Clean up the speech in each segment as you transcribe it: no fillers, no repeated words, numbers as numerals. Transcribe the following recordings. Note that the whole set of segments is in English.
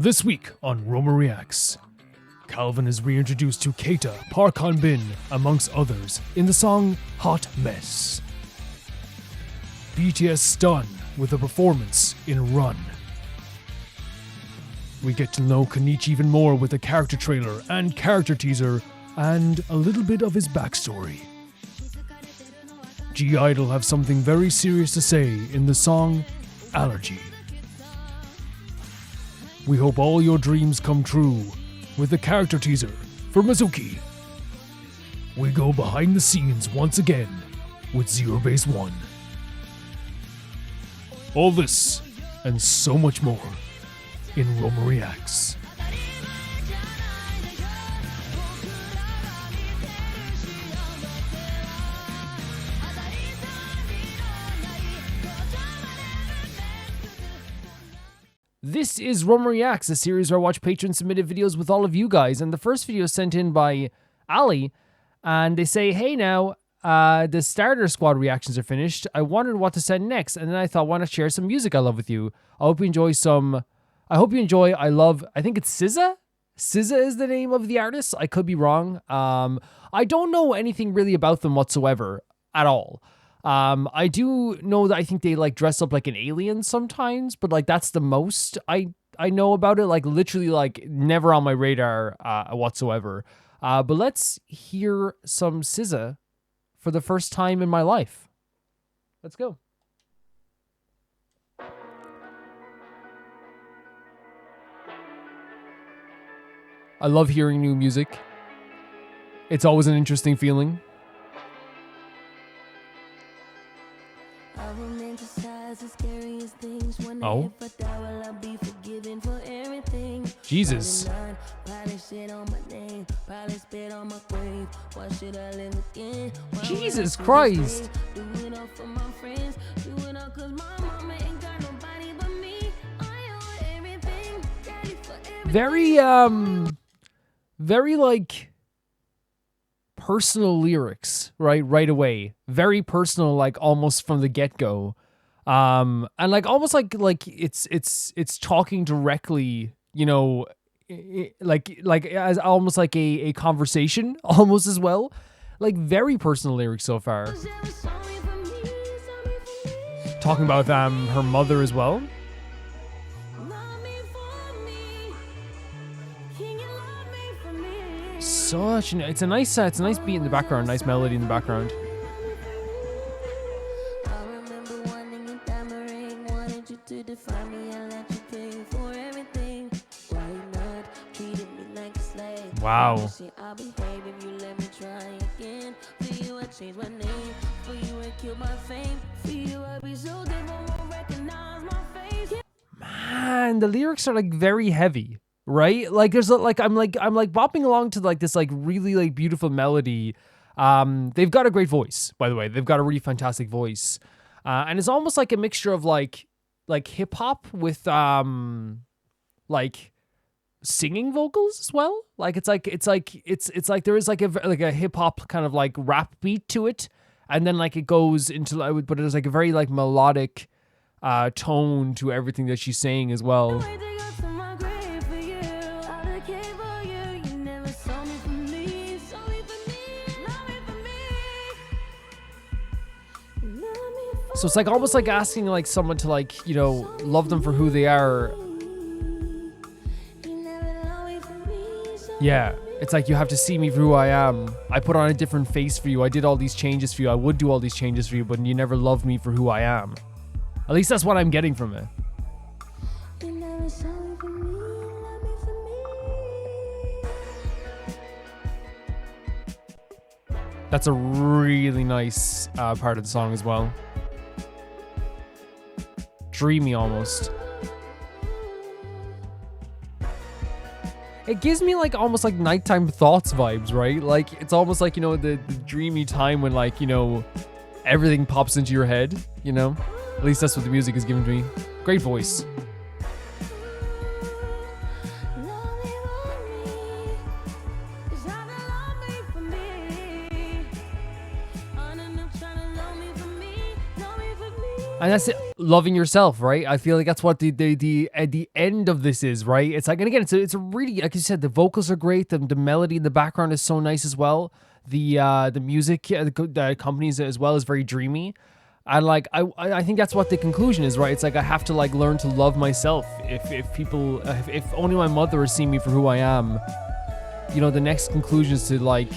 This week on Roma Reacts, Calvin is reintroduced to Keita, Park Han-bin, amongst others, in the song Hot Mess. BTS stun with a performance in Run. We get to know Kinich even more with a character trailer and character teaser, and a little bit of his backstory. G-Idle have something very serious to say in the song Allergy. We hope all your dreams come true with the character teaser for Mizuki. We go behind the scenes once again with Zerobaseone. All this and so much more in Roma Reacts. This is Roma Reacts, a series where I watch patron-submitted videos with all of you guys, and the first video is sent in by Ali, and they say, hey now, the starter squad reactions are finished. I wondered what to send next, and then I thought, why not share some music I love with you? I hope you enjoy I love, I think it's SZA? SZA is the name of the artist. I could be wrong. I don't know anything really about them whatsoever at all. I do know that I think they like dress up like an alien sometimes, but like that's the most I know about it. Like literally like never on my radar whatsoever. But let's hear some SZA for the first time in my life. Let's go. I love hearing new music. It's always an interesting feeling. Oh. Jesus. Jesus Christ. Very like personal lyrics, right away. Very personal, like almost from the get-go. And like almost like it's talking directly, you know, like as almost like a conversation almost as well. Like very personal lyrics so far. Talking about her mother as well. It's a nice beat in the background, nice melody in the background. Wow. Man, the lyrics are like very heavy, right? Like there's like I'm bopping along to like this like really like beautiful melody. They've got a great voice, by the way. They've got a really fantastic voice. And it's almost like a mixture of like hip hop with like singing vocals as well. Like it's like there is like a hip hop kind of like rap beat to it, and then like it goes into but there's like a very like melodic tone to everything that she's saying as well. So it's like almost like asking like someone to like, you know, love them for who they are. Yeah, it's like you have to see me for who I am. I put on a different face for you. I did all these changes for you. I would do all these changes for you, but you never loved me for who I am. At least that's what I'm getting from it. That's a really nice part of the song as well. Dreamy almost. It gives me like almost like nighttime thoughts vibes, right? Like it's almost like, you know, the dreamy time when like, you know, everything pops into your head, you know? At least that's what the music is giving to me. Great voice. And that's it, loving yourself, right? I feel like that's what the end of this is, right? It's like, and again, it's a really, like you said, the vocals are great. The melody in the background is so nice as well. The music that accompanies it as well is very dreamy. And like, I think that's what the conclusion is, right? It's like I have to like learn to love myself. If only my mother has seen me for who I am, you know, the next conclusion is to like,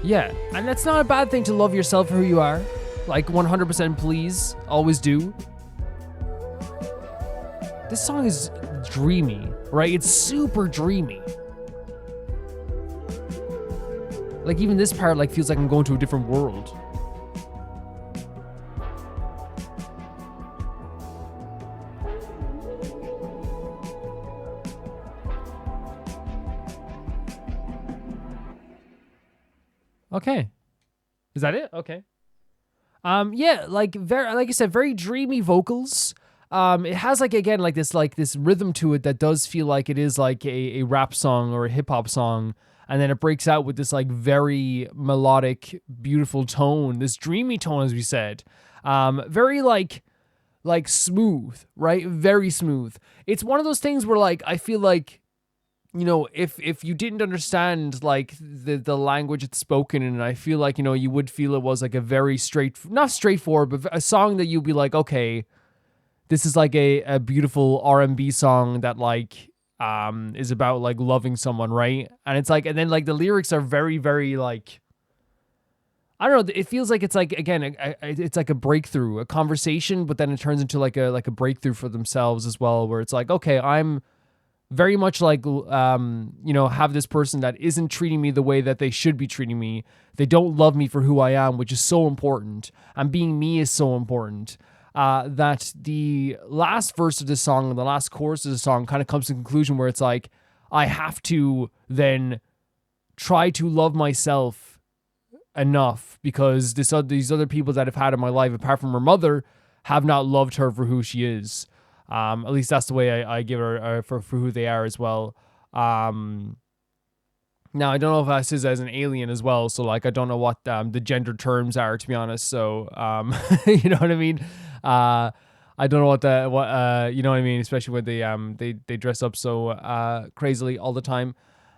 yeah, and that's not a bad thing to love yourself for who you are. Like 100% please, always do. This song is dreamy, right? It's super dreamy. Like even this part like feels like I'm going to a different world. Okay. Is that it? Okay. Yeah, like I said, very dreamy vocals. It has like again like this rhythm to it that does feel like it is like a rap song or a hip hop song, and then it breaks out with this like very melodic, beautiful tone, this dreamy tone, as we said. Very like smooth, right? Very smooth. It's one of those things where like I feel like, you know, if you didn't understand like the language it's spoken in, I feel like, you know, you would feel it was like a very not straightforward, but a song that you'd be like, okay, this is like a beautiful R&B song that like is about like loving someone, right? And it's like, and then like the lyrics are very, very like, I don't know, it feels like it's like, again, it's like a breakthrough, a conversation, but then it turns into like a breakthrough for themselves as well, where it's like, okay, I'm very much like, you know, have this person that isn't treating me the way that they should be treating me. They don't love me for who I am, which is so important. And being me is so important. That the last verse of this song and the last chorus of the song kind of comes to a conclusion where it's like, I have to then try to love myself enough because these other people that I've had in my life, apart from her mother, have not loved her for who she is. At least that's the way I give her for who they are as well. Now I don't know if I says as an alien as well, so like I don't know what the gender terms are, to be honest. So you know what I mean. I don't know what you know what I mean, especially when they dress up so crazily all the time.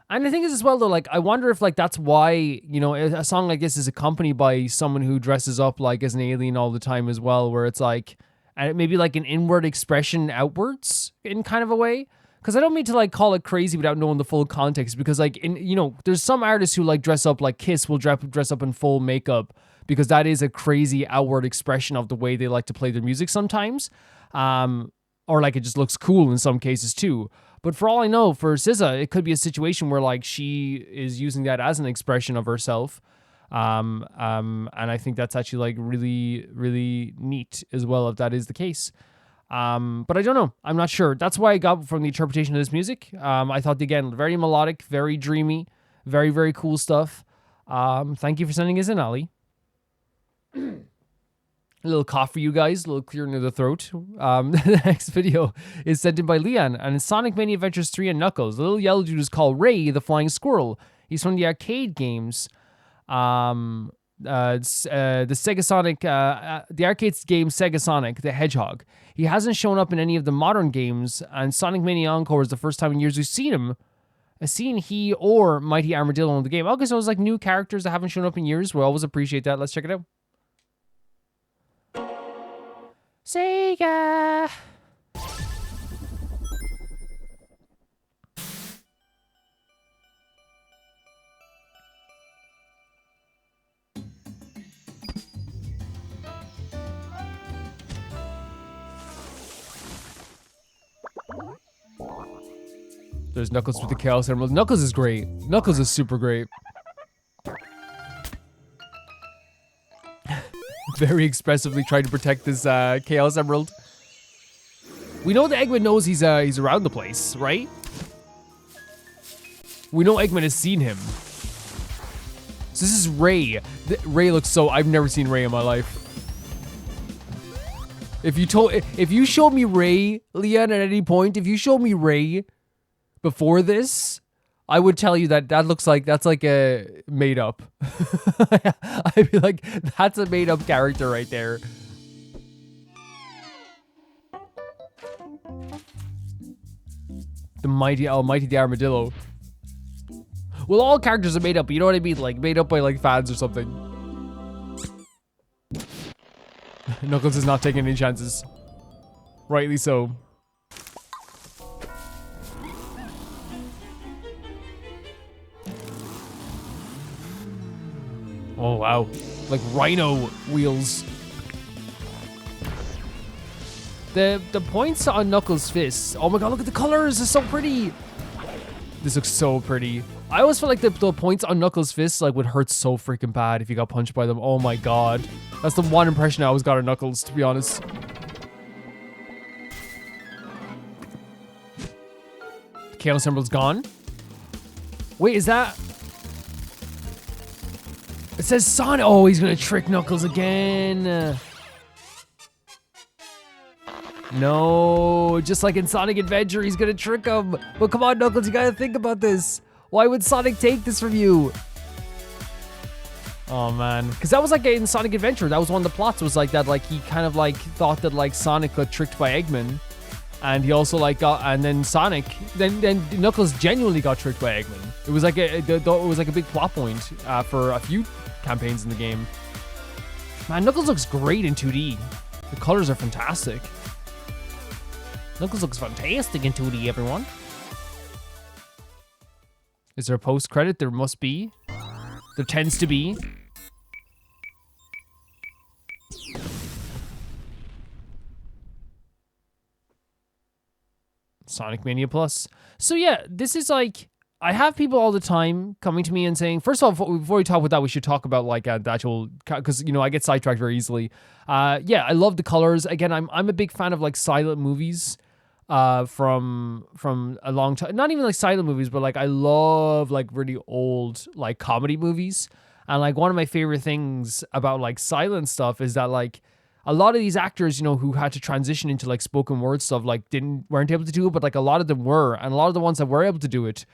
And the thing is as well though, like I wonder if like that's why, you know, a song like this is accompanied by someone who dresses up like as an alien all the time as well, where it's like, and maybe like an inward expression outwards in kind of a way. Because I don't mean to like call it crazy without knowing the full context. Because like, you know, there's some artists who like dress up, like Kiss will dress up in full makeup because that is a crazy outward expression of the way they like to play their music sometimes. Or like it just looks cool in some cases too. But for all I know, for SZA, it could be a situation where like she is using that as an expression of herself. And I think that's actually like really, really neat as well, if that is the case. But I don't know. I'm not sure. That's why I got from the interpretation of this music. I thought, again, very melodic, very dreamy, very, very cool stuff. Thank you for sending us in, Ali. A little cough for you guys, a little clearing of the throat. The next video is sent in by Leon, and it's Sonic Mania Adventures 3 and Knuckles. The little yellow dude is called Ray, the Flying Squirrel. He's from the arcade games. The Sega Sonic, the arcade game Sega Sonic the Hedgehog. He hasn't shown up in any of the modern games, and Sonic Mania Encore is the first time in years we've seen him. Seen he or Mighty Armadillo in the game. Okay, so it's like new characters that haven't shown up in years. We always appreciate that. Let's check it out. Sega. There's Knuckles with the Chaos Emerald. Knuckles is great. Knuckles is super great. Very expressively trying to protect this Chaos Emerald. We know that Eggman knows he's around the place, right? We know Eggman has seen him. So this is Ray. Ray looks so... I've never seen Ray in my life. If you showed me Ray, Leon, at any point, if you showed me Ray before this, I would tell you that looks like, that's like a made up. I'd be like, that's a made up character right there. The mighty the armadillo. Well, all characters are made up, but you know what I mean? Like, made up by, like, fans or something. Knuckles is not taking any chances. Rightly so. Oh, wow. Like, rhino wheels. The points on Knuckles' fists. Oh my god, look at the colors. It's so pretty. This looks so pretty. I always felt like the points on Knuckles' fists like would hurt so freaking bad if you got punched by them. Oh my god. That's the one impression I always got of Knuckles, to be honest. The chaos symbol's gone. Wait, is that... It says Sonic. Oh, he's gonna trick Knuckles again. No, just like in Sonic Adventure, he's gonna trick him. But come on, Knuckles, you gotta think about this. Why would Sonic take this from you? Oh man, because that was like in Sonic Adventure. That was one of the plots. Was like that, like he kind of like thought that like Sonic got tricked by Eggman, and he also like got, and then Sonic, then Knuckles genuinely got tricked by Eggman. It was like it was like a big plot point for a few campaigns in the game. Man, Knuckles looks great in 2D. The colors are fantastic. Knuckles looks fantastic in 2D, everyone. Is there a post-credit? There must be. There tends to be. Sonic Mania Plus. So yeah, this is like... I have people all the time coming to me and saying, first of all, before we talk about that, we should talk about like the actual, because you know I get sidetracked very easily. Yeah, I love the colors. Again, I'm a big fan of like silent movies, from a long time. Not even like silent movies, but like I love like really old like comedy movies. And like one of my favorite things about like silent stuff is that like a lot of these actors, you know, who had to transition into like spoken word stuff, like weren't able to do it, but like a lot of them were, and a lot of the ones that were able to do it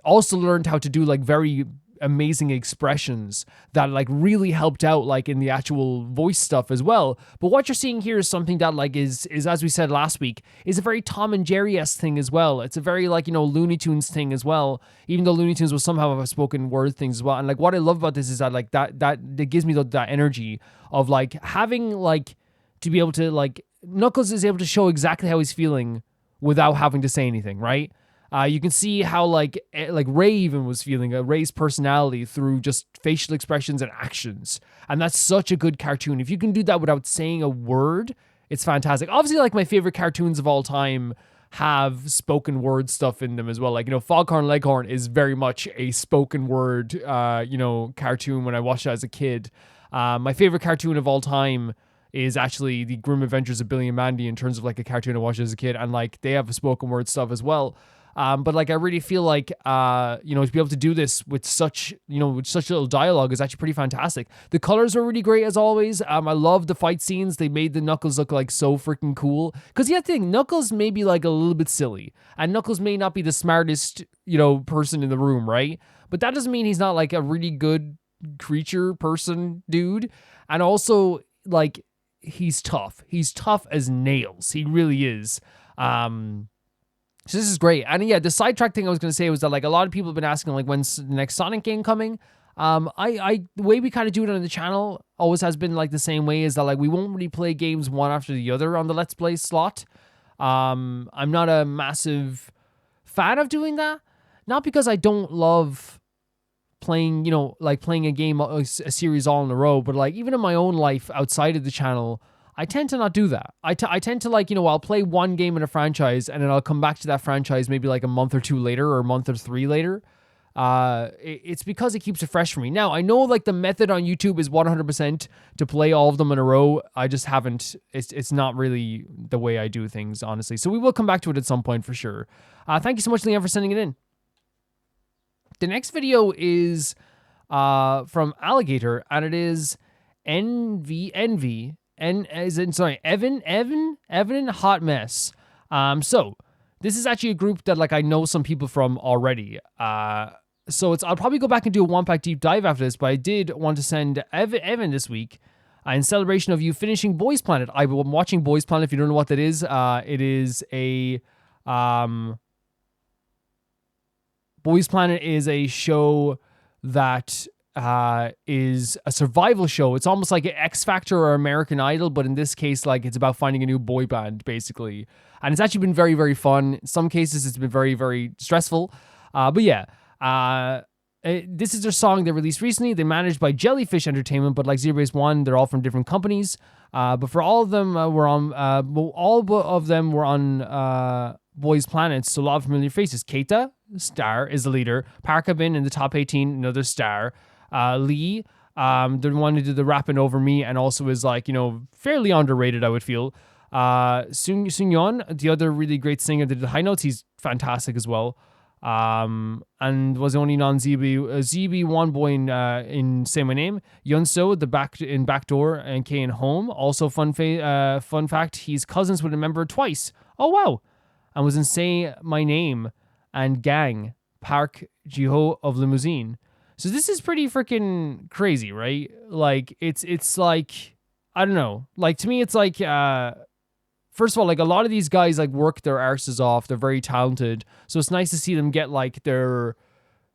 also learned how to do like very amazing expressions that like really helped out like in the actual voice stuff as well. But what you're seeing here is something that like is as we said last week, is a very Tom and Jerry-esque thing as well. It's a very like, you know, Looney Tunes thing as well, even though Looney Tunes will somehow have spoken word things as well. And like what I love about this is that like that gives me that energy of like having like to be able to like Knuckles is able to show exactly how he's feeling without having to say anything, right? You can see how like Ray even was feeling Ray's personality through just facial expressions and actions. And that's such a good cartoon. If you can do that without saying a word, it's fantastic. Obviously, like my favorite cartoons of all time have spoken word stuff in them as well. Like, you know, Foghorn Leghorn is very much a spoken word, you know, cartoon when I watched it as a kid. My favorite cartoon of all time is actually the Grim Adventures of Billy and Mandy in terms of like a cartoon I watched as a kid. And like they have a spoken word stuff as well. But like I really feel like you know, to be able to do this with such, you know, with such little dialogue is actually pretty fantastic. The colors are really great as always. I love the fight scenes. They made the Knuckles look like so freaking cool. Because yeah, thing Knuckles may be like a little bit silly, and Knuckles may not be the smartest, you know, person in the room, right? But that doesn't mean he's not like a really good creature person dude. And also like he's tough. He's tough as nails. He really is. So this is great. And yeah, the sidetrack thing I was going to say was that like a lot of people have been asking like when's the next Sonic game coming. The way we kind of do it on the channel always has been like the same way, is that like we won't really play games one after the other on the Let's Play slot. I'm not a massive fan of doing that. Not because I don't love playing, you know, like playing a game, a series all in a row, but like even in my own life outside of the channel, I tend to not do that. I tend to like, you know, I'll play one game in a franchise and then I'll come back to that franchise maybe like a month or two later or a month or three later. It's because it keeps it fresh for me. Now, I know like the method on YouTube is 100% to play all of them in a row. I just haven't, it's not really the way I do things, honestly. So we will come back to it at some point for sure. Thank you so much, Liam, for sending it in. The next video is from Alligator, and it is EVNNE Hot Mess. So this is actually a group that like I know some people from already. So I'll probably go back and do a one-pack deep dive after this, but I did want to send Evan this week in celebration of you finishing Boys Planet. I've been watching Boys Planet. If you don't know what that is, it is a Boys Planet is a show that is a survival show. It's almost like an X Factor or American Idol, but in this case, like it's about finding a new boy band, basically. And it's actually been very, very fun. In some cases, it's been very, very stressful. But yeah, this is their song they released recently. They're managed by Jellyfish Entertainment, but like ZB1, they're all from different companies. But for all of them, were on Boys Planet. So a lot of familiar faces. Keita, star, is the leader. Park Bin in the top 18, another star. Lee, the one who did the rapping over me, and also is like, fairly underrated, I would feel. Sungyeon, the other really great singer that did the high notes, he's fantastic as well. And was the only ZB1 boy in Say My Name. Yunso, the Backdoor, and K in Home. Also fun fact, he's cousins with a member twice. Oh wow. And was in Say My Name and Gang, Park Jiho of Limousine. So this is pretty freaking crazy, right? Like it's like, I don't know. Like to me it's like first of all, like a lot of these guys like work their arses off. They're very talented. So it's nice to see them get like their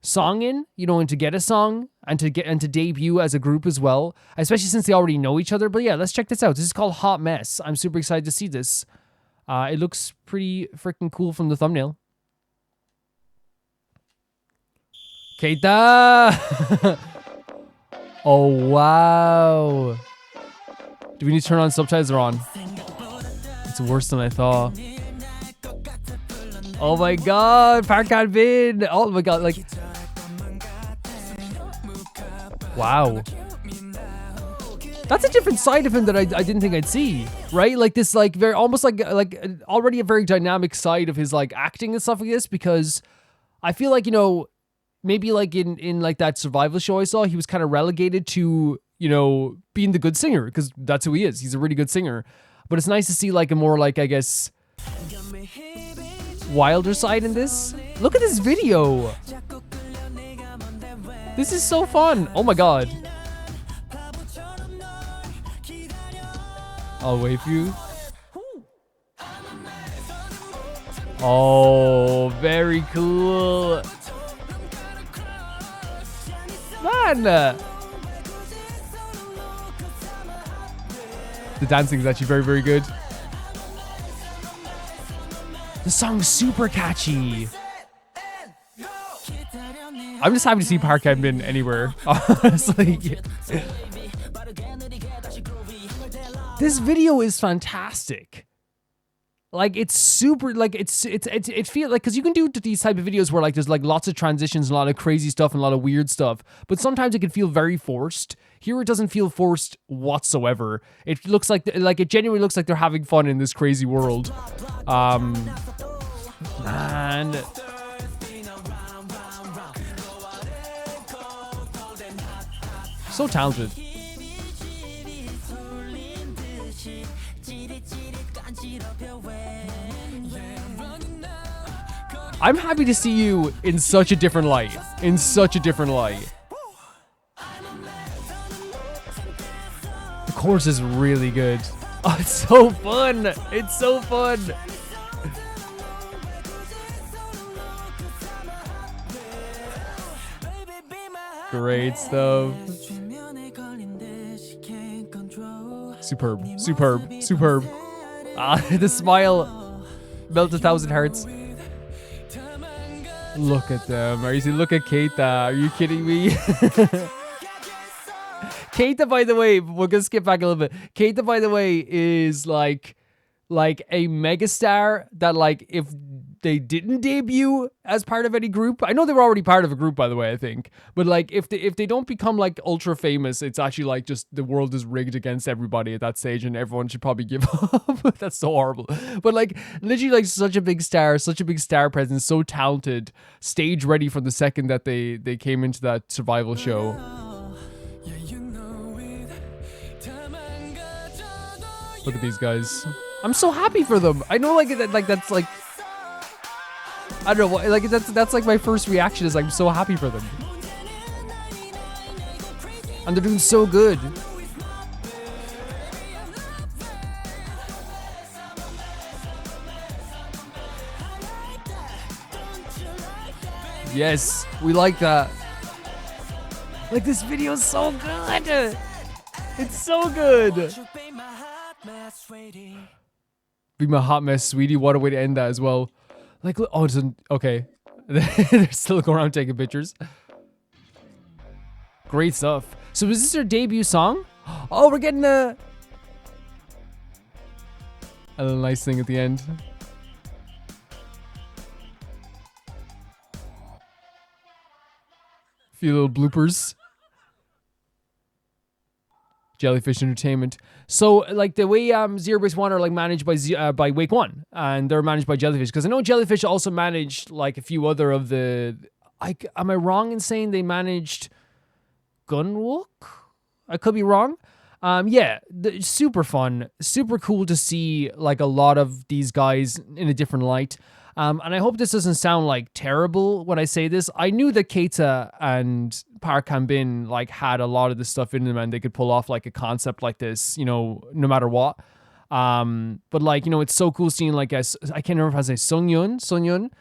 song in, and to get a song and to debut as a group as well, especially since they already know each other. But yeah, let's check this out. This is called Hot Mess. I'm super excited to see this. It looks pretty freaking cool from the thumbnail. Keita! Oh, wow. Do we need to turn on subtitles or on? It's worse than I thought. Oh my god, Park Bin! Oh my god, like... Wow. That's a different side of him that I didn't think I'd see, right? Like this, like very almost like already a very dynamic side of his like acting and stuff like this, because I feel like, maybe like in like that survival show I saw, he was kind of relegated to, being the good singer, because that's who he is. He's a really good singer. But it's nice to see like a more like, I guess, wilder side in this. Look at this video. This is so fun. Oh my god. I'll wait for you. Oh, very cool. Man. The dancing is actually very, very good. The song's super catchy. I'm just happy to see Park Bin anywhere, honestly. This video is fantastic. Like it's super, like it feels like, because you can do these type of videos where like there's like lots of transitions, a lot of crazy stuff and a lot of weird stuff, but sometimes it can feel very forced. Here it doesn't feel forced whatsoever. It looks like it genuinely looks like they're having fun in this crazy world. Man. So talented. I'm happy to see you in such a different light. In such a different light. The chorus is really good. Oh, it's so fun. It's so fun. Great stuff. Superb. Superb. Superb. The smile melts 1,000 hearts. Look at them. Look at Keita. Are you kidding me? Keita, by the way, we're gonna skip back a little bit. Keita, by the way, is like a megastar that like if they didn't debut as part of any group, I know they were already part of a group, by the way, I think, but like if they don't become like ultra famous, it's actually like just the world is rigged against everybody at that stage and everyone should probably give up. That's so horrible. But like literally like such a big star presence, so talented, stage ready from the second that they came into that survival show. Look at these guys. I'm so happy for them. I know that's like I don't know, like that's like my first reaction is I'm so happy for them. And they're doing so good. Yes, we like that. Like, this video is so good. It's so good. Be my hot mess, sweetie. What a way to end that as well. Like, oh, it's okay. They're still going around taking pictures. Great stuff. So is this their debut song? Oh, we're getting a little nice thing at the end. Few little bloopers. Jellyfish Entertainment. So, like, the way Zerobaseone are like managed by Wake One, and they're managed by Jellyfish, because I know Jellyfish also managed like a few other of the. Am I wrong in saying they managed Gunwook? I could be wrong. Yeah, super fun, super cool to see like a lot of these guys in a different light. And I hope this doesn't sound like terrible when I say this. I knew that Keita and Park Han-bin like had a lot of this stuff in them, and they could pull off like a concept like this, you know, no matter what. But like, you know, it's so cool seeing like I can't remember if I say Songyun,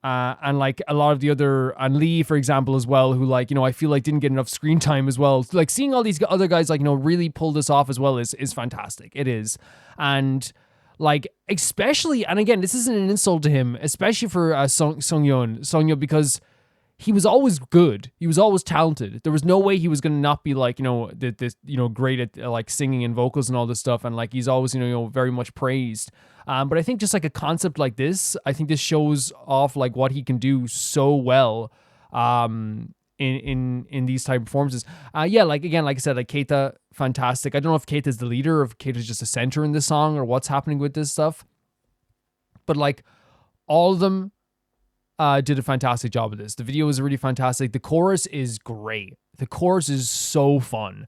and like a lot of the other, and Lee, for example, as well, who like, you know, I feel like didn't get enough screen time as well. Like seeing all these other guys like, you know, really pull this off as well is fantastic. It is. And like, especially, and again, this isn't an insult to him, especially for Songyun, because he was always good. He was always talented. There was no way he was going to not be like, you know, this, you know, great at like singing and vocals and all this stuff. And like, he's always, you know, very much praised. But I think just like a concept like this, I think this shows off like what he can do so well, in these type of performances. Yeah, like again, like I said, like Keita, fantastic. I don't know if Keita's the leader or if Keita's just a center in this song or what's happening with this stuff. But like all of them did a fantastic job of this. The video is really fantastic. The chorus is great. The chorus is so fun.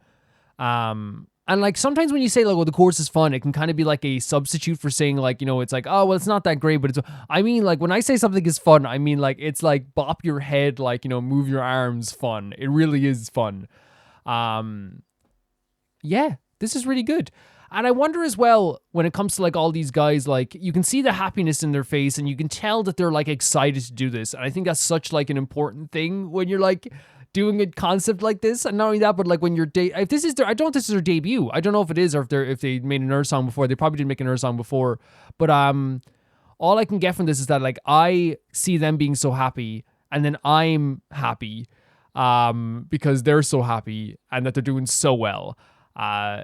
And like sometimes when you say like, well, the chorus is fun, it can kind of be like a substitute for saying like, you know, it's like, oh, well, it's not that great, but it's, I mean, like when I say something is fun, I mean like, it's like bop your head, like, you know, move your arms fun. It really is fun. Yeah, this is really good. And I wonder as well, when it comes to like all these guys, like you can see the happiness in their face and you can tell that they're like excited to do this. And I think that's such like an important thing when you're like doing a concept like this. And not only that, but like when you're if this is their, I don't know if this is their debut. I don't know if it is, or if they made an Earth song before. They probably didn't make an Earth song before. But all I can get from this is that like I see them being so happy, and then I'm happy because they're so happy and that they're doing so well.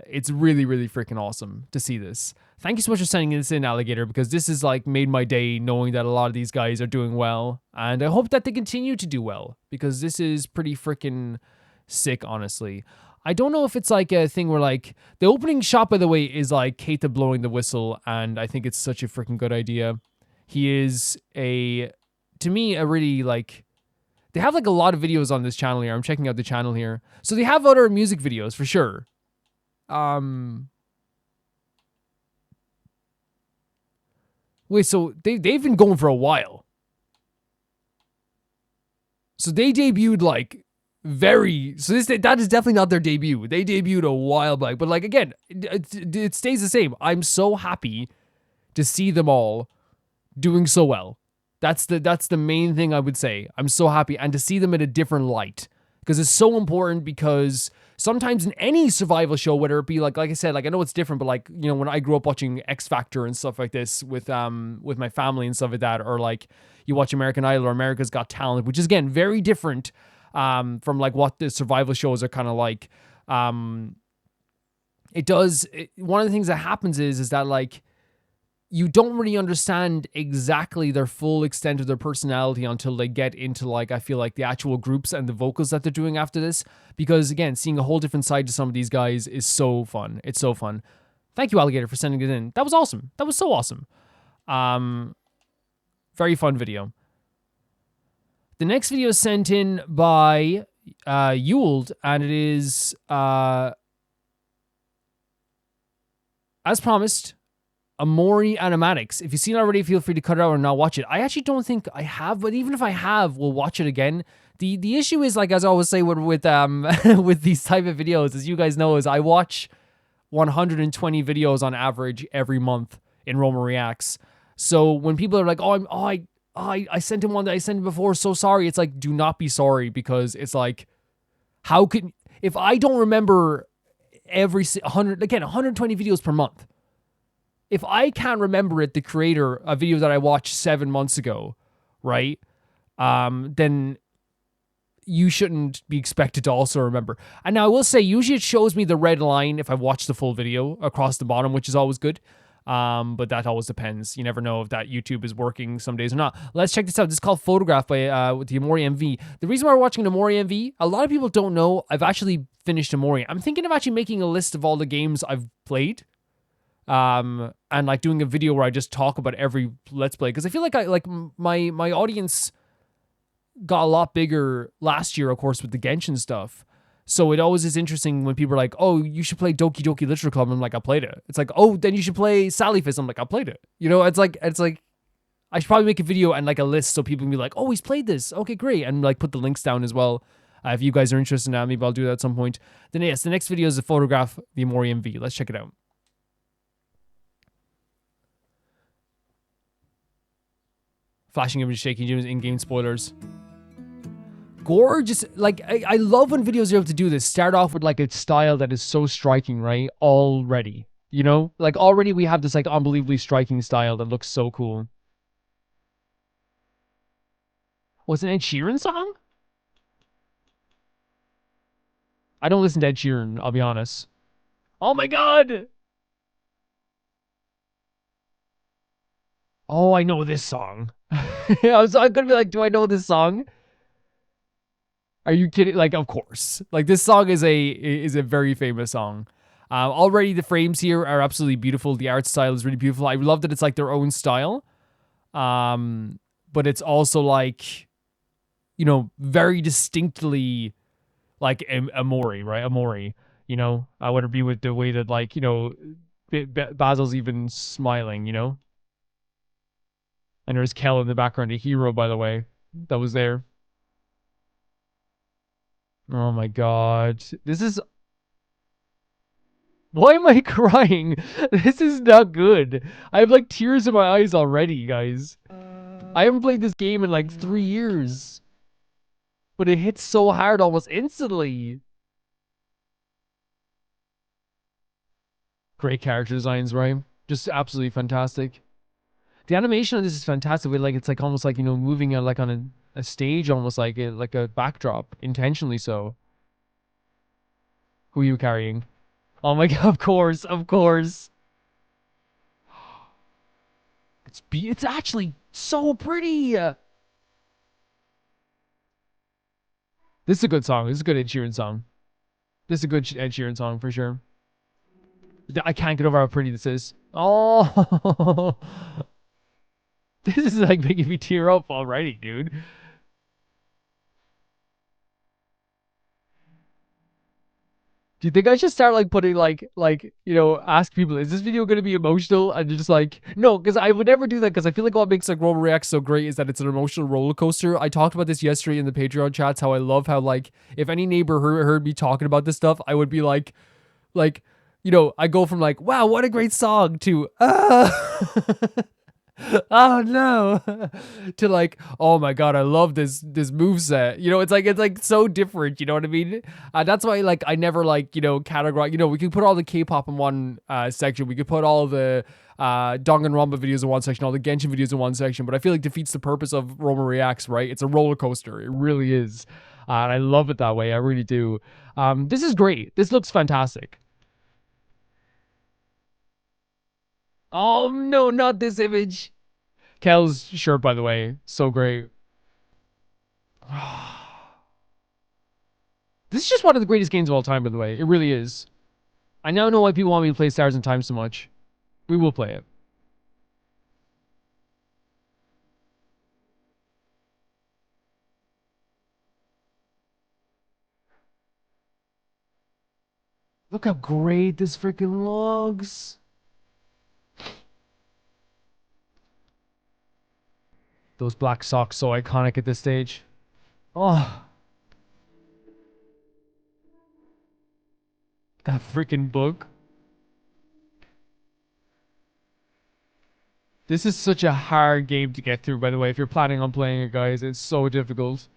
It's really, really freaking awesome to see this. Thank you so much for sending this in, Alligator, because this has like made my day knowing that a lot of these guys are doing well. And I hope that they continue to do well, because this is pretty freaking sick, honestly. I don't know if it's like a thing where like the opening shot, by the way, is like Keita blowing the whistle. And I think it's such a freaking good idea. He is to me, a really like, they have like a lot of videos on this channel here. I'm checking out the channel here. So they have other music videos for sure. Wait, so they've been going for a while. So they debuted like that is definitely not their debut. They debuted a while back, but like again, it stays the same. I'm so happy to see them all doing so well. That's the main thing I would say. I'm so happy, and to see them in a different light, because it's so important. Because sometimes in any survival show, whether it be like I said, like I know it's different, but like, you know, when I grew up watching X Factor and stuff like this with my family and stuff like that, or like you watch American Idol or America's Got Talent, which is again very different from like what the survival shows are kind of like. One of the things that happens is that like you don't really understand exactly their full extent of their personality until they get into like, I feel like the actual groups and the vocals that they're doing after this. Because again, seeing a whole different side to some of these guys is so fun. It's so fun. Thank you, Alligator, for sending it in. That was awesome. That was so awesome. Very fun video. The next video is sent in by Yugioh, and it is as promised, Omori Animatics. If you've seen it already, feel free to cut it out or not watch it. I actually don't think I have, but even if I have, we'll watch it again. The issue is, like, as I always say with with these type of videos, as you guys know, is I watch 120 videos on average every month in Roma Reacts. So when people are like, I sent him one that I sent him before. So sorry. It's like, do not be sorry, because it's like, how can, if I don't remember every 120 videos per month, if I can't remember it, the creator, a video that I watched 7 months ago, right? Then you shouldn't be expected to also remember. And now I will say, usually it shows me the red line if I watch the full video across the bottom, which is always good. But that always depends. You never know if that YouTube is working some days or not. Let's check this out. This is called Photograph by with the Omori MV. The reason why we're watching the Omori MV, a lot of people don't know, I've actually finished Omori. I'm thinking of actually making a list of all the games I've played. And like doing a video where I just talk about every Let's Play, because I feel like my audience got a lot bigger last year, of course, with the Genshin stuff. So it always is interesting when people are like, oh, you should play Doki Doki Literature Club. I'm like, I played it. It's like, oh, then you should play Sally Fist. I'm like, I played it. You know, it's like I should probably make a video and like a list so people can be like, oh, he's played this. Okay, great. And like put the links down as well. If you guys are interested in that, maybe I'll do that at some point. Then yes, the next video is a Photograph, the Omori MV. Let's check it out. Flashing image, shaking images, in-game spoilers. Gorgeous. Like, I love when videos are able to do this. Start off with like a style that is so striking, right? Already. You know? Like, already we have this like unbelievably striking style that looks so cool. Was it an Ed Sheeran song? I don't listen to Ed Sheeran, I'll be honest. Oh my god! Oh, I know this song. I'm gonna be like, do I know this song? Are you kidding? Like, of course. Like, this song is a very famous song. Already the frames here are absolutely beautiful. The art style is really beautiful. I love that it's like their own style. But it's also like, you know, very distinctly like Omori, right? Omori, you know, I would be with the way that like, you know, Basil's even smiling, you know? And there's Kel in the background, a hero, by the way, that was there. Oh my god. This is... Why am I crying? This is not good. I have like tears in my eyes already, guys. I haven't played this game in like 3 years. But it hits so hard almost instantly. Great character designs, right? Just absolutely fantastic. The animation of this is fantastic. Like, it's like almost like, you know, moving like on a stage, almost like a backdrop, intentionally so. Who are you carrying? Oh my god, of course, of course. It's actually so pretty. This is a good song. This is a good Ed Sheeran song. This is a good Ed Sheeran song for sure. I can't get over how pretty this is. Oh, this is like making me tear up already, dude. Do you think I should start like putting you know, ask people, is this video gonna be emotional? And just like, no, because I would never do that, because I feel like what makes like Roll React so great is that it's an emotional roller coaster. I talked about this yesterday in the Patreon chats, how I love how like if any neighbor heard me talking about this stuff, I would be like, you know, I go from like, wow, what a great song to oh no to like, oh my god, I love this moveset. You know, it's like so different, you know what I mean? That's why like I never like, you know, categorize, you know, we can put all the K-pop in one section, we could put all the Danganronpa videos in one section, all the Genshin videos in one section, but I feel like defeats the purpose of Roma Reacts, right? It's a roller coaster, it really is. And I love it that way, I really do. This is great, this looks fantastic. Oh no, not this image. Kel's shirt, by the way, so great. This is just one of the greatest games of all time, by the way. It really is. I now know why people want me to play Stars in Time so much. We will play it. Look how great this freaking looks. Those black socks, so iconic at this stage. Oh, that freaking book. This is such a hard game to get through, by the way. If you're planning on playing it, guys, it's so difficult.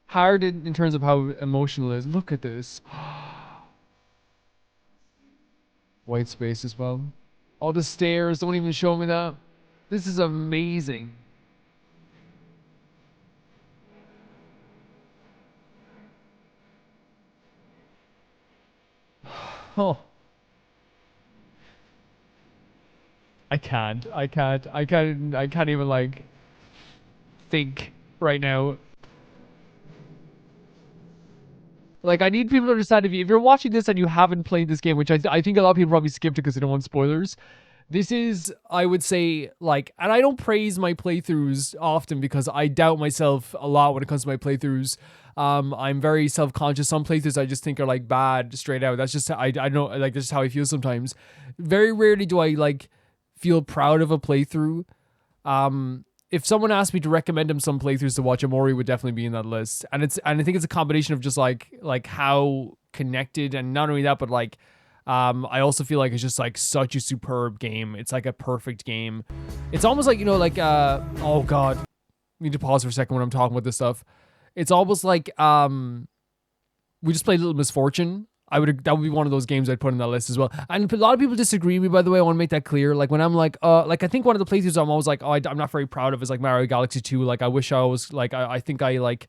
Hard in terms of how emotional it is. Look at this. White space as well. All the stairs, don't even show me that. This is amazing. Oh. I can't. I can't even like think right now. Like, I need people to understand if you're watching this and you haven't played this game, which I think a lot of people probably skipped it because they don't want spoilers. This is, I would say, like, and I don't praise my playthroughs often because I doubt myself a lot when it comes to my playthroughs. I'm very self-conscious. Some playthroughs I just think are like bad straight out. That's just I know, like, that's just how I feel sometimes. Very rarely do I like feel proud of a playthrough. If someone asked me to recommend him some playthroughs to watch, Omori would definitely be in that list. And I think it's a combination of just like how connected, and not only that, but like I also feel like it's just like such a superb game. It's like a perfect game. It's almost like, you know, like oh god. I need to pause for a second when I'm talking about this stuff. It's almost like we just played Little Misfortune. That would be one of those games I'd put on that list as well. And a lot of people disagree with me, by the way. I want to make that clear. Like, when I'm like I think one of the playthroughs I'm always like, oh, I'm not very proud of is like Mario Galaxy 2. Like, I wish I was like, I think I like,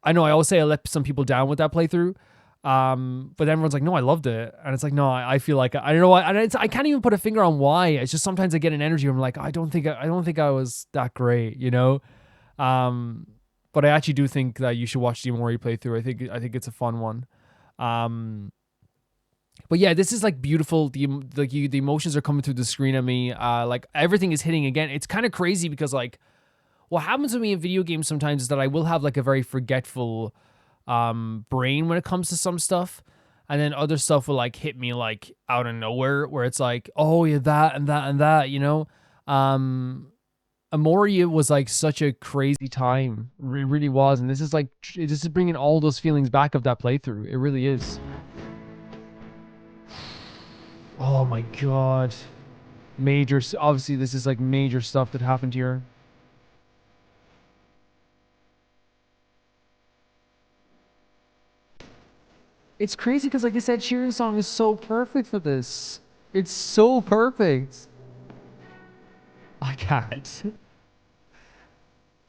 I know I always say I let some people down with that playthrough. But everyone's like, no, I loved it. And it's like, no, I feel like, I don't know why. And I can't even put a finger on why. It's just sometimes I get an energy where I'm like, I don't think I was that great, you know? But I actually do think that you should watch the Omori playthrough. I think it's a fun one. But yeah, this is like beautiful. The emotions are coming through the screen at me. Like, everything is hitting again. It's kind of crazy because like what happens with me in video games sometimes is that I will have like a very forgetful brain when it comes to some stuff, and then other stuff will like hit me like out of nowhere where it's like, oh yeah, that and that and that, you know. Amori was like such a crazy time. It really was. And this is like, this is bringing all those feelings back of that playthrough. It really is. Oh my god. Major, obviously this is like major stuff that happened here. It's crazy because, like I said, Sheeran's song is so perfect for this. It's so perfect. I can't.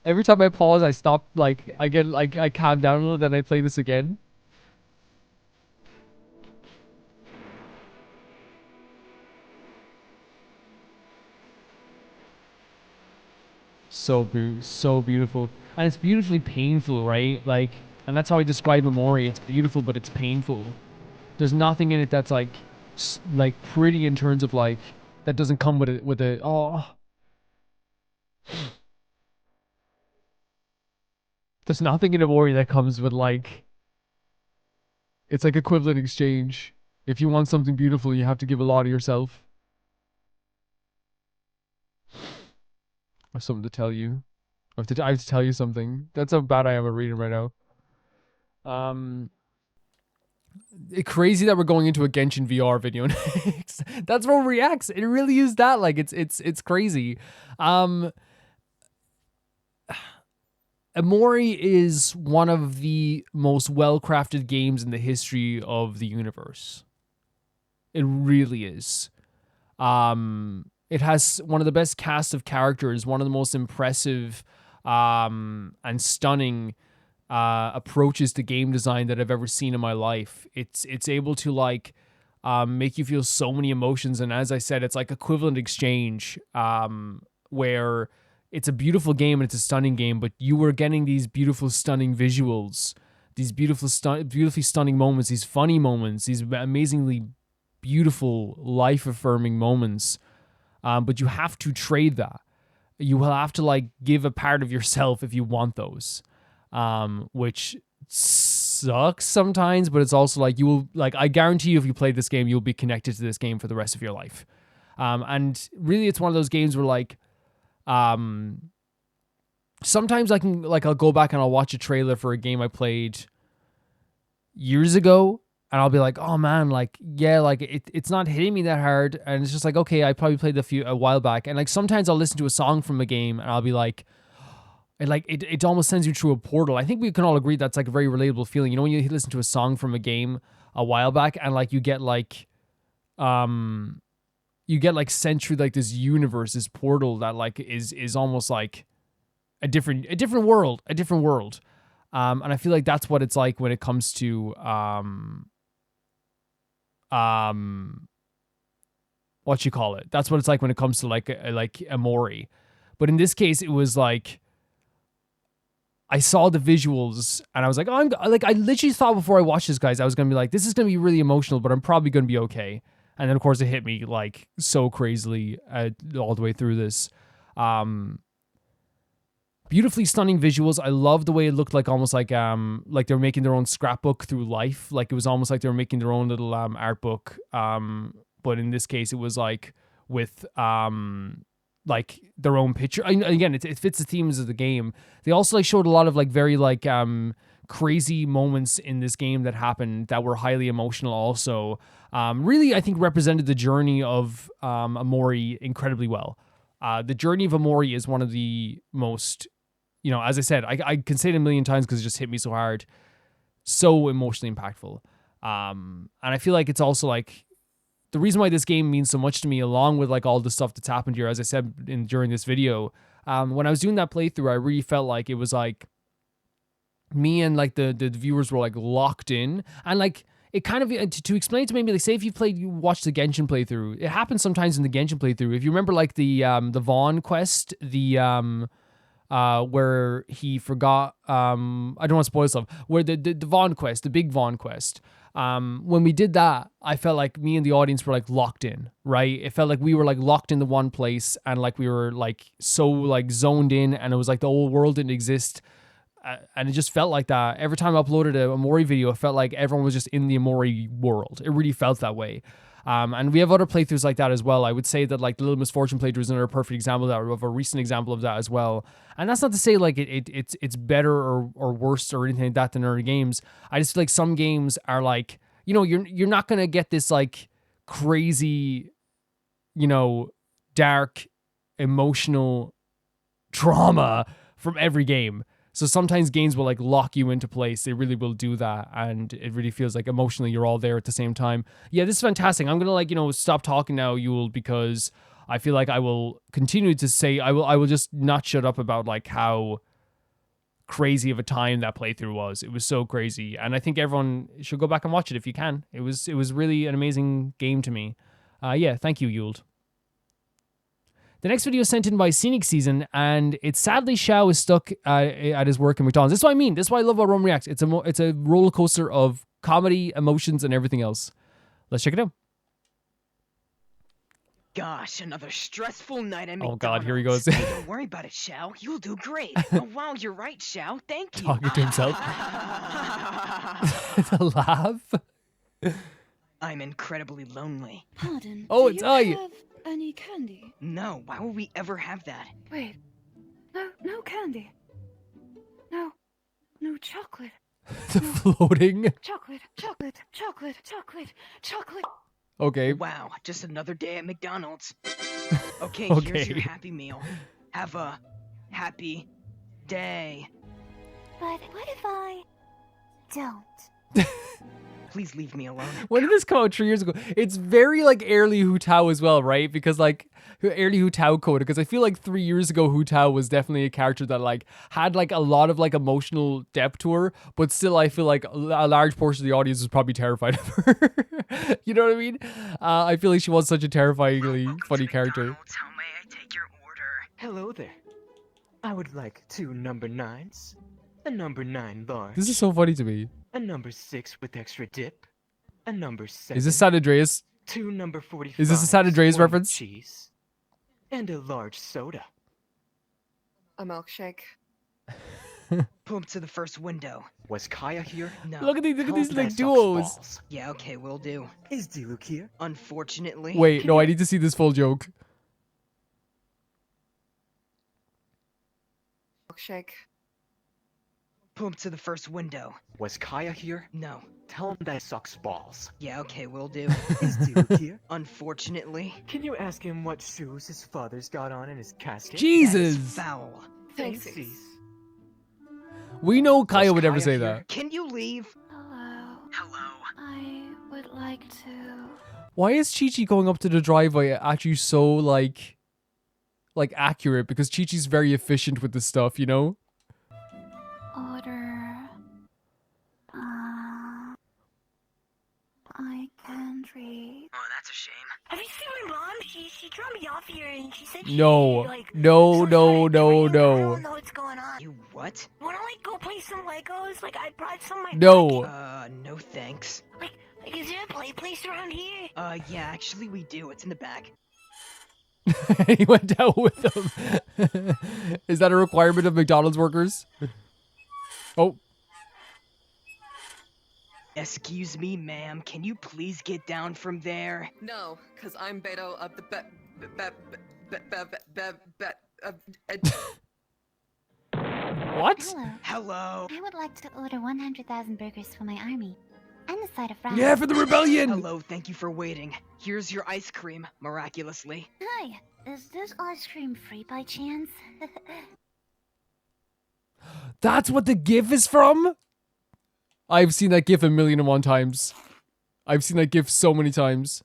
Every time I pause, I stop, like, I get, like, I calm down a little, then I play this again. So beautiful. And it's beautifully painful, right? Like, and that's how I describe Amori. It's beautiful, but it's painful. There's nothing in it that's, like, like, pretty in terms of, like, that doesn't come with a, oh. There's nothing in Amori that comes with, like, it's like equivalent exchange. If you want something beautiful, you have to give a lot of yourself. I have something to tell you. I have to tell you something. That's how bad I am at reading right now. It's crazy that we're going into a Genshin VR video next. That's what reacts. It really is that. Like, it's crazy. Amori is one of the most well-crafted games in the history of the universe. It really is. It has one of the best cast of characters, one of the most impressive and stunning approaches to game design that I've ever seen in my life. It's able to like make you feel so many emotions, and as I said, it's like equivalent exchange where it's a beautiful game and it's a stunning game, but you were getting these beautiful, stunning visuals, these beautifully stunning moments, these funny moments, these amazingly beautiful, life-affirming moments. But you have to trade that. You will have to like give a part of yourself if you want those, which sucks sometimes. But it's also like you will like I guarantee you if you play this game, you'll be connected to this game for the rest of your life. And really, it's one of those games where like, sometimes I'll go back and I'll watch a trailer for a game I played years ago, and I'll be like, oh man, like, yeah, like it's not hitting me that hard. And it's just like, okay, I probably played a while back. And like sometimes I'll listen to a song from a game and I'll be like, it almost sends you through a portal. I think we can all agree that's like a very relatable feeling. You know, when you listen to a song from a game a while back and like you get like sent through like this universe, this portal that like is almost like a different world. And I feel like that's what it's like when it comes to what you call it. That's what it's like when it comes to like Omori. But in this case, it was like I saw the visuals and I was like, oh, I literally thought before I watched this, guys, I was gonna be like, this is gonna be really emotional, but I'm probably gonna be okay. And then of course it hit me like so crazily all the way through this. Beautifully stunning visuals. I love the way it looked like almost like they were making their own scrapbook through life. Like it was almost like they were making their own little art book. But in this case, it was like with like their own picture. Again, it fits the themes of the game. They also like showed a lot of like very like crazy moments in this game that happened that were highly emotional. Also, really, I think represented the journey of Omori incredibly well. The journey of Omori is one of the most, you know, as I said, I can say it a million times because it just hit me so hard, so emotionally impactful. And I feel like it's also like the reason why this game means so much to me, along with like all the stuff that's happened here, as I said during this video, when I was doing that playthrough, I really felt like it was like me and like the viewers were like locked in, and like it kind of to explain it to maybe like say if you watched the Genshin playthrough, it happens sometimes in the Genshin playthrough. If you remember like the Vaughn quest, where he forgot I don't want to spoil stuff, where the Vaughn quest, the big Vaughn quest, when we did that, I felt like me and the audience were like locked in, right? It felt like we were like locked in the one place and like we were like so like zoned in, and it was like the whole world didn't exist. And it just felt like that. Every time I uploaded a Omori video, it felt like everyone was just in the Omori world. It really felt that way. And we have other playthroughs like that as well. I would say that like the Little Misfortune playthrough is another perfect example of that, or of a recent example of that as well. And that's not to say like it's better or worse or anything like that than other games. I just feel like some games are like, you know, you're not gonna get this like crazy, you know, dark, emotional trauma from every game. So sometimes games will like lock you into place. They really will do that. And it really feels like emotionally you're all there at the same time. Yeah, this is fantastic. I'm going to like, you know, stop talking now, Yule, because I feel like I will continue to say, I will just not shut up about like how crazy of a time that playthrough was. It was so crazy. And I think everyone should go back and watch it if you can. It was really an amazing game to me. Yeah, thank you, Yule. The next video is sent in by Scenic Season, and it's sadly Xiao is stuck at his work in McDonald's. This is what I mean. This is why I love about Rome Reacts. It's a roller coaster of comedy, emotions, and everything else. Let's check it out. Gosh, another stressful night at McDonald's. Oh God, here he goes. Hey, don't worry about it, Xiao. You'll do great. Oh wow, you're right, Xiao. Thank you. Talking to himself. The laugh. I'm incredibly lonely. Pardon. Oh, do it's you I. have any candy? No, why would we ever have that? Wait. No candy. No chocolate. The floating. Chocolate. Okay. Wow, just another day at McDonald's. Okay, Okay. here's your happy meal. Have a happy day. But what if I don't? Please leave me alone. When did this come out 3 years ago? It's very like early Hu Tao as well, right? Because like early Hu Tao code, because I feel like 3 years ago Hu Tao was definitely a character that like had like a lot of like emotional depth to her, but still I feel like a large portion of the audience was probably terrified of her. You know what I mean? I feel like she was such a terrifyingly funny character. How may I take your order? Hello there. I would like 2 number 9s, a number 9 large, This is so funny to me. a number 6 with extra dip, a number 7. Is this San Andreas? 2 number 45. Is this a San Andreas one with reference? Cheese, and a large soda. A milkshake. Pull up to the first window. Was Kaya here? No. Look at these Tell like him that sucks duos. balls. Yeah, okay, will do. Is Diluc here? Unfortunately. Wait, no, I need to see this full joke. Milkshake. Pull him to the first window. Was Kaya here? No. Tell him that it sucks balls. Yeah, okay, will do. Is Duke here? Unfortunately. Can you ask him what shoes his father's got on in his casket? Jesus. That's foul. Thanks. We know Kaya would never Kaya say here? that. Can you leave? Hello. Hello. I would like to. Why is Chi-Chi going up to the driveway actually so, like accurate? Because Chi-Chi's very efficient with this stuff, you know? Order. I can't read. Oh, that's a shame. Have you seen my mom? She dropped me off here and she said No. like No, some no, sort of no, dream. I no. don't know what's going on. You what? Wanna like go play some Legos? Like I brought some of my No. No thanks. Like is there a play place around here? Yeah, actually we do. It's in the back. He went out with them. Is that a requirement of McDonald's workers? Oh. Excuse me, ma'am. Can you please get down from there? No, because I'm Beto of the What? Hello. Hello. I would like to order 100,000 burgers for my army. And a side of fries. Yeah, for the rebellion. Hello, thank you for waiting. Here's your ice cream, miraculously. Hi. Is this ice cream free by chance? That's what the GIF is from? I've seen that GIF 1,000,001 times. I've seen that GIF so many times.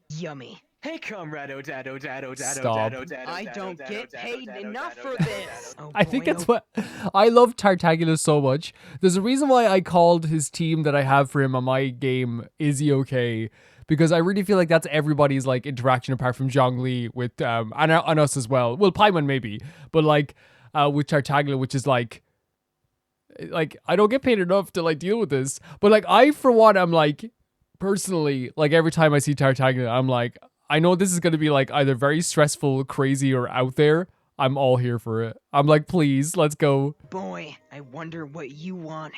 Yummy. Hey, comrade, Stop. I don't get paid enough for this. Oh, I think boy, that's what I love Tartaglia so much. There's a reason why I called his team that I have for him on my game Is He Okay? Because I really feel like that's everybody's like interaction apart from Zhongli with and us as well. Well, Paimon maybe, but like with Tartaglia, which is like I don't get paid enough to like deal with this. But like I for one I'm like personally like every time I see Tartaglia I'm like I know this is going to be like either very stressful, crazy, or out there. I'm all here for it. I'm like, please, let's go. Boy, I wonder what you want.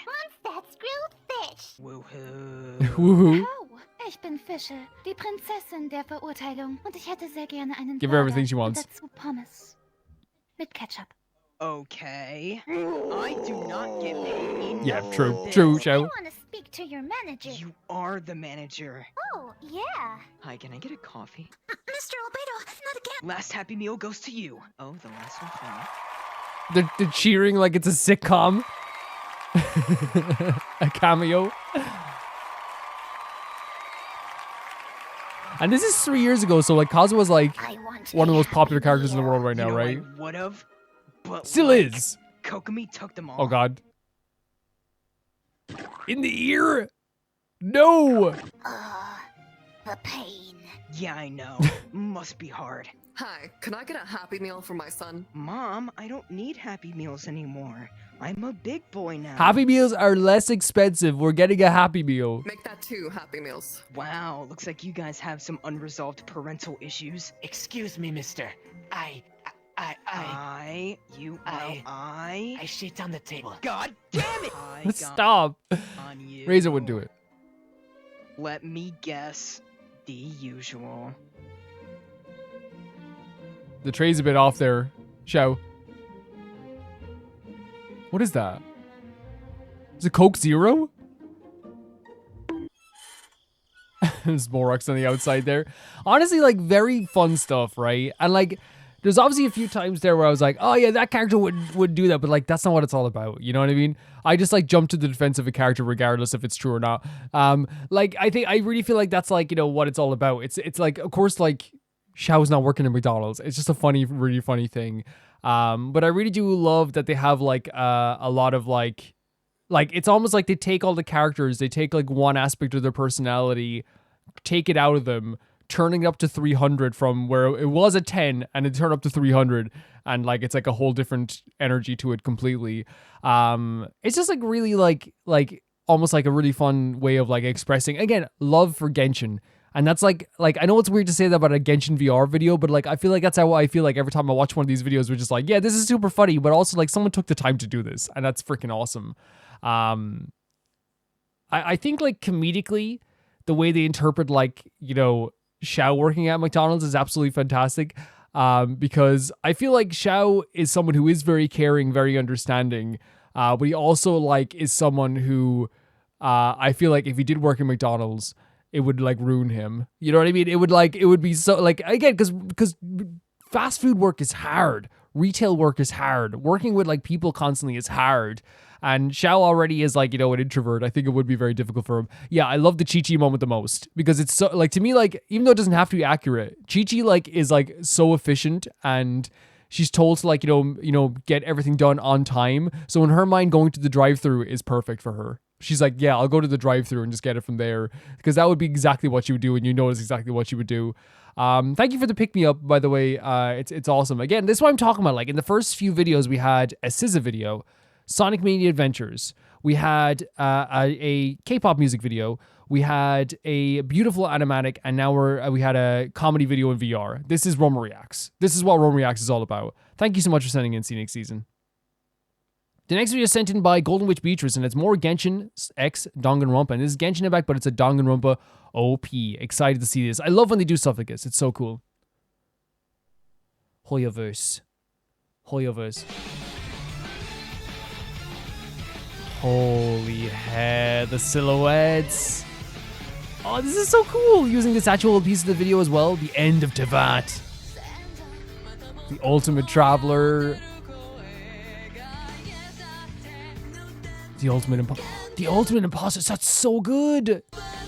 That's grilled fish. Woohoo. Woohoo. Oh, ich bin Fische, die Prinzessin der Verurteilung. Und ich hätte sehr gerne einen Give her Burger everything she wants. und dazu Pommes. Mit Ketchup. Okay. I do not get paid enough Yeah, for true, this. true, I Xiao. want to speak to your manager. You are the manager. Oh, yeah. Hi, can I get a coffee? Mr. Albedo, not again. Last Happy Meal goes to you. Oh, the last one for me. They're cheering like it's a sitcom. A cameo. And this is 3 years ago, so like Kazuha's like I want one of the a most popular Happy characters in the Meal. world right now, You know, right? I would've, but Still like, is. Kokomi took them all. Oh god. In the ear? No! The pain. Yeah, I know. Must be hard. Hi, can I get a Happy Meal for my son? Mom, I don't need Happy Meals anymore. I'm a big boy now. Happy Meals are less expensive. We're getting a Happy Meal. Make that 2 Happy Meals. Wow, looks like you guys have some unresolved parental issues. Excuse me, mister. I shit on the table. God damn it! I got Stop. on you. Razor would do it. Let me guess. The usual. The tray's a bit off there. Xiao. What is that? Is it Coke Zero? There's Morox on the outside there. Honestly, like, very fun stuff, right? And, like, there's obviously a few times there where I was like, oh, yeah, that character would do that. But, like, that's not what it's all about. You know what I mean? I just, like, jump to the defense of a character regardless if it's true or not. Like, I really feel like that's, like, you know, what it's all about. It's like, of course, like, Xiao's not working at McDonald's. It's just a funny, really funny thing. But I really do love that they have like a lot of like it's almost like they take all the characters, they take like one aspect of their personality, take it out of them, turning it up to 300 from where it was a 10 and it turned up to 300 and like it's like a whole different energy to it completely. It's just like really like almost like a really fun way of like expressing again love for Genshin. And that's like I know it's weird to say that about a Genshin VR video, but like I feel like that's how I feel like every time I watch one of these videos, we're just like, yeah, this is super funny, but also like someone took the time to do this, and that's freaking awesome. I think like comedically, the way they interpret like, you know, Xiao working at McDonald's is absolutely fantastic. Because I feel like Xiao is someone who is very caring, very understanding. But he also like is someone who I feel like if he did work in McDonald's, it would like ruin him. You know what I mean? It would be so like, again, because fast food work is hard. Retail work is hard. Working with like people constantly is hard. And Xiao already is like, you know, an introvert. I think it would be very difficult for him. Yeah, I love the Chi-Chi moment the most because it's so like, to me, like, even though it doesn't have to be accurate, Chi-Chi like is like so efficient and she's told to like, you know, get everything done on time. So in her mind, going to the drive-thru is perfect for her. She's like, yeah, I'll go to the drive-thru and just get it from there because that would be exactly what she would do, and you know it's exactly what she would do. Thank you for the pick-me-up, by the way. It's awesome. Again, this is what I'm talking about. Like in the first few videos, we had a SZA video, Sonic Mania Adventures. We had a K-pop music video. We had a beautiful animatic, and now we had a comedy video in VR. This is Roma Reacts. This is what Roma Reacts is all about. Thank you so much for sending in Scenic Season. The next video is sent in by Golden Witch Beatrice, and it's more Genshin X Danganronpa. And this is Genshin Back, but it's a Danganronpa OP. Excited to see this. I love when they do stuff like this. It's so cool. Hoyoverse. Hoyoverse. Holy heck, the silhouettes. Oh, this is so cool. Using this actual piece of the video as well. The end of Tevat. The ultimate traveler. The ultimate imposter. That's so good.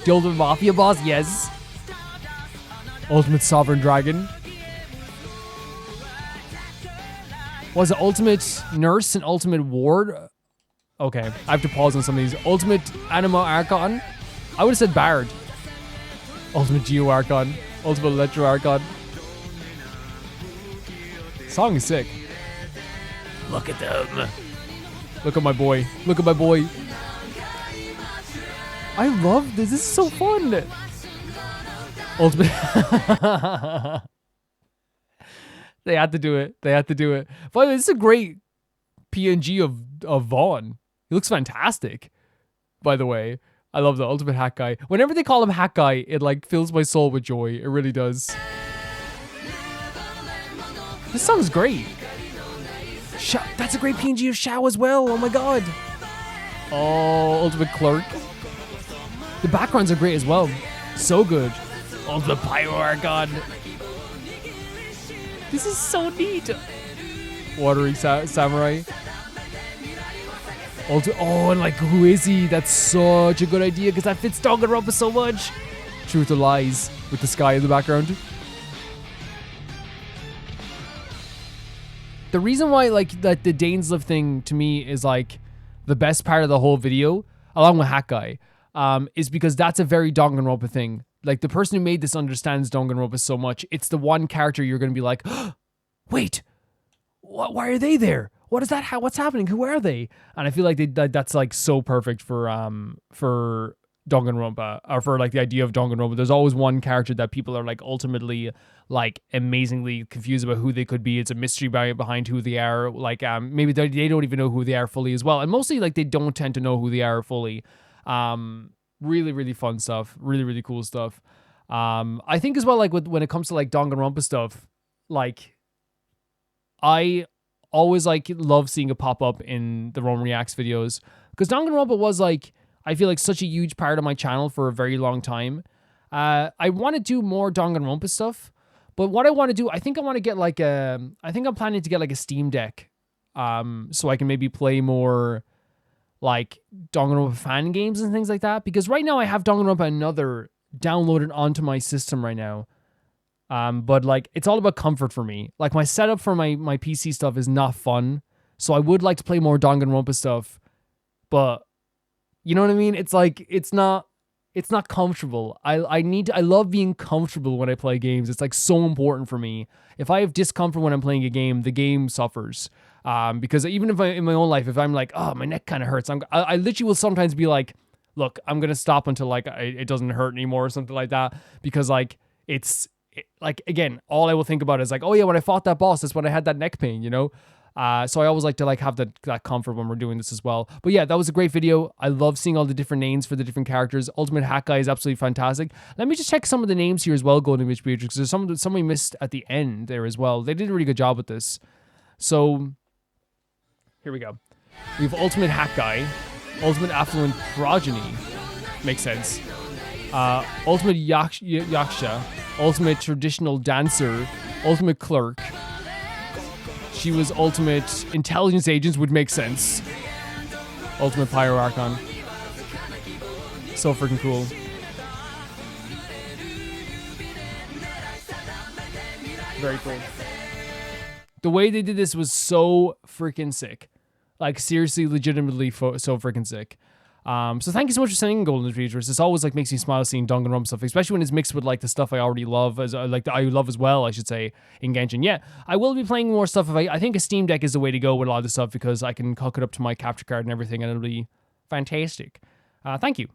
The ultimate mafia boss. Yes. Ultimate sovereign dragon. Was it ultimate nurse and ultimate ward? Okay, I have to pause on some of these. Ultimate Anima Archon. I would have said Bard. Ultimate Geo Archon. Ultimate Electro Archon. Song is sick. Look at them. Look at my boy. Look at my boy. I love this. This is so fun. Ultimate. They had to do it. They had to do it. By the way, this is a great PNG of Vaughn. He looks fantastic. By the way, I love the ultimate hack guy. Whenever they call him hack guy, it like fills my soul with joy. It really does. This song's great. That's a great PNG of Xiao as well. Oh my god. Oh, ultimate clerk. The backgrounds are great as well. So good. Ultimate Pyro Archon. This is so neat. Watering Samurai. Oh, and like, who is he? That's such a good idea because that fits Danganronpa so much. Truth or Lies with the sky in the background. The reason why like that the Dainsliv thing to me is like the best part of the whole video, along with Hack Guy, is because that's a very Danganronpa thing. Like the person who made this understands Danganronpa so much. It's the one character you're gonna be like, oh, wait, why are they there? What is that? What's happening? Who are they? And I feel like that's like so perfect for Danganronpa, or for like the idea of Danganronpa. There's always one character that people are like ultimately like amazingly confused about who they could be. It's a mystery behind who they are. Like maybe they don't even know who they are fully as well. And mostly like they don't tend to know who they are fully. Really, really fun stuff. Really, really cool stuff. I think as well, like when it comes to like Danganronpa stuff, like I always like love seeing it pop up in the Rome Reacts videos, because Danganronpa was like, I feel like such a huge part of my channel for a very long time. I want to do more Danganronpa stuff, but what I want to do, I think I want to get like I think I'm planning to get like a Steam Deck, so I can maybe play more like Danganronpa fan games and things like that, because right now I have Danganronpa Another downloaded onto my system right now. But like, it's all about comfort for me. Like my setup for my PC stuff is not fun. So I would like to play more Danganronpa stuff, but you know what I mean? It's like, it's not comfortable. I love being comfortable when I play games. It's like so important for me. If I have discomfort when I'm playing a game, the game suffers. Because even if in my own life, if I'm like, oh, my neck kind of hurts, I literally will sometimes be like, look, I'm going to stop until like it doesn't hurt anymore or something like that. Because like, like, again, all I will think about is like, oh yeah, when I fought that boss, that's when I had that neck pain, you know? So I always like to like have that comfort when we're doing this as well. But yeah, that was a great video. I love seeing all the different names for the different characters. Ultimate Hack Guy is absolutely fantastic. Let me just check some of the names here as well, Golden Witch Beatrix, because there's some we missed at the end there as well. They did a really good job with this. So here we go. We have Ultimate Hack Guy, Ultimate Affluent Progeny, makes sense. Ultimate Yaksha, Ultimate Traditional Dancer, Ultimate Clerk. She was Ultimate Intelligence Agents, would make sense. Ultimate Pyro Archon. So freaking cool. Very cool. The way they did this was so freaking sick. Like, seriously, legitimately so freaking sick. So thank you so much for sending Golden Retrievers. This always like makes me smile seeing Danganronpa stuff, especially when it's mixed with like the stuff I already love, as I love as well, I should say, in Genshin. Yeah, I will be playing more stuff. If I think a Steam Deck is the way to go with a lot of this stuff, because I can hook it up to my capture card and everything, and it'll be fantastic. Thank you.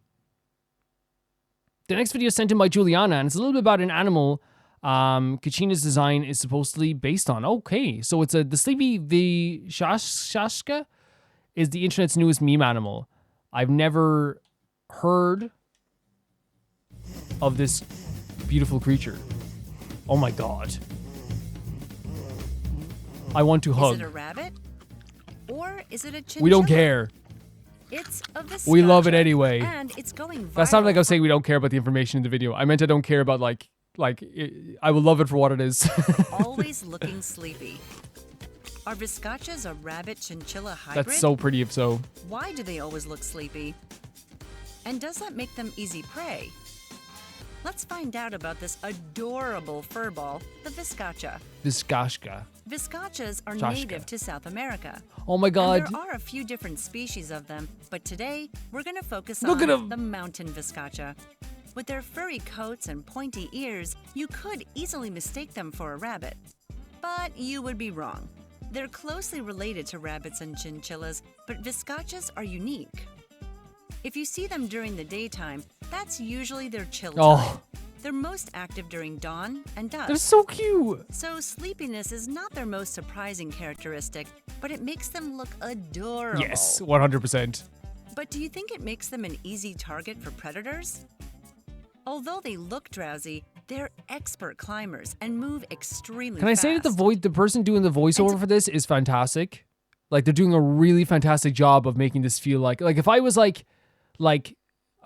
The next video is sent in by Juliana, and it's a little bit about an animal Kachina's design is supposedly based on. Okay, so it's the Sleepy the Shashka is the internet's newest meme animal. I've never heard of this beautiful creature. Oh my god. I want to hug. Is it a rabbit? Or is it a chinchilla? We don't care. It's a viscosha, We love it anyway. And it's going viral. That sounded like I was saying we don't care about the information in the video. I meant I don't care about I will love it for what it is. Always looking sleepy. Are viscachas a rabbit chinchilla hybrid? That's so pretty if so. Why do they always look sleepy? And does that make them easy prey? Let's find out about this adorable furball, the viscacha. Viscashka. Viscachas are Shashka. native to South America. Oh my god. And there are a few different species of them, but today we're going to focus Look at on 'em. the mountain viscacha. With their furry coats and pointy ears, you could easily mistake them for a rabbit. But you would be wrong. They're closely related to rabbits and chinchillas, but viscachas are unique. If you see them during the daytime, that's usually their chill time. Oh. They're most active during dawn and dusk. They're so cute. So sleepiness is not their most surprising characteristic, but it makes them look adorable. Yes, 100%. But do you think it makes them an easy target for predators? Although they look drowsy, they're expert climbers and move extremely Can I fast. say that the person doing the voiceover for this is fantastic? Like, they're doing a really fantastic job of making this feel like if I was like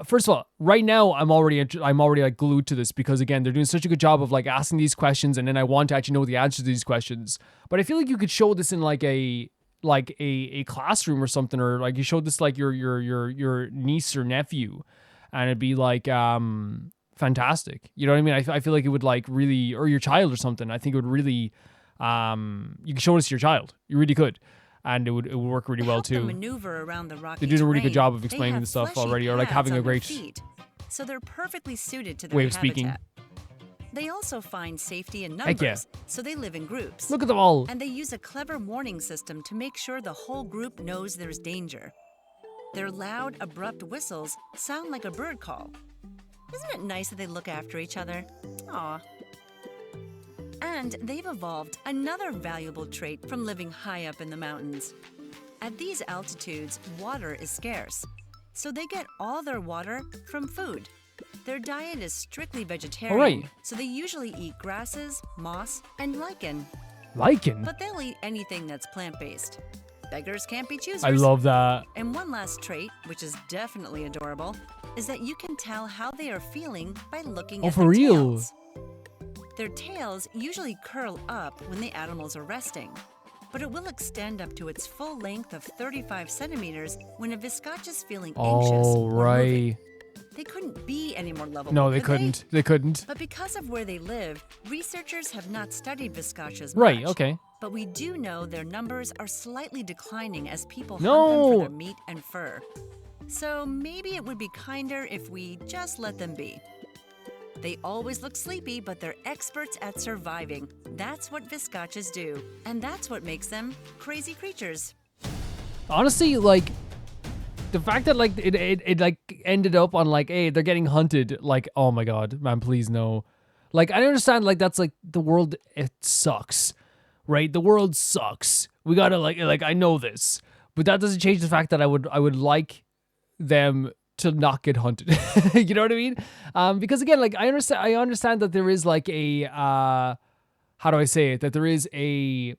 first of all, right now I'm already like glued to this, because again, they're doing such a good job of like asking these questions, and then I want to actually know the answers to these questions. But I feel like you could show this in like a classroom or something, or like you showed this like your niece or nephew, and it'd be like fantastic. You know what I mean? I feel like it would like really, or your child or something. I think it would really you could show this to your child. You really could. And it would work really well too. Maneuver around the rocky They did a really good terrain, job of they explaining have the stuff fleshy already, or like pads having on a their great feet, so they're perfectly suited to their way of speaking. habitat. They also find safety in Heck numbers, yeah. so they live in groups. Look at them all. And they use a clever warning system to make sure the whole group knows there's danger. Their loud, abrupt whistles sound like a bird call. Isn't it nice that they look after each other? Aw. And they've evolved another valuable trait from living high up in the mountains. At these altitudes, water is scarce, so they get all their water from food. Their diet is strictly vegetarian, All right. so they usually eat grasses, moss, and lichen. Lichen? But they'll eat anything that's plant-based. Beggars can't be choosers. I love that. And one last trait, which is definitely adorable, is that you can tell how they are feeling by looking at for their real? tails. Their tails usually curl up when the animals are resting, but it will extend up to its full length of 35 centimeters when a viscacha's feeling anxious Oh, or right. moving. They couldn't be any more lovable, No, they could couldn't. They couldn't. But because of where they live, researchers have not studied viscachas Right, much. okay. But we do know their numbers are slightly declining as people No. hunt them for their meat and fur. So maybe it would be kinder if we just let them be. They always look sleepy, but they're experts at surviving. That's what viscachas do. And that's what makes them crazy creatures. Honestly, like, the fact that like it like ended up on like, hey, they're getting hunted, like, oh my god, man, please no. Like, I understand, like, that's like the world, it sucks, right? The world sucks. We gotta like I know this, but that doesn't change the fact that I would like them to not get hunted. You know what I mean? Because again, like, I understand that there is like a how do I say it? That there is a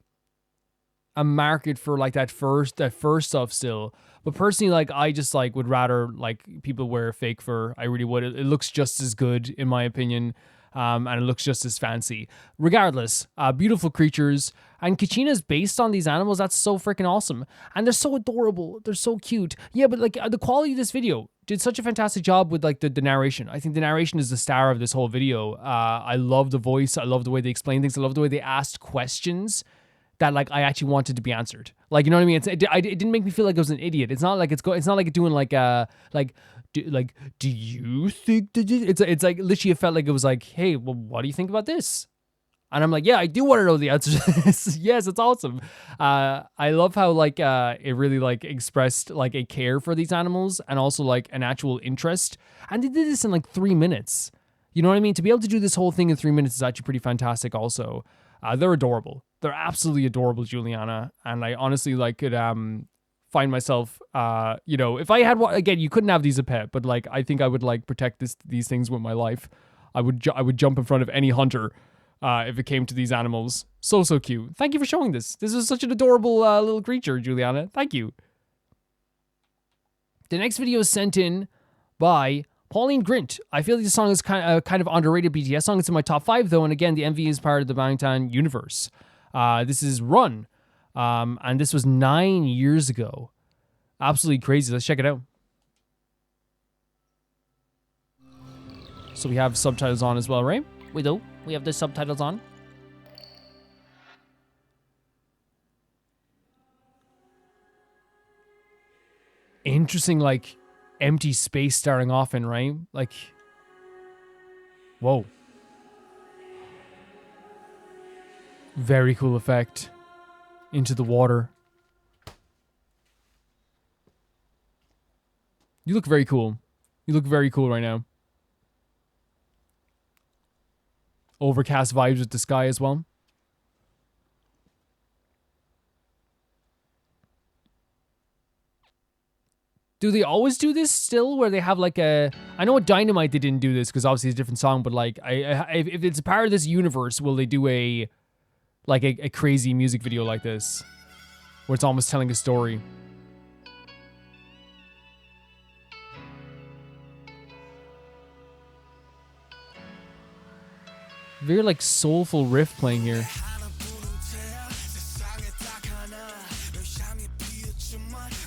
a market for like that first stuff still. But personally, like I just like would rather like people wear fake fur. I really would. It looks just as good in my opinion. And it looks just as fancy. Regardless, beautiful creatures. And Kachina's based on these animals. That's so freaking awesome. And they're so adorable. They're so cute. Yeah, but like the quality of this video did such a fantastic job with like the narration. I think the narration is the star of this whole video. I love the voice. I love the way they explain things. I love the way they asked questions that like I actually wanted to be answered. Like, you know what I mean? It didn't make me feel like I was an idiot. It's not like it's not like doing like do you think that it's like literally it felt like it was like, hey, well, what do you think about this? And I'm like, yeah, I do want to know the answer to this. Yes, it's awesome. I love how like it really like expressed like a care for these animals and also like an actual interest. And they did this in like 3 minutes. You know what I mean? To be able to do this whole thing in 3 minutes is actually pretty fantastic also. They're adorable. They're absolutely adorable, Juliana. And I honestly like could find myself, you know, if I had one, again, you couldn't have these a pet, but like, I think I would like protect these things with my life. I would jump in front of any hunter if it came to these animals. So cute. Thank you for showing this. This is such an adorable little creature, Juliana. Thank you. The next video is sent in by Pauline Grint. I feel like this song is kind of underrated BTS song. It's in my top 5 though, and again, the MV is part of the Bangtan universe. This is Run. And this was 9 years ago. Absolutely crazy. Let's check it out. So we have subtitles on as well, right? We do. We have the subtitles on. Interesting, like, empty space starting off in, right? Like, whoa. Very cool effect. Into the water. You look very cool. You look very cool right now. Overcast vibes with the sky as well. Do they always do this still where they have like a... I know at Dynamite they didn't do this because obviously it's a different song, but like if it's a part of this universe, will they do a crazy music video like this where it's almost telling a story? Very like soulful riff playing here.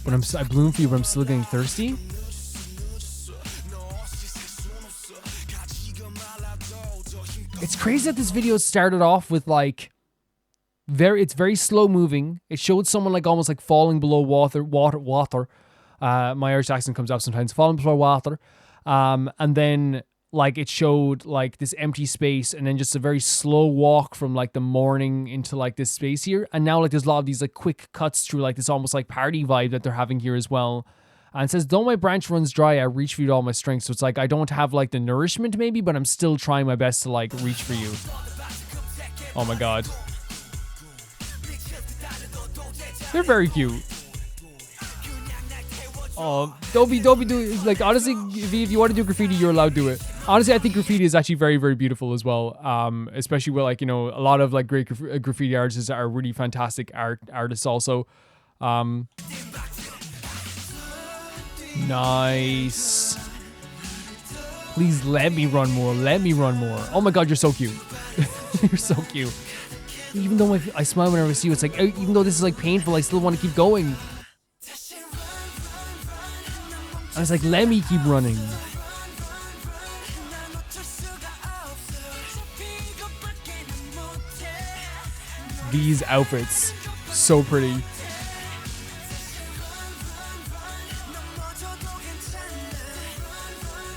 But I bloom for you, but I'm still getting thirsty. It's crazy that this video started off with like it's very slow moving. It showed someone like almost like falling below water. My Irish accent comes out sometimes. Falling below water. And then like it showed like this empty space and then just a very slow walk from like the morning into like this space here. And now like there's a lot of these like quick cuts through like this almost like party vibe that they're having here as well. And it says, though my branch runs dry, I reach for you with all my strength. So it's like I don't have like the nourishment maybe, but I'm still trying my best to like reach for you. Oh my god. They're very cute. Oh, don't be doing, like, honestly, if you want to do graffiti, you're allowed to do it. Honestly, I think graffiti is actually very, very beautiful as well. Especially with, like, you know, a lot of, like, great graffiti artists are really fantastic artists also. Nice. Please let me run more. Let me run more. Oh my god, you're so cute. You're so cute. Even though I smile whenever I see you, it's like, even though this is, like, painful, I still want to keep going. I was like, let me keep running. These outfits, so pretty.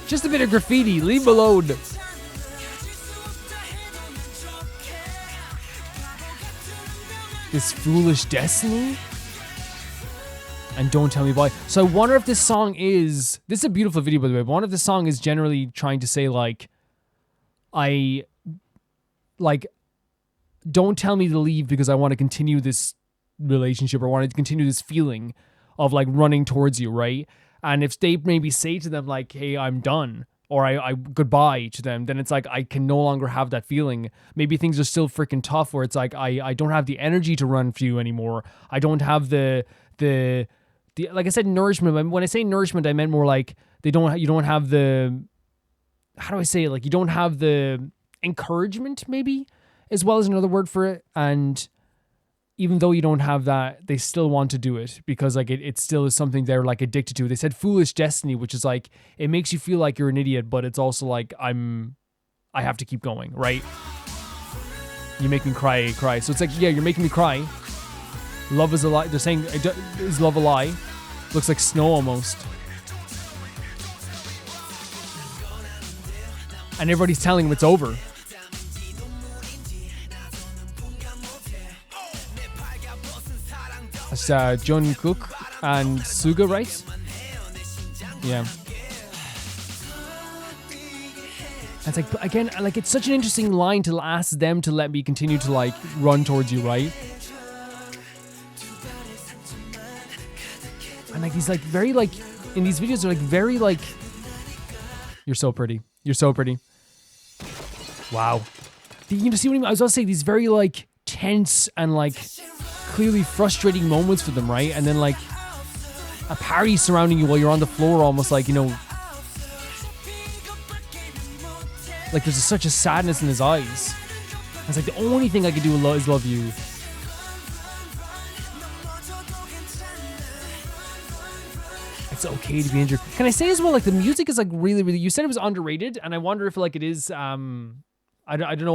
Just a bit of graffiti, leave me alone. This foolish destiny? And don't tell me why. So I wonder if this song is... This is a beautiful video, by the way. But I wonder if this song is generally trying to say, like... Don't tell me to leave because I want to continue this relationship or want to continue this feeling of, like, running towards you, right? And if they maybe say to them, like, hey, I'm done. or I goodbye to them, then it's like I can no longer have that feeling. Maybe things are still freaking tough where it's like I don't have the energy to run for you anymore. I don't have the like I said, nourishment. When I say nourishment, I meant more like you don't have the, how do I say it? Like you don't have the encouragement, maybe, as well as another word for it. And even though you don't have that, they still want to do it because like it still is something they're like addicted to. They said foolish destiny, which is like, it makes you feel like you're an idiot, but it's also like I have to keep going, right? You make me cry. So it's like, yeah, you're making me cry. Love is a lie. They're saying, is love a lie? Looks like snow almost. And everybody's telling him it's over. It's Jungkook and Suga, right? Yeah. It's like, again, like it's such an interesting line to ask them to let me continue to like run towards you, right? And like these like very like, in these videos they're like very like, you're so pretty. You're so pretty. Wow. You know, see what I mean? I was about to say, these very like tense and like clearly frustrating moments for them, right? And then like a party surrounding you while you're on the floor, almost like, you know, like there's such a sadness in his eyes. It's like the only thing I can do is love you. It's okay to be injured. Can I say as well, like the music is like really, really, you said it was underrated, and I wonder if like it is, I don't know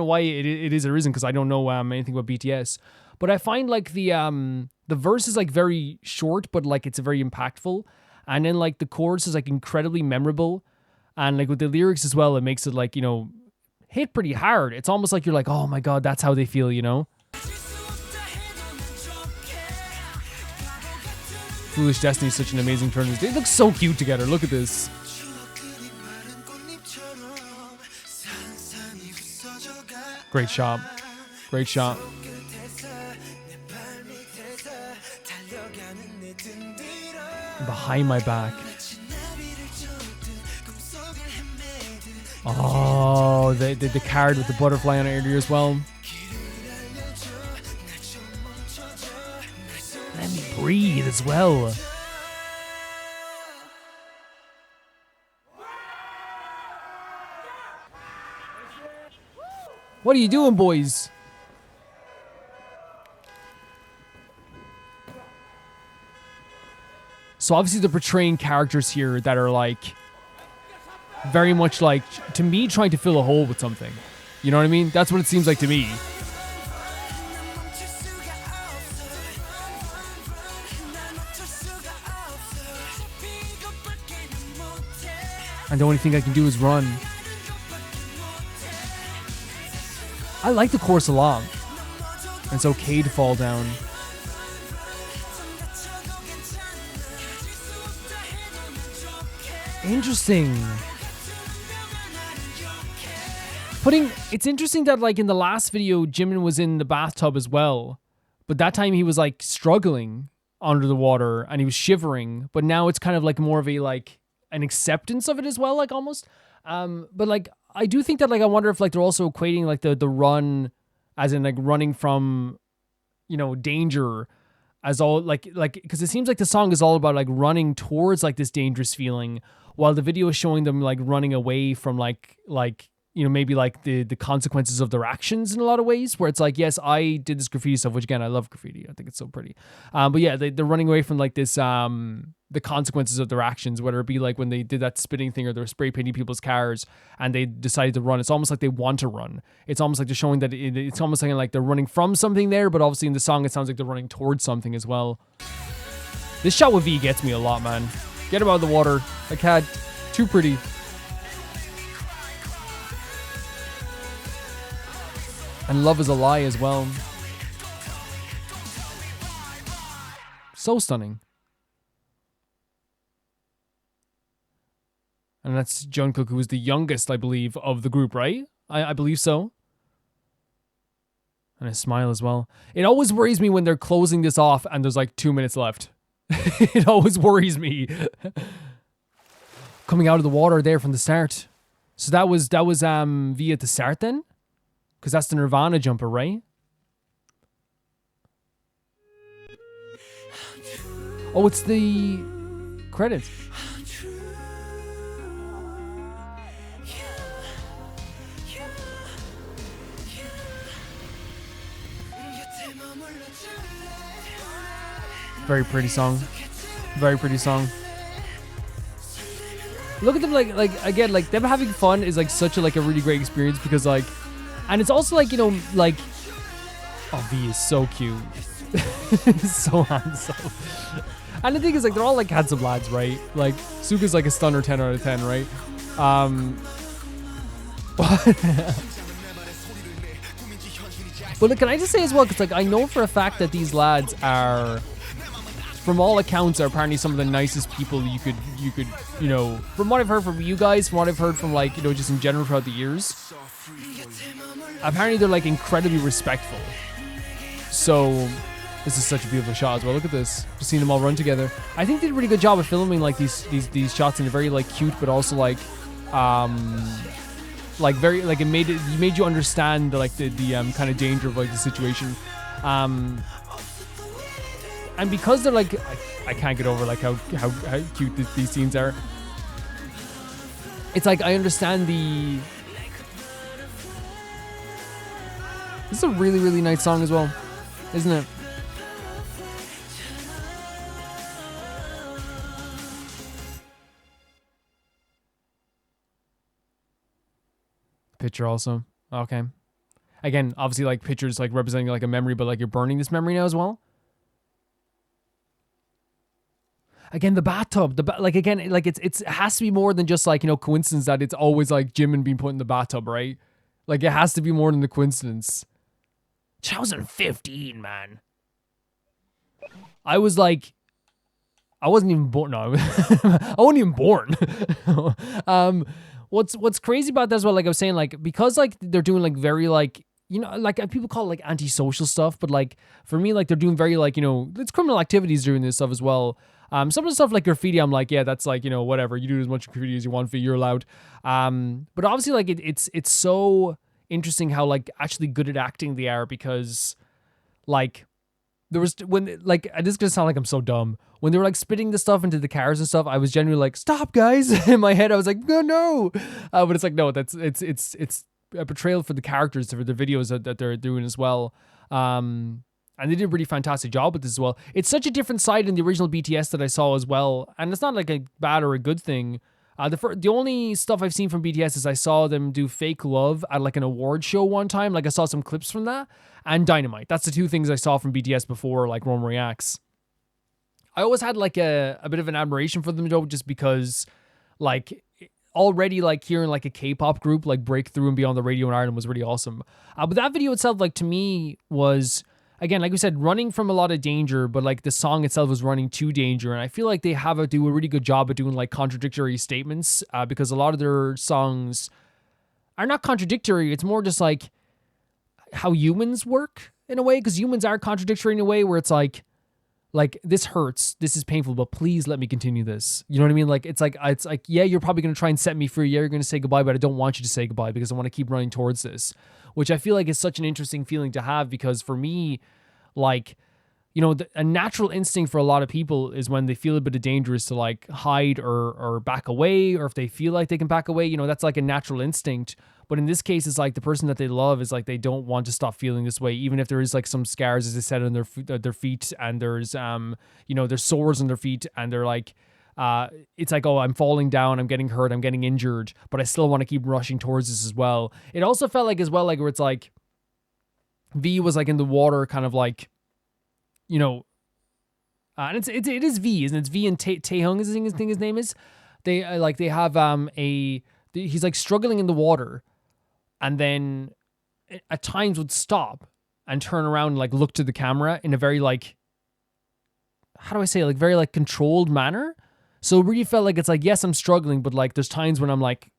why it is or isn't, because I don't know anything about BTS. But I find like the verse is like very short, but like it's very impactful. And then like the chorus is like incredibly memorable. And like with the lyrics as well, it makes it like, you know, hit pretty hard. It's almost like you're like, oh my God, that's how they feel, you know? Foolish Destiny is such an amazing turn. They look so cute together. Look at this. Great shot. Great shot. Behind my back. Oh, the card with the butterfly on it ear as well. Let me breathe as well. What are you doing, boys? So obviously they're portraying characters here that are like very much like, to me, trying to fill a hole with something. You know what I mean? That's what it seems like to me. And the only thing I can do is run. I like the chorus a lot. It's okay to fall down. Interesting. It's interesting that like in the last video, Jimin was in the bathtub as well. But that time he was like struggling under the water and he was shivering. But now it's kind of like more of a like an acceptance of it as well, like almost. But like I do think that like I wonder if like they're also equating like the run as in like running from, you know, danger as all like because it seems like the song is all about like running towards like this dangerous feeling, while the video is showing them like running away from like you know, maybe like the consequences of their actions in a lot of ways, where it's like, yes, I did this graffiti stuff, which again, I love graffiti. I think it's so pretty. But yeah, they're running away from like this, the consequences of their actions, whether it be like when they did that spitting thing or they're spray painting people's cars and they decided to run. It's almost like they want to run. It's almost like they're showing that it's almost like they're running from something there, but obviously in the song, it sounds like they're running towards something as well. This shot with V gets me a lot, man. Get him out of the water. I can't. Too pretty. And love is a lie as well. So stunning. And that's Jungkook, who is the youngest, I believe, of the group, right? I believe so. And a smile as well. It always worries me when they're closing this off and there's like 2 minutes left. It always worries me. coming out of the water there from the start. So that was V at the start then? Because that's the Nirvana jumper, right? Oh, it's the credits. Very pretty song. Very pretty song. Look at them like again, like them having fun is like such a like a really great experience because like, and it's also like, you know, like, oh, V is so cute. So handsome. And the thing is like they're all like handsome lads, right? Like Suga's like a stunner 10 out of 10, right? But look, can I just say as well, because like I know for a fact that these lads are, from all accounts, are apparently some of the nicest people you could, you know, from what I've heard from you guys, from what I've heard from like, you know, just in general throughout the years. Apparently they're like incredibly respectful. So this is such a beautiful shot as well. Look at this. Just seeing them all run together. I think they did a really good job of filming like these shots in a very like cute, but also like very like it made you understand the, like the kind of danger of like the situation. And because they're like, I can't get over like how cute these scenes are. It's like I understand the. This is a really, really nice song as well, isn't it? Picture also. Okay. Again, obviously like pictures like representing like a memory, but like you're burning this memory now as well. Again, the bathtub, like again, like it has to be more than just like, you know, coincidence that it's always like Jimin being put in the bathtub, right? Like it has to be more than the coincidence. 2015, man. I was like, I wasn't even born. No, I wasn't even born. What's crazy about that as well, like I was saying, like because like they're doing like very like, you know, like people call it like antisocial stuff, but like for me, like they're doing very like, you know, it's criminal activities doing this stuff as well. Some of the stuff like graffiti, I'm like, yeah, that's like, you know, whatever. You do as much graffiti as you want, you're allowed. But obviously, like it's so interesting how like actually good at acting they are, because like there was when like this is gonna sound like I'm so dumb. When they were like spitting the stuff into the cars and stuff, I was genuinely like, stop, guys. In my head, I was like, no. But it's like, no, that's it's a portrayal for the characters, for the videos that they're doing as well. And they did a really fantastic job with this as well. It's such a different side in the original BTS that I saw as well. And it's not like a bad or a good thing. The only stuff I've seen from BTS is I saw them do Fake Love at like an award show one time. Like I saw some clips from that. And Dynamite. That's the two things I saw from BTS before like Rome Reacts. I always had like a bit of an admiration for them though, just because like already like hearing like a K-pop group like break through and be on the radio in Ireland was really awesome. But that video itself, like to me was, again, like we said, running from a lot of danger, but like the song itself was running to danger. And I feel like they do a really good job at doing like contradictory statements, because a lot of their songs are not contradictory. It's more just like how humans work in a way, because humans are contradictory in a way where it's like this hurts, this is painful, but please let me continue this. You know what I mean? Like it's like yeah, you're probably gonna try and set me free. Yeah, you're gonna say goodbye, but I don't want you to say goodbye because I want to keep running towards this. Which I feel like is such an interesting feeling to have, because for me, like, you know, a natural instinct for a lot of people is when they feel a bit of danger is to like hide or back away, or if they feel like they can back away, you know, that's like a natural instinct. But in this case, it's like the person that they love is like they don't want to stop feeling this way, even if there is like some scars, as I said, on their feet, and there's you know, there's sores on their feet, and they're like, it's like, oh, I'm falling down, I'm getting hurt, I'm getting injured, but I still want to keep rushing towards this as well. It also felt like as well, like where it's like V was like in the water, kind of like, you know, and it is V, isn't it? It's V and Taehyung is his name is. They have he's like struggling in the water, and then at times would stop and turn around and like look to the camera in a very like, how do I say it? Like very like controlled manner. So it really felt like it's like, yes, I'm struggling, but like there's times when I'm like,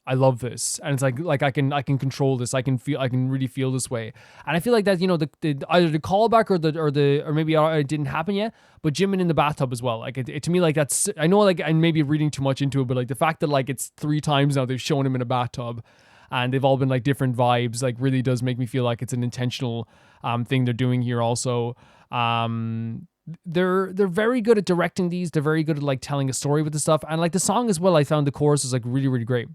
I love this, and it's like I can control this. I can really feel this way, and I feel like that the either the callback or maybe it didn't happen yet, but Jimin in the bathtub as well. Like it to me, like that's, I know like I'm maybe reading too much into it, but like the fact that like it's 3 times now they've shown him in a bathtub, and they've all been like different vibes, like really does make me feel like it's an intentional thing they're doing here. Also, they're very good at directing these. They're very good at like telling a story with the stuff, and like the song as well. I found the chorus was like really great.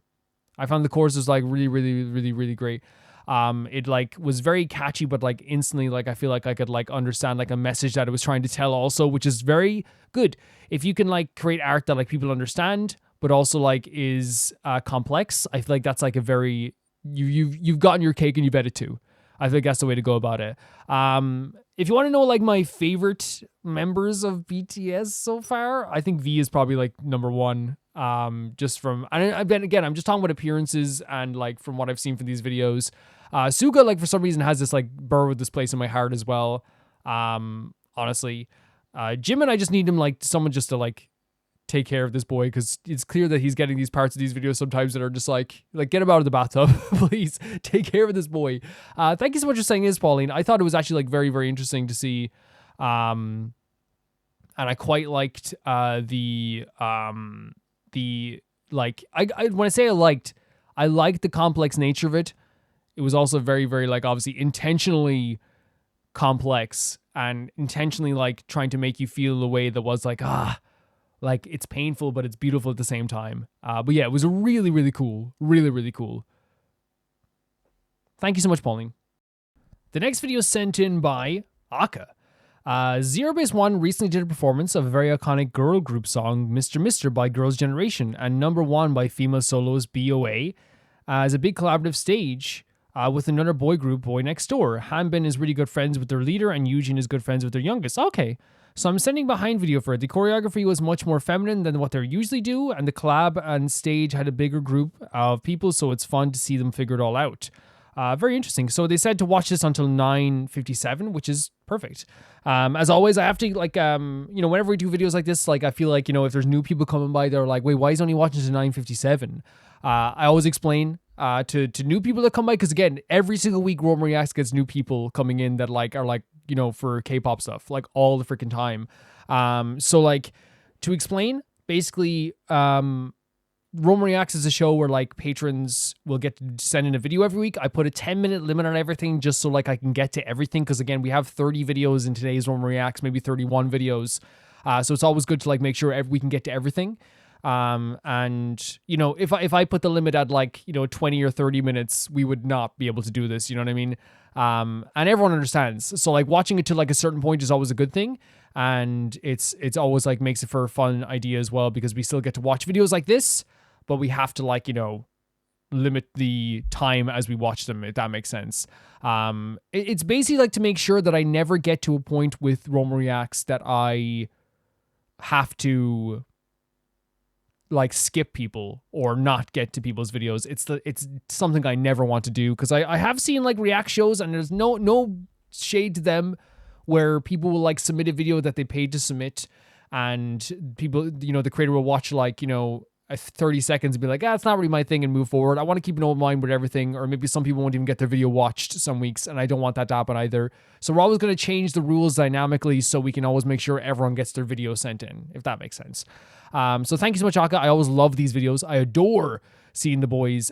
I found the chorus was like really great. It like was very catchy, but like instantly, like I feel like I could like understand like a message that it was trying to tell also, which is very good. If you can like create art that like people understand, but also like is complex, I feel like that's like a very, you've gotten your cake and you've had it too. I think that's the way to go about it. If you want to know like my favorite members of BTS so far, I think V is probably like number 1. Just from, and again, I'm just talking about appearances and like from what I've seen from these videos. Suga, like for some reason has this like burr with this place in my heart as well. Honestly, Jimin, I just need him like someone just to like take care of this boy, because it's clear that he's getting these parts of these videos sometimes that are just like get him out of the bathtub. Please take care of this boy. Thank you so much for saying this, Pauline. I thought it was actually like very interesting to see, and I quite liked the like I when I say I liked the complex nature of it. It was also very like obviously intentionally complex and intentionally like trying to make you feel the way that was like like it's painful, but it's beautiful at the same time. But yeah, it was really cool. Really cool. Thank you so much, Pauline. The next video is sent in by Aka. ZB1 recently did a performance of a very iconic girl group song, Mr. Mister by Girls' Generation, and number 1 by female solos BOA, as a big collaborative stage with another boy group, Boy Next Door. Hanbin is really good friends with their leader, and Eugene is good friends with their youngest. Okay. So I'm sending behind video for it. The choreography was much more feminine than what they usually do, and the collab and stage had a bigger group of people, so it's fun to see them figure it all out. Very interesting. So they said to watch this until 9:57, which is perfect. As always, I have to like, whenever we do videos like this, like I feel like, if there's new people coming by, they're like, wait, why is he only watching to 9:57? I always explain to new people that come by, because again, every single week Rome Reacts gets new people coming in that like are like, for K-pop stuff, like all the freaking time. So like to explain, basically, Rome Reacts is a show where like patrons will get to send in a video every week. I put a 10-minute limit on everything just so like I can get to everything, because again, we have 30 videos in today's Rome Reacts, maybe 31 videos. So it's always good to like make sure we can get to everything. And if I put the limit at like 20 or 30 minutes, we would not be able to do this, you know what I mean? And everyone understands, so like watching it to like a certain point is always a good thing, and it's always like makes it for a fun idea as well, because we still get to watch videos like this, but we have to like limit the time as we watch them, if that makes sense. It's basically like to make sure that I never get to a point with Rome Reacts that I have to like skip people or not get to people's videos. It's something I never want to do, because I have seen like react shows, and there's no shade to them, where people will like submit a video that they paid to submit, and people, the creator will watch like 30 seconds and be like, it's not really my thing, and move forward. I want to keep an open mind with everything, or maybe some people won't even get their video watched some weeks, and I don't want that to happen either. So we're always going to change the rules dynamically so we can always make sure everyone gets their video sent in, if that makes sense. So thank you so much, Aka. I always love these videos. I adore seeing the boys.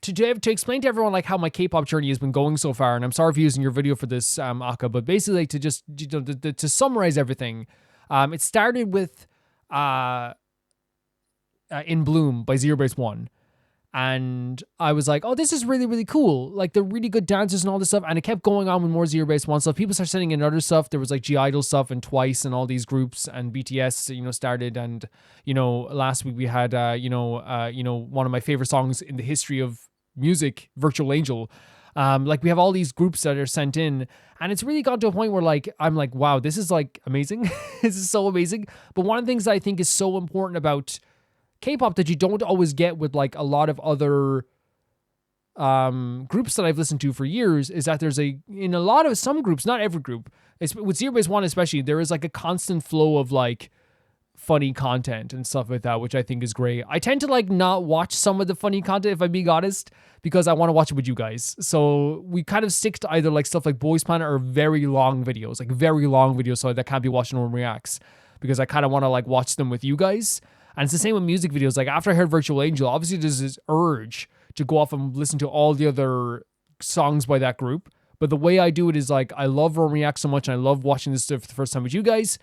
To explain to everyone like how my K-pop journey has been going so far, and I'm sorry for using your video for this, Aka, but basically like, to just to summarize everything, it started with In Bloom by ZB1, and I was like, oh, this is really cool, like they're really good dancers and all this stuff, and it kept going on with more ZB1 stuff. People started sending in other stuff. There was like G-Idle stuff and Twice and all these groups, and BTS started, and last week we had one of my favorite songs in the history of music, Virtual Angel. Like we have all these groups that are sent in, and it's really got to a point where like I'm like, wow, this is like amazing. This is so amazing. But one of the things that I think is so important about K-pop that you don't always get with like a lot of other groups that I've listened to for years is that there's some groups, not every group, with ZB1 especially, there is like a constant flow of like funny content and stuff like that, which I think is great. I tend to like not watch some of the funny content, if I'm being honest, because I want to watch it with you guys. So we kind of stick to either like stuff like Boys Planet or very long videos, so that can't be watched on Reacts, because I kind of want to like watch them with you guys. And it's the same with music videos. Like after I heard Virtual Angel, obviously there's this urge to go off and listen to all the other songs by that group. But the way I do it is like, I love React so much and I love watching this stuff for the first time with you guys.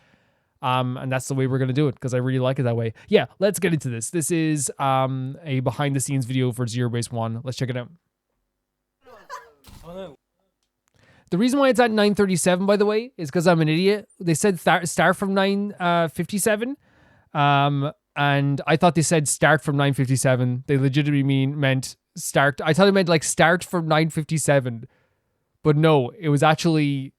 And that's the way we're going to do it, because I really like it that way. Yeah, let's get into this. This is a behind the scenes video for Zerobaseone. Let's check it out. The reason why it's at 9:37, by the way, is because I'm an idiot. They said start from 9:57. And I thought they said start from 9:57. They legitimately meant start. I thought it meant like start from 9:57. But no, it was actually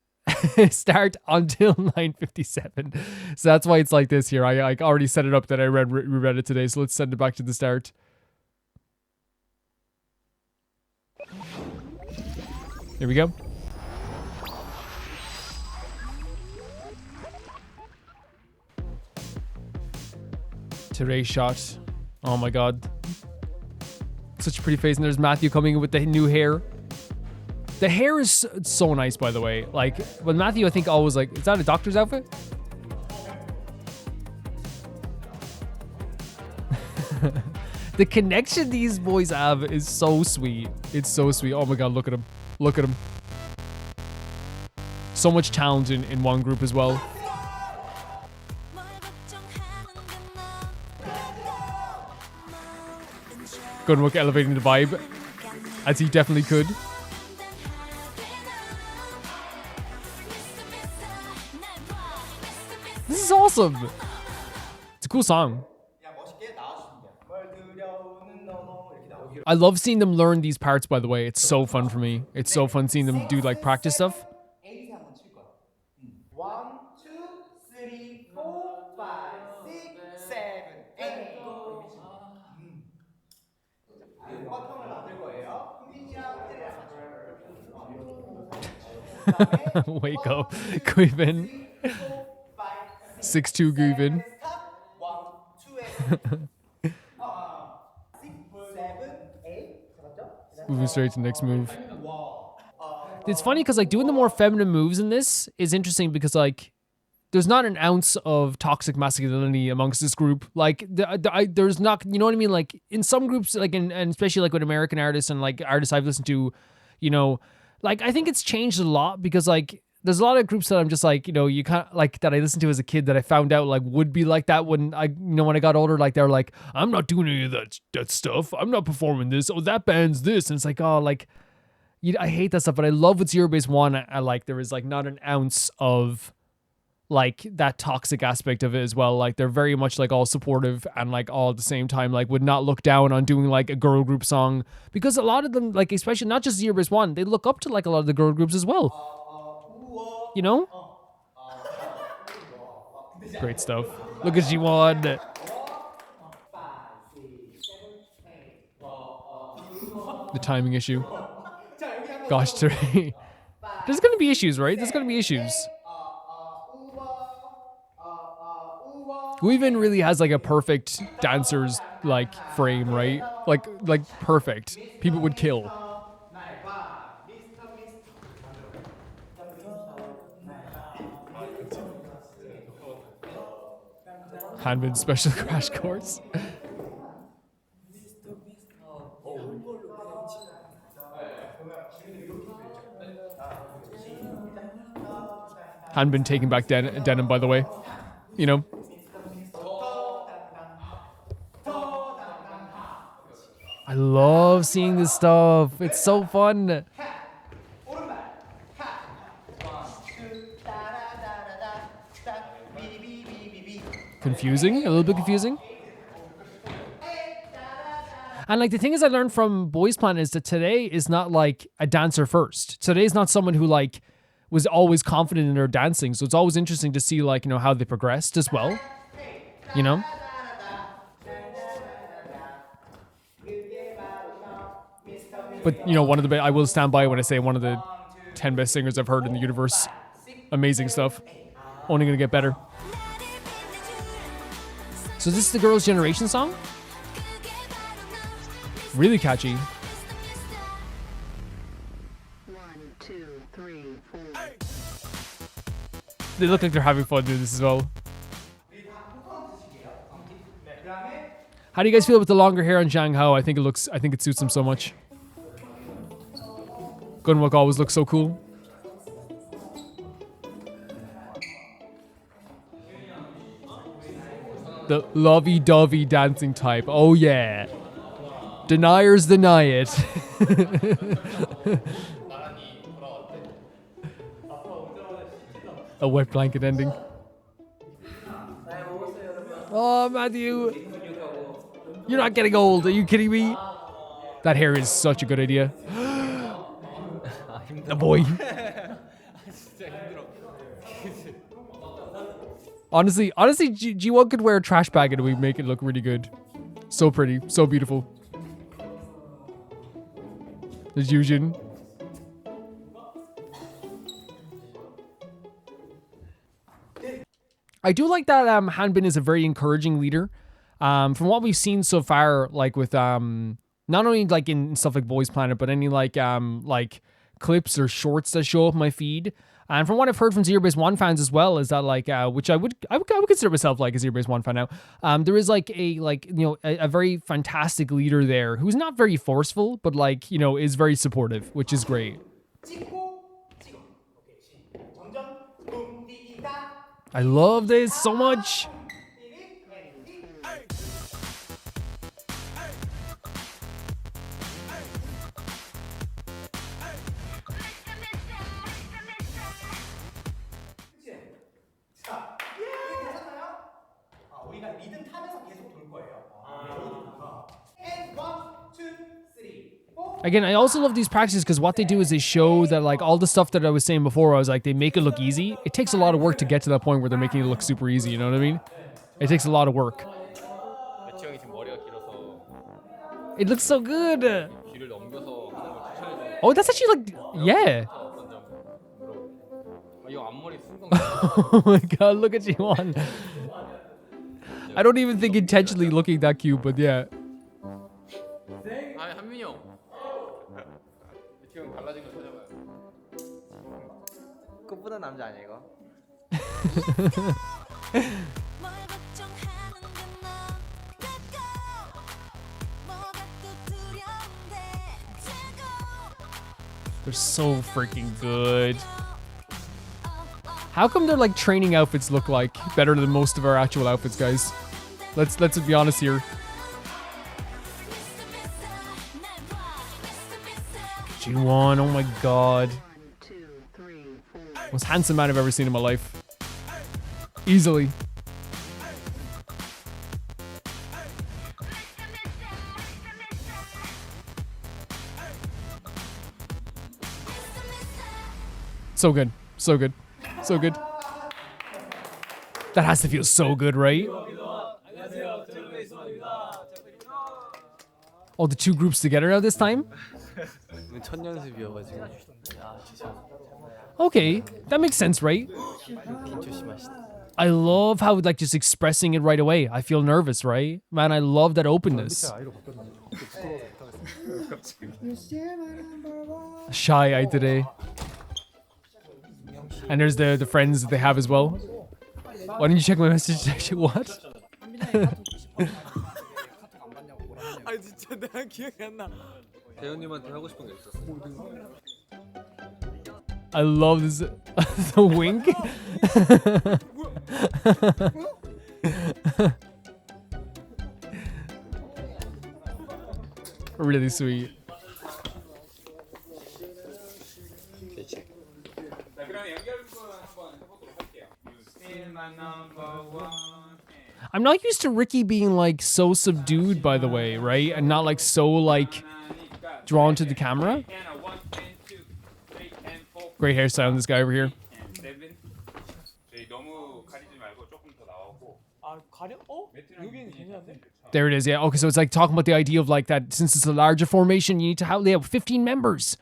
start until 9:57. So that's why it's like this here. I already set it up that I reread it today. So let's send it back to the start. Here we go. Today's shot. Oh my god. Such a pretty face. And there's Matthew coming in with the new hair. The hair is so nice, by the way. Like, when Matthew, I think, always like, is that a doctor's outfit? The connection these boys have is so sweet. It's so sweet. Oh my god, look at him. Look at him. So much talent in one group as well. Good work elevating the vibe, as he definitely could. This is awesome. It's a cool song. I love seeing them learn these parts, by the way. It's so fun for me. It's so fun seeing them do like practice stuff. 1, 2, 3, 4, 5, 6, 7, 8. 버텀을 만들 거예요. 흥민이랑 테레랑 같이. Wake up, Guivin. 6'2" Guivin. 6, 7, 8. Moving straight to the next move. It's funny because like doing the more feminine moves in this is interesting, because like there's not an ounce of toxic masculinity amongst this group. Like there's not, you know what I mean? Like in some groups, like and especially like with American artists and like artists I've listened to, you know, like I think it's changed a lot, because like there's a lot of groups that I'm just like, you know, you can't like that I listened to as a kid that I found out like would be like that when I, you know, when I got older, like they're like, I'm not doing any of that stuff. I'm not performing this. Oh, that band's this. And it's like, oh, like, I hate that stuff. But I love with Zerobaseone, I like there is like not an ounce of like that toxic aspect of it as well. Like they're very much like all supportive and like all at the same time like would not look down on doing like a girl group song, because a lot of them, like especially not just Zerobaseone, they look up to like a lot of the girl groups as well. You know? Great stuff. Look at G1. The timing issue. Gosh, today. There's gonna be issues, right? There's gonna be issues. Guivin really has like a perfect dancer's like frame, right? Like perfect. People would kill. Hanbin special crash course. Hanbin taking back denim, by the way. You know. I love seeing this stuff. It's so fun. Confusing, a little bit confusing. And like the thing is I learned from Boys Planet is that today is not like a dancer first. Today is not someone who like was always confident in their dancing. So it's always interesting to see like, you know, how they progressed as well. You know? But, you know, one of the I will stand by when I say one of the 10 best singers I've heard in the universe. Amazing stuff. Only gonna get better. So this is the Girls' Generation song? Really catchy. 1, 2, 3, 4. They look like they're having fun doing this as well. How do you guys feel with the longer hair on Zhang Hao? I think it suits him so much. Gunwook always looks so cool. The lovey-dovey dancing type. Oh yeah. Deniers deny it. A wet blanket ending. Oh, Matthew. You're not getting old. Are you kidding me? That hair is such a good idea. The boy. Honestly, G1 could wear a trash bag and we'd make it look really good. So pretty, so beautiful. There's Yujin. I do like that Hanbin is a very encouraging leader. From what we've seen so far, like with not only like in stuff like Boys Planet, but any like clips or shorts that show up my feed. And from what I've heard from Zerobaseone fans as well, is that like which I would consider myself like a Zerobaseone fan now. There is like a very fantastic leader there who's not very forceful, but like is very supportive, which is great. I love this so much. Again, I also love these practices because what they do is they show that like all the stuff that I was saying before, I was like, they make it look easy. It takes a lot of work to get to that point where they're making it look super easy, you know what I mean? It takes a lot of work. It looks so good. Oh, that's actually like, yeah. Oh my god, look at G1. I don't even think intentionally looking that cute, but yeah. 꽃보다 남자 아니야 이거? They're so freaking good. How come their like training outfits look like better than most of our actual outfits, guys? Let's be honest here. G1, oh my god. Most handsome man I've ever seen in my life. Easily. So good. So good. So good. That has to feel so good, right? Oh, the two groups together now this time? Okay, that makes sense, right? I love how like just expressing it right away. I feel nervous, right? Man, I love that openness. Shy eye today. And there's the friends that they have as well. Why didn't you check my message section? What? I love this. The wink. Really sweet. I'm not used to Ricky being like so subdued, by the way, right? And not like so like drawn to the camera. Great hairstyle on this guy over here. There it is, yeah. Okay, so it's like talking about the idea of like that since it's a larger formation, you need to have 15 members.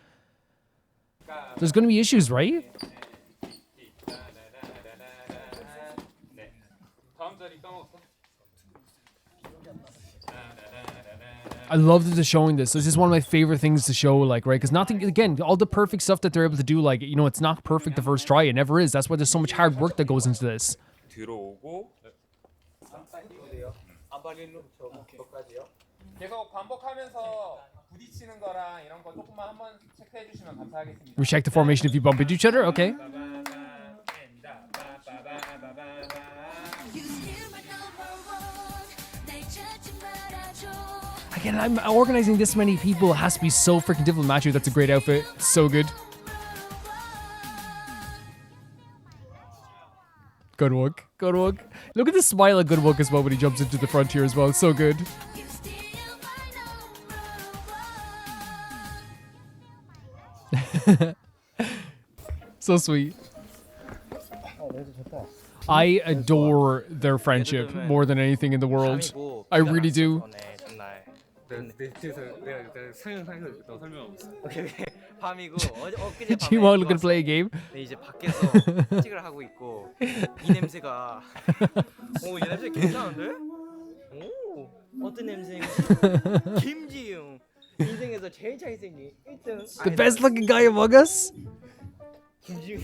There's going to be issues, right? I love that they're showing this. This is one of my favorite things to show, like, right? Because nothing, again, all the perfect stuff that they're able to do, like, you know, it's not perfect the first try. It never is. That's why there's so much hard work that goes into this. 들어오고 계속 반복하면서 부딪히는 거랑 이런 거 조금만 한번 체크해 주시면 감사하겠습니다. We check the formation if you bump into each other. Okay. Again, I'm organizing this many people has to be so freaking difficult. Matthew, that's a great outfit. So good. Good work. Good work. Look at the smile of Good work as well when he jumps into the frontier as well. It's so good. So sweet. I adore their friendship more than anything in the world. I really do. Do you want to play a game? 이제 밖에서 산책을 하고 있고 이 냄새가 이 냄새 괜찮은데? 오 어떤 냄새인지 김지웅 인생에서 제일 잘생긴 1등 The best looking guy among us? 김지웅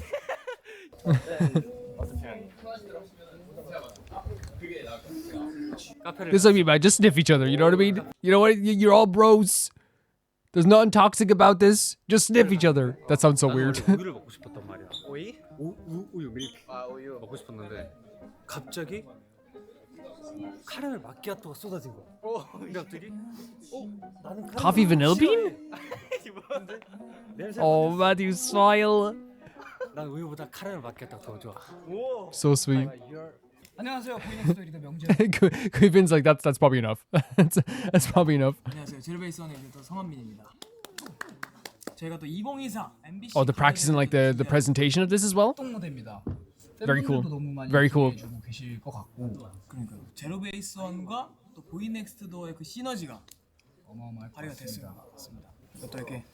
This is what I mean, man. Just sniff each other. You know what I mean? You know what? You're all bros. There's nothing toxic about this. Just sniff each other. That sounds so weird. 우유를 먹고 싶었단 말이야. 오이? 우유 밀크. 아 우유 먹고 싶었는데 갑자기 카라멜 마키아토가 쏟아진 거야. 근데 갑자기 나는 Coffee vanilla bean? Oh, Matthew, smile. 난 우유보다 카라멜 마키아토가 더 좋아. So sweet. 안녕하세요. 보이넥스토 리더 명재. Kuivin's like, that's probably enough. that's probably enough. 안녕하세요. 제로베이스원의 리더 성원민입니다. 저희가 또 2024 MBC Oh, the practice and like the presentation of this as well? 무대입니다. Very cool. 너무 많이 Very cool. 기대해주고 계실 것 같고, 그러니까요. 제로베이스원과 또 보이넥스트도어의 그 시너지가 어마어마하게 발휘가 됐습니다. 또 이렇게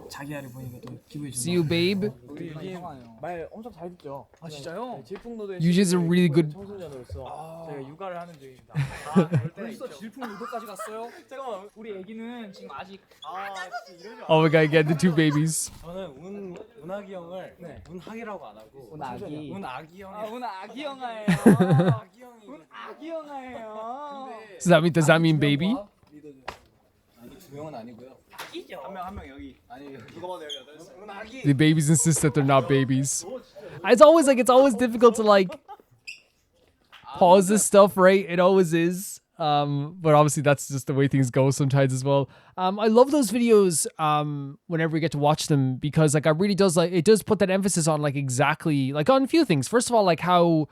자기야를 보니까 또 기분이 좋네요. See you, babe. 우리 유진 말 엄청 잘 듣죠. 아 진짜요? 네, 질풍노도의 Yuji's a really good. 청소년으로서 제가 육아를 하는 중입니다. 벌써 질풍노도까지 갔어요? 잠깐만, 우리 애기는 지금 아직 Oh my god, again, the two babies. 저는 운아기 형을 운학이라고 안 하고 운아기 운아기 형. 운아기 영화예요. 운아기 영화예요. Does that mean baby? 두 명은 아니고요. 한명 여기. 아니 누가 봐도 여기 운아기. The babies insist that they're not babies. It's always difficult to like pause this stuff, right? It always is. But obviously that's just the way things go sometimes as well. I love those videos whenever we get to watch them because like it does put that emphasis on like exactly like on a few things. First of all, like how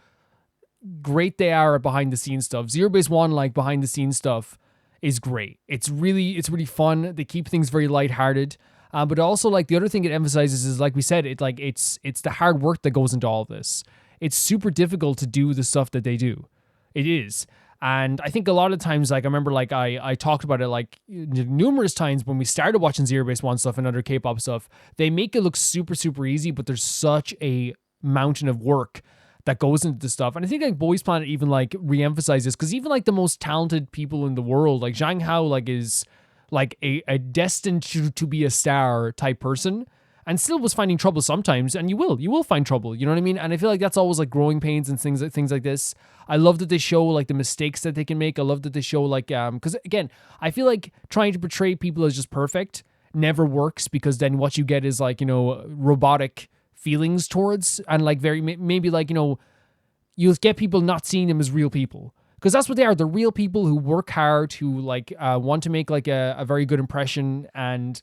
great they are at behind the scenes stuff. Zero-Base-One like behind the scenes stuff is great. It's really fun. They keep things very lighthearted. But also like the other thing it emphasizes is like we said, it's the hard work that goes into all this. It's super difficult to do the stuff that they do. It is. And I think a lot of times, like I remember like I talked about it like numerous times when we started watching Zero-Base-One stuff and other K-pop stuff, they make it look super, super easy, but there's such a mountain of work that goes into this stuff. And I think like Boys Planet even like re-emphasizes because even like the most talented people in the world, like Zhang Hao like is like a destined to be a star type person and still was finding trouble sometimes. And you will find trouble, you know what I mean? And I feel like that's always like growing pains and things like this. I love that they show like the mistakes that they can make. I love that they show like, because again, I feel like trying to portray people as just perfect never works because then what you get is like, you know, robotic feelings towards and like very maybe like, you know, you'll get people not seeing them as real people because that's what they are. They're real people who work hard, who like want to make like a very good impression, and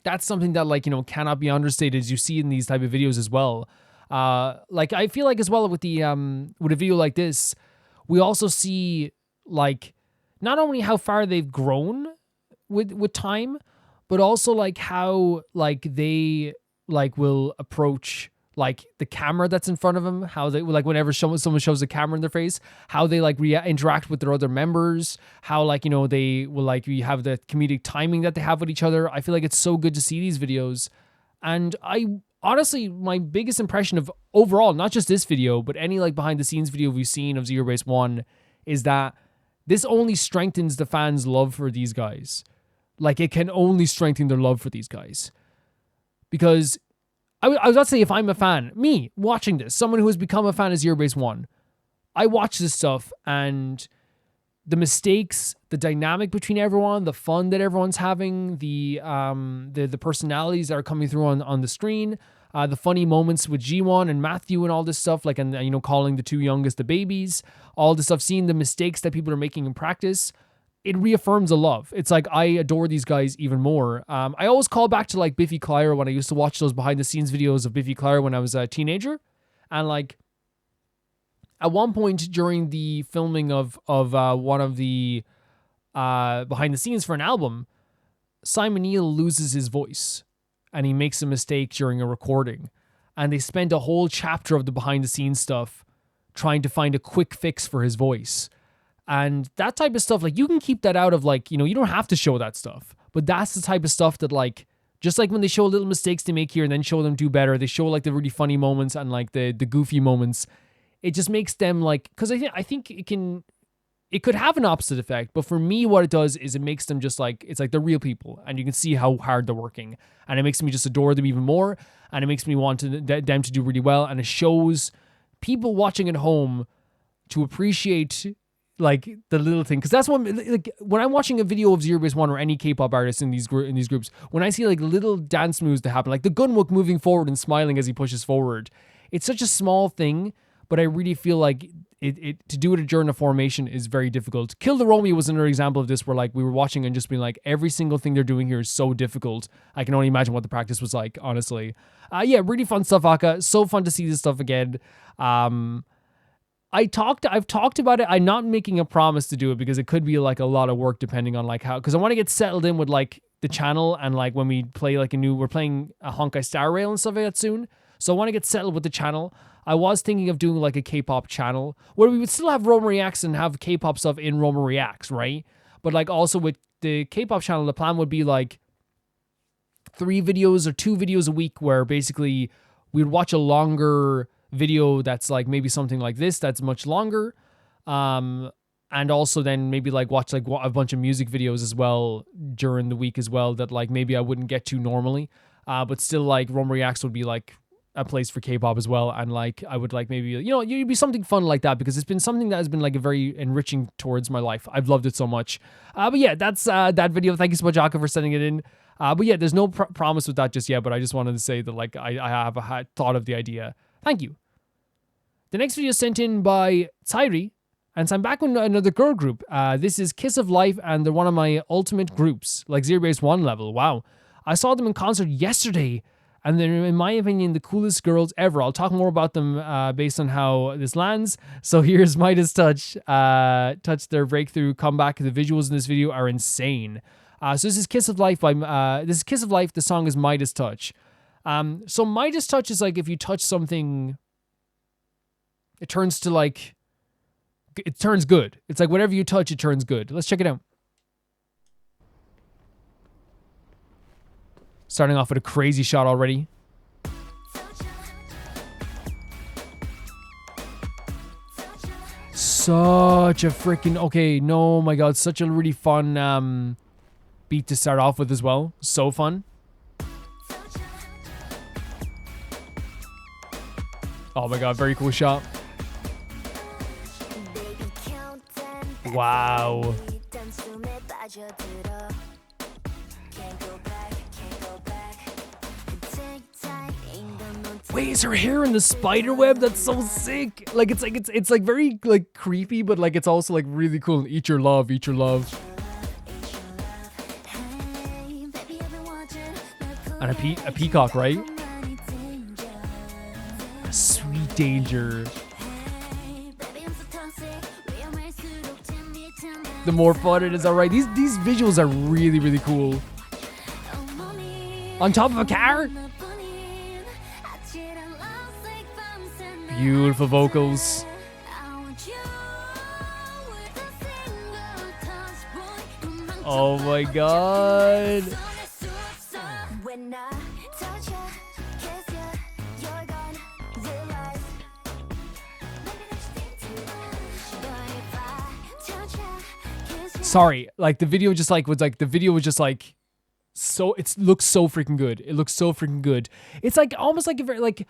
that's something that like, you know, cannot be understated as you see in these type of videos as well. Like I feel like as well with the with a video like this, we also see like not only how far they've grown with time, but also like how like they like will approach like the camera that's in front of them, how they like whenever someone shows a camera in their face, how they like interact with their other members, how like, you know, they will like we have the comedic timing that they have with each other. I feel like it's so good to see these videos. And I honestly, my biggest impression of overall, not just this video, but any like behind the scenes video we've seen of Zero-Base-One is that this only strengthens the fans' love for these guys. Like, it can only strengthen their love for these guys. Because I was about to say, if I'm a fan, me watching this, someone who has become a fan of Zero Base One, I watch this stuff and the mistakes, the dynamic between everyone, the fun that everyone's having, the personalities that are coming through on the screen, the funny moments with G1 and Matthew and all this stuff, like, and you know, calling the two youngest the babies, all this stuff, seeing the mistakes that people are making in practice, it reaffirms the love. It's like, I adore these guys even more. I always call back to like Biffy Clyro when I used to watch those behind the scenes videos of Biffy Clyro when I was a teenager. And like, at one point during the filming of one of the behind the scenes for an album, Simon Neil loses his voice and he makes a mistake during a recording. And they spend a whole chapter of the behind the scenes stuff trying to find a quick fix for his voice. And that type of stuff, like, you can keep that out of, like, you know, you don't have to show that stuff. But that's the type of stuff that, like, just like when they show little mistakes they make here and then show them do better, they show like the really funny moments and like the goofy moments. It just makes them like, because I think it could have an opposite effect, but for me, what it does is it makes them just like, it's like they're real people and you can see how hard they're working, and it makes me just adore them even more, and it makes me want them to do really well, and it shows people watching at home to appreciate like the little thing, because that's what, like, when I'm watching a video of Zero Base One or any K-pop artist in these groups, when I see like little dance moves that happen, like the Gunwook moving forward and smiling as he pushes forward, it's such a small thing. But I really feel like it to do it during a formation is very difficult. Kill the Romeo was another example of this, where like we were watching and just being like, every single thing they're doing here is so difficult. I can only imagine what the practice was like, honestly. Yeah, really fun stuff, Aka. So fun to see this stuff again. I've talked about it. I'm not making a promise to do it because it could be like a lot of work depending on like how, because I want to get settled in with like the channel, and like when we play like we're playing a Honkai Star Rail and stuff like that soon. So I want to get settled with the channel. I was thinking of doing like a K-pop channel where we would still have Roma Reacts and have K-pop stuff in Roma Reacts, right? But like also with the K-pop channel, the plan would be like 3 videos or 2 videos a week where basically we'd watch a longer video that's like maybe something like this that's much longer. And also then maybe like watch like a bunch of music videos as well during the week as well that like maybe I wouldn't get to normally. But still like Roma Reacts would be like a place for K-pop as well, and like I would like maybe, you know, it'd be something fun like that, because it's been something that has been like a very enriching towards my life. I've loved it so much. But yeah, that's that video. Thank you so much, Aka, for sending it in. But yeah, there's no promise with that just yet, but I just wanted to say that like I have thought of the idea. Thank you. The next video is sent in by Tsairi, and so I'm back with another girl group. This is Kiss of Life, and they're one of my ultimate groups, like Zero Base One level. Wow. I saw them in concert yesterday, and they're, in my opinion, the coolest girls ever. I'll talk more about them based on how this lands. So here's Midas Touch. Touch, their breakthrough comeback. The visuals in this video are insane. So this is Kiss of Life by this is Kiss of Life. The song is Midas Touch. So Midas Touch is like if you touch something, it turns to like, it turns good. It's like whatever you touch, it turns good. Let's check it out. Starting off with a crazy shot already. Such a freaking, okay, no, my God, such a really fun beat to start off with as well. So fun. Oh my God, very cool shot. Wow. Wait, is her hair in the spider web? That's so sick. Like it's like very like creepy, but like it's also like really cool. Eat your love, eat your love. And a peacock, right? A sweet danger. The more fun it is, alright. These visuals are really, really cool. On top of a car? Beautiful vocals. Oh my God. sorry, like the video just like was like the video was just like so it looks so freaking good. It looks so freaking good. It's like almost like a very like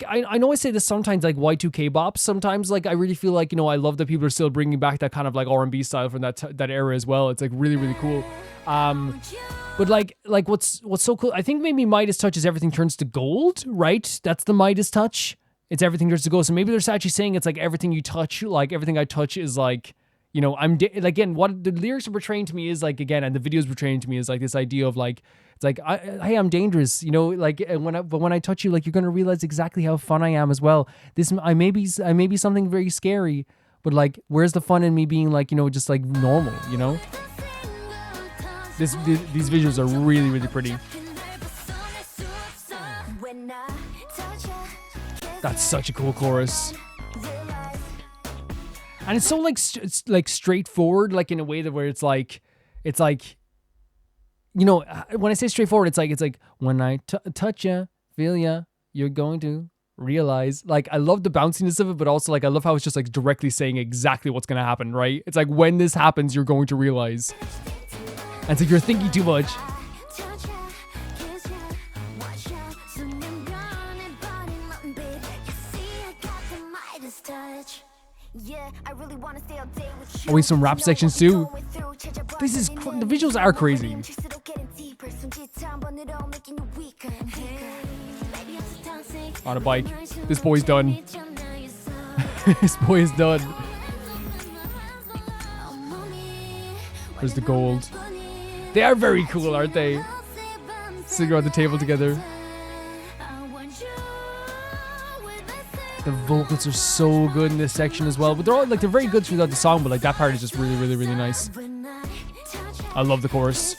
I know I say this sometimes like Y2K bops. Sometimes like I really feel like, you know, I love that people are still bringing back that kind of like R&B style from that era as well. It's like really, really cool. But like what's so cool, I think maybe Midas touches everything turns to gold, right? That's the Midas touch. It's everything turns to gold. So maybe they're actually saying it's like everything you touch, like everything I touch is like, you know, again, what the lyrics are portraying to me is like, again, and the videos portraying to me is like this idea of like, it's like, hey, I'm dangerous, you know, like when I touch you, like you're gonna realize exactly how fun I am as well. I may be something very scary, but like, where's the fun in me being like, you know, just like normal, you know? These visuals are really, really pretty. That's such a cool chorus. And it's so like it's like straightforward, like in a way that where it's like, you know, when I say straightforward, it's like when I touch ya, feel ya, you're going to realize. Like I love the bounciness of it, but also like I love how it's just like directly saying exactly what's gonna happen, right? It's like when this happens, you're going to realize. And so you're thinking too much. Oh, we some rap sections too. This is the visuals are crazy. On a bike. This boy's done. This boy is done. There's the gold. They are very cool, aren't they? Sitting around the table together. The vocals are so good in this section as well, but they're all like they're very good throughout the song, but like that part is just really, really, really nice. I love the chorus.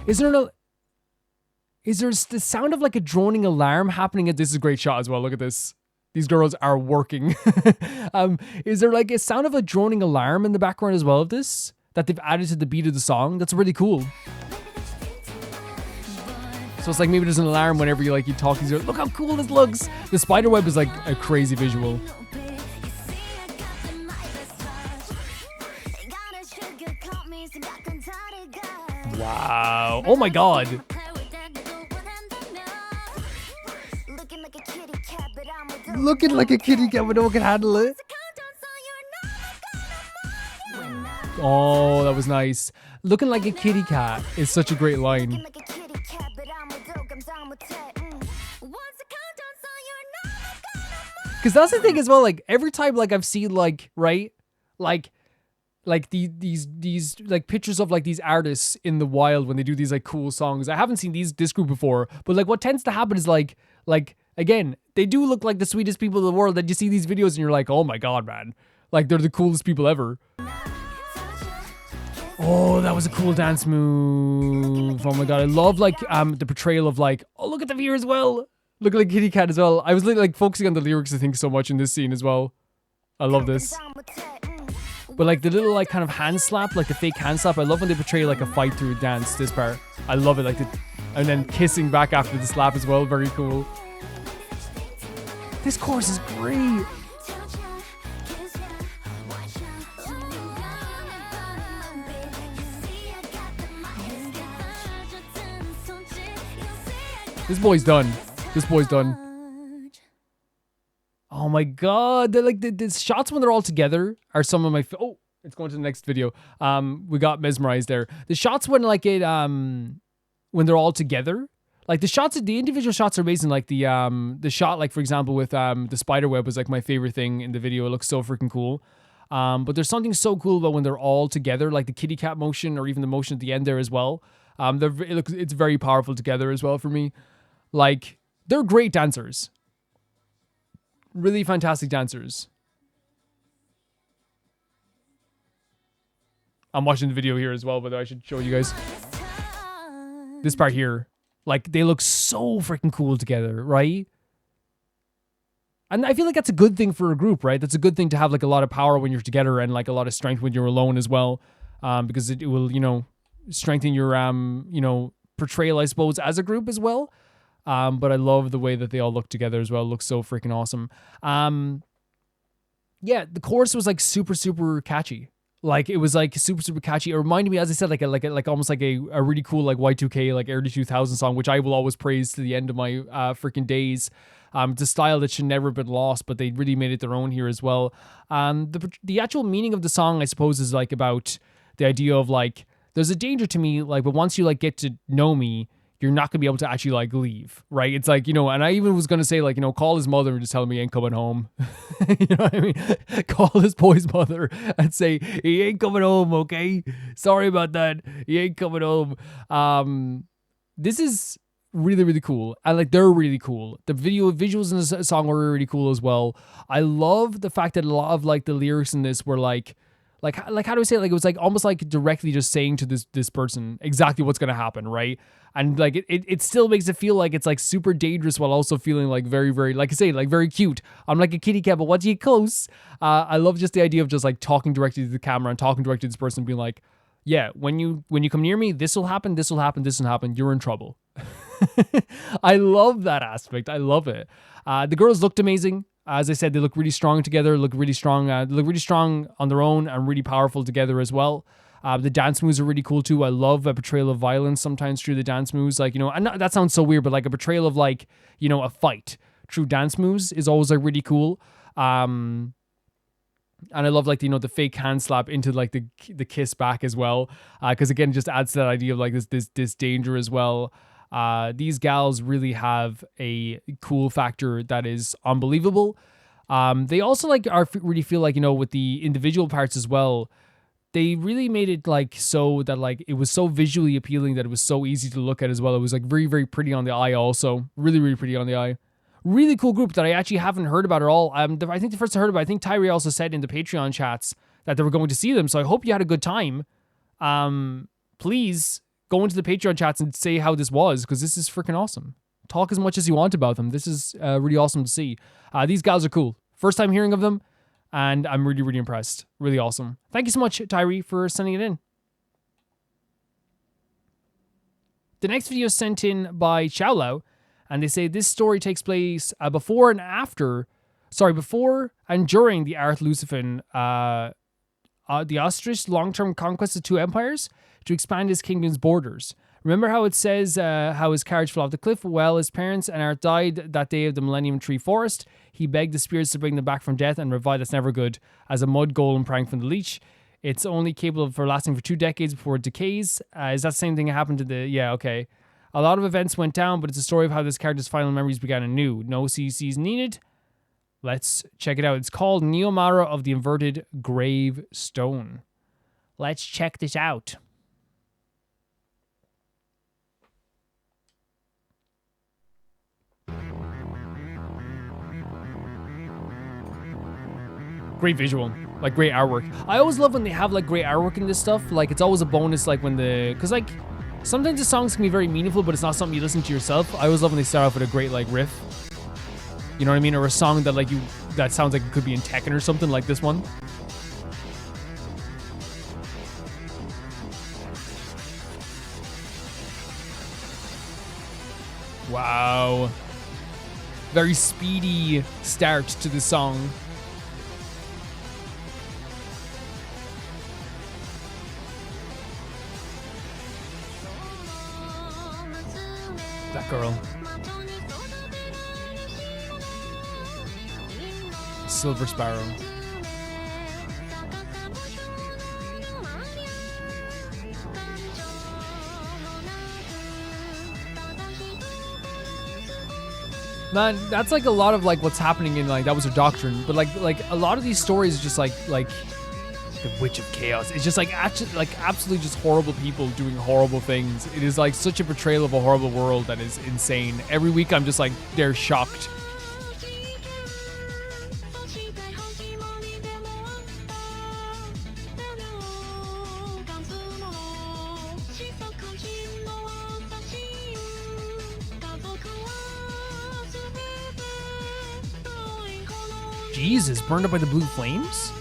Is there the sound of like a droning alarm happening? This is a great shot as well. Look at this. These girls are working. Is there like a sound of a droning alarm in the background as well of this that they've added to the beat of the song? That's really cool. So it's like maybe there's an alarm whenever you like you talk. Look how cool this looks. The spider web is like a crazy visual. Wow. Oh my god. Looking like a kitty cat, but no one can handle it. Oh, that was nice. Looking like a kitty cat is such a great line. Because that's the thing as well, like every time like I've seen like, right, like these like pictures of like these artists in the wild when they do these like cool songs. I haven't seen this group before, but like what tends to happen is like again, they do look like the sweetest people in the world, that you see these videos and you're like, oh my god, man, like they're the coolest people ever. Oh, that was a cool dance move. Oh my god, I love like the portrayal of like, oh look at the viewer as well. Look like kitty cat as well. I was like focusing on the lyrics I think so much in this scene as well. I love this. But like the little like kind of hand slap, like the fake hand slap, I love when they portray like a fight through a dance, this part. I love it, like and then kissing back after the slap as well, very cool. This chorus is great. This boy's done. This boy's done. Oh my god. They're like the shots when they're all together are some of my oh, it's going to the next video. We got mesmerized there. The shots when like it when they're all together, like the individual shots are amazing. Like the shot, like for example with the spider web was like my favorite thing in the video. It looks so freaking cool. But there's something so cool about when they're all together, like the kitty cat motion or even the motion at the end there as well. It's very powerful together as well for me. Like they're great dancers. Really fantastic dancers. I'm watching the video here as well, but I should show you guys this part here. Like they look so freaking cool together, right? And I feel like that's a good thing for a group, right? That's a good thing to have like a lot of power when you're together and like a lot of strength when you're alone as well. Because it will, you know, strengthen your, you know, portrayal, I suppose, as a group as well. But I love the way that they all look together as well. It looks so freaking awesome. yeah, the chorus was like super, super catchy. Like it was like super, super catchy. It reminded me, as I said, like almost like a really cool like Y2K like early 2000 song, which I will always praise to the end of my freaking days. It's a style that should never have been lost, but they really made it their own here as well. The actual meaning of the song, I suppose, is like about the idea of like there's a danger to me, like, but once you like get to know me, you're not gonna be able to actually like leave, right? It's like, you know, and I even was gonna say like, you know, call his mother and just tell him he ain't coming home. You know what I mean? Call this boy's mother and say he ain't coming home, okay? Sorry about that. He ain't coming home. This is really, really cool. And like they're really cool. The visuals in the song are really cool as well. I love the fact that a lot of like the lyrics in this were like how do I say it? Like it was like almost like directly just saying to this person exactly what's gonna happen, right? And like it still makes it feel like it's like super dangerous while also feeling like very, very, like I say, like very cute. I'm like a kitty cat, but what's you close? I love just the idea of just like talking directly to the camera and talking directly to this person, being like, yeah, when you come near me, this will happen, this will happen, this will happen. You're in trouble. I love that aspect. I love it. The girls looked amazing. As I said, they look really strong together, look really strong on their own and really powerful together as well. The dance moves are really cool too. I love a portrayal of violence sometimes through the dance moves. Like, you know, and that sounds so weird, but like a portrayal of like, you know, a fight through dance moves is always like really cool. And I love like, you know, the fake hand slap into like the kiss back as well. Cause again, it just adds to that idea of like this danger as well. These gals really have a cool factor that is unbelievable. They also like really feel like, you know, with the individual parts as well, they really made it like so that like it was so visually appealing that it was so easy to look at as well. It was like very, very pretty on the eye also. Really, really pretty on the eye. Really cool group that I actually haven't heard about at all. I think the first I heard about, I think Tyree also said in the Patreon chats that they were going to see them. So I hope you had a good time. Please go into the Patreon chats and say how this was, because this is freaking awesome. Talk as much as you want about them. This is really awesome to see. These guys are cool. First time hearing of them, and I'm really, really impressed. Really awesome. Thank you so much, Tyree, for sending it in. The next video is sent in by Xiaolao, and they say this story takes place before and during the Art Lucifin, the Ostrich long-term conquest of two empires to expand his kingdom's borders. Remember how it says how his carriage fell off the cliff? Well, his parents and Art died that day of the Millennium Tree Forest. He begged the spirits to bring them back from death and revive. That's never good. As a mud golem prank from the leech, it's only capable of lasting for 2 decades before it decays. Is that the same thing that happened to the... Yeah, okay. A lot of events went down, but it's a story of how this character's final memories began anew. No CCs needed. Let's check it out. It's called Neomara of the Inverted Gravestone. Let's check this out. Great visual, like great artwork. I always love when they have like great artwork in this stuff. Like it's always a bonus, like when because like sometimes the songs can be very meaningful, but it's not something you listen to yourself. I always love when they start off with a great like riff. You know what I mean? Or a song that like that sounds like it could be in Tekken or something, like this one. Wow. Very speedy start to the song. That girl. Silver Sparrow. Man, that's like a lot of like what's happening in like That Was Her Doctrine, but like a lot of these stories are just like the Witch of Chaos. It's just like actually like absolutely just horrible people doing horrible things. It is like such a portrayal of a horrible world that is insane. Every week I'm just like, they're shocked. Jesus, burned up by the blue flames?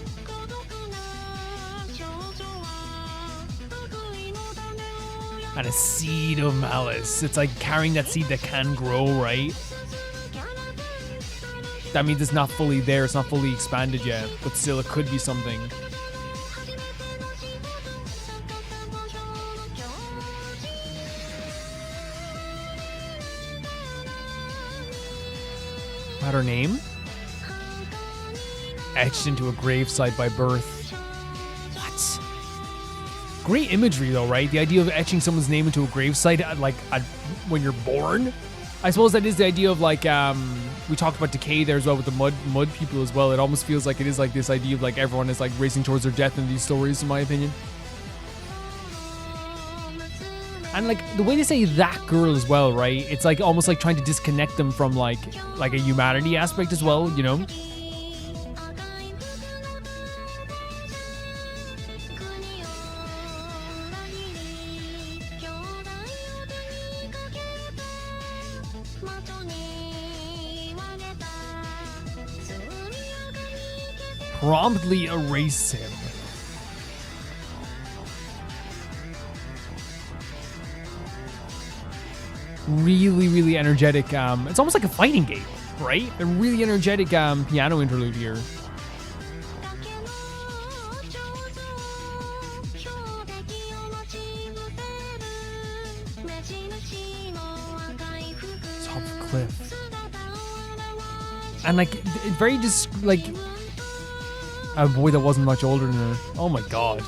And a seed of malice. It's like carrying that seed that can grow, right? That means it's not fully there, it's not fully expanded yet, but still it could be something. What her name? Etched into a gravesite by birth. What? Great imagery though, right? The idea of etching someone's name into a gravesite when you're born. I suppose that is the idea of like we talked about decay there as well with the mud people as well. It almost feels like it is like this idea of like everyone is like racing towards their death in these stories, in my opinion. And like the way they say that girl as well, right? It's like almost like trying to disconnect them from like a humanity aspect as well, you know? Promptly erase him. Really, really energetic. It's almost like a fighting game, right? A really energetic piano interlude here. Top of the cliff. And like, very just like a boy that wasn't much older than her. Oh my god.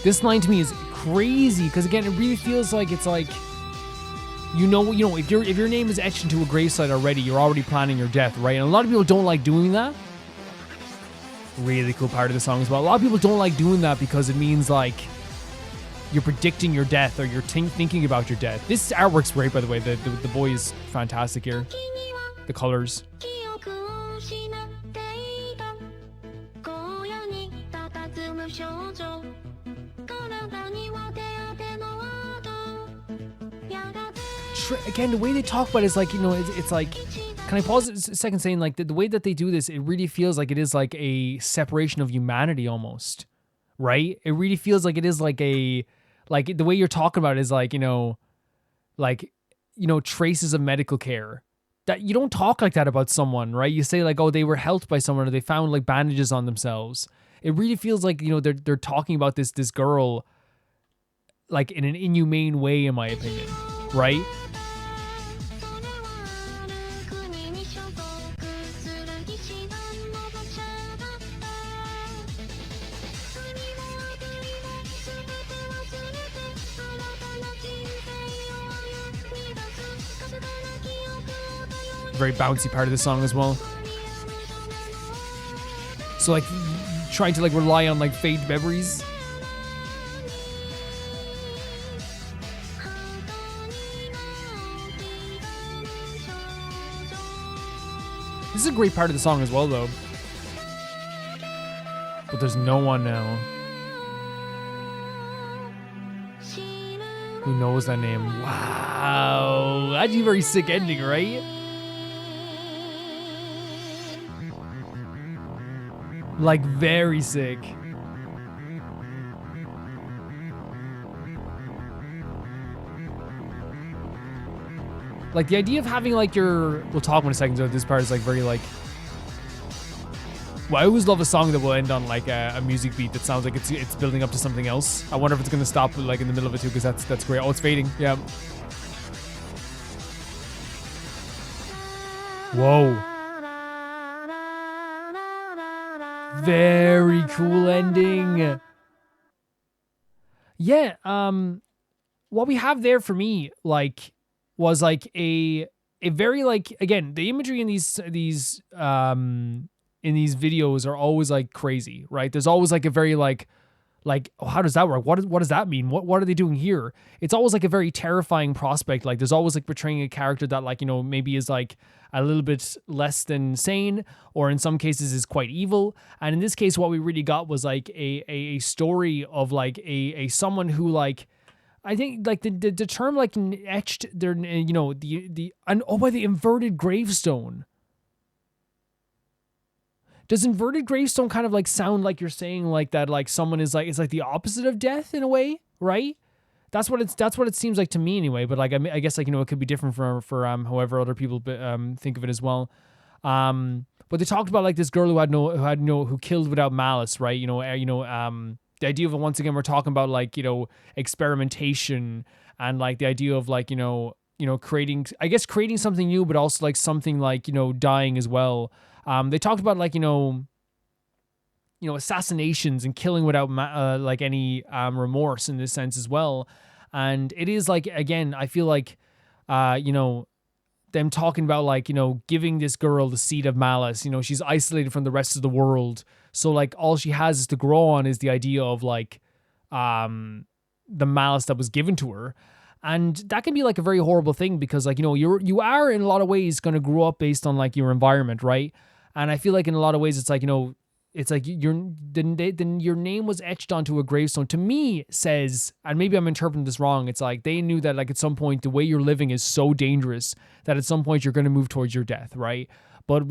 This line to me is crazy because again, it really feels like it's like, you know, if your name is etched into a gravesite already, you're already planning your death, right? And a lot of people don't like doing that. Really cool part of the song as well. A lot of people don't like doing that because it means like you're predicting your death or you're thinking about your death. This artwork's great, by the way. The boy is fantastic here. The colors. Again, the way they talk about it is like, you know, it's like, can I pause a second saying like the way that they do this, it really feels like it is like a separation of humanity almost, right? It really feels like it is like the way you're talking about it is like, traces of medical care. That you don't talk like that about someone, right? You say like, oh, they were helped by someone or they found like bandages on themselves. It really feels like, you know, they're talking about this girl like in an inhumane way, in my opinion, right? Very bouncy part of the song as well. So like trying to like rely on like fade memories. This is a great part of the song as well though. But there's no one now. Who knows that name? Wow. That's a very sick ending, right? Like, very sick. Like, the idea of having, like, we'll talk in a second, so this part is, like, very, like... Well, I always love a song that will end on, like, a music beat that sounds like it's building up to something else. I wonder if it's going to stop, like, in the middle of it, too, because that's great. Oh, it's fading. Yeah. Whoa. Very cool ending. Yeah, what we have there for me, like, was like a very like, again, the imagery in these videos are always like crazy, right? There's always like a very like Like, how does that work? What does that mean? What are they doing here? It's always like a very terrifying prospect. Like, there's always like portraying a character that, like, you know, maybe is like a little bit less than sane, or in some cases is quite evil. And in this case, what we really got was like a story of like a someone who, like, I think like the term like etched their, you know, by the inverted gravestone. Does inverted gravestone kind of like sound like you're saying like that, like someone is like, it's like the opposite of death in a way, right? That's what it seems like to me anyway. But like, I guess like, you know, it could be different for however other people think of it as well. But they talked about like this girl who killed without malice, right? The idea of, once again, we're talking about like, you know, experimentation and like the idea of like, you know, creating something new, but also like something like, you know, dying as well. They talked about like, you know, assassinations and killing without like any remorse in this sense as well. And it is like, again, I feel like, you know, them talking about like, you know, giving this girl the seed of malice. You know, she's isolated from the rest of the world. So like all she has is to grow on is the idea of like the malice that was given to her. And that can be like a very horrible thing because like, you know, you are in a lot of ways going to grow up based on like your environment, right? And I feel like in a lot of ways, it's like, you know, it's like your name was etched onto a gravestone. To me, says, and maybe I'm interpreting this wrong, it's like they knew that like at some point the way you're living is so dangerous that at some point you're going to move towards your death, right? But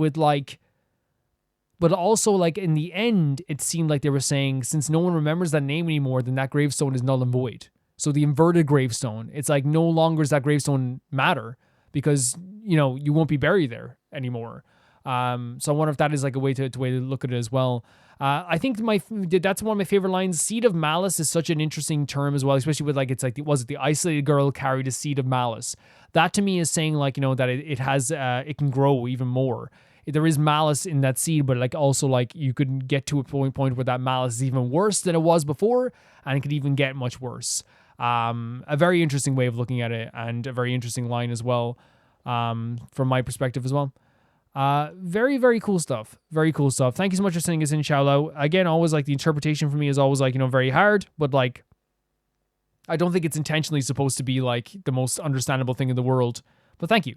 also like in the end, it seemed like they were saying, since no one remembers that name anymore, then that gravestone is null and void. So the inverted gravestone, it's like no longer does that gravestone matter because, you know, you won't be buried there anymore. So I wonder if that is like a way to look at it as well. I think that's one of my favorite lines. Seed of malice is such an interesting term as well, especially with like, it's like, was it the isolated girl carried a seed of malice? That to me is saying like, you know, that it has, it can grow even more. There is malice in that seed, but like also like you could get to a point where that malice is even worse than it was before, and it could even get much worse. A very interesting way of looking at it, and a very interesting line as well, from my perspective as well. Very, very cool stuff. Very cool stuff. Thank you so much for sending us in, Xiao. Again, always like the interpretation for me is always like, you know, very hard, but like, I don't think it's intentionally supposed to be like the most understandable thing in the world, but thank you.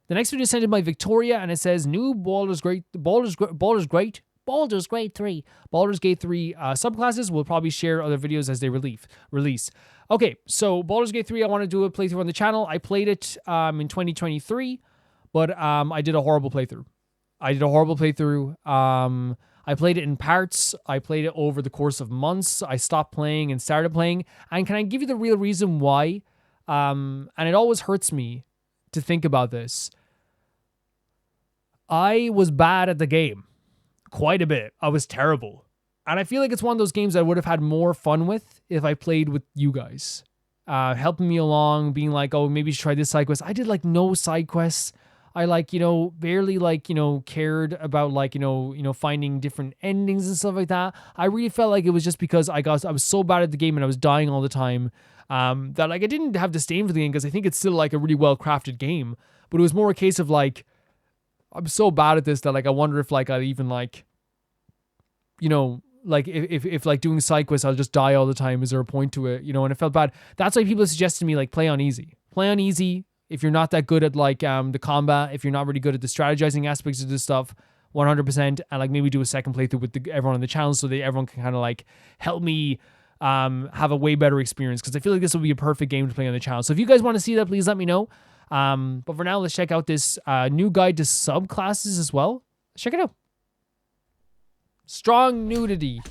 The next video is sent in by Victoria, and it says, new Baldur's Gate 3 subclasses. Will probably share other videos as they release. Okay, so Baldur's Gate 3, I want to do a playthrough on the channel. I played it in 2023, but I did a horrible playthrough. I played it in parts. I played it over the course of months. I stopped playing and started playing. And can I give you the real reason why? And it always hurts me to think about this. I was bad at the game. Quite a bit. I was terrible. And I feel like it's one of those games I would have had more fun with if I played with you guys. Helping me along, being like, oh, maybe you should try this side quest. I did like no side quests. I like, you know, barely like, you know, cared about like, you know, finding different endings and stuff like that. I really felt like it was just because I was so bad at the game and I was dying all the time, that like I didn't have disdain for the game because I think it's still like a really well crafted game. But it was more a case of like, I'm so bad at this that like I wonder if like I'd even like, you know, like if like doing side quests I'll just die all the time. Is there a point to it? You know, and it felt bad. That's why people suggested to me like play on easy. If you're not that good at like the combat, if you're not really good at the strategizing aspects of this stuff, 100%, and like maybe do a second playthrough with everyone on the channel so that everyone can kind of like help me have a way better experience, because I feel like this will be a perfect game to play on the channel. So if you guys want to see that, please let me know. But for now, let's check out this new guide to subclasses as well. Let's check it out. Strong nudity.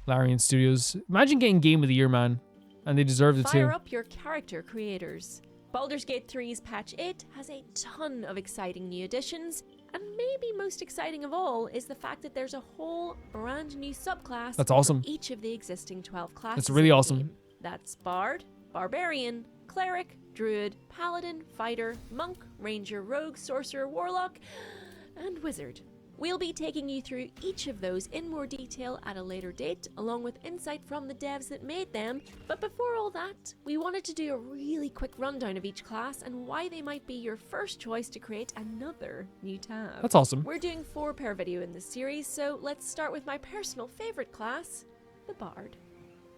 Larian Studios. Imagine getting Game of the Year, man. And they deserve it too. Fire up your character creators. Baldur's Gate 3's Patch 8 has a ton of exciting new additions, and maybe most exciting of all is the fact that there's a whole brand new subclass. That's awesome. For each of the existing 12 classes. That's really awesome. Game. That's Bard, Barbarian, Cleric, Druid, Paladin, Fighter, Monk, Ranger, Rogue, Sorcerer, Warlock, and Wizard. We'll be taking you through each of those in more detail at a later date, along with insight from the devs that made them. But before all that, we wanted to do a really quick rundown of each class and why they might be your first choice to create another new tab. That's awesome. We're doing 4 pair video in this series, so let's start with my personal favorite class, the Bard.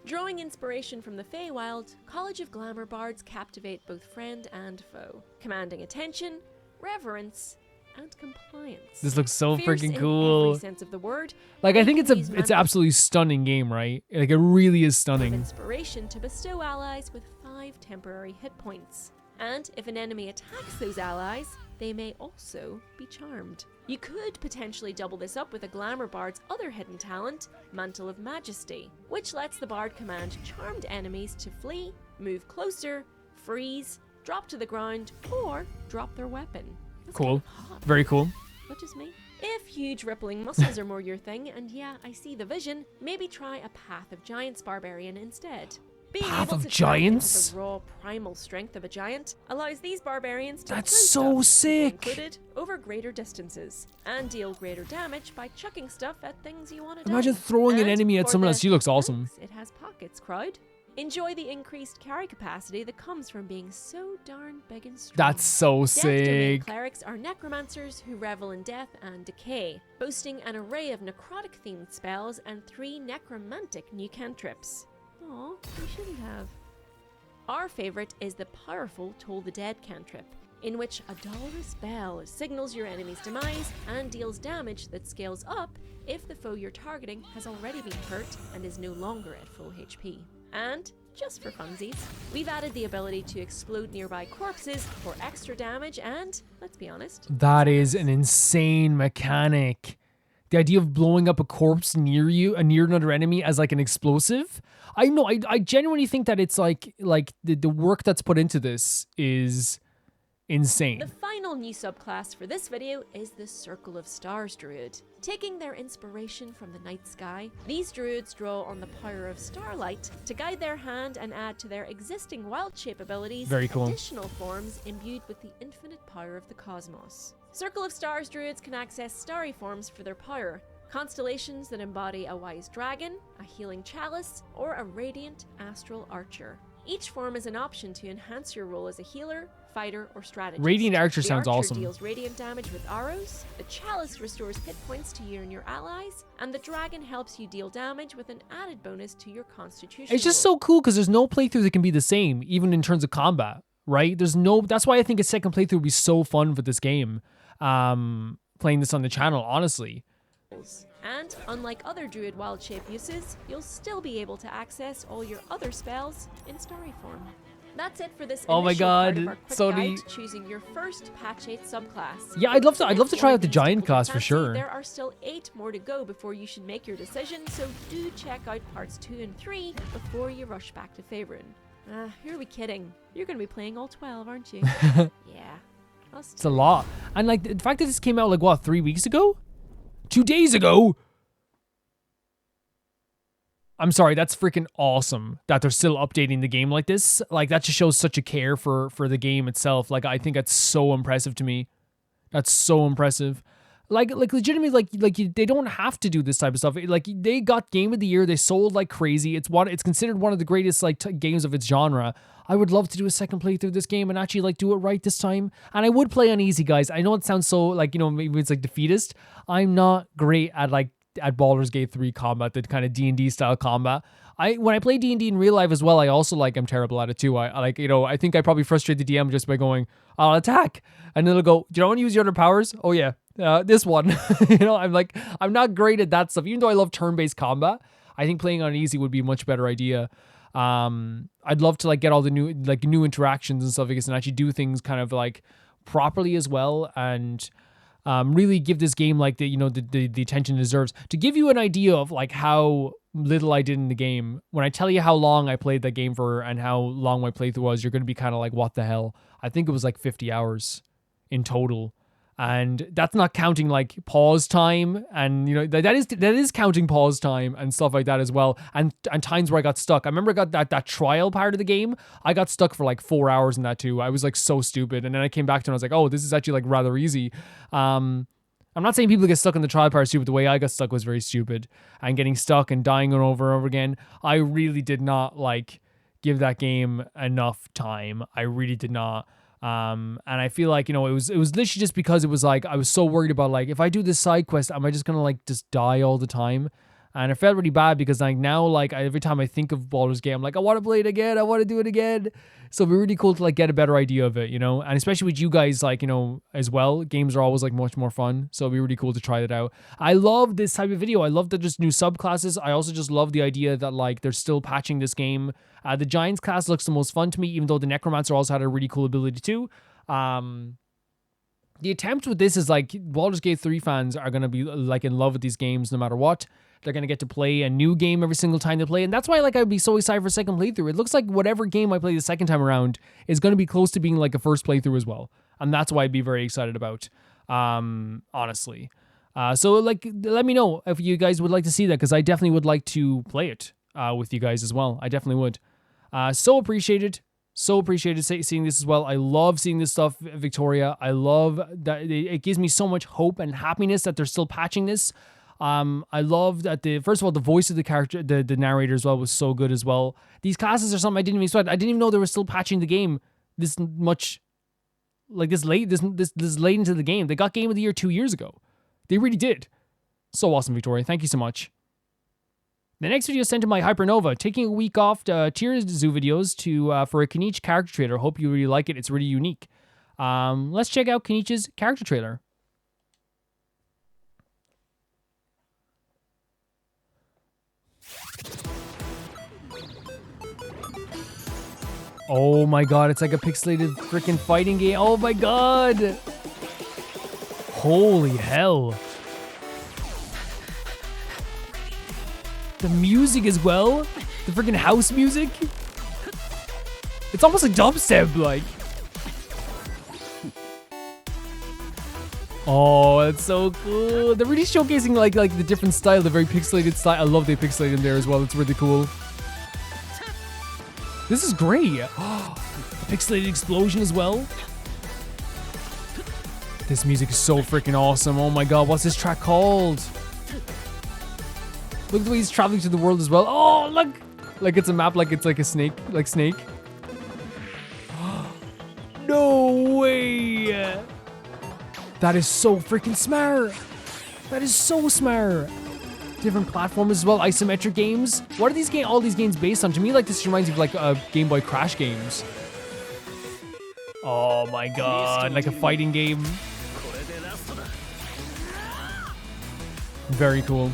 Drawing inspiration from the Feywild, College of Glamour bards captivate both friend and foe, commanding attention, reverence, and compliance. This looks so Fierce freaking in cool. every sense of the word. Like, I think making it's these an members absolutely stunning game, right? Like, it really is of stunning. inspiration to bestow allies with 5 temporary hit points. And if an enemy attacks those allies, they may also be charmed. You could potentially double this up with a Glamour Bard's other hidden talent, Mantle of Majesty, which lets the Bard command charmed enemies to flee, move closer, freeze, drop to the ground, or drop their weapon. That's Cool. kind of hot. Very cool. Not just me. If huge rippling muscles are more your thing, and yeah, I see the vision, maybe try a Path of Giants Barbarian instead. Being Path able of to tap into Giants? the raw primal strength of a giant allows these barbarians to That's throw so stuff, sick. included, over greater distances, and deal greater damage by chucking stuff at things you want to Imagine die. throwing an And enemy at for someone the else. She looks awesome. thanks, it has pockets, crowd. Enjoy the increased carry capacity that comes from being so darn big and strong. That's so Death Domain sick. clerics are necromancers who revel in death and decay, boasting an array of necrotic-themed spells and 3 necromantic new cantrips. Aw, you shouldn't have. Our favourite is the powerful Toll the Dead cantrip, in which a dolorous bell signals your enemy's demise and deals damage that scales up if the foe you're targeting has already been hurt and is no longer at full HP. And, just for funsies, we've added the ability to explode nearby corpses for extra damage and, let's be honest, That is an insane mechanic. The idea of blowing up a corpse near you, near another enemy as like an explosive. I know, I genuinely think that it's like the work that's put into this is insane. The final new subclass for this video is the Circle of Stars Druid. Taking their inspiration from the night sky, these druids draw on the power of starlight to guide their hand and add to their existing wild shape abilities Very cool. additional forms imbued with the infinite power of the cosmos. Circle of Stars Druids can access starry forms for their power, constellations that embody a wise dragon, a healing chalice, or a radiant astral archer. Each form is an option to enhance your role as a healer, fighter, or strategist. Radiant Archer The sounds archer awesome. deals radiant damage with arrows, the chalice restores hit points to you and your allies, and the dragon helps you deal damage with an added bonus to your constitution. It's just roll. so cool because there's no playthrough that can be the same, even in terms of combat, right? That's why I think a second playthrough would be so fun for this game. Playing this on the channel, honestly. And unlike other druid wild shape uses, you'll still be able to access all your other spells in starry form. That's it for this Oh my initial part God, of our quick so guide neat. to choosing your first patch 8 subclass. Yeah, I'd love to If try one out of the these giant tickled class your for fancy, sure. There are still 8 more to go before you should make your decision, so do check out parts 2 and 3 before you rush back to Faerun. Who are we kidding? You're going to be playing all 12, aren't you? Yeah. Us It's a lot. And like the fact that this came out like what, 3 weeks ago? 2 days ago? I'm sorry, that's freaking awesome that they're still updating the game like this. Like that just shows such a care for the game itself. Like I think that's so impressive to me. That's so impressive. Like legitimately, they don't have to do this type of stuff. Like they got Game of the Year. They sold like crazy. It's considered one of the greatest games of its genre. I would love to do a second playthrough of this game and actually do it right this time. And I would play on easy, guys. I know it sounds so maybe it's defeatist. I'm not great at Baldur's Gate 3 combat, the kind of D&D style combat. When I play D&D in real life as well, I also I'm terrible at it too. I think I probably frustrate the DM just by going, I'll attack. And then it'll go, do you want to use your other powers? Oh yeah, this one. I'm not great at that stuff. Even though I love turn-based combat, I think playing on easy would be a much better idea. I'd love to get all the new interactions and stuff, and actually do things kind of properly as well, and really give this game the attention it deserves. To give you an idea of how little I did in the game, when I tell you how long I played that game for and how long my playthrough was, you're going to be kind of what the hell? I think it was 50 hours in total. And that's not counting pause time, and that is counting pause time and stuff like that as well, and times where I got stuck. I remember I got that trial part of the game. I got stuck for 4 hours in that too. I was so stupid, and then I came back to it and I was oh, this is actually rather easy. And I'm not saying people get stuck in the trial part is stupid. The way I got stuck was very stupid. And getting stuck and dying over and over again. I really did not like give that game enough time. I really did not. And I feel like, you know, it was literally just because it was like, I was so worried about like, if I do this side quest, am I just going to like just die all the time? And it felt really bad because like now, like every time I think of Baldur's Gate, I'm like, I want to play it again. I want to do it again. So it'd be really cool to like get a better idea of it, you know, and especially with you guys, like, you know, as well, games are always like much more fun. So it'd be really cool to try that out. I love this type of video. I love that there's new subclasses. I also just love the idea that like they're still patching this game. The Giants class looks the most fun to me, even though the Necromancer also had a really cool ability too. The attempt with this is like Baldur's Gate 3 fans are going to be like in love with these games no matter what. They're going to get to play a new game every single time they play. And that's why like I'd be so excited for a second playthrough. It looks like whatever game I play the second time around is going to be close to being like a first playthrough as well. And that's why I'd be very excited about, honestly. So like, let me know if you guys would like to see that, because I definitely would like to play it with you guys as well. I definitely would. So appreciated. So appreciated seeing this as well. I love seeing this stuff, Victoria. I love that it gives me so much hope and happiness that they're still patching this. I love that first of all, the voice of the character, the narrator as well was so good as well. These classes are something I didn't even expect. I didn't even know they were still patching the game this much, like this late into the game. They got Game of the Year 2 years ago. They really did. So awesome, Victoria. Thank you so much. The next video is sent to my Hypernova, taking a week off Tears Zoo videos for a Kinich character trailer. Hope you really like it. It's really unique. Let's check out Kinich's character trailer. Oh my god, it's like a pixelated freaking fighting game. Oh my god. Holy hell. The music as well. The freaking house music. It's almost like dubstep, like. Oh, that's so cool. They're really showcasing like the different style, the very pixelated style. I love the pixelated in there as well. It's really cool. This is great. Oh, the pixelated explosion as well. This music is so freaking awesome. Oh my god, what's this track called? Look at the way he's traveling through the world as well. Oh, look! Like it's a map, like it's like a snake, like Snake. No way! That is so freaking smart. That is so smart. Different platforms as well, isometric games. What are these all these games based on? To me, like this reminds me of like Game Boy Crash games. Oh my god, like a fighting game. Very cool.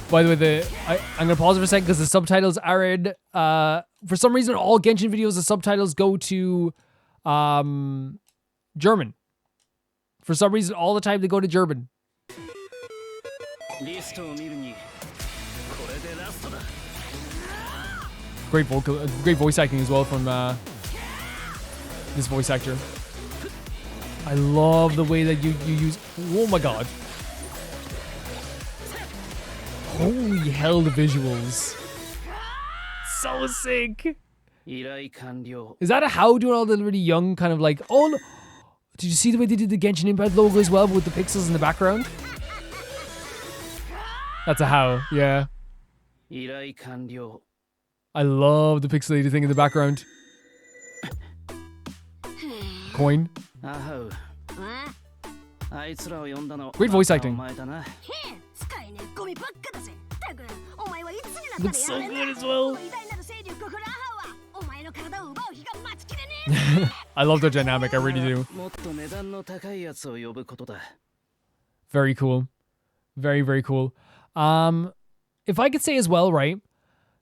By the way, I'm gonna pause it for a second because the subtitles are in. For some reason, all Genshin videos, the subtitles go to German. For some reason, all the time they go to German. Great voice acting as well from this voice actor. I love the way that you use. Oh my god. Holy hell, the visuals. So sick. Is that a How doing all the really young kind of like, oh, did you see the way they did the Genshin Impact logo as well with the pixels in the background? That's a How, yeah. I love the pixelated thing in the background. Coin. Great voice acting. Looks so good as well. I love the dynamic, I really do. Very cool. Very, very cool. If I could say as well, right?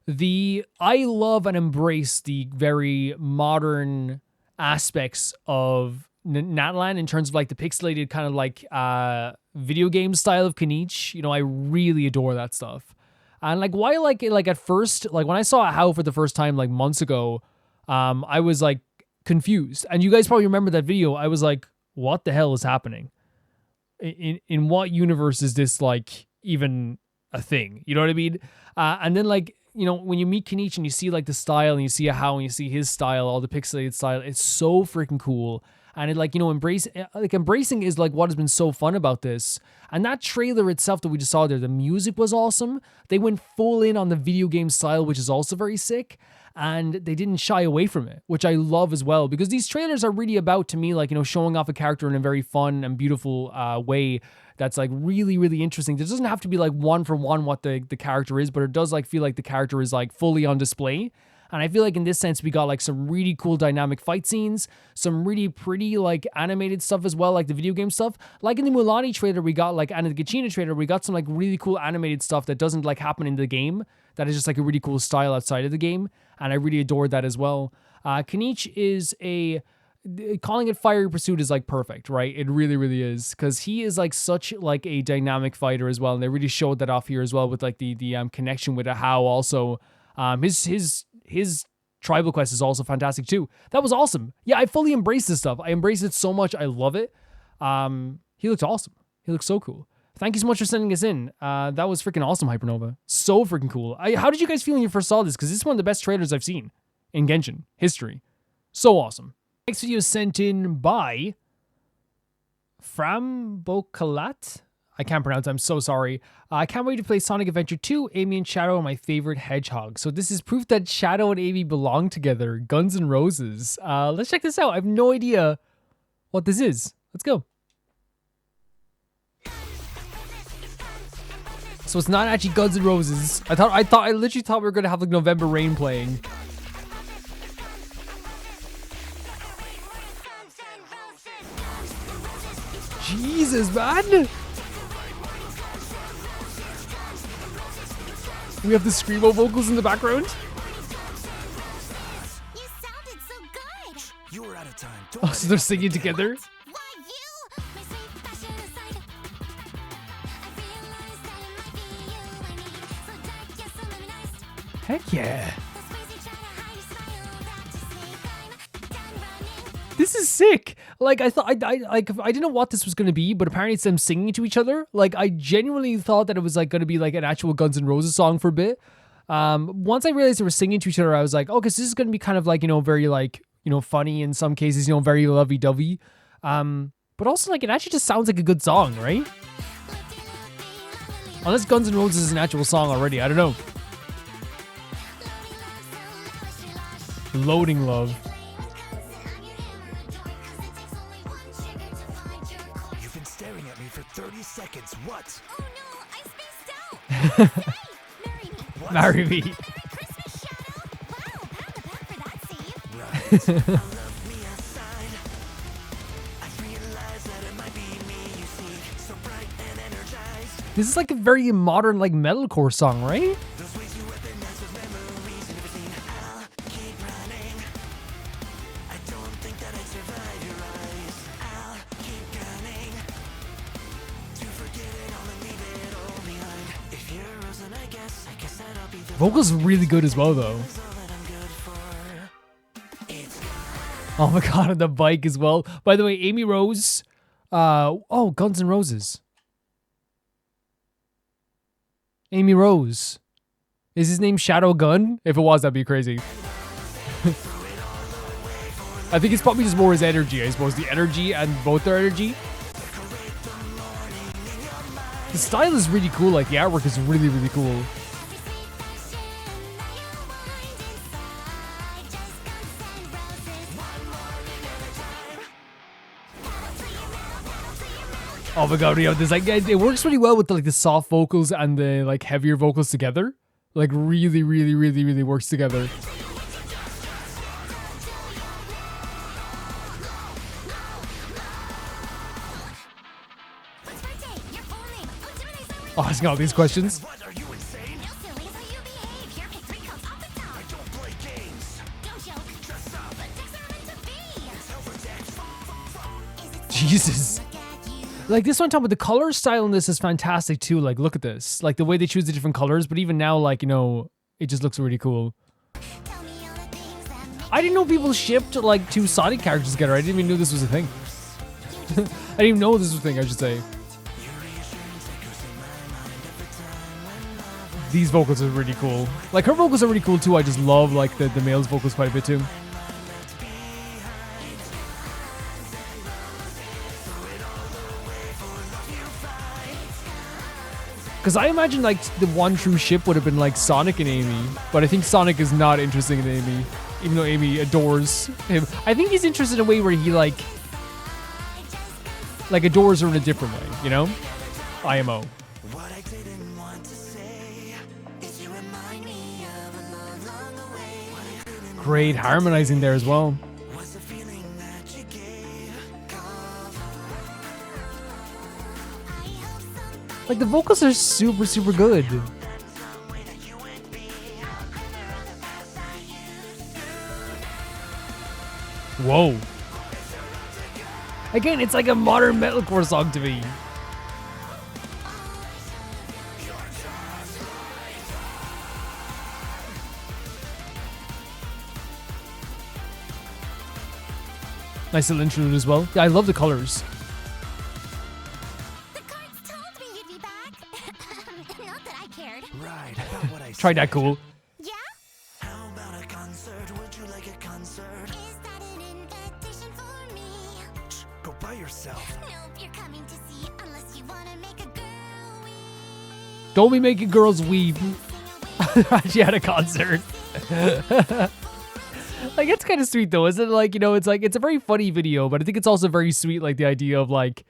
I love and embrace the very modern aspects of Natlan in terms of like the pixelated kind of like video game style of Kinich. You know, I really adore that stuff. And like why like it like at first, like when I saw How for the first time like months ago, I was like confused. And you guys probably remember that video. I was like, what the hell is happening? In what universe is this like even a thing? You know what I mean? And then like, you know, when you meet Kinich and you see like the style and you see How and you see his style, all the pixelated style, it's so freaking cool. And it, like, you know, embracing is like what has been so fun about this. And that trailer itself that we just saw there, the music was awesome. They went full in on the video game style, which is also very sick. And they didn't shy away from it, which I love as well, because these trailers are really about, to me, like, you know, showing off a character in a very fun and beautiful way that's like really, really interesting. It doesn't have to be like one for one what the character is, but it does like feel like the character is like fully on display. And I feel like in this sense, we got like some really cool dynamic fight scenes, some really pretty like animated stuff as well, like the video game stuff. Like in the Mualani trailer, we got like, and in the Kachina trailer, we got some like really cool animated stuff that doesn't like happen in the game. That is just like a really cool style outside of the game. And I really adored that as well. Kinich is calling it Fiery Pursuit is like perfect, right? It really, really is. Because he is like such like a dynamic fighter as well. And they really showed that off here as well with like the connection with how also his tribal quest is also fantastic too. That was awesome. Yeah, I fully embrace this stuff. I embrace it so much. I love it. He looks awesome. He looks so cool. Thank you so much for sending us in. That was freaking awesome, Hypernova. So freaking cool. How did you guys feel when you first saw this? Because this is one of the best trailers I've seen in Genshin history. So awesome. Next video is sent in by Frambokalat. I can't pronounce it. I'm so sorry. I can't wait to play Sonic Adventure 2. Amy and Shadow are my favorite hedgehogs. So this is proof that Shadow and Amy belong together. Guns N' Roses. Let's check this out. I have no idea what this is. Let's go. So it's not actually Guns N' Roses. I literally thought we were gonna have like November Rain playing. Jesus, man! We have the screamo vocals in the background. You sounded so good. You were out of time. Oh, so they're singing together. Heck yeah. This is sick. Like, I thought, I didn't know what this was going to be, but apparently it's them singing to each other. Like, I genuinely thought that it was like going to be like an actual Guns N' Roses song for a bit. Once I realized they were singing to each other, I was like, oh, because this is going to be kind of like, you know, very like, you know, funny in some cases, you know, very lovey-dovey. But also like, it actually just sounds like a good song, right? Unless Guns N' Roses is an actual song already, I don't know. Loading Love. You've been staring at me for 30 seconds. What? Oh no, I spaced out. Marry me. Christmas Shadow. Wow, pat the back for that save. Right. I love me a sign. I realize that it might be me, you see, so bright and energized. This is like a very modern like metalcore song, right? Vocals really good as well, though. Oh my god, on the bike as well. By the way, Amy Rose. Oh, Guns N' Roses. Amy Rose. Is his name Shadow Gun? If it was, that'd be crazy. I think it's probably just more his energy, I suppose. The energy and both their energy. The style is really cool. Like, the artwork is really, really cool. Oh my god, you know, this like it works really well with like the soft vocals and the like heavier vocals together. Like really, really, really, really works together. Oh, asking all these questions. Jesus. Like this one time with the color style in this is fantastic too. Like look at this. Like the way they choose the different colors, but even now, like, you know, it just looks really cool. I didn't know people shipped like two Sonic characters together. I didn't even know this was a thing. I didn't even know this was a thing, I should say. These vocals are really cool. Like her vocals are really cool too. I just love like the male's vocals quite a bit too. Because I imagine like the one true ship would have been like Sonic and Amy, but I think Sonic is not interested in Amy, even though Amy adores him. I think he's interested in a way where he like adores her in a different way, you know? IMO. Great harmonizing there as well. Like the vocals are super, super good. Whoa. Again, it's like a modern metalcore song to me. Nice little interlude as well. Yeah, I love the colors. Not that I cared. Right. What I Try that cool. Yeah? How about a concert? Would you like a concert? Is that an invitation for me? Shh, go by yourself. Nope, you're coming to see unless you wanna make a girl weep. Don't be making girls weep. She had a concert. Like, it's kind of sweet though, isn't it? Like, you know, it's like, it's a very funny video, but I think it's also very sweet, like the idea of like,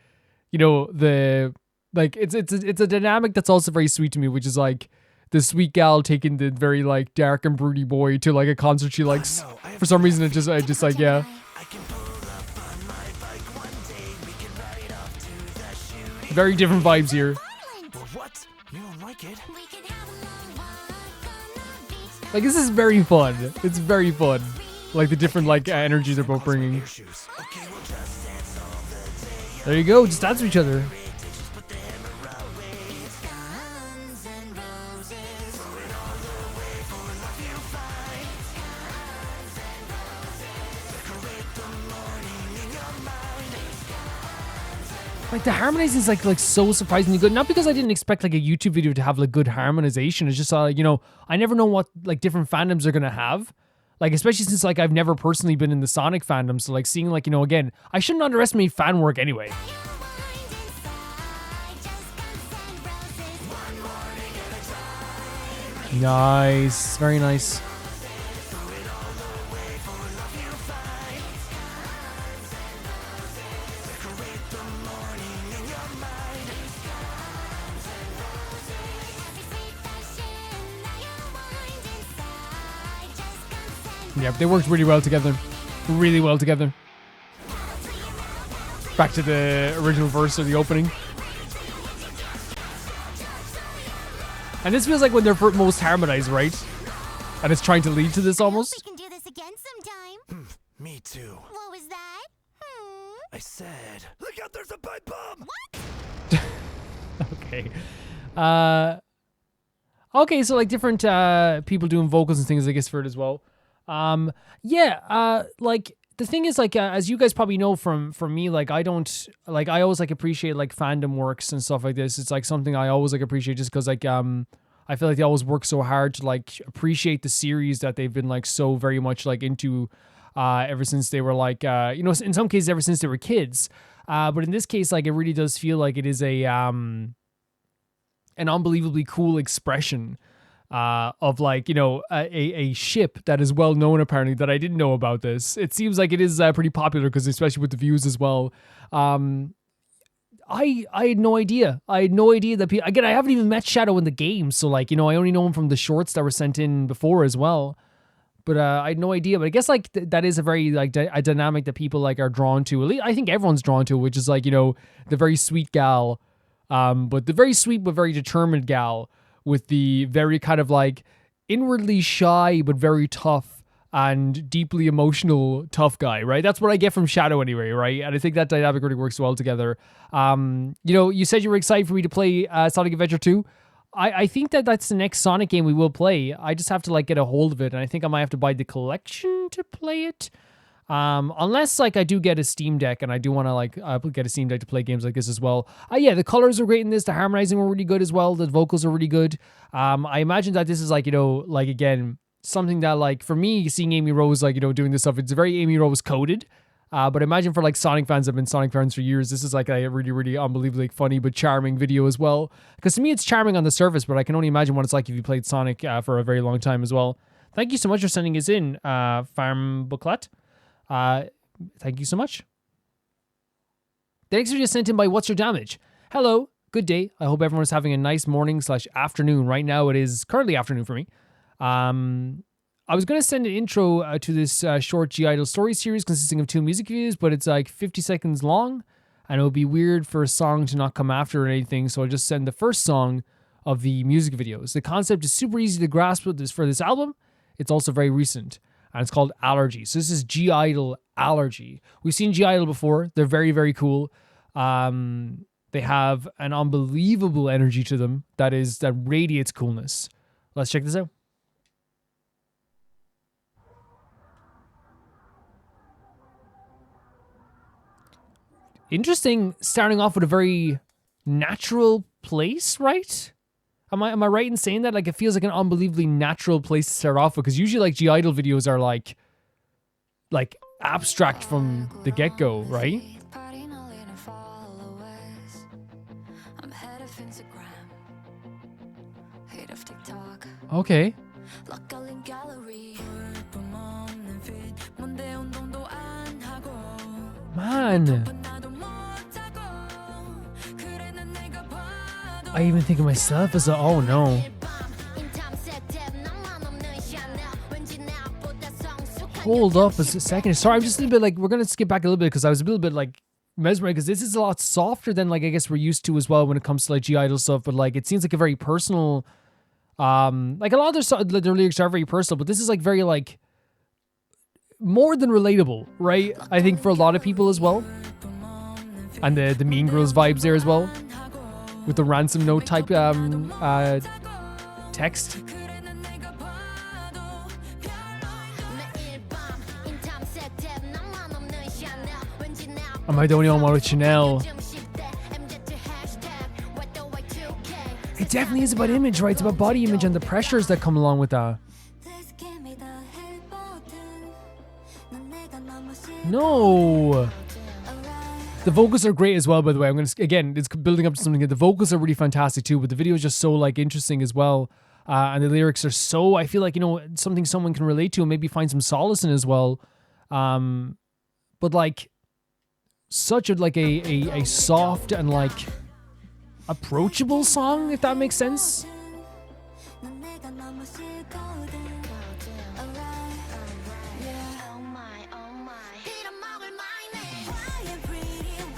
you know, the, like, it's a dynamic that's also very sweet to me, which is like the sweet gal taking the very like dark and broody boy to like a concert she likes. For some reason, I just like, yeah. Very different vibes here. Well, what? You don't like it? Like, this is very fun. It's very fun. Like the different like energies they're both bringing. There you go. Just dance to each other. Like the harmonizing is like so surprisingly good. Not because I didn't expect like a YouTube video to have like good harmonization. It's just you know, I never know what like different fandoms are gonna have. Like, especially since like I've never personally been in the Sonic fandom, so like seeing like, you know, again, I shouldn't underestimate fan work anyway. Nice, very nice. Yeah, they worked really well together. Really well together. Back to the original verse or the opening. And this feels like when they're most harmonized, right? And it's trying to lead to this almost. We can do this again sometime. Me too. What was that? I said, look out, there's a pipe bomb! Okay. Okay, so like different people doing vocals and things, I guess, for it as well. Like the thing is, like, as you guys probably know from me, like, I don't, like, I always like appreciate like fandom works and stuff like this. It's like something I always like appreciate just because like, I feel like they always work so hard to like appreciate the series that they've been like so very much like into, ever since they were like, you know, in some cases ever since they were kids. But in this case, like, it really does feel like it is an unbelievably cool expression of like, you know, a ship that is well known apparently, that I didn't know about this. It seems like it is pretty popular because especially with the views as well. I had no idea. I had no idea that again, I haven't even met Shadow in the game, so like, you know, I only know him from the shorts that were sent in before as well. But I had no idea. But I guess like that is a very like a dynamic that people like are drawn to. At least I think everyone's drawn to, which is like, you know, the very sweet gal, but the very sweet but very determined gal with the very kind of like inwardly shy but very tough and deeply emotional tough guy, right? That's what I get from Shadow anyway, right? And I think that dynamic really works well together. You know, you said you were excited for me to play Sonic Adventure 2. I think that's the next Sonic game we will play. I just have to like get a hold of it, and I think I might have to buy the collection to play it. Unless like I do get a Steam Deck, and I do want to like get a Steam Deck to play games like this as well. Yeah, the colors are great in this. The harmonizing were really good as well. The vocals are really good. I imagine that this is like, you know, like again, something that like for me, seeing Amy Rose like, you know, doing this stuff, it's very Amy Rose coded. But imagine for like Sonic fans, I've been Sonic fans for years. This is like a really, really unbelievably funny but charming video as well. Because to me, it's charming on the surface, but I can only imagine what it's like if you played Sonic for a very long time as well. Thank you so much for sending us in, Farm Booklet. Thank you so much. The next video is sent in by What's Your Damage? Hello, good day. I hope everyone's having a nice morning / afternoon. Right now, it is currently afternoon for me. I was going to send an intro to this short G-Idle story series consisting of 2 music videos, but it's like 50 seconds long, and it would be weird for a song to not come after or anything, so I'll just send the first song of the music videos. The concept is super easy to grasp for this album. It's also very recent, and it's called Allergy. So this is G-Idle Allergy. We've seen G-Idle before. They're very, very cool. They have an unbelievable energy to them that radiates coolness. Let's check this out. Interesting, starting off with a very natural place, right? Am I right in saying that? Like, it feels like an unbelievably natural place to start off with, because usually like G-Idle videos are like abstract from the get-go, right? Okay. Man. I even think of myself as oh no. Hold up a second. Sorry, I'm just a little bit like, we're going to skip back a little bit because I was a little bit like mesmerized because this is a lot softer than like I guess we're used to as well when it comes to like G-Idle stuff, but like it seems like a very personal, like a lot of their lyrics are very personal, but this is like very like more than relatable, right? I think for a lot of people as well. And the Mean Girls vibes there as well. With the ransom note type text. Am I the only one with Chanel? It definitely is about image, right? It's about body image and the pressures that come along with that. No. The vocals are great as well, by the way. I'm gonna again, it's building up to something. The vocals are really fantastic too, but the video is just so like interesting as well. And the lyrics are so, I feel like, you know, something someone can relate to and maybe find some solace in as well. But like such a soft and like approachable song, if that makes sense.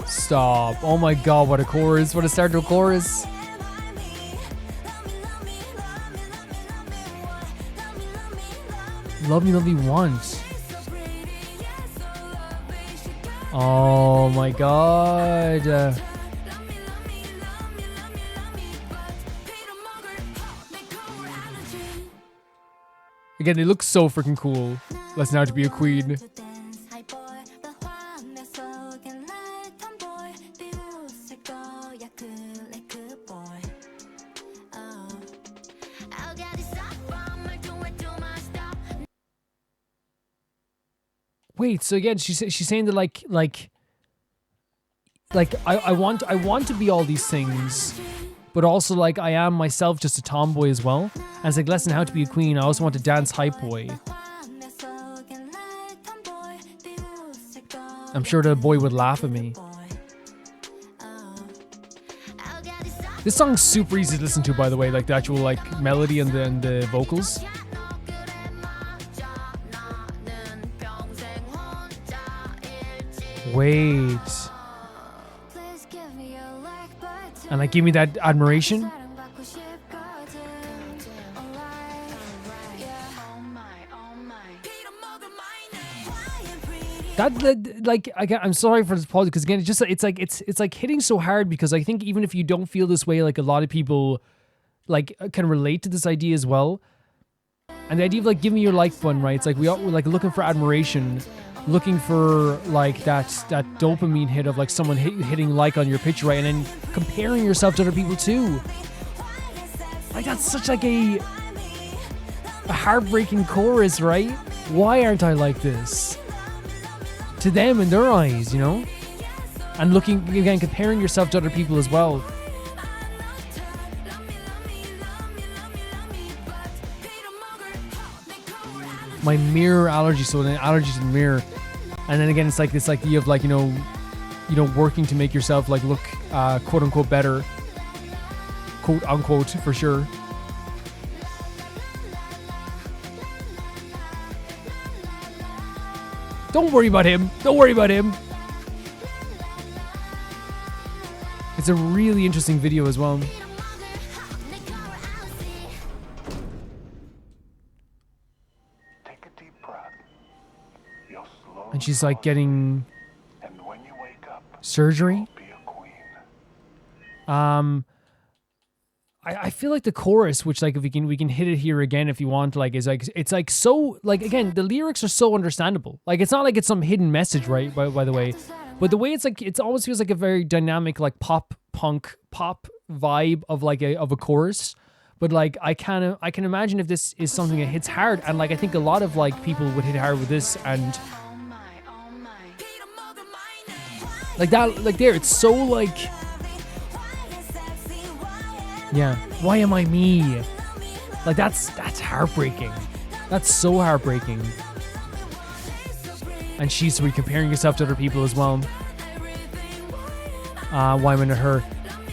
Stop. Oh my god, what a chorus. What a start to a chorus. Love me, love me once. Oh my god. Again, it looks so freaking cool. Let's now to be a queen. Wait, so again, she's saying that like I want to be all these things, but also like I am myself just a tomboy as well. And it's like less than how to be a queen. I also want to dance hype boy. I'm sure the boy would laugh at me. This song's super easy to listen to, by the way, like the actual like melody and the vocals. Wait. And like give me that admiration. That like I'm sorry for this pause because again it's like hitting so hard because I think even if you don't feel this way, like a lot of people like can relate to this idea as well. And the idea of like give me your like button, right? It's like we're like looking for admiration, looking for like that dopamine hit of like someone hitting like on your picture, right? And then comparing yourself to other people too. Like that's such like a heartbreaking chorus, right? Why aren't I like this? to them in their eyes, you know? And looking, again, comparing yourself to other people as well. My mirror allergy, so then allergies in the mirror. And then again, it's like this idea of like, you know, working to make yourself like look quote unquote better. Quote unquote, for sure. Don't worry about him. Don't worry about him. It's a really interesting video as well. And she's like getting surgery. I feel like the chorus, which like if we can hit it here again if you want, like is like it's like so like again the lyrics are so understandable. Like it's not like it's some hidden message, right? By the way, but the way it's like it almost feels like a very dynamic like pop punk pop vibe of like a chorus. But like I can imagine if this is something that hits hard, and like I think a lot of like people would hit hard with this, and like that like there it's so like. Yeah. Why am I me? Like that's heartbreaking. That's so heartbreaking. And she's comparing herself to other people as well. Why am I not her?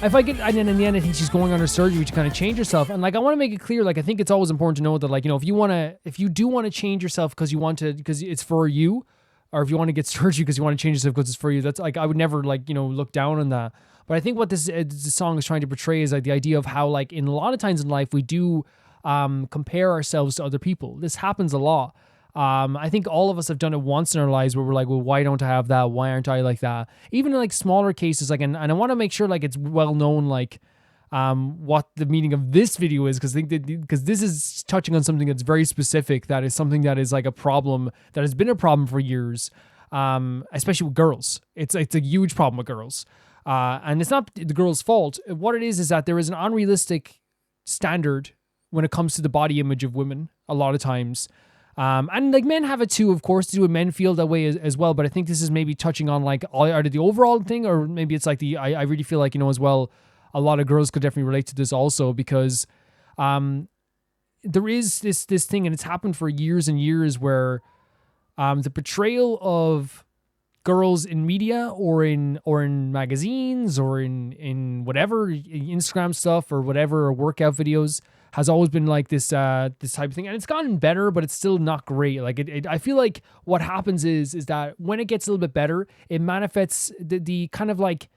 If I get, and then in the end, I think she's going under surgery to kind of change herself. And like, I want to make it clear, like, I think it's always important to know that, like, you know, if you do want to change yourself because you want to, because it's for you, or if you want to get surgery because you want to change yourself because it's for you, that's like, I would never like, you know, look down on that. But I think what this song is trying to portray is like the idea of how like in a lot of times in life we do compare ourselves to other people. This happens a lot. I think all of us have done it once in our lives where we're like, well, why don't I have that? Why aren't I like that? Even in like smaller cases, like, and I want to make sure like it's well known, like what the meaning of this video is, because this is touching on something that's very specific. That is something that is like a problem that has been a problem for years, especially with girls. It's a huge problem with girls. And it's not the girl's fault. What it is that there is an unrealistic standard when it comes to the body image of women a lot of times. And like men have it too, of course, too, and men feel that way as well. But I think this is maybe touching on like either the overall thing, or maybe it's like I really feel like, you know, as well, a lot of girls could definitely relate to this also, because there is this thing, and it's happened for years and years, where the portrayal of girls in media or in magazines or in whatever Instagram stuff or whatever, or workout videos, has always been like this type of thing, and it's gotten better, but it's still not great. Like I feel like what happens is that when it gets a little bit better, it manifests the kind of like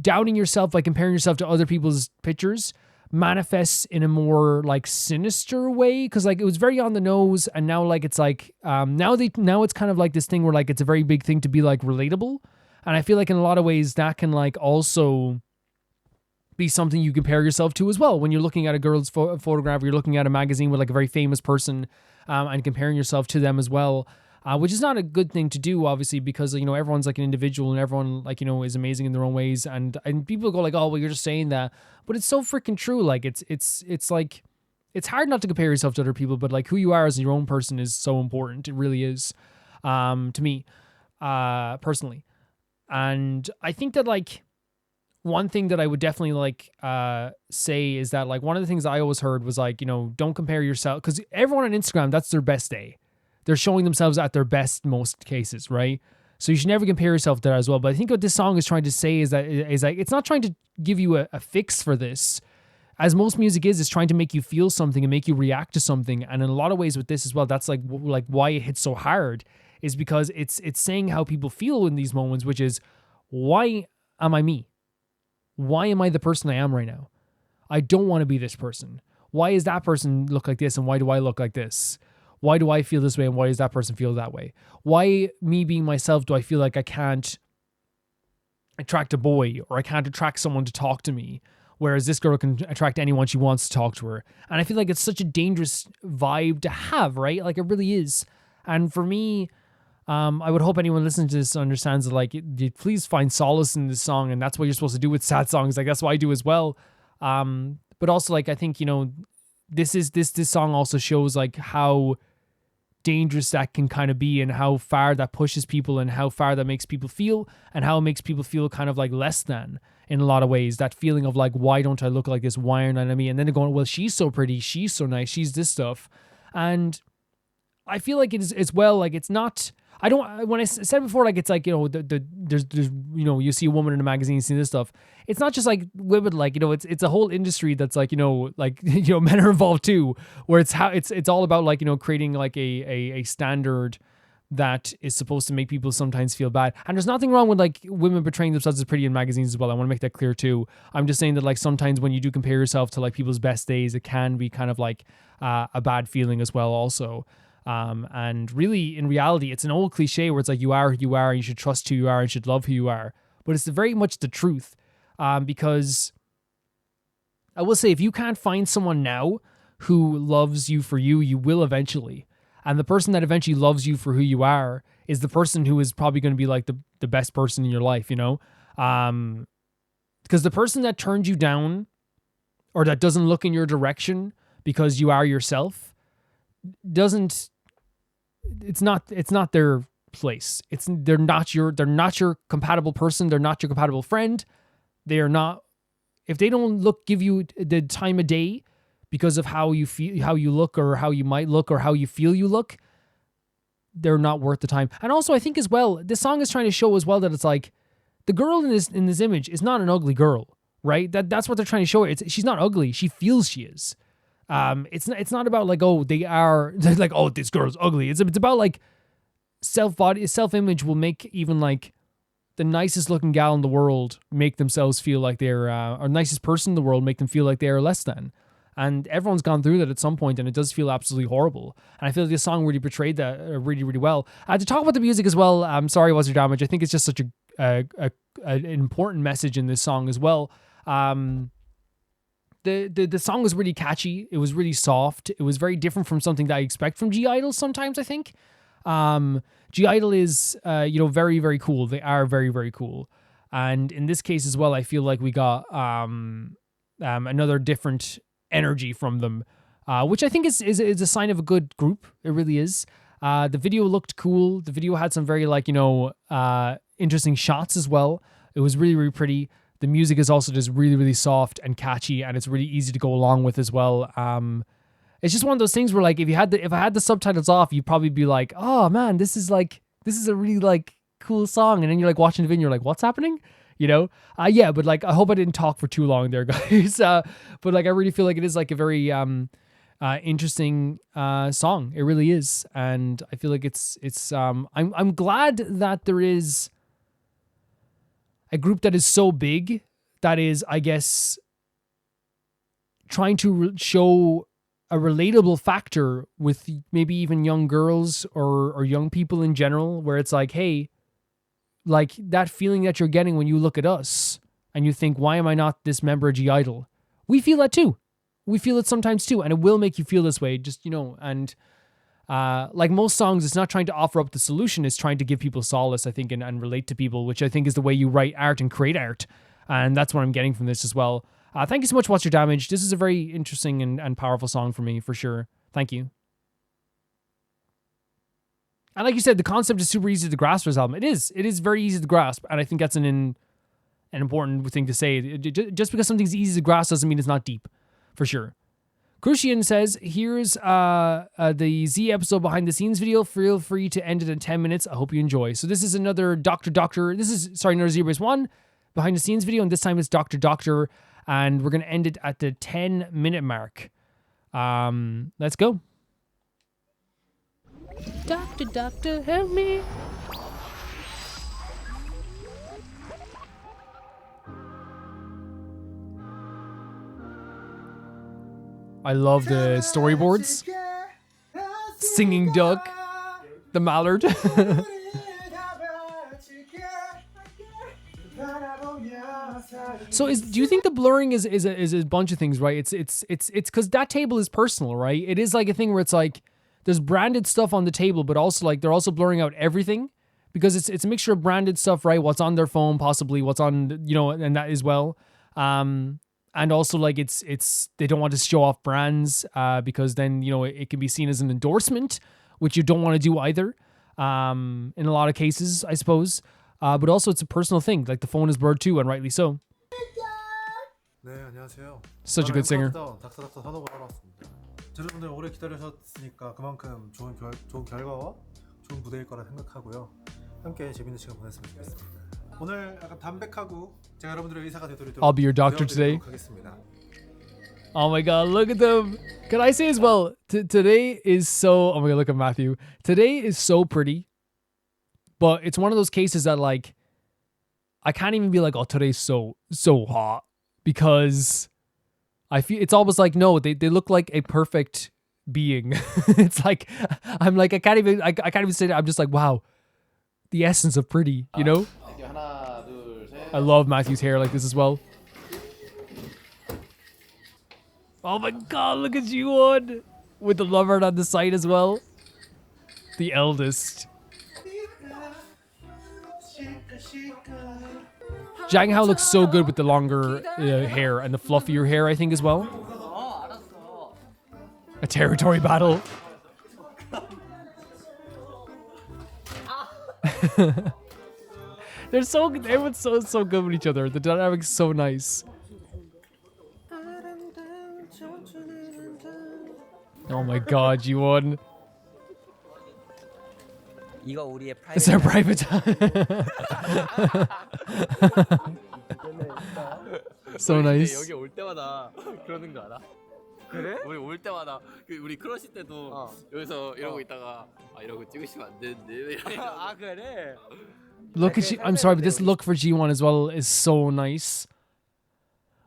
doubting yourself, like comparing yourself to other people's pictures, manifests in a more like sinister way, because like it was very on the nose, and now like it's like now it's kind of like this thing where like it's a very big thing to be like relatable, and I feel like in a lot of ways that can like also be something you compare yourself to as well when you're looking at a girl's photograph, or you're looking at a magazine with like a very famous person, and comparing yourself to them as well, which is not a good thing to do, obviously, because, you know, everyone's like an individual and everyone, like, you know, is amazing in their own ways, and people go like, oh well, you're just saying that, but it's so freaking true. Like it's like, it's hard not to compare yourself to other people, but like who you are as your own person is so important. It really is, to me personally. And I think that like one thing that I would definitely like say is that like one of the things I always heard was like, you know, don't compare yourself, because everyone on Instagram, that's their best day. They're showing themselves at their best most cases, right? So you should never compare yourself to that as well. But I think what this song is trying to say is that like it's not trying to give you a fix for this, as most music is trying to make you feel something and make you react to something. And in a lot of ways with this as well, that's like why it hits so hard, is because it's saying how people feel in these moments, which is, why am I me? Why am I the person I am right now? I don't want to be this person. Why is that person look like this, and why do I look like this? Why do I feel this way, and why does that person feel that way? Why, me being myself, do I feel like I can't attract a boy, or I can't attract someone to talk to me, whereas this girl can attract anyone she wants to talk to her? And I feel like it's such a dangerous vibe to have, right? Like it really is. And for me, I would hope anyone listening to this understands that, like, please find solace in this song, and that's what you're supposed to do with sad songs. Like that's what I do as well. But also, like, I think, you know, this song also shows like how dangerous that can kind of be, and how far that pushes people, and how far that makes people feel, and how it makes people feel kind of like less than in a lot of ways. That feeling of like, why don't I look like this? Why aren't I me? And then they're going, well, she's so pretty, she's so nice, she's this stuff. And I feel like it's well, like it's not. I don't. When I said before, like it's like, you know, there's you know, you see a woman in a magazine, you see this stuff. It's not just like women, like, you know, it's a whole industry that's like, you know, like, you know, men are involved too, where it's all about like, you know, creating like a standard that is supposed to make people sometimes feel bad. And there's nothing wrong with like women portraying themselves as pretty in magazines as well. I want to make that clear too. I'm just saying that like sometimes when you do compare yourself to like people's best days, it can be kind of like a bad feeling as well also. And really, in reality, it's an old cliche where it's like, you are who you are, and you should trust who you are, and should love who you are. But it's very much the truth. Because I will say, if you can't find someone now who loves you for you, you will eventually. And the person that eventually loves you for who you are is the person who is probably going to be like the best person in your life, you know? Because the person that turns you down, or that doesn't look in your direction because you are yourself, it's not their place. They're not your compatible person. They're not your compatible friend. They are not, if they don't give you the time of day because of how you feel, how you look, or how you might look, or how you feel you look, they're not worth the time. And also, I think as well, this song is trying to show as well that it's like, the girl in this image is not an ugly girl, right? That's what they're trying to show her. She's not ugly. She feels she is. It's not about like, oh, they are like, oh, this girl's ugly. It's about like self-image will make even like the nicest looking gal in the world make themselves feel like they're, or nicest person in the world make them feel like they are less than. And everyone's gone through that at some point, and it does feel absolutely horrible. And I feel like this song really portrayed that really, really well. To talk about the music as well, I'm sorry, What's Your Damage? I think it's just such an important message in this song as well. The song was really catchy. It was really soft. It was very different from something that I expect from G-Idle sometimes, I think. G-Idle is, you know, very, very cool. They are very, very cool. And in this case as well, I feel like we got another different energy from them, which I think is a sign of a good group. It really is. The video looked cool. The video had some very, like, you know, interesting shots as well. It was really, really pretty. The music is also just really, really soft and catchy, and it's really easy to go along with as well. It's just one of those things where, like, if I had the subtitles off, you'd probably be like, oh man, this is a really like cool song. And then you're like watching the video, you're like, what's happening? You know? Yeah, but like, I hope I didn't talk for too long there, guys. But like, I really feel like it is like a very interesting song. It really is. And I feel like I'm glad that there is a group that is so big that is, I guess, trying to show a relatable factor with maybe even young girls or young people in general, where it's like, hey, like that feeling that you're getting when you look at us and you think, why am I not this member of G-Idle? We feel that too. We feel it sometimes too. And it will make you feel this way, just, you know, and like most songs, it's not trying to offer up the solution. It's trying to give people solace, I think, and relate to people, which I think is the way you write art and create art. And that's what I'm getting from this as well. Thank you so much, What's Your Damage? This is a very interesting and powerful song for me, for sure. Thank you. And like you said, the concept is super easy to grasp for this album. It is very easy to grasp. And I think that's an important thing to say. Just because something's easy to grasp doesn't mean it's not deep, for sure. Crucian says, here's the Z episode behind the scenes video. Feel free to end it in 10 minutes. I hope you enjoy. So this is another another Zerobaseone behind the scenes video. And this time it's Doctor. And we're going to end it at the 10-minute mark. Let's go. Doctor, help me. I love the storyboards. Singing duck. The mallard. So do you think the blurring is a bunch of things, right? It's because that table is personal, right? It is like a thing where it's like there's branded stuff on the table, but also like they're also blurring out everything because it's a mixture of branded stuff, right? What's on their phone, possibly what's on, you know, and that as well. And also like it's they don't want to show off brands because then, you know, it can be seen as an endorsement, which you don't want to do either. In a lot of cases, I suppose. But also it's a personal thing. Like the phone is blurred too, and rightly so. 네, 안녕하세요. Such a good singer. 닥터닥터 산업을 하러 왔습니다. 제로분들 오래 기다리셨으니까 그만큼 좋은 결과와 좋은 무대일 거라 생각하고요. 함께 재밌는 시간 보냈으면 좋겠습니다. 오늘 약간 담백하고 제가 여러분들의 의사가 되도록 I'll be your doctor today. 하겠습니다. Oh my god, look at them. Can I say as well, today is so, oh my god, look at Matthew. Today is so pretty, but it's one of those cases that like, I can't even be like, oh, today's so hot, because I feel, it's almost like, no, they look like a perfect being. It's like, I'm like, I can't even say that. I'm just like, wow, the essence of pretty, you know? I love Matthew's hair like this as well. Oh my god, look at Ji-won with the love heart on the side as well. The eldest. Jang Hao looks so good with the longer hair and the fluffier hair, I think, as well. A territory battle. Everyone's so good with each other. The dynamic's so nice. Oh my god, Ji-won. It's our private time. So nice. 여기 올 때마다 그러는 거 알아? 그래? 우리 올 때마다 우리 크러쉬 때도 여기서 이러고 있다가 이러고 찍으시면 안 되는데. 아 그래? Look at I'm sorry, but this look for Ji-won as well is so nice.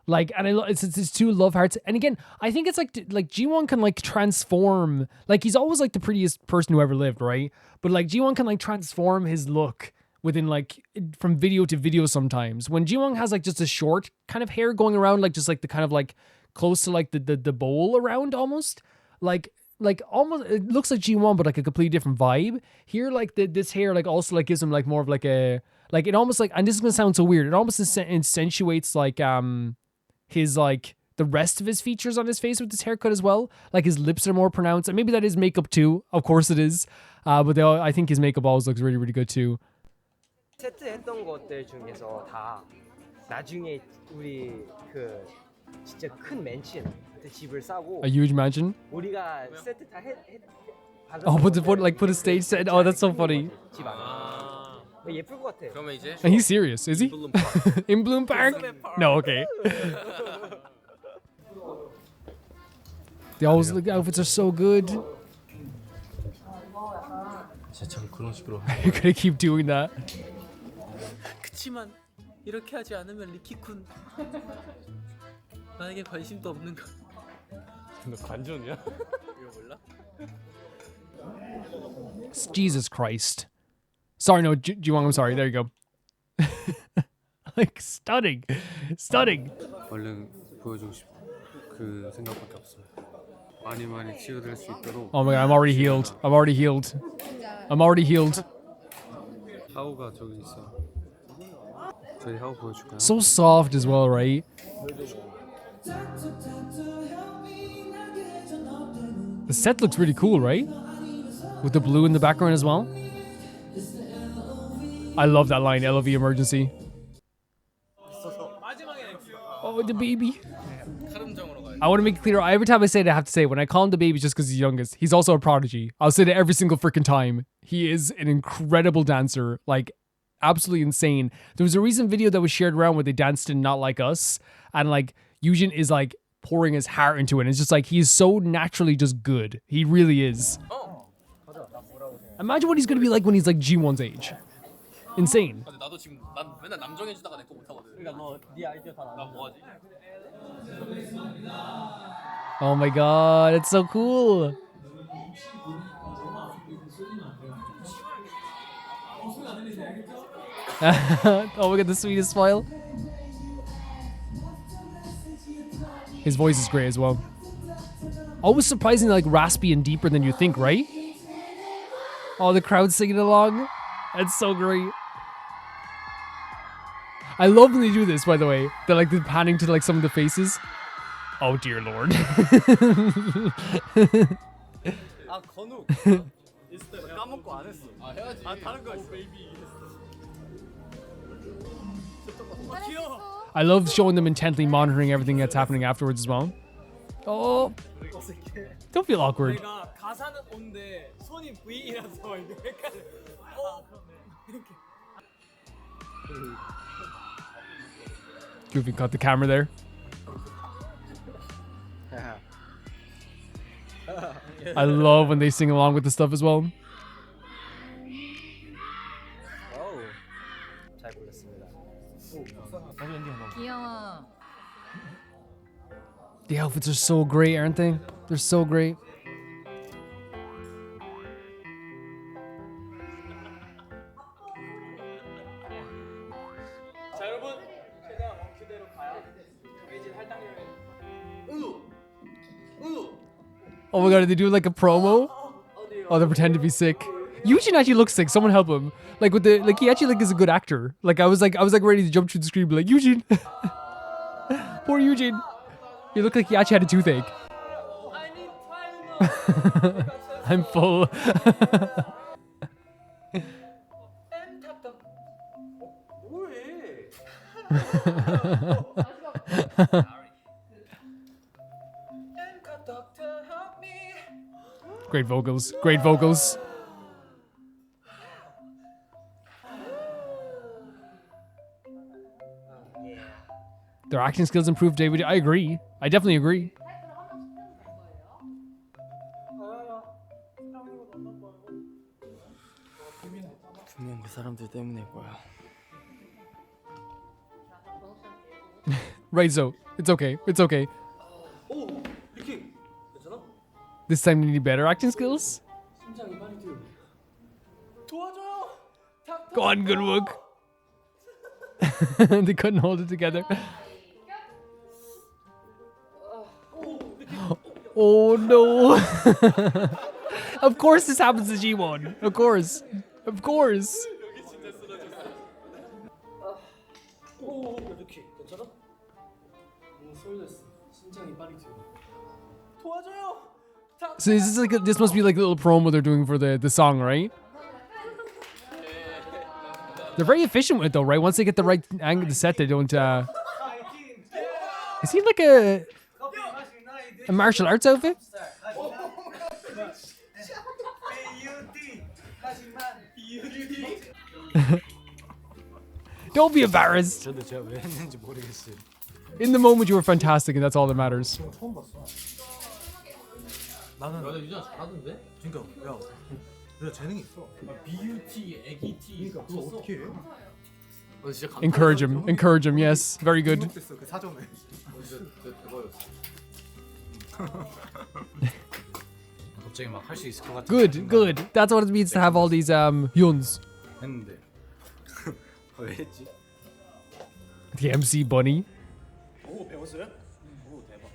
Like, and it's two love hearts. And again, I think it's like Ji-won can like transform. Like he's always like the prettiest person who ever lived, right? But like Ji-won can like transform his look within like from video to video sometimes. When Ji-won has like just a short kind of hair going around, like just like the kind of like close to like the bowl around almost. Like almost it looks like Ji-won, but like a completely different vibe. Here, like this hair like also like gives him like more of like a like it almost like, and this is gonna sound so weird, it almost accentuates like his like the rest of his features on his face with this haircut as well. Like his lips are more pronounced, and maybe that is makeup too. Of course it is. But I think his makeup always looks really, really good too. 세트했던 것들 중에서 다 나중에 우리 그 진짜 큰 맨션 집을 싸고 A huge mansion. 우리가 세트 다 Oh, put a stage set. Oh, that's so funny. 집 안에. 예쁠 것 같아. 그러면 이제 And he's serious, is he? In Bloom Park? No, okay. The outfits are so good. You're gonna keep doing that. 그치만 이렇게 하지 않으면 리키쿤 나에게 관심도 없는 거. 너 관전이야? 이거 몰라? Jesus Christ. Sorry, no, Ji-won, I'm sorry. There you go. Like, stunning. Stunning. 얼른 보여주고 싶 그 생각밖에 없어요. 많이 치유될 수 있도록. Oh my god, I'm already healed. I'm already healed. I'm already healed. 하우가 저기 있어. 저희 하우 보여줄까요? So soft as well, right? The set looks really cool, right? With the blue in the background as well. I love that line, LOV emergency. Oh, the baby. I want to make it clear, every time I say it, I have to say, when I call him the baby just because he's youngest, he's also a prodigy. I'll say that every single freaking time. He is an incredible dancer, like absolutely insane. There was a recent video that was shared around where they danced in Not Like Us, and like Yugioh is like pouring his heart into it. And it's just like, he's so naturally just good. He really is. Imagine what he's going to be like when he's like Ji-won's age. Insane. 근데 나도 지금 난 맨날 남정해 주다가 내 거 못 하거든. 그러니까 너 네 아이디어 다 나 뭐 하지? Oh my god, it's so cool. Oh my god, the sweetest smile. His voice is great as well. Always surprisingly like raspy and deeper than you think, right? Oh, the crowd singing along. That's so great. I love when they do this, by the way. They're like they're panning to like some of the faces. Oh dear lord. 아 건욱 까먹고 안 했어. 아 해야지. 아 다른 거 했어. I love showing them intently monitoring everything that's happening afterwards as well. Oh, don't feel awkward. 내가 가사는 온데 손이 V라서 이게 헷갈려. Goofy caught the camera there. I love when they sing along with the stuff as well. 잘 골랐습니다. 귀여워. The outfits are so great, aren't they? They're so great. 자 여러분 최대한 원큐대로 가야 웨이진 할당량을 Oh my god, did they do like a promo? Oh, they pretend to be sick. Eugene actually looks sick. Someone help him. Like with the he actually is a good actor. Like I was ready to jump through the screen, be like Eugene. Poor Eugene. He looked like he actually had a toothache. I'm full. Great vocals. Great vocals. Their acting skills improved day by day. I agree. I definitely agree. 분명 그 사람들 때문일 거야. Right, so it's okay. It's okay. 오, 이렇게 괜찮아? This time you need better acting skills. 심장이 많이 뛰어. 도와줘요. Go on, good work. They couldn't hold it together. Oh no. Of course this happens to G1. Of course. Of course. 오, 이렇게 괜찮아? 너무 설렜어. 심장이 빨리 뛰어. 도와줘요. So this must be like a little promo they're doing for the song, right? They're very efficient with it though, right? Once they get the right angle of the set, they don't Is he like a martial arts outfit? Don't be embarrassed. 저도 제가 왜 했는지 모르겠어요. In the moment, you were fantastic, and that's all that matters. 처음 봤어. 나는 유자 잘하던데? 그러니까 야, 내가 재능이 있어. BUT, 애기 T. 그러니까 그거 어떻게 해? Encourage him. Encourage him. Yes, very good. 됐어 그 사전에. 갑자기 막 할 수 있을 것 같아. Good, good. That's what it means to have all these hyuns. 했는데 왜 했지? The MC bunny. 오 배웠어요? 오 대박.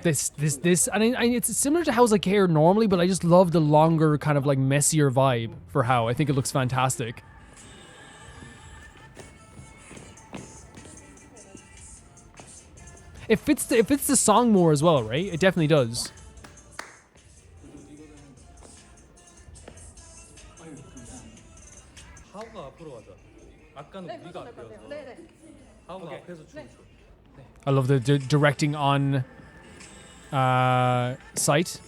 This, and it's similar to How's like hair normally, but I just love the longer, kind of like messier vibe for How. I think it looks fantastic. It fits the song more as well, right? It definitely does. 하우가 앞으로 가자. 아까는 우리가 앞이어서. 하우가 앞에서 춤을 춰. I love the directing on site.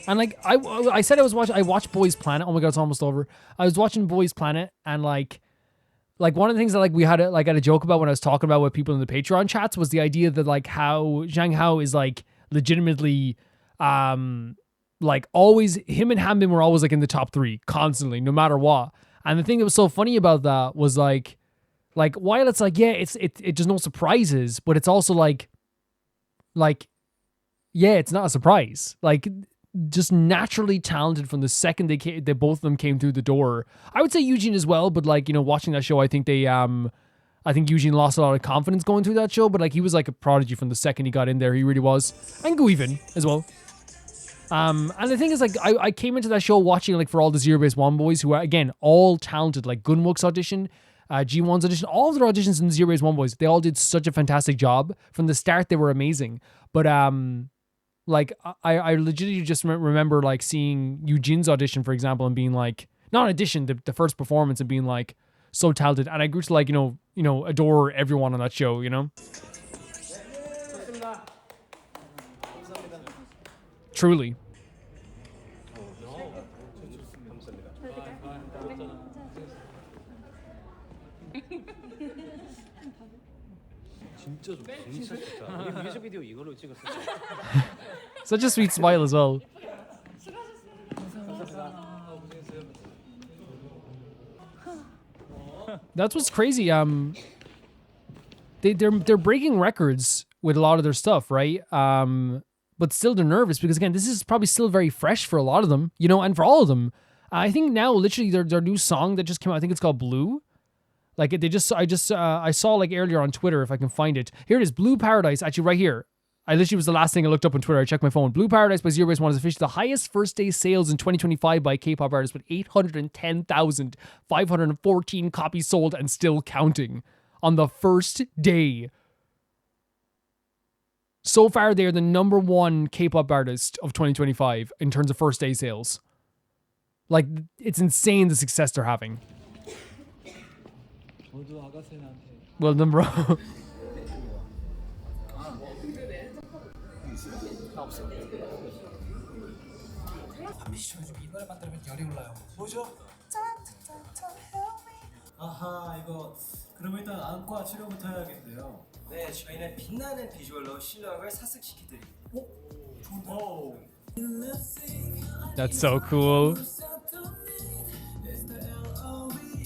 And like I said I watched Boys Planet. Oh my god, it's almost over. I was watching Boys Planet, and like one of the things that like we had a joke about when I was talking about with people in the Patreon chats was the idea that like how Zhang Hao is like legitimately like always, him and Hanbin were always like in the top 3 constantly, no matter what. And the thing that was so funny about that was like while it's like, yeah, it just no surprises, but it's also like yeah, it's not a surprise. Like just naturally talented from the second they both of them came through the door. I would say Eugene as well, but like, you know, watching that show, I think Eugene lost a lot of confidence going through that show, but like he was like a prodigy from the second he got in there. He really was. And Guivin as well. And the thing is, like, I came into that show watching, like, for all the Zerobaseone boys who are, again, all talented, like, Gunwook's audition. G1's audition, all of their auditions in the Zero Base One boys, they all did such a fantastic job. From the start, they were amazing. But like I legitimately just remember like seeing Eugene audition, for example, and being like, not audition, the first performance, and being like so talented. And I grew to like, you know, adore everyone on that show, you know? Truly. Such a sweet smile as well. That's what's crazy. They're breaking records with a lot of their stuff, right? But still they're nervous because again, this is probably still very fresh for a lot of them, you know, and for all of them. I think now literally their new song that just came out, I think it's called Blue. Like I saw like earlier on Twitter, if I can find it. Here it is, Blue Paradise, actually right here. I literally was the last thing I looked up on Twitter. I checked my phone. Blue Paradise by Zero Base One is officially the highest first day sales in 2025 by K-pop artists with 810,514 copies sold and still counting on the first day. So far, they are the #1 K-pop artist of 2025 in terms of first day sales. Like, it's insane the success they're having. Well, number 아하, 이거 그럼 일단 안과 치료부터 해야겠네요. 네, 저희는 빛나는 비주얼로 실력을 사색시켜드립니다. 오, That's so cool.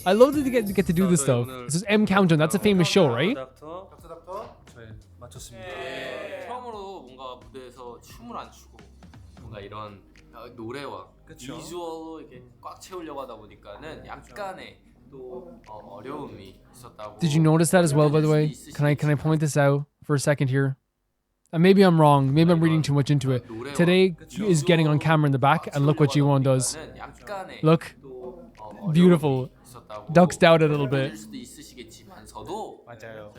I love that they get to do this stuff. This is M Countdown. That's a famous show, right? 맞췄습니다. 처음으로 뭔가 무대에서 춤을 안 추고 뭔가 이런 노래와 비주얼로 이렇게 꽉 채우려고 하다 보니까는 약간의 또 어려움이 있었다고. Did you notice that as well, by the way? Can I point this out for a second here? And maybe I'm wrong. Maybe I'm reading too much into it. Today is getting on camera in the back, and look what G1 does. Look. Beautiful. Ducks down a little bit. 맞아요.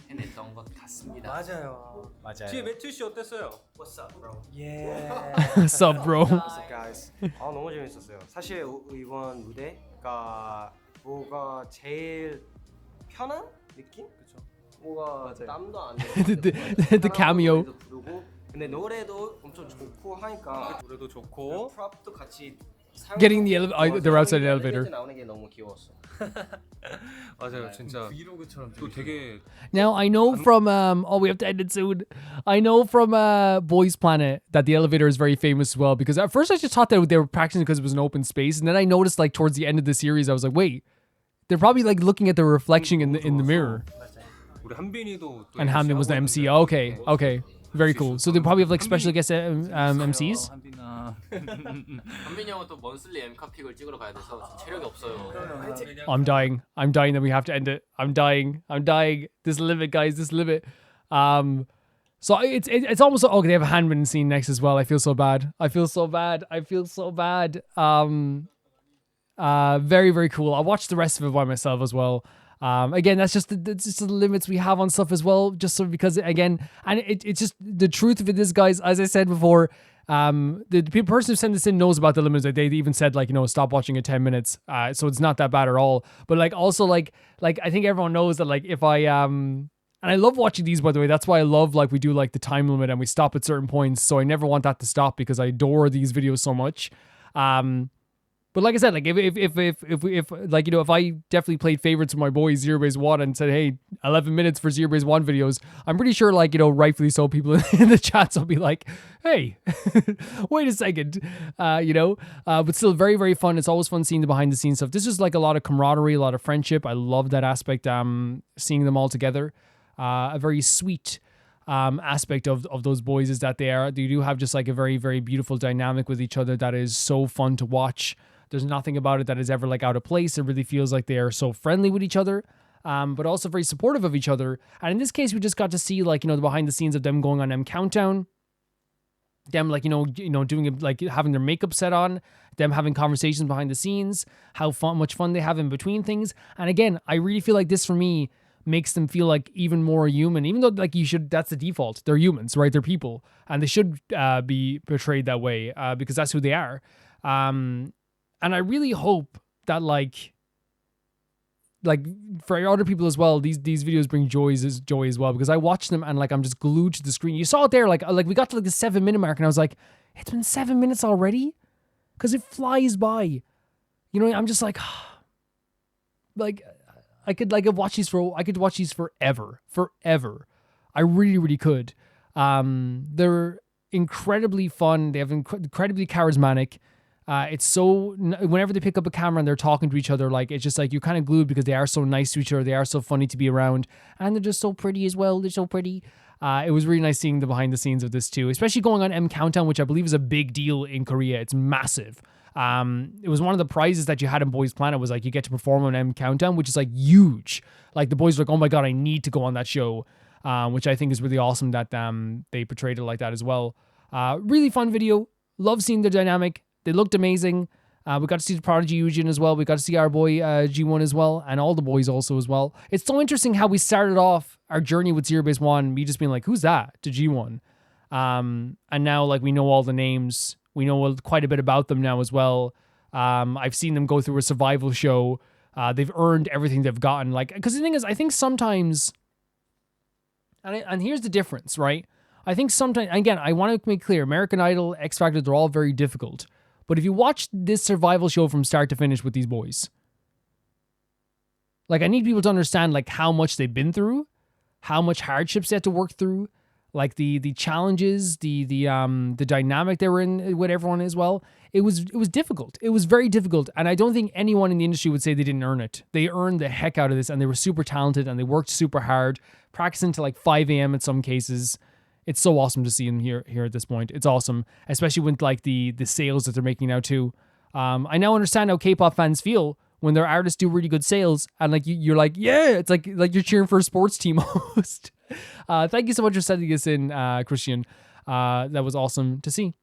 해냈던 것 같습니다. 맞아요. 뒤에 매튜 씨 어땠어요? What's up, bro? Yeah. What's up, bro? What's up, guys? 너무 재밌었어요. 사실 이번 무대가 뭐가 제일 편한 느낌? 그렇죠. 뭐가 땀도 안 the cameo. 부르고 근데 노래도 엄청 좋고 하니까 노래도 좋고 프롭도 같이 Getting the elevator. They're outside the elevator. 나오는 게 너무 귀여웠어. 맞아요, 진짜 브이로그처럼 또 되게. Now I know from we have to end it soon. I know from Boys Planet that the elevator is very famous as well, because at first I just thought that they were practicing because it was an open space, and then I noticed like towards the end of the series I was like, wait, they're probably like looking at the reflection in the mirror. 우리 한빈이도 And Hanbin was the MC. Okay. Very cool. So they probably have like special guest MCs. 한빈이 형은 또 먼슬리 엠카픽을 찍으러 가야 돼서 체력이 없어요. I'm dying that we have to end it. I'm dying. This limit, guys. This limit. So it's almost okay. They have a Hanbin scene next as well. I feel so bad. Very, very cool. I'll watch the rest of it by myself as well. Again, that's just the limits we have on stuff as well. Just so because again, and it's just the truth of it is, guys. As I said before, the person who sent this in knows about the limits. They even said like, you know, stop watching at 10 minutes. So it's not that bad at all. But like also like I think everyone knows that like if I and I love watching these, by the way. That's why I love like we do like the time limit and we stop at certain points. So I never want that to stop because I adore these videos so much. But like I said, like if like, you know, if I definitely played favorites with my boys Zero Base One and said, hey, 11 minutes for Zero Base One videos, I'm pretty sure like, you know, rightfully so, people in the chats will be like, hey, wait a second, you know, but still very, very fun. It's always fun seeing the behind the scenes stuff. This is like a lot of camaraderie, a lot of friendship. I love that aspect. Seeing them all together, a very sweet aspect of those boys is that they do have just like a very, very beautiful dynamic with each other that is so fun to watch. There's nothing about it that is ever like out of place. It really feels like they are so friendly with each other, but also very supportive of each other. And in this case, we just got to see like, you know, the behind the scenes of them going on M Countdown. them like doing it, like having their makeup set on, them having conversations behind the scenes, how much fun they have in between things. And again, I really feel like this for me makes them feel like even more human, even though like that's the default. They're humans, right? They're people, and they should be portrayed that way because that's who they are. And I really hope that like for other people as well, these videos bring joy as well, because I watch them and like I'm just glued to the screen. You saw it there, like we got to like the 7-minute mark and I was like, it's been 7 minutes already, because it flies by. I'm just like, like I could watch these forever. I really, really could. They're incredibly fun. They have incredibly charismatic. It's so, whenever they pick up a camera and they're talking to each other, like it's just like you're kind of glued because they are so nice to each other. They are so funny to be around, and they're just so pretty as well. They're so pretty. It was really nice seeing the behind the scenes of this too, especially going on M Countdown, which I believe is a big deal in Korea. It's massive. It was one of the prizes that you had in Boys Planet was like you get to perform on M Countdown, which is like huge. Like the boys were like, oh my God, I need to go on that show, which I think is really awesome that they portrayed it like that as well. Really fun video. Love seeing the dynamic. They looked amazing. We got to see the Prodigy Yugioh as well. We got to see our boy G1 as well, and all the boys also as well. It's so interesting how we started off our journey with Zerobaseone, me just being like, who's that? To G1. And now like we know all the names. We know quite a bit about them now as well. I've seen them go through a survival show. They've earned everything they've gotten. Like, because the thing is, I think sometimes, and here's the difference, right? I think sometimes, again, I want to make clear, American Idol, X Factor, they're all very difficult. But if you watch this survival show from start to finish with these boys, like I need people to understand like how much they've been through, how much hardships they had to work through, like the challenges, the dynamic they were in with everyone as well. It was difficult. It was very difficult, and I don't think anyone in the industry would say they didn't earn it. They earned the heck out of this, and they were super talented, and they worked super hard, practicing till like 5 a.m. in some cases. It's so awesome to see them here at this point. It's awesome, especially with like the sales that they're making now too. I now understand how K-pop fans feel when their artists do really good sales, and like you're like, yeah, it's like you're cheering for a sports team almost. Thank you so much for sending this in, Christian. That was awesome to see.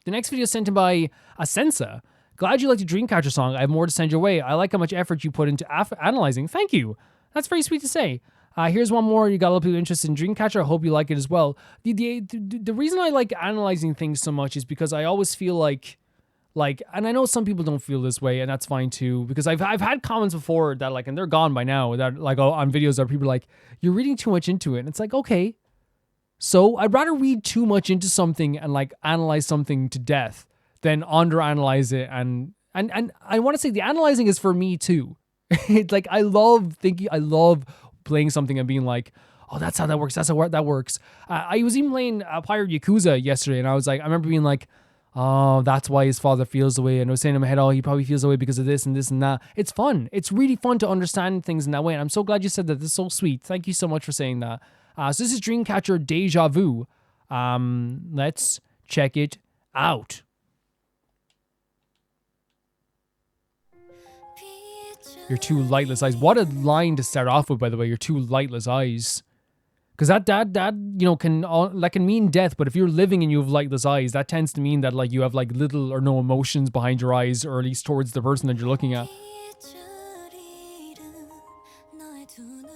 The next video sent in by Asensa. Glad you liked the Dreamcatcher song. I have more to send your way. I like how much effort you put into analyzing. Thank you. That's very sweet to say. Here's one more. You got a lot of people interested in Dreamcatcher. I hope you like it as well. The reason I like analyzing things so much is because I always feel like, and I know some people don't feel this way, and that's fine too, because I've had comments before that like, and they're gone by now, that like on videos that people are like, you're reading too much into it. And it's like, okay, so I'd rather read too much into something and like analyze something to death than underanalyze it. And I want to say the analyzing is for me too. It's like, I love playing something and being like, oh, that's how that works. That's how that works. I was even playing Pirate Yakuza yesterday, and I remember being like, oh, that's why his father feels the way. And I was saying in my head, oh, he probably feels the way because of this and this and that. It's fun. It's really fun to understand things in that way. And I'm so glad you said that. This is so sweet. Thank you so much for saying that. So this is Dreamcatcher Deja Vu. Let's check it out. Your two lightless eyes. What a line to start off with, by the way. Your two lightless eyes. Because that can mean death, but if you're living and you have lightless eyes, that tends to mean that like you have like little or no emotions behind your eyes, or at least towards the person that you're looking at.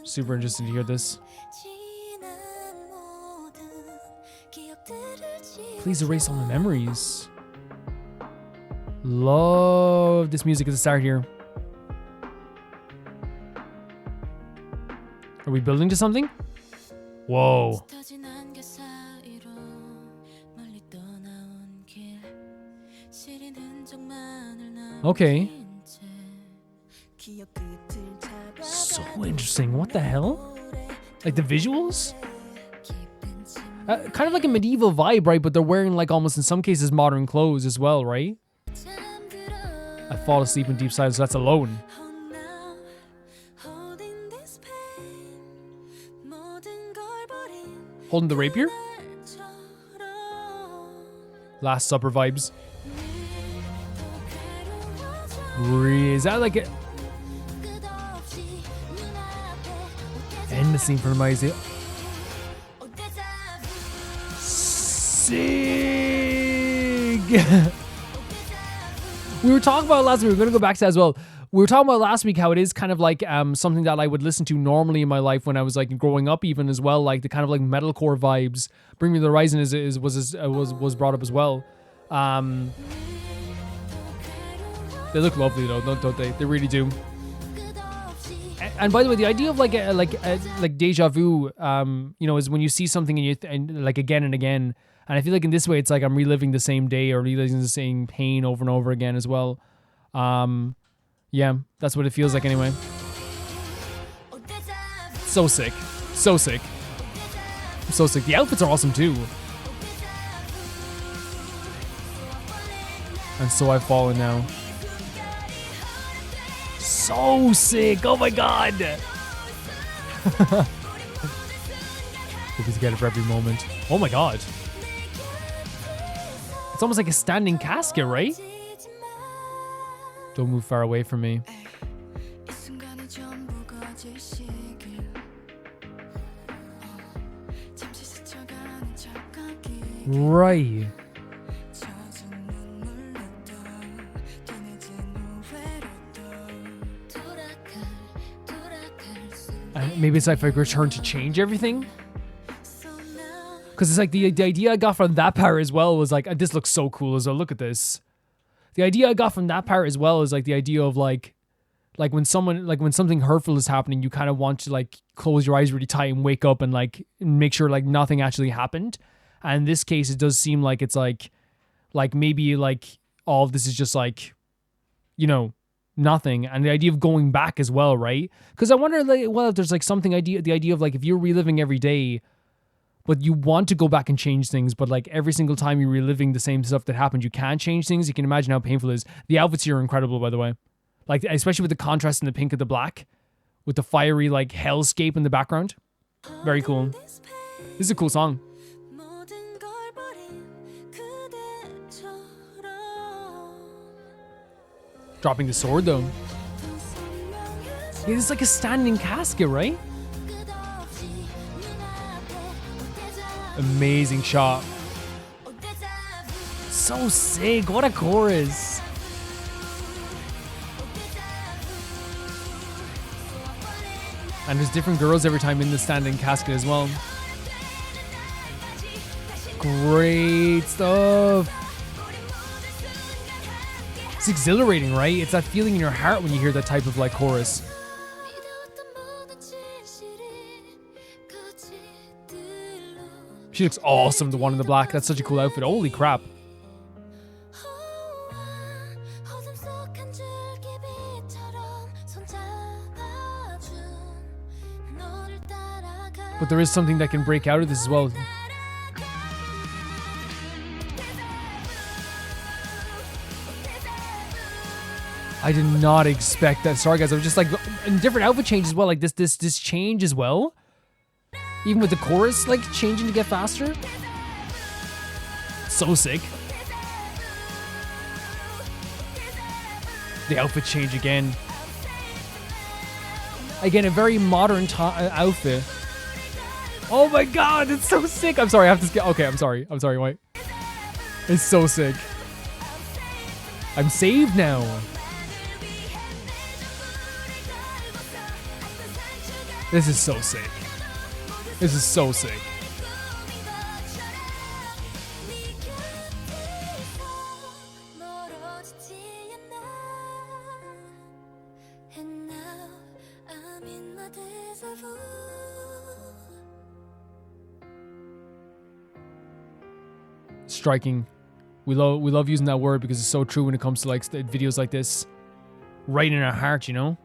Super interested to hear this. Please erase all my memories. Love this music at the start here. Are we building to something? Whoa. Okay. So interesting. What the hell? Like the visuals? Kind of like a medieval vibe, right? But they're wearing like almost in some cases modern clothes as well, right? I fall asleep in deep silence, so that's Alone. Holding the rapier? Last Supper vibes. Is that like a... End the scene for my eyes. sick. We were talking about last week. We're going to go back to that as well. We were talking about last week how it is kind of like something that I would listen to normally in my life when I was like growing up, even as well. Like the kind of like metalcore vibes. Bring Me the Horizon was brought up as well. They look lovely though, don't they? They really do. And by the way, the idea of like deja vu, you know, is when you see something and like again and again. And I feel like in this way, it's like I'm reliving the same day or reliving the same pain over and over again as well. Yeah, that's what it feels like anyway. So sick. So sick. So sick. The outfits are awesome too. And so I've fallen now. So sick. Oh my god. Hope he's together for every moment. Oh my god. It's almost like a standing casket, right? Don't move far away from me. Right. Maybe it's like a return to change everything. Because it's like the idea I got from that part as well was like, this looks so cool as well. Look at this. The idea I got from that part as well is like the idea of like when something hurtful is happening, you kind of want to like close your eyes really tight and wake up and like make sure like nothing actually happened. And in this case, it does seem like it's like maybe like all of this is just like, you know, nothing. And the idea of going back as well, right? Because I wonder, like, well, if there's like the idea of like if you're reliving every day, but you want to go back and change things, but like every single time you're reliving the same stuff that happened, you can't change things. You can imagine how painful it is. The outfits here are incredible, by the way. Like, especially with the contrast in the pink and the black, with the fiery like hellscape in the background. Very cool. This is a cool song. Dropping the sword though. Yeah, it's like a standing casket, right? Amazing shot. So sick. What a chorus. And there's different girls every time in the standing casket as well. Great stuff. It's exhilarating, right? It's that feeling in your heart when you hear that type of like chorus. She looks awesome, the one in the black. That's such a cool outfit. Holy crap. But there is something that can break out of this as well. I did not expect that. Sorry guys, I was just like in different outfit changes as well. Like this change as well. Even with the chorus like changing to get faster. So sick. The outfit change again. Again, a very modern outfit. Oh my god, it's so sick. I'm sorry, I have to skip. Okay, I'm sorry, wait. It's so sick. I'm saved now. This is so sick. This is so sick. Striking. We love using that word because it's so true when it comes to like videos like this. Right in our heart, you know?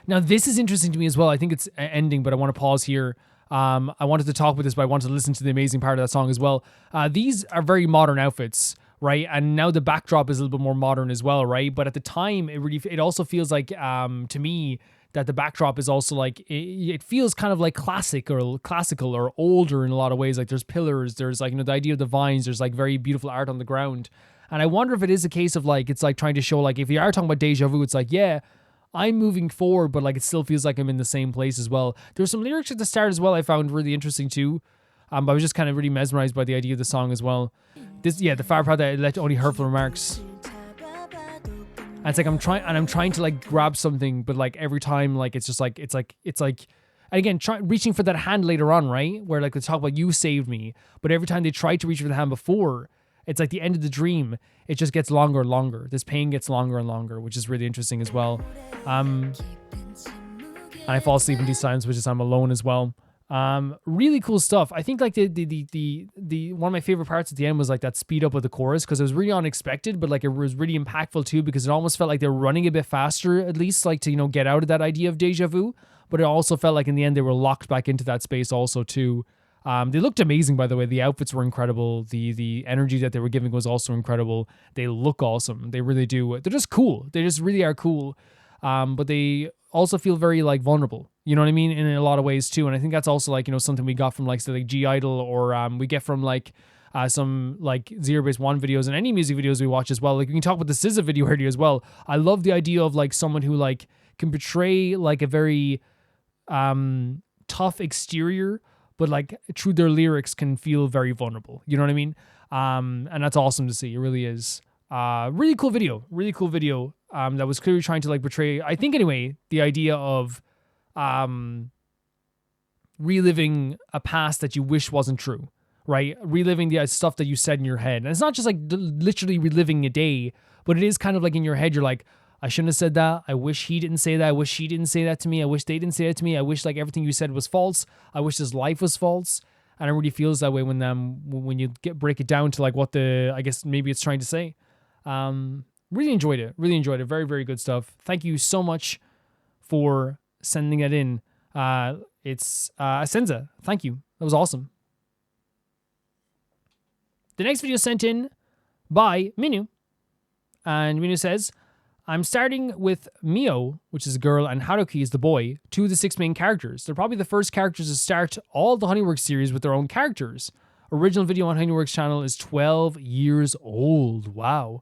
Now, this is interesting to me as well. I think it's ending, but I want to pause here. I wanted to talk about this, but I wanted to listen to the amazing part of that song as well. These are very modern outfits, right? And now the backdrop is a little bit more modern as well, right? But at the time, it also feels like, to me, that the backdrop is also like, it feels kind of like classical or older in a lot of ways. Like there's pillars, there's like, you know, the idea of the vines, there's like very beautiful art on the ground. And I wonder if it is a case of like, it's like trying to show like, if you are talking about deja vu, it's like, yeah, I'm moving forward, but like it still feels like I'm in the same place as well. There's some lyrics at the start as well I found really interesting too. But I was just kind of really mesmerized by the idea of the song as well. The far part that it led to only hurtful remarks. And it's like I'm trying to like grab something, but like every time, like it's just like it's like and again, reaching for that hand later on, right? Where like they talk about you saved me, but every time they try to reach for the hand before, it's like the end of the dream. It just gets longer and longer. This pain gets longer and longer, which is really interesting as well. And I fall asleep in these times, which is I'm alone as well. Really cool stuff. I think like the one of my favorite parts at the end was like that speed up of the chorus, because it was really unexpected, but like it was really impactful too, because it almost felt like they were running a bit faster, at least like to, you know, get out of that idea of deja vu. But it also felt like in the end they were locked back into that space also too. They looked amazing, by the way. The outfits were incredible. The energy that they were giving was also incredible. They look awesome. They really do. They're just cool. They just really are cool. But they also feel very like vulnerable. You know what I mean? In a lot of ways too. And I think that's also like, you know, something we got from like, say, like G-Idle, or we get from like some like Zerobaseone videos and any music videos we watch as well. Like we can talk about the SZA video earlier as well. I love the idea of like someone who like can portray like a very tough exterior, but like through their lyrics can feel very vulnerable. You know what I mean? And that's awesome to see. It really is. Really cool video. Really cool video. That was clearly trying to like portray, I think anyway, the idea of reliving a past that you wish wasn't true, right? Reliving the stuff that you said in your head. And it's not just like literally reliving a day, but it is kind of like in your head, you're like, I shouldn't have said that. I wish he didn't say that. I wish she didn't say that to me. I wish they didn't say that to me. I wish like everything you said was false. I wish his life was false. And it really feels that way when you break it down to like what I guess maybe it's trying to say. Really enjoyed it. Really enjoyed it. Very, very good stuff. Thank you so much for sending that in. It's Asenza. Thank you. That was awesome. The next video sent in by Minu. And Minu says, I'm starting with Mio, which is a girl, and Haruki is the boy, 2 of the 6 main characters. They're probably the first characters to start all the Honeyworks series with their own characters. Original video on Honeyworks channel is 12 years old. Wow.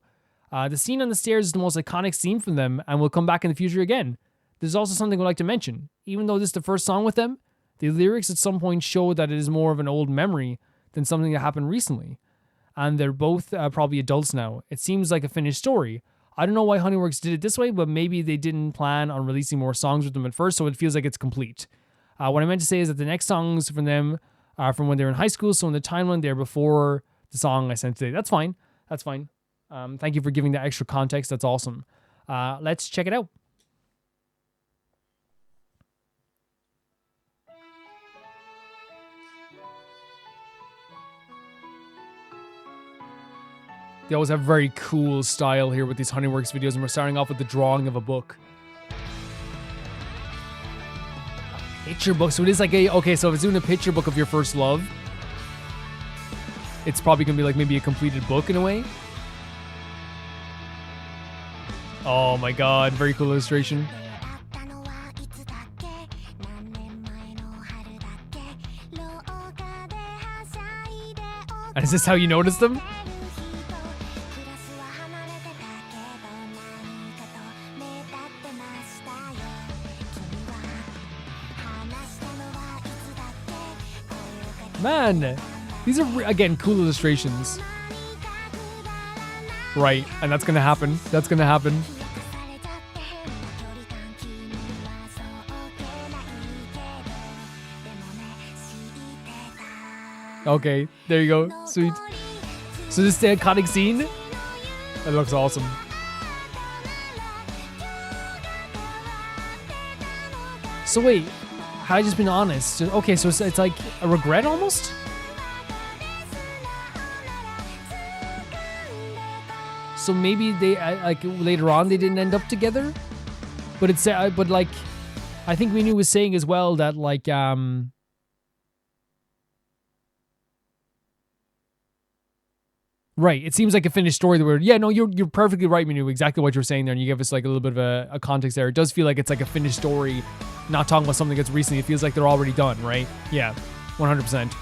The scene on the stairs is the most iconic scene from them and will come back in the future again. There's also something I'd like to mention. Even though this is the first song with them, the lyrics at some point show that it is more of an old memory than something that happened recently. And they're both probably adults now. It seems like a finished story. I don't know why Honeyworks did it this way, but maybe they didn't plan on releasing more songs with them at first, so it feels like it's complete. What I meant to say is that the next songs from them are from when they were in high school, so in the timeline they're before the song I sent today. That's fine. That's fine. Thank you for giving that extra context. That's awesome. Let's check it out. They always have very cool style here with these Honeyworks videos, and we're starting off with the drawing of a book. A picture book. So it is like okay, so if it's doing a picture book of your first love, it's probably going to be like maybe a completed book in a way. Oh my god, very cool illustration. And is this how you notice them? Man, these are, again, cool illustrations. Right, and that's gonna happen. That's gonna happen. Okay, there you go. Sweet. So this is the iconic scene. That looks awesome. So wait, had I just been honest? Okay, so it's like a regret almost? So maybe they like later on they didn't end up together, but it's but like I think Minu was saying as well that like right, it seems like a finished story. You're perfectly right, Minu. Exactly what you're saying there, and you give us like a little bit of a context there. It does feel like it's like a finished story, not talking about something that's recently. It feels like they're already done, right? Yeah, 100%.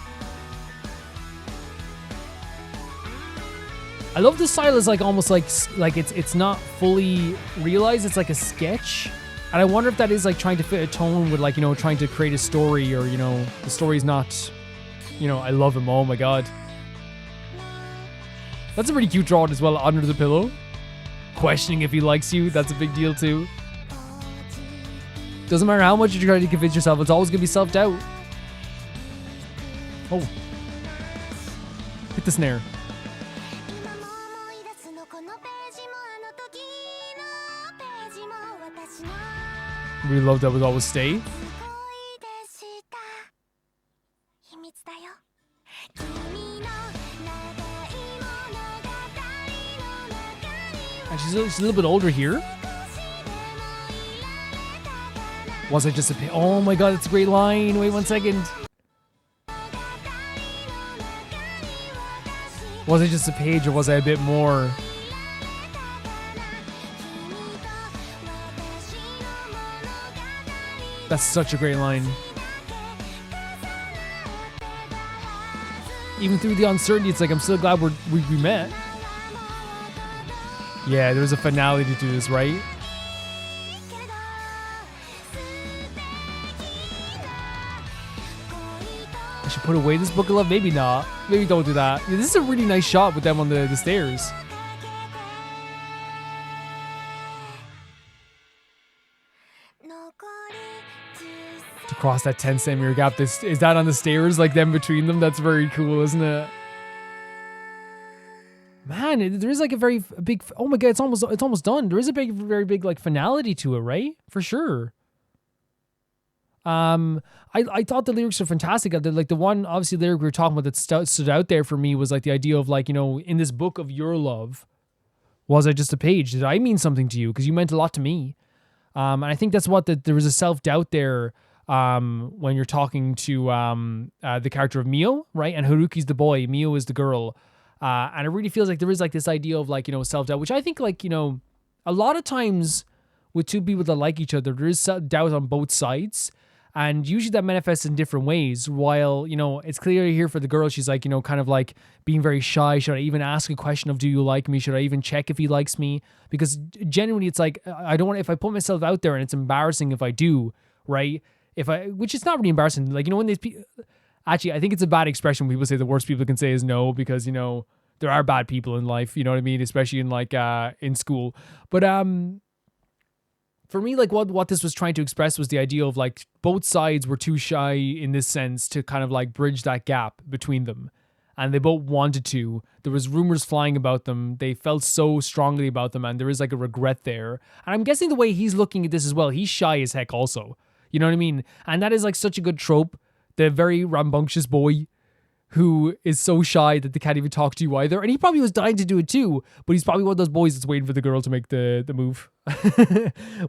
I love the style is like almost like it's not fully realized. It's like a sketch, and I wonder if that is like trying to fit a tone with like, you know, trying to create a story, or, you know, the story's not you know, I love him. Oh my god. That's a pretty cute drawing as well, under the pillow. Questioning if he likes you, that's a big deal too. Doesn't matter how much you try to convince yourself, it's always gonna be self-doubt. Oh. Hit the snare. Really love that was always stay. And she's a little bit older here. Was I just a... Oh my god, that's a great line. Wait 1 second. Was I just a page or was I a bit more? That's such a great line. Even through the uncertainty, it's like, I'm so glad we met. Yeah, there's a finality to this, right? I should put away this book of love? Maybe not. Maybe don't do that. Yeah, this is a really nice shot with them on the stairs. To cross that 10 centimeter gap, is that on the stairs, like them between them? That's very cool, isn't it? Man, there is like a very big... Oh my god, it's almost done. There is a very big like finality to it, right? For sure. I thought the lyrics are fantastic. Like the one obviously lyric we were talking about that stood out there for me was like the idea of like, you know, in this book of your love, was I just a page? Did I mean something to you? Because you meant a lot to me. And I think that's what there was a self-doubt there when you're talking to the character of Mio, right? And Haruki's the boy, Mio is the girl. And it really feels like there is like this idea of like, you know, self-doubt, which I think like, you know, a lot of times with two people that like each other, there is doubt on both sides. And usually that manifests in different ways. While, you know, it's clear here for the girl, she's like, you know, kind of like being very shy. Should I even ask a question of, do you like me? Should I even check if he likes me? Because genuinely it's like, I don't want, if I put myself out there and it's embarrassing if I do, right? Which is not really embarrassing. Like, you know, when these people, actually, I think it's a bad expression when people say the worst people can say is no, because, you know, there are bad people in life, you know what I mean? Especially in like, in school. But, for me, like what this was trying to express was the idea of like both sides were too shy in this sense to kind of like bridge that gap between them. And they both wanted to. There was rumors flying about them. They felt so strongly about them, and there is like a regret there. And I'm guessing the way he's looking at this as well, he's shy as heck also. You know what I mean? And that is like such a good trope. The very rambunctious boy who is so shy that they can't even talk to you either. And he probably was dying to do it too, but he's probably one of those boys that's waiting for the girl to make the move.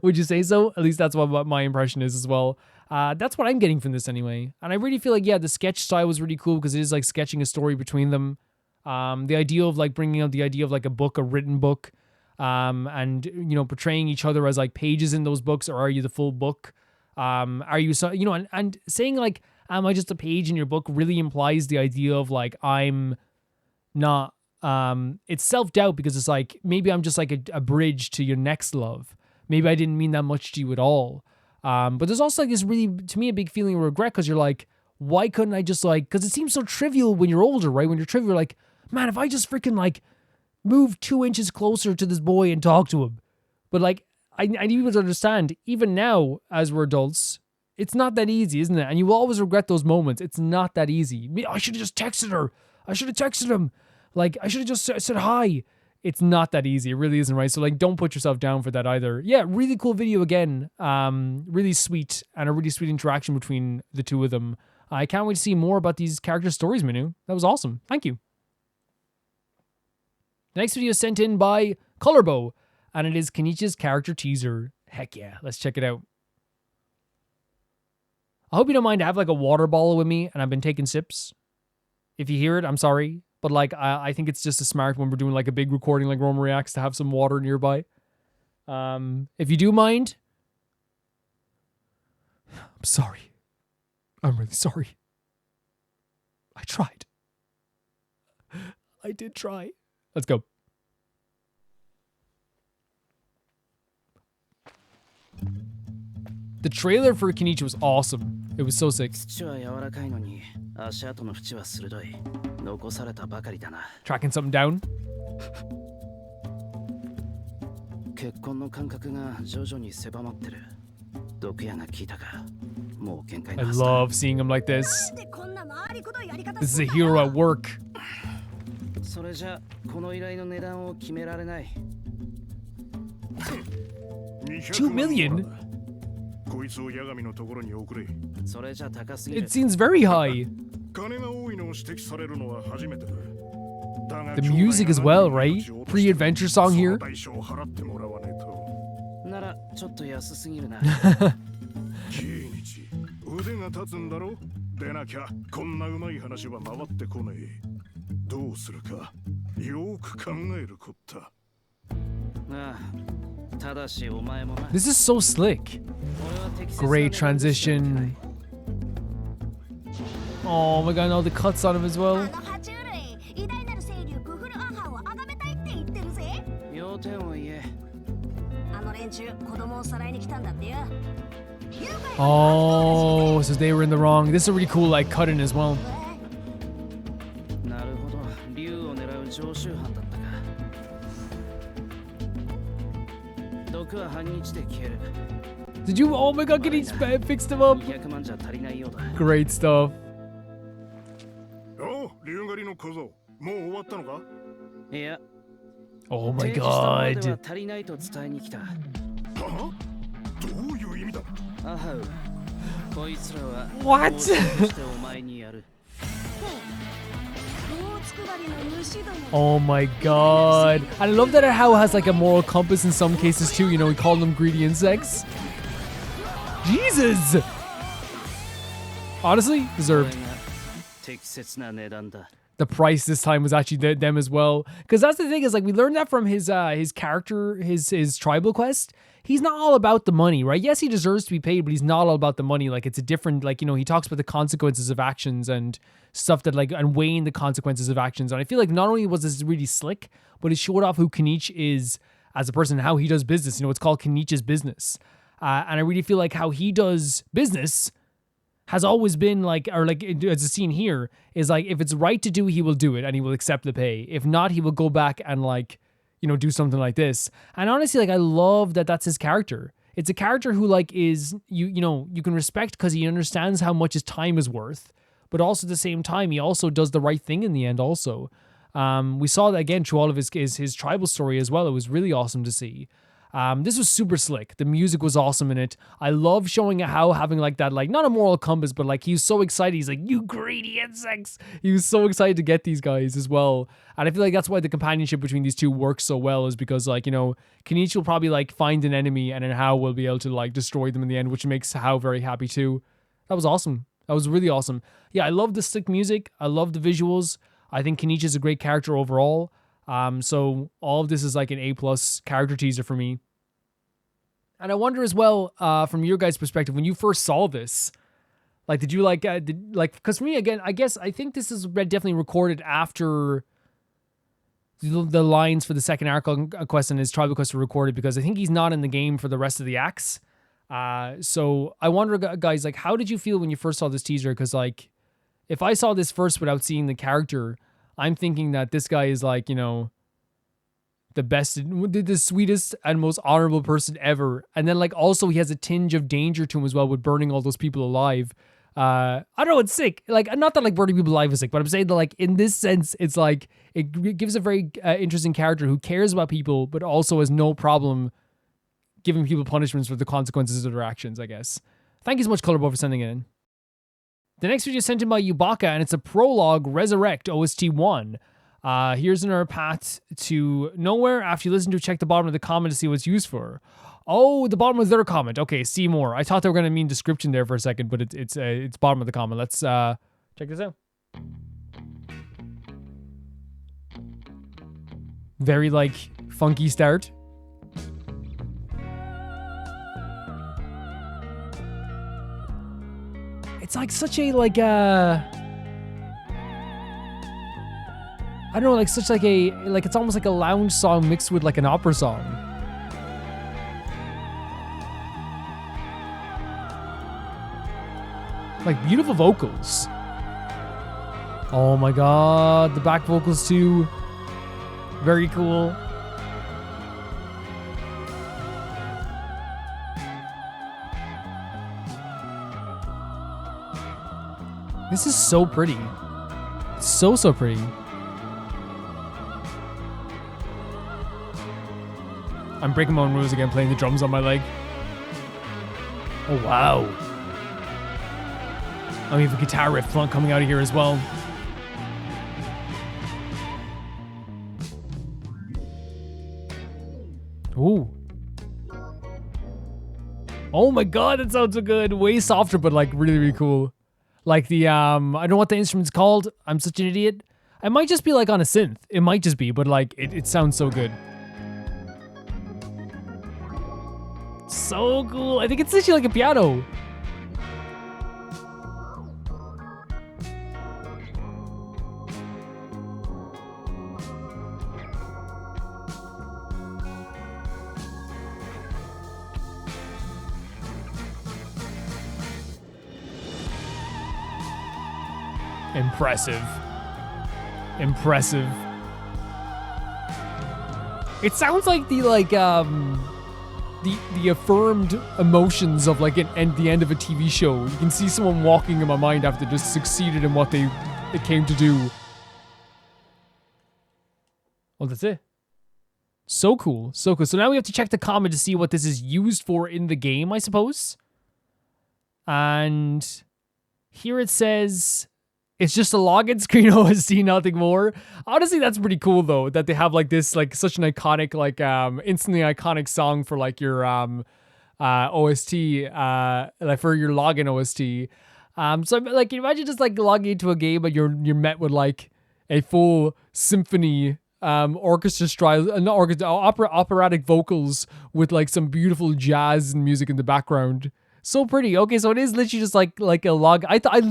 Would you say so? At least that's what my impression is as well. That's what I'm getting from this anyway. And I really feel like, yeah, the sketch style was really cool because it is like sketching a story between them. The idea of like bringing up the idea of like a book, a written book, and, you know, portraying each other as like pages in those books, or are you the full book? Are you, so, you know, and saying like, am I just a page in your book really implies the idea of like, I'm not, it's self-doubt because it's like, maybe I'm just like a bridge to your next love. Maybe I didn't mean that much to you at all. But there's also like this really, to me, a big feeling of regret because you're like, why couldn't I just like, because it seems so trivial when you're older, right? When you're trivial, you're like, man, if I just freaking like move 2 inches closer to this boy and talk to him. But like, I need people to understand, even now as we're adults, it's not that easy, isn't it? And you will always regret those moments. It's not that easy. I should have just texted her. I should have texted him. Like, I should have just said hi. It's not that easy. It really isn't, right? So, like, don't put yourself down for that either. Yeah, really cool video again. Really sweet, and a really sweet interaction between the two of them. I can't wait to see more about these character stories, Manu. That was awesome. Thank you. The next video is sent in by Colorbow, and it is Kenichi's character teaser. Heck yeah. Let's check it out. I hope you don't mind. I have like a water bottle with me and I've been taking sips. If you hear it, I'm sorry. But like, I think it's just a smart when we're doing like a big recording like Roma Reacts to have some water nearby. If you do mind, I'm sorry. I'm really sorry. I tried. I did try. Let's go. The trailer for Kinich was awesome. It was so sick. 土は柔らかいのに足跡の縁は鋭い。残されたばかりだな。 Tracking something down. 結婚の感覚が徐々に狭まってる。毒矢が効いたか。もう限界 I のはずだ。 love seeing him like this. This is a hero at work. それじゃこの依頼の値段を決められない。 2 million? こいつを八神のところに送れ。それじゃ高すぎる。 It seems very high. 金が多いのを指摘されるのは初めてだ。だが The music as well, right? Pre-adventure song here. 代償を払ってもらわねえと。ならちょっと安すぎるな。キーニチ、腕が立つんだろ。でなきゃこんなうまい話は回ってこねえ。どうするかよく考えるこった。ああ、ただしお前もな。 This is so slick. Great transition. Oh my god, and all the cuts on him as well. 要点を言え。あの連中子供をさらいに来たんだってよ。 Oh, so they were in the wrong. This is a really cool like cut in as well. なるほど、竜を狙う常習犯だったか。毒は半日で消える。 Did you? Oh my god, Kinich fixed him up. 200万じゃ足りないようだ。 Great stuff. おう、竜狩りの小僧、もう終わったのか？いや。 Oh my 提示したもので god. は足りないと伝えに来た。は？どういう意味だ？アハウ、こいつらは What? 報酬としてお前にやる。 Oh my god. I love that how it has like a moral compass in some cases too. You know, we call them greedy insects. Jesus! Honestly, deserved. 適切な値段だ。 The price this time was actually them as well. Because that's the thing is like we learned that from his character, his tribal quest. He's not all about the money, right? Yes, he deserves to be paid, but he's not all about the money. Like it's a different, like, you know, he talks about the consequences of actions and stuff that like, and weighing the consequences of actions. And I feel like not only was this really slick, but it showed off who Kinich is as a person and how he does business. You know, it's called Kenich's business. And I really feel like how he does business has always been like, or like as a scene here is like, if it's right to do, he will do it and he will accept the pay. If not, he will go back and like, you know, do something like this. And honestly, like I love that that's his character. It's a character who like is, you know, you can respect because he understands how much his time is worth, but also at the same time, he also does the right thing in the end also. We saw that again through all of his tribal story as well. It was really awesome to see. This was super slick. The music was awesome in it. I love showing how having like that, like not a moral compass, but like he's so excited. He's like, you greedy insects. He was so excited to get these guys as well. And I feel like that's why the companionship between these two works so well is because like, you know, Kinich will probably like find an enemy and then Hao will be able to like destroy them in the end, which makes Hao very happy too. That was awesome. That was really awesome. Yeah, I love the slick music. I love the visuals. I think Kinich is a great character overall. So all of this is like an A+ character teaser for me. And I wonder as well, from your guys' perspective, when you first saw this, like, did you like, because for me, again, I think this is definitely recorded after the lines for the second arc quest and his tribal quest were recorded, because I think he's not in the game for the rest of the acts. So I wonder, guys, like, how did you feel when you first saw this teaser? Because, like, if I saw this first without seeing the character, I'm thinking that this guy is, like, you know, the best, the sweetest and most honorable person ever. And then like also he has a tinge of danger to him as well with burning all those people alive. I don't know, it's sick. Like, not that like burning people alive is sick, but I'm saying that like in this sense, it's like it gives a very interesting character who cares about people, but also has no problem giving people punishments for the consequences of their actions, I guess. Thank you so much, Colorboy, for sending it in. The next video is sent in by Yubaka, and it's a prologue, Resurrect, OST 1. Here's another path to nowhere. After you listen to, check the bottom of the comment to see what it's used for. Oh, the bottom of their comment. Okay, see more. I thought they were going to mean description there for a second, but it's bottom of the comment. Let's check this out. Very like funky start. It's like such a like I don't know, like such like a, like it's almost like a lounge song mixed with like an opera song. Like, beautiful vocals. Oh my god, the back vocals too. Very cool. This is so pretty. So pretty. I'm breaking my own rules again, playing the drums on my leg. Oh wow. Oh, we have a guitar riff coming out of here as well. Ooh. Oh my god, that sounds so good. Way softer, but like really cool. Like the, I don't know what the instrument's called. I'm such an idiot. I might just be like on a synth. It might just be, but like, it sounds so good. So cool. I think it's literally like a piano. Impressive. Impressive. It sounds like the affirmed emotions of like the end of a TV show. You can see someone walking in my mind after they just succeeded in what they came to do. Oh, that's it. So cool. So cool. So now we have to check the comment to see what this is used for in the game, I suppose. And here it says it's just a login screen OST, nothing more. Honestly, that's pretty cool though, that they have like this, like such an iconic, like instantly iconic song for like your OST, like for your login OST. So like imagine just like logging into a game and you're met with like a full symphony orchestra style, not orchestra, operatic vocals with like some beautiful jazz and music in the background. So pretty. Okay, so it is literally just like a log. I thought it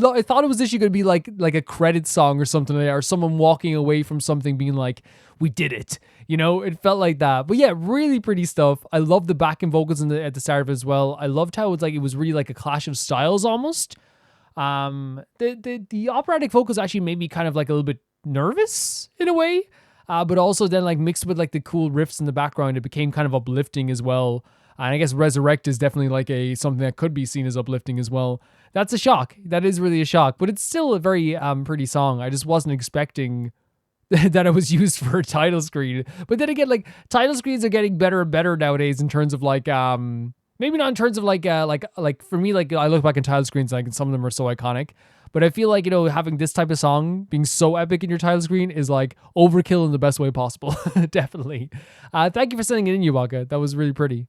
was literally gonna be like a credit song or something like that, or someone walking away from something being like, "We did it." You know, it felt like that. But yeah, really pretty stuff. I love the backing vocals at the start of it as well. I loved how it was really like a clash of styles almost. The operatic vocals actually made me kind of like a little bit nervous in a way, but also then like mixed with like the cool riffs in the background, it became kind of uplifting as well. And I guess Resurrect is definitely like something that could be seen as uplifting as well. That's a shock. That is really a shock, but it's still a very pretty song. I just wasn't expecting that it was used for a title screen. But then again, like title screens are getting better and better nowadays in terms of like maybe not in terms of like for me, like I look back in title screens, like some of them are so iconic. But I feel like, you know, having this type of song being so epic in your title screen is like overkill in the best way possible. Definitely. Thank you for sending it in, Yuwaka. That was really pretty.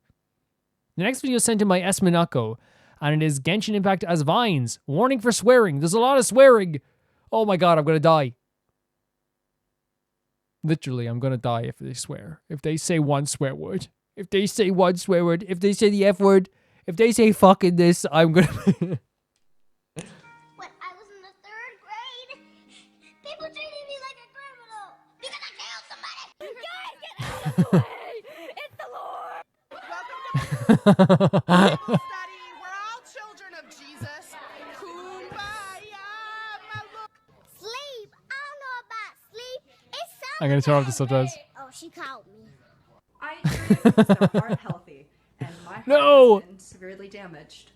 The next video is sent in by S. Minako, and it is Genshin Impact as Vines. Warning for swearing. There's a lot of swearing. Oh my god, I'm gonna die. Literally, I'm gonna die if they swear. If they say one swear word. If they say one swear word. If they say the F word. If they say fucking this, I'm gonna... When I was in the 3rd grade, people treated me like a criminal because I killed somebody. Guys, get out of the way! It's the Lord! Study, we're all children of Jesus. Kumbaya, my Lord. Sleep. I don't know about sleep. It sounds I'm gonna turn off the subtitles. Oh, she called me. I experienced a heart healthy, and my heart No! has been severely damaged.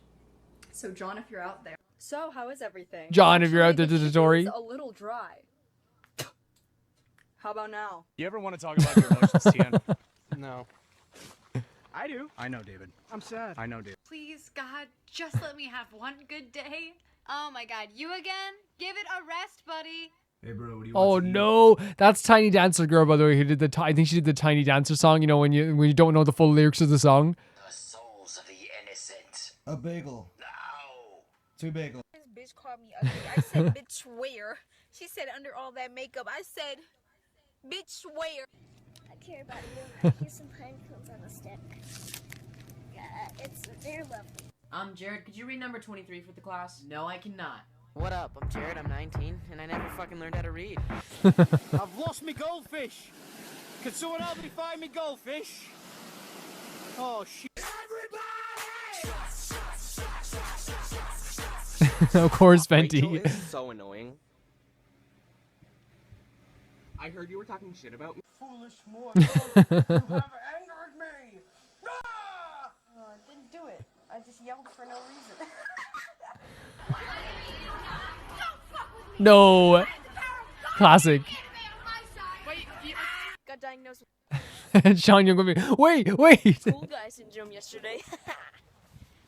So, John, if you're out there. So, how is everything? John, if you're out there, Totori. A little dry. How about now? You ever want to talk about your emotions, Tian? No. I do. I know, David. I'm sad. I know, David. Please, God, just let me have one good day. Oh my God, you again? Give it a rest, buddy. Hey, bro, what do you Oh no, that's Tiny Dancer Girl, by the way, who did I think she did the Tiny Dancer song, you know, when you don't know the full lyrics of the song. The souls of the innocent. A bagel. No. 2 bagels. This bitch called me ugly. I said, bitch, where? She said, under all that makeup. I said, bitch, where? I care about you. Here's some pine cones on a stick. They're lovely. Jared, could you read number 23 for the class? No, I cannot. What up? I'm Jared, I'm 19, and I never fucking learned how to read. I've lost me goldfish. Can someone help me find me goldfish? Oh, shit. Of course, Rachel Fenty. is so annoying. I heard you were talking shit about me. Foolish mortal, you have angered me. Oh, I didn't do it. I just yelled for no reason. No. Classic. Got diagnosed Sean Young would be, wait. with cool guy syndrome yesterday.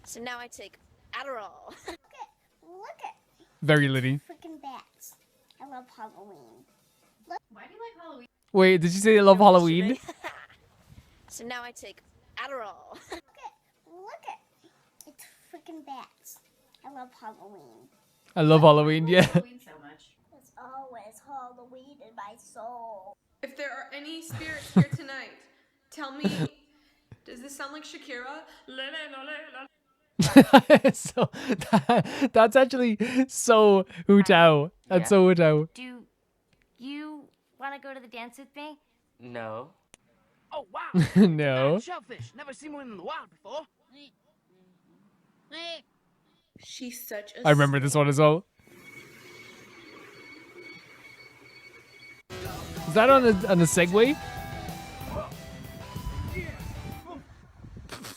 So now I take Adderall. Look at Very litty. freaking bats. I love Halloween. Why do you like Halloween? Wait, did you say they love Halloween? So now I take Adderall. Look at it's freaking bats. I love Halloween. I love Halloween, yeah. Halloween so much. There's always Halloween in my soul. If there are any spirits here tonight, tell me, does this sound like Shakira? So that's actually so Hu-Tao. That's so Hu-Tao. Do you want to go to the dance with me? No. Oh wow! No. Shellfish. Never seen one in the wild before. She's such a I remember this one as well. Is that on a Segway?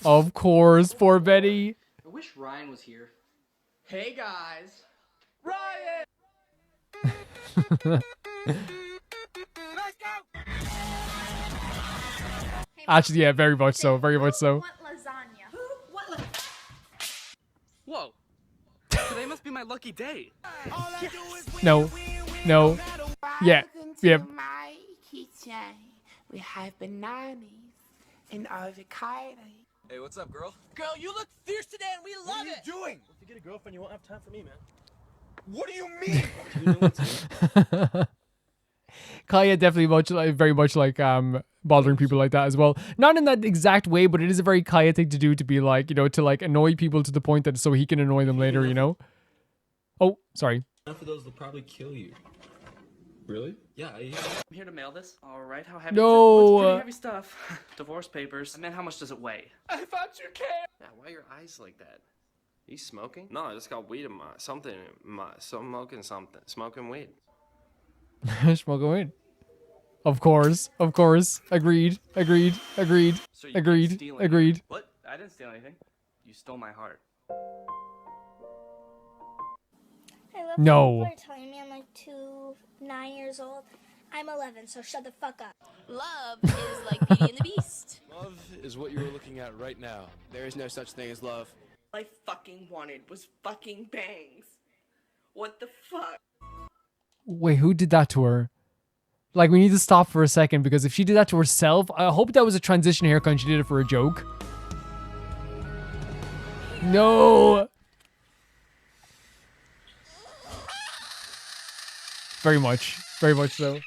Of course, poor Betty. I wish Ryan was here. Hey guys. Actually, yeah, very much so. Very much so. Lasagna. Whoa. Today must be my lucky day. No. No. Yeah. Yep. My kitchen. We have bananas and avocado. Hey, what's up, girl? Girl, you look fierce today and we love it. Doing? If you get a girlfriend, you won't have time for me, man. What do you mean? Kaya definitely very much like bothering people like that as well. Not in that exact way, but it is a very Kaya thing to do, to be like, to like annoy people to the point that so he can annoy them later, Oh, sorry. Enough of those will probably kill you. Really? Yeah. I'm here to mail this. All right, how heavy No. is it? It's pretty heavy stuff. Divorce papers. And then how much does it weigh? I thought you cared. Yeah, why are your eyes like that? You smoking? No, I just got weed in my smoking weed. Smoking weed. Of course. Agreed. So you keep stealing. Agreed. What? I didn't steal anything. You stole my heart. I love No. people are telling me I'm like 9 years old. I'm 11, so shut the fuck up. Love is like Beauty and the Beast. Love is what you are looking at right now. There is no such thing as love. All I fucking wanted was fucking bangs. What the fuck? Wait, who did that to her? Like, we need to stop for a second, because if she did that to herself, I hope that was a transition haircut and she did it for a joke. No. Very much so.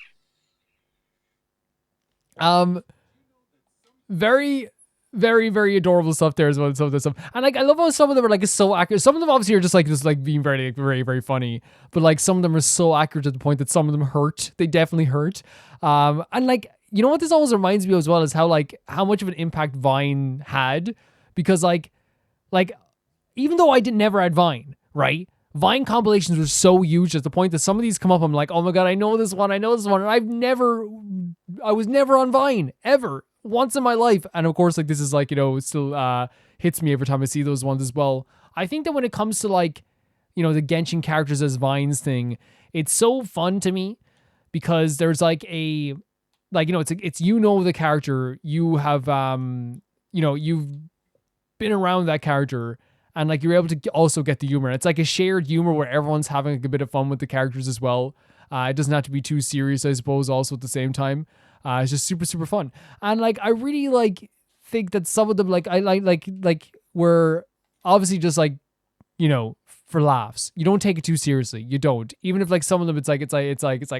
Very, very, very adorable stuff there as well. Some of this stuff, and like I love how some of them are like so accurate. Some of them obviously are just like being very, very, very funny, but like some of them are so accurate to the point that some of them hurt. They definitely hurt. And like, you know what this always reminds me of as well is how much of an impact Vine had, because like even though I never had Vine, right? Vine compilations were so huge at the point that some of these come up, I'm like, oh my god, I know this one, and I was never on Vine, ever, once in my life. And of course, like, this is like, it still hits me every time I see those ones as well. I think that when it comes to like, the Genshin characters as Vines thing, it's so fun to me, because there's like it's the character, you have, you've been around that character, and like you're able to also get the humor. It's like a shared humor where everyone's having like a bit of fun with the characters as well. It doesn't have to be too serious, I suppose, also at the same time. It's just super, super fun. And like, I really like think that some of them, like, I like were obviously just like, for laughs. You don't take it too seriously. You don't. Even if like some of them, it's like,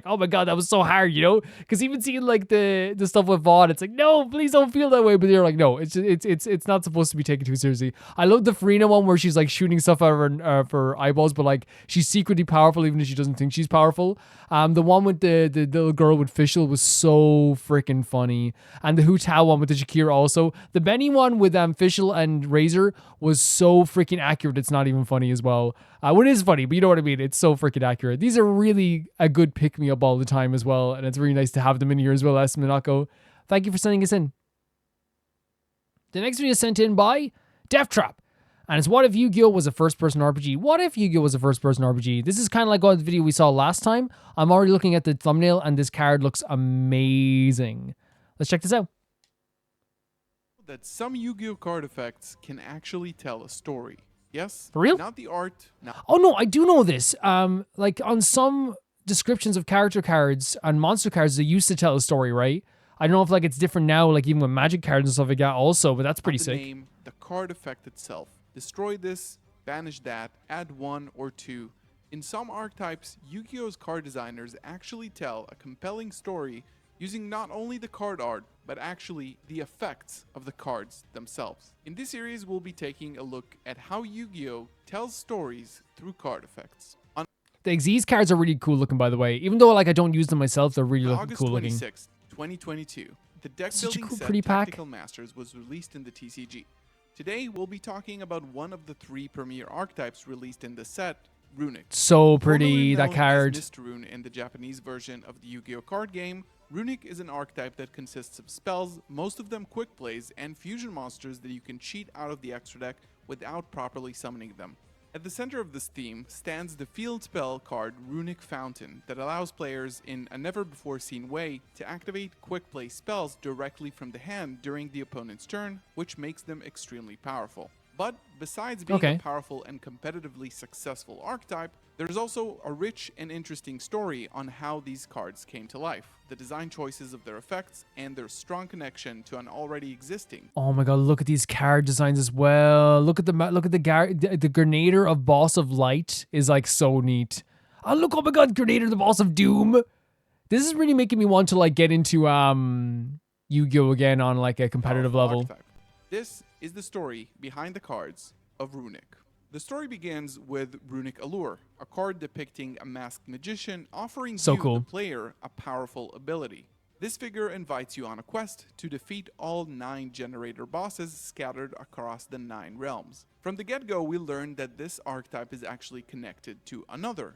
oh my god, that was so hard, Because even seeing like the stuff with Vaughn, it's like, no, please don't feel that way. But you're like, no, it's not supposed to be taken too seriously. I love the Farina one where she's like shooting stuff out of her eyeballs, but like she's secretly powerful even if she doesn't think she's powerful. The one with the little girl with Fischl was so freaking funny, and the Hu-Tao one with the Shakira also. The Benny one with Fischl and Razor was so freaking accurate. It's not even funny as well. What is funny, but you know what I mean. It's so freaking accurate. These are really a good pick me up all the time as well, and it's really nice to have them in here as well. S. Minako, thank you for sending us in. The next video is sent in by Death Trap. And it's what if Yugioh was a first-person RPG? What if Yugioh was a first-person RPG? This is kind of like what the video we saw last time. I'm already looking at the thumbnail, and this card looks amazing. Let's check this out. That some Yu-Gi-Oh card effects can actually tell a story. Yes? For real? Not the art. Oh no, I do know this. Like on some descriptions of character cards and monster cards, they used to tell a story, right? I don't know if like it's different now, like even with magic cards and stuff like that also, but that's pretty the sick. Name, the card effect itself. Destroy this, banish that, add 1 or 2. In some archetypes, Yu-Gi-Oh's card designers actually tell a compelling story using not only the card art, but actually the effects of the cards themselves. In this series, we'll be taking a look at how Yu-Gi-Oh tells stories through card effects. On The Xyz cards are really cool looking, by the way. Even though like I don't use them myself, they're really August cool looking. 26th, 2022, the deck Such a building cool, set pretty pack. Tactical Masters was released in the TCG. Today, we'll be talking about one of the 3 premier archetypes released in the set, Runic. So pretty, Formerly that known card. as Mist Rune in the Japanese version of the Yu-Gi-Oh card game, Runic is an archetype that consists of spells, most of them quick plays, and fusion monsters that you can cheat out of the extra deck without properly summoning them. At the center of this theme stands the field spell card Runic Fountain that allows players in a never-before-seen way to activate quick play spells directly from the hand during the opponent's turn, which makes them extremely powerful. But besides being a powerful and competitively successful archetype, there's also a rich and interesting story on how these cards came to life, the design choices of their effects, and their strong connection to an already existing. Oh my god, look at these card designs as well. Look at the Grenader of Boss of Light is like so neat. Oh look, oh my god, Grenader the Boss of Doom. This is really making me want to like get into Yu-Gi-Oh again on like a competitive level. Archetype. This is the story behind the cards of Runic. The story begins with Runic Allure, a card depicting a masked magician offering the player a powerful ability. This figure invites you on a quest to defeat all 9 generator bosses scattered across the 9 realms. From the get-go, we learn that this archetype is actually connected to another.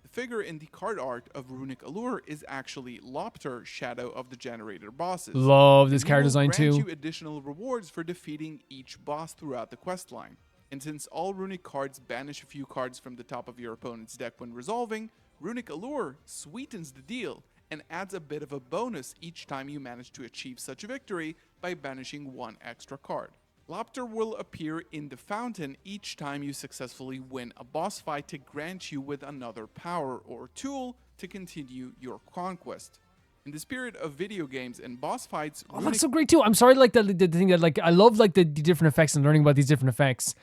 The figure in the card art of Runic Allure is actually Lopter, Shadow of the Generator bosses. Love this card design too. Grant you additional rewards for defeating each boss throughout the questline. And since all Runic cards banish a few cards from the top of your opponent's deck when resolving, Runic Allure sweetens the deal and adds a bit of a bonus each time you manage to achieve such a victory by banishing 1 extra card. Lopter will appear in the fountain each time you successfully win a boss fight to grant you with another power or tool to continue your conquest. In the spirit of video games and boss fights, Oh, that's so great too. I'm sorry, like the thing that like I love like the different effects and learning about these different effects.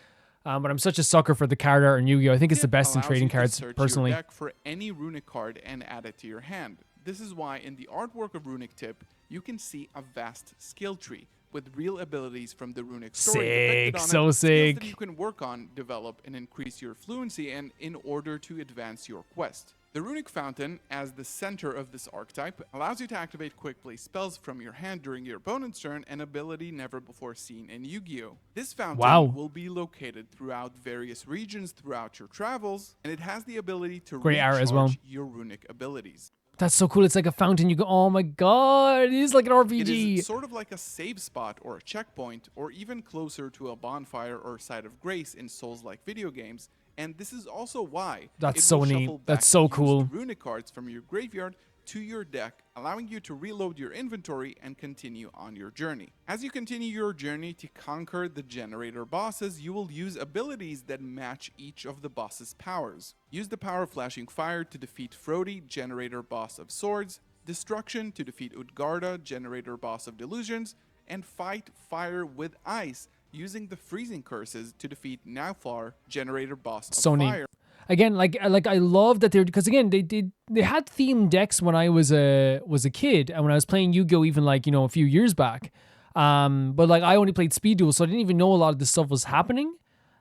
But I'm such a sucker for the card art in Yu-Gi-Oh. I think it's the best in trading cards, personally. Your deck for any Runic card and add it to your hand. This is why in the artwork of Runic Tip, you can see a vast skill tree with real abilities from the Runic story depicted on it, so sick. skills that you can work on, develop, and increase your fluency in order to advance your quest. The Runic Fountain, as the center of this archetype, allows you to activate quick play spells from your hand during your opponent's turn, an ability never before seen in Yu-Gi-Oh! This fountain will be located throughout various regions throughout your travels, and it has the ability to recharge your Runic abilities. That's so cool. It's like a fountain. You go, oh my god, it is like an RPG. It is sort of like a save spot or a checkpoint, or even closer to a bonfire or site of grace in Souls-like video games. And this is also why that's so neat. That's so cool. Runic cards from your graveyard to your deck, allowing you to reload your inventory and continue on your journey. As you continue your journey to conquer the generator bosses, you will use abilities that match each of the boss's powers. Use the power of Flashing Fire to defeat Frodi, generator boss of swords, Destruction to defeat Utgarda, generator boss of delusions, and fight fire with ice, using the freezing curses to defeat Nauflar, generator boss of fire. Neat. Again, like I love that they're, because again they had themed decks when I was a kid and when I was playing Yu-Gi-Oh even like, you know, a few years back. But like I only played Speed Duel, so I didn't even know a lot of this stuff was happening.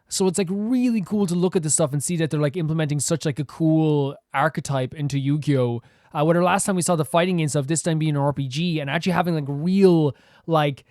So it's like really cool to look at this stuff and see that they're like implementing such like a cool archetype into Yu-Gi-Oh. Whether last time we saw the fighting game stuff, this time being an RPG and actually having like real like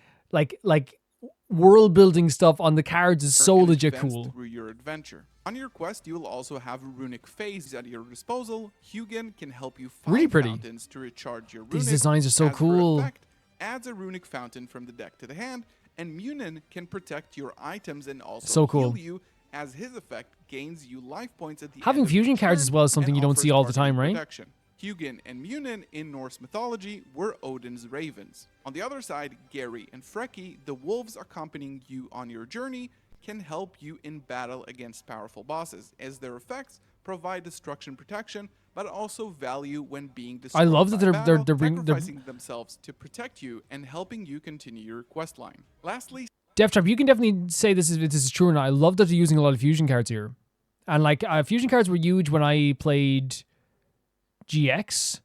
world building stuff on the cards is so legit advance cool. through your adventure. On your quest, you will also have a runic phase at your disposal. Hugin can help you find Really pretty. fountains to recharge your runic. These designs are so As her cool. effect, adds a runic fountain from the deck to the hand, and Munin can protect your items and also So cool. heal you, as his effect gains you life points at the Having end of fusion each cards turn as well is something and you don't offers see all the targeted time, right? protection. Hugin and Munin in Norse mythology were Odin's ravens. On the other side, Gary and Freki, the wolves accompanying you on your journey, can help you in battle against powerful bosses, as their effects provide destruction protection, but also value when being destroyed. I love that by battle, they're sacrificing themselves to protect you and helping you continue your quest line. Lastly, Death Trap, you can definitely say this is true or not. I love that they're using a lot of fusion cards here. And like fusion cards were huge when I played GX.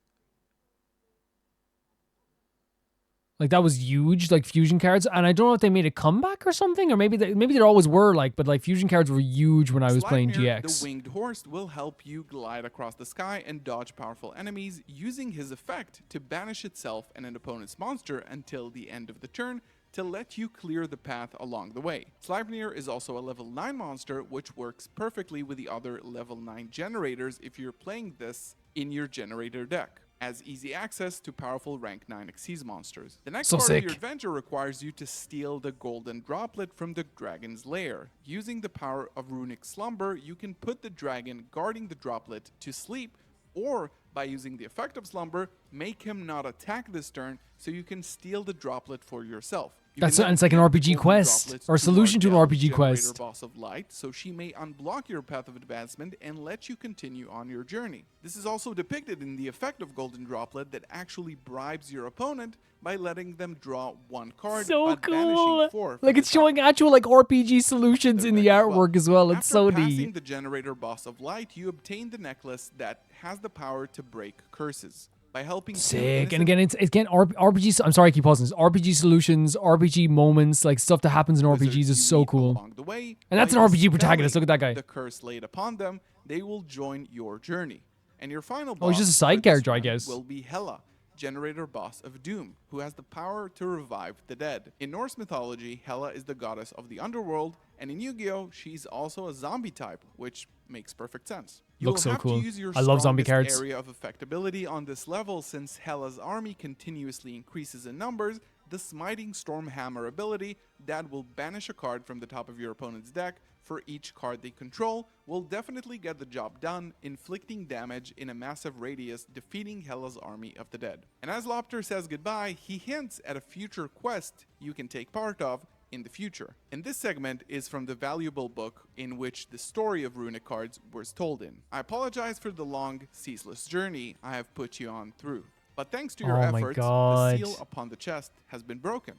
Like that was huge, like fusion cards, and I don't know if they made a comeback or something, or maybe there always were but like fusion cards were huge when I was playing Sleipnir, GX. the winged horse, will help you glide across the sky and dodge powerful enemies, using his effect to banish itself and an opponent's monster until the end of the turn to let you clear the path along the way. Sleipnir is also a level 9 monster, which works perfectly with the other level 9 generators if you're playing this in your generator deck, as easy access to powerful rank 9 Xyz monsters. The next So part sick. of your adventure requires you to steal the golden droplet from the dragon's lair. Using the power of runic slumber, you can put the dragon guarding the droplet to sleep, or by using the effect of slumber, make him not attack this turn so you can steal the droplet for yourself. You That's can then it's like an give the RPG golden quest droplets or a solution to an Ardell, RPG generator quest. boss of light, so she may unblock your path of advancement and let you continue on your journey. This is also depicted in the effect of golden droplet that actually bribes your opponent by letting them draw one card, So but cool. banishing 4 from Like the it's showing actual like RPG solutions in the artwork as well. It's After so passing neat. the generator boss of light, you obtain the necklace that has the power to break curses. By helping two Sick. innocent And again, it's again RPG. I'm sorry, I keep pausing. This. RPG solutions, RPG moments, like stuff that happens in RPGs is so cool. along the way, And that's by an RPG protagonist. Look at that guy. the curse laid upon them, they will join your journey. And your final Oh, he's boss just a side for this character, I run guess. will be Hela, generator boss of Doom, who has the power to revive the dead. In Norse mythology, Hela is the goddess of the underworld, and in Yu-Gi-Oh, she's also a zombie type, which makes perfect sense. You Looks will so have cool. to use your I love zombie strongest cards. area of effectability on this level, since Hela's army continuously increases in numbers. The Smiting Stormhammer ability that will banish a card from the top of your opponent's deck for each card they control will definitely get the job done, inflicting damage in a massive radius, defeating Hela's army of the dead. And as Lopter says goodbye, he hints at a future quest you can take part of in the future. And this segment is from the valuable book in which the story of runic cards was told in. I apologize for the long, ceaseless journey I have put you on through, but thanks to your Oh my efforts, the God. seal upon the chest has been broken.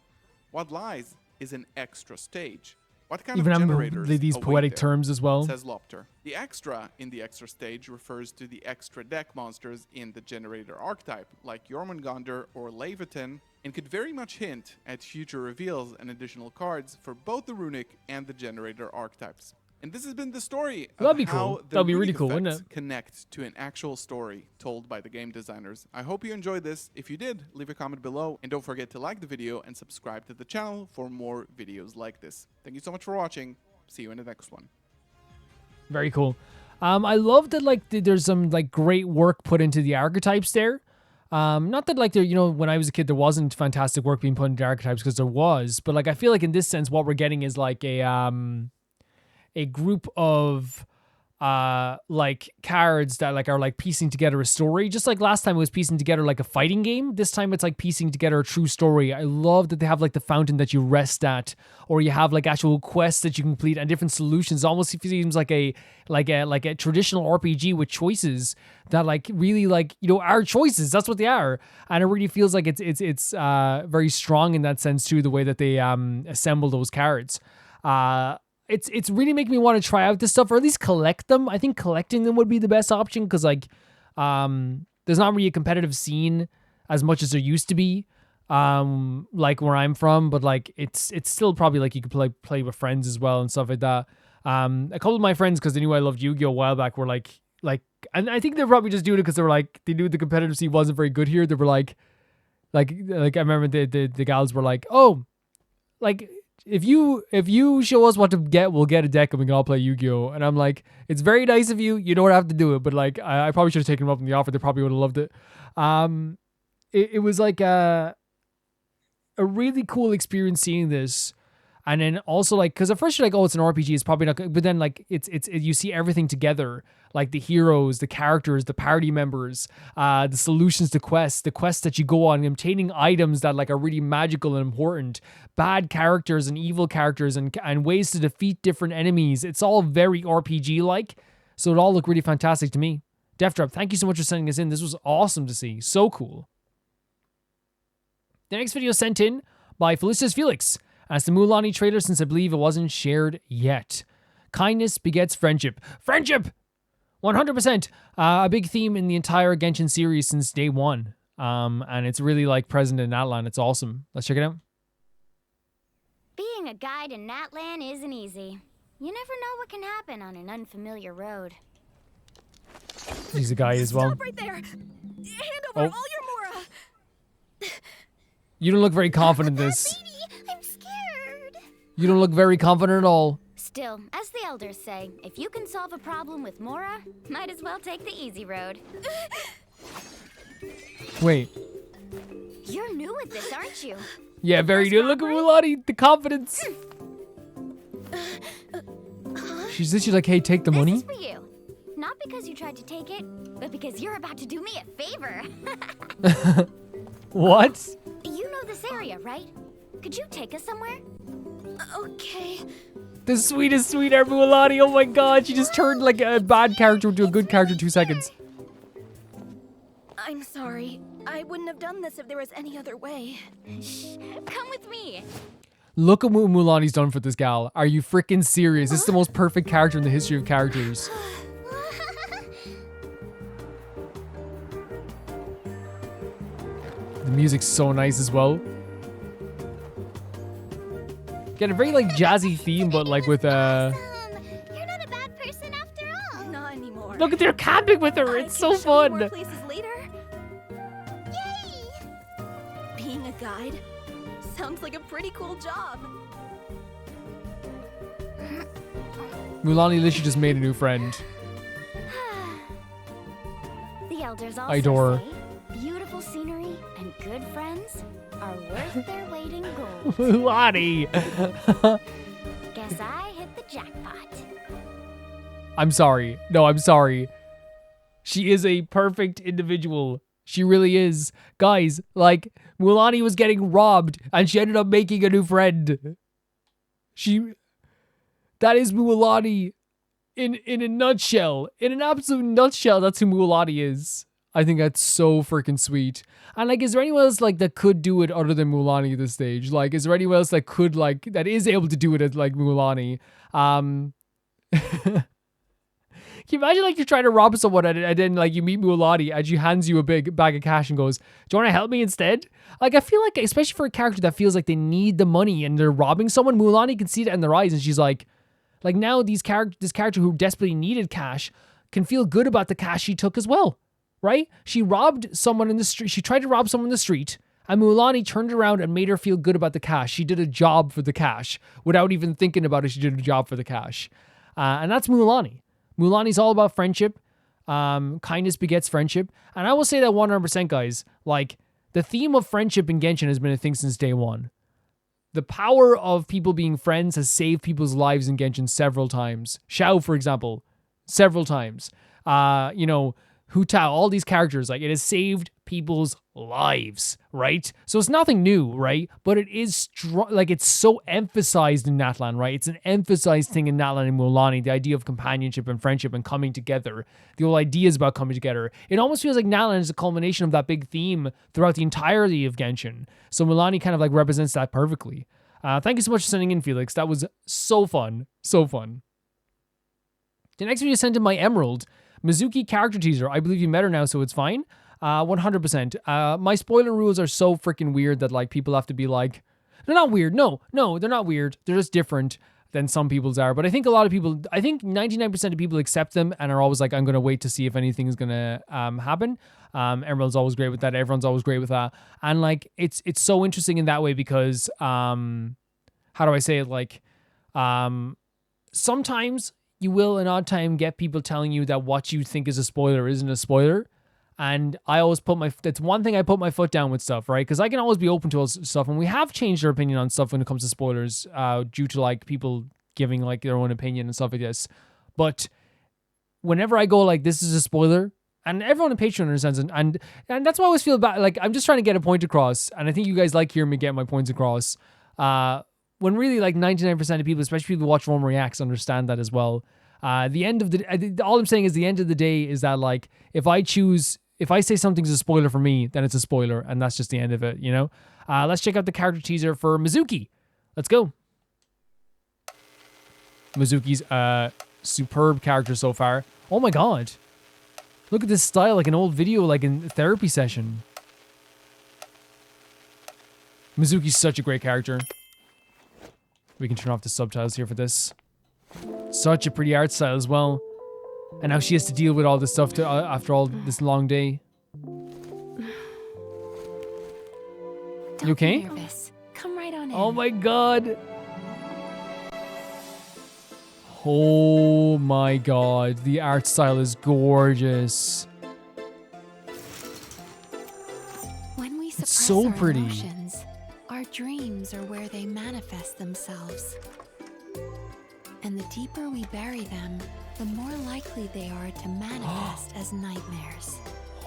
What lies is an extra stage. What kind Even of having generators these await poetic there? terms as well. Says Lopter. The extra in the extra stage refers to the extra deck monsters in the generator archetype, like Jormungandr or Leviathan, and could very much hint at future reveals and additional cards for both the runic and the generator archetypes. And this has been the story of That'd be how cool. the That'd be really runic cool, wouldn't effects it? connect to an actual story told by the game designers. I hope you enjoyed this. If you did, leave a comment below, and don't forget to like the video and subscribe to the channel for more videos like this. Thank you so much for watching. See you in the next one. Very cool. I love that like there's some like great work put into the archetypes there. Not that like there, when I was a kid there wasn't fantastic work being put into archetypes, because there was, but like I feel like in this sense what we're getting is like a group of like cards that like are like piecing together a story. Just like last time it was piecing together like a fighting game, this time it's like piecing together a true story. I love that they have like the fountain that you rest at, or you have like actual quests that you complete and different solutions. It almost seems like a traditional RPG with choices that like really like are choices. That's what they are, and it really feels like it's very strong in that sense too, the way that they assemble those cards. It's really making me want to try out this stuff, or at least collect them. I think collecting them would be the best option, because like there's not really a competitive scene as much as there used to be, like where I'm from, but like it's still probably like you could play with friends as well and stuff like that. A couple of my friends, because they knew I loved Yu-Gi-Oh a while back, were like, and I think they're probably just doing it because they were like, they knew the competitive scene wasn't very good here. They were like I remember the gals were like, oh, like if you show us what to get, we'll get a deck and we can all play Yu-Gi-Oh. And I'm like, it's very nice of you. You don't have to do it, but like, I probably should have taken him up on the offer. They probably would have loved it. It was like a really cool experience seeing this. And then also like, because at first you're like, oh, it's an RPG, it's probably not good. But then like, you see everything together, like the heroes, the characters, the party members, the solutions to quests, the quests that you go on, obtaining items that like are really magical and important, bad characters and evil characters, and ways to defeat different enemies. It's all very RPG-like, so it all looked really fantastic to me. Death thank you so much for sending us in. This was awesome to see. So cool. The next video sent in by Felicitas Felix. As the Mualani trailer, since I believe it wasn't shared yet. Kindness begets friendship. Friendship! 100%. A big theme in the entire Genshin series since day one. And it's really like present in Natlan. It's awesome. Let's check it out. Being a guide in Natlan isn't easy. You never know what can happen on an unfamiliar road. He's a guy as well. Stop right there. Hand over all your Mora. You don't look very confident in this. I'm scared. You don't look very confident at all. Still, as the elders say, if you can solve a problem with Mora, might as well take the easy road. Wait. You're new at this, aren't you? Yeah, very new. Look at Mualani, the confidence. She's literally like, hey, take the money. This is for you. Not because you tried to take it, but because you're about to do me a favor. What? You know this area, right? Could you take us somewhere? Okay. The sweetest sweetheart Mualani. Oh my god, she just turned like a bad character into a good character in 2 seconds. I'm sorry. I wouldn't have done this if there was any other way. Shh, come with me. Look at what Mualani's done for this gal. Are you freaking serious? This is the most perfect character in the history of characters. The music's so nice as well. Get a very like jazzy theme, but like with You're not a bad person after all. Not anymore. Look at their camping with her. It's so Show you more fun. places later. Yay! Being a guide sounds like a pretty cool job. Mualani literally just made a new friend. The elders also I adore her. say beautiful scenery and good friends are worth their weight in gold. Mualani. Guess I hit the jackpot. I'm sorry. No, I'm sorry. She is a perfect individual. She really is. Guys, like, Mualani was getting robbed and she ended up making a new friend. That is Mualani in a nutshell. In an absolute nutshell, that's who Mualani is. I think that's so freaking sweet. And like, is there anyone else like that could do it other than Mualani at this stage? Like, is there anyone else that could like, that is able to do it as like Mualani? Can you imagine like you're trying to rob someone and then like you meet Mualani and she hands you a big bag of cash and goes, do you want to help me instead? Like, I feel like, especially for a character that feels like they need the money and they're robbing someone, Mualani can see that in their eyes and she's like now this character who desperately needed cash can feel good about the cash she took as well, right? She robbed someone in the street. She tried to rob someone in the street and Mualani turned around and made her feel good about the cash. She did a job for the cash without even thinking about it. She did a job for the cash. And that's Mualani. Mualani's all about friendship. Kindness begets friendship. And I will say that 100%, guys. Like, the theme of friendship in Genshin has been a thing since day one. The power of people being friends has saved people's lives in Genshin several times. Xiao, for example, several times. Hu Tao, all these characters, like, it has saved people's lives, right? So it's nothing new, right? But it is like, it's so emphasized in Natlan, right? It's an emphasized thing in Natlan and Mualani, the idea of companionship and friendship and coming together. The whole ideas about coming together. It almost feels like Natlan is a culmination of that big theme throughout the entirety of Genshin. So Mualani kind of like represents that perfectly. Thank you so much for sending in, Felix. That was so fun. So fun. The next video sent in by Emerald. Mizuki character teaser. I believe you met her now, so it's fine. 100%. My spoiler rules are so freaking weird that like people have to be like, they're not weird. No, they're not weird. They're just different than some people's are. But I think a lot of people, I think 99% of people accept them and are always like, I'm going to wait to see if anything is going to happen. Emerald's always great with that. Everyone's always great with that. And like, it's so interesting in that way because how how do I say it? Like, sometimes you will an odd time get people telling you that what you think is a spoiler isn't a spoiler. And I always that's one thing I put my foot down with stuff, right? Because I can always be open to all stuff. And we have changed our opinion on stuff when it comes to spoilers, due to like people giving like their own opinion and stuff like this. But whenever I go like, this is a spoiler, and everyone on Patreon understands it, and that's why I always feel bad. Like, I'm just trying to get a point across. And I think you guys like hearing me get my points across. When really like 99% of people, especially people who watch Rome Reacts, understand that as well. The end of all I'm saying is the end of the day is that like, if I say something's a spoiler for me, then it's a spoiler, and that's just the end of it, you know? Let's check out the character teaser for Mizuki. Let's go. Mizuki's superb character so far. Oh my god. Look at this style, like an old video, like in a therapy session. Mizuki's such a great character. We can turn off the subtitles here for this. Such a pretty art style as well. And now she has to deal with all this stuff after all this long day. You okay? Be nervous. Come right on in. Oh my god. Oh my god. The art style is gorgeous. When we suppress so our pretty. emotions, our dreams are where they manifest themselves. And the deeper we bury them, the more likely they are to manifest as nightmares.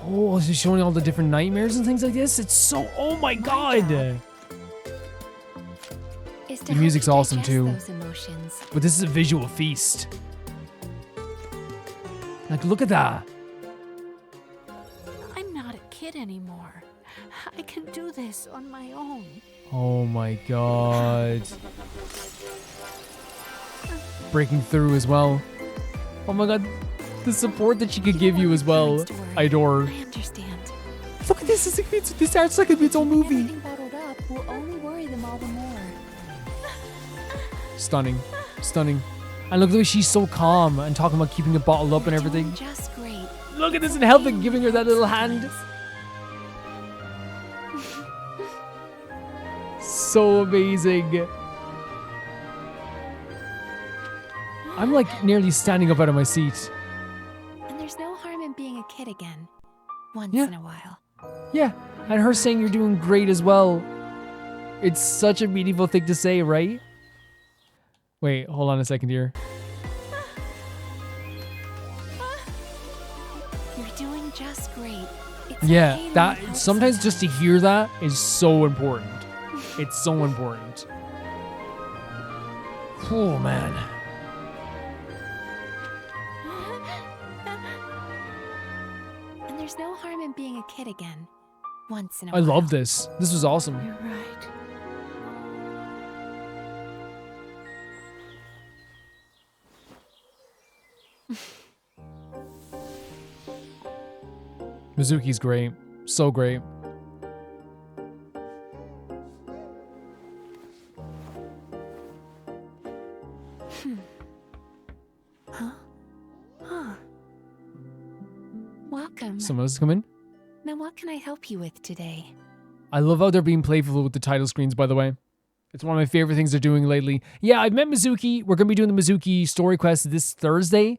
Oh, she's showing all the different nightmares and things like this. It's so, oh my god. The music's awesome too. But this is a visual feast. Like, look at that. I'm not a kid anymore. I can do this on my own. Oh my god. Breaking through as well. Oh my god. The support that she could give you as well. I adore her. I understand. Look at this. This art's like its own movie. Everything bottled up will only worry them all the more. Stunning. Stunning. And look at the way she's so calm and talking about keeping it bottled up and everything. Just great. Look at this and helping, giving her that little hand. So amazing. I'm like nearly standing up out of my seat. And there's no harm in being a kid again. Once in a while. Yeah. And her saying you're doing great as well. It's such a meaningful thing to say, right? Wait, hold on a second here. You're doing just great. It's Yeah, okay to that need help sometimes just to hear that is so important. It's so important. Oh man. And there's no harm in being a kid again. Once in a I while. love this. This was awesome. You're right. Mizuki's great. So great. Huh? Huh. Welcome. Someone else come in? Now what can I help you with today? I love how they're being playful with the title screens, by the way. It's one of my favorite things they're doing lately. Yeah, I've met Mizuki. We're going to be doing the Mizuki story quest this Thursday.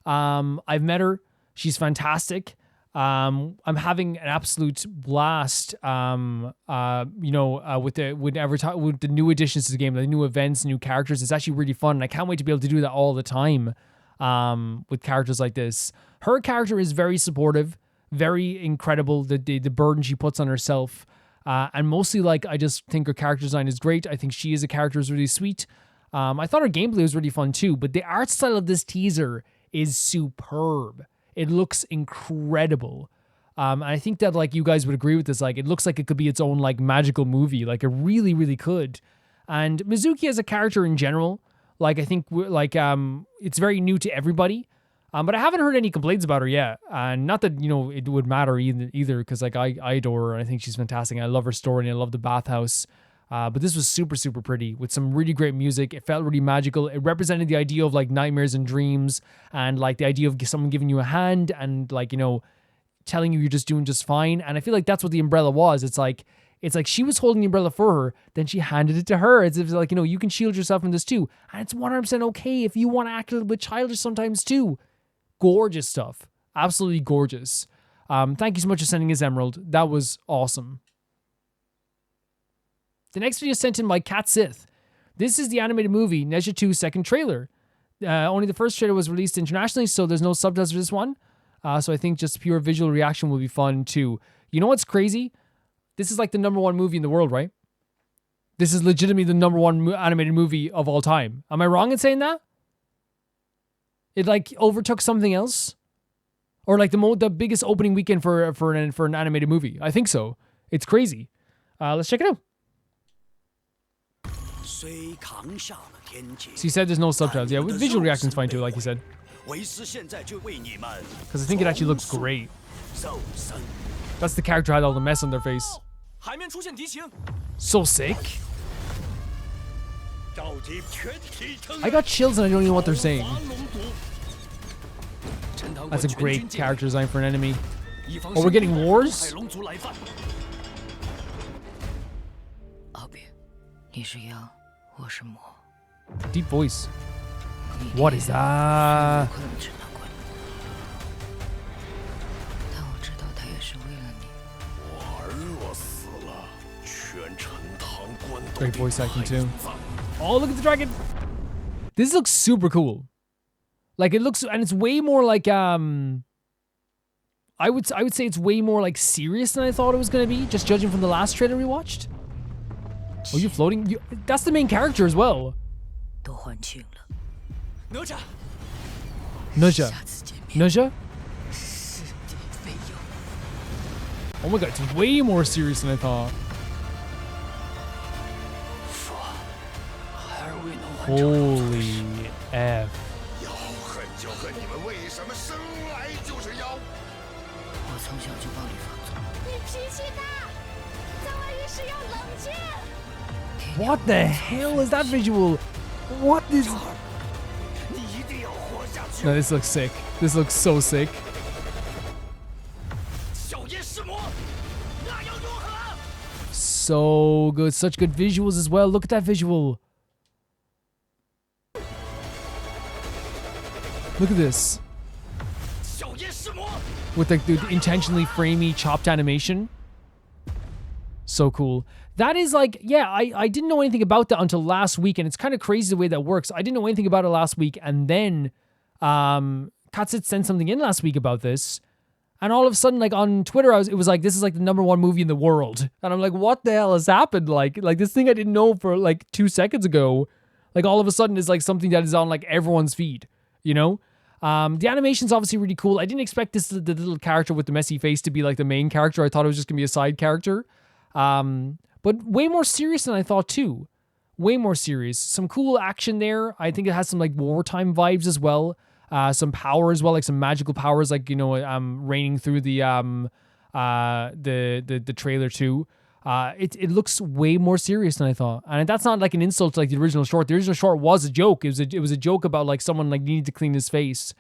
I've met her. She's fantastic. I'm having an absolute blast, with the new additions to the game, the new events, new characters. It's actually really fun, and I can't wait to be able to do that all the time with characters like this. Her character is very supportive, very incredible, the burden she puts on herself. And mostly, like, I just think her character design is great. I think she as a character is really sweet. I thought her gameplay was really fun too, but the art style of this teaser is superb. It looks incredible. And I think that, like, you guys would agree with this. Like, it looks like it could be its own, like, magical movie. Like, it really, really could. And Mizuki as a character in general, like, I think, it's very new to everybody. But I haven't heard any complaints about her yet. And not that, it would matter either, because, like, I adore her. I think she's fantastic. And I love her story, and I love the bathhouse. But this was super, super pretty with some really great music. It felt really magical. It represented the idea of, like, nightmares and dreams, and, like, the idea of someone giving you a hand and, like, telling you you're just doing just fine. And I feel like that's what the umbrella was. It's like, It's like she was holding the umbrella for her, then she handed it to her. It's like, you can shield yourself from this too. And it's 100% okay if you want to act a little bit childish sometimes too. Gorgeous stuff. Absolutely gorgeous. Thank you so much for sending us, Emerald. That was awesome. The next video is sent in by Cat Sith. This is the animated movie Nehzha 2 second trailer. Only the first trailer was released internationally, so there's no subtitles for this one. So I think just pure visual reaction will be fun too. You know what's crazy? This is like the #1 movie in the world, right? This is legitimately the #1 animated movie of all time. Am I wrong in saying that? It like overtook something else? Or like the biggest opening weekend for an animated movie? I think so. It's crazy. Let's check it out. So you said there's no subtitles. Yeah, visual reaction's fine too, like you said. Because I think it actually looks great. That's the character had all the mess on their face. So sick. I got chills and I don't even know what they're saying. That's a great character design for an enemy. Oh, we're getting wars? Deep voice. What is that? Great voice acting too. Oh, look at the dragon. This looks super cool. Like it looks, and it's way more like I would say it's way more like serious than I thought it was gonna be, just judging from the last trailer we watched. Oh, you're floating? That's the main character as well. Nehzha. Nehzha? Oh my god, it's way more serious than I thought. Holy F. What the hell is that visual? What is... No, this looks sick. This looks so sick. So good. Such good visuals as well. Look at that visual. Look at this. With like the intentionally framey chopped animation. So cool. That is like, yeah, I didn't know anything about that until last week, and it's kind of crazy the way that works. I didn't know anything about it last week, and then Katsit sent something in last week about this, and all of a sudden, like on Twitter, it was like, this is like the #1 movie in the world, and I'm like, what the hell has happened? Like this thing I didn't know for like 2 seconds ago, like all of a sudden is like something that is on like everyone's feed, you know? The animation's obviously really cool. I didn't expect the little character with the messy face to be like the main character. I thought it was just gonna be a side character. But way more serious than I thought too. Way more serious. Some cool action there. I think it has some like wartime vibes as well. Some power as well, like some magical powers, like, you know, raining through the trailer too. It looks way more serious than I thought, and that's not like an insult to like the original short. The original short was a joke. It was a joke about like someone like needing to clean his face.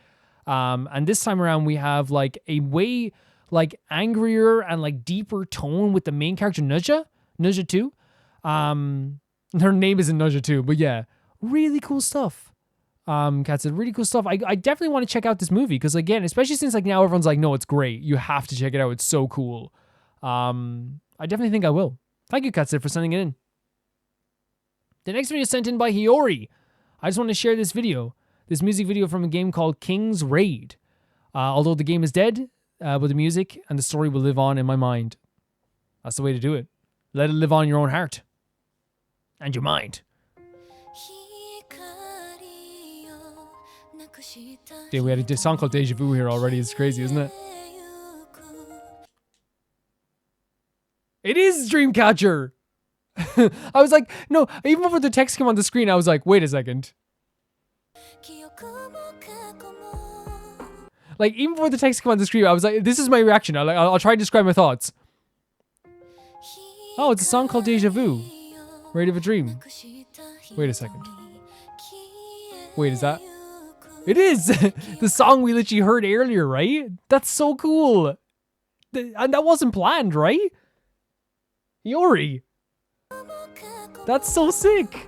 And this time around we have like a way like angrier and like deeper tone with the main character Nehzha 2. Her name isn't Nehzha 2, but yeah, really cool stuff. Kat said, really cool stuff. I definitely want to check out this movie because, again, especially since like now everyone's like, no, it's great. You have to check it out. It's so cool. I definitely think I will. Thank you, Katsid, for sending it in. The next video is sent in by Hiyori. I just want to share this video, this music video from a game called King's Raid. Although the game is dead, but the music and the story will live on in my mind. That's the way to do it. Let it live on in your own heart and your mind. Dude, we had a song called Deja Vu here already. It's crazy, isn't it? It is Dreamcatcher. I was like, no, even before the text came on the screen, I was like, wait a second. Like, even before the text came on the screen, I was like, this is my reaction. I'll try to describe my thoughts. Oh, it's a song called Deja Vu. Raide of a Dream. Wait a second. Wait, is that? It is! The song we literally heard earlier, right? That's so cool. And that wasn't planned, right? Hiyori. That's so sick.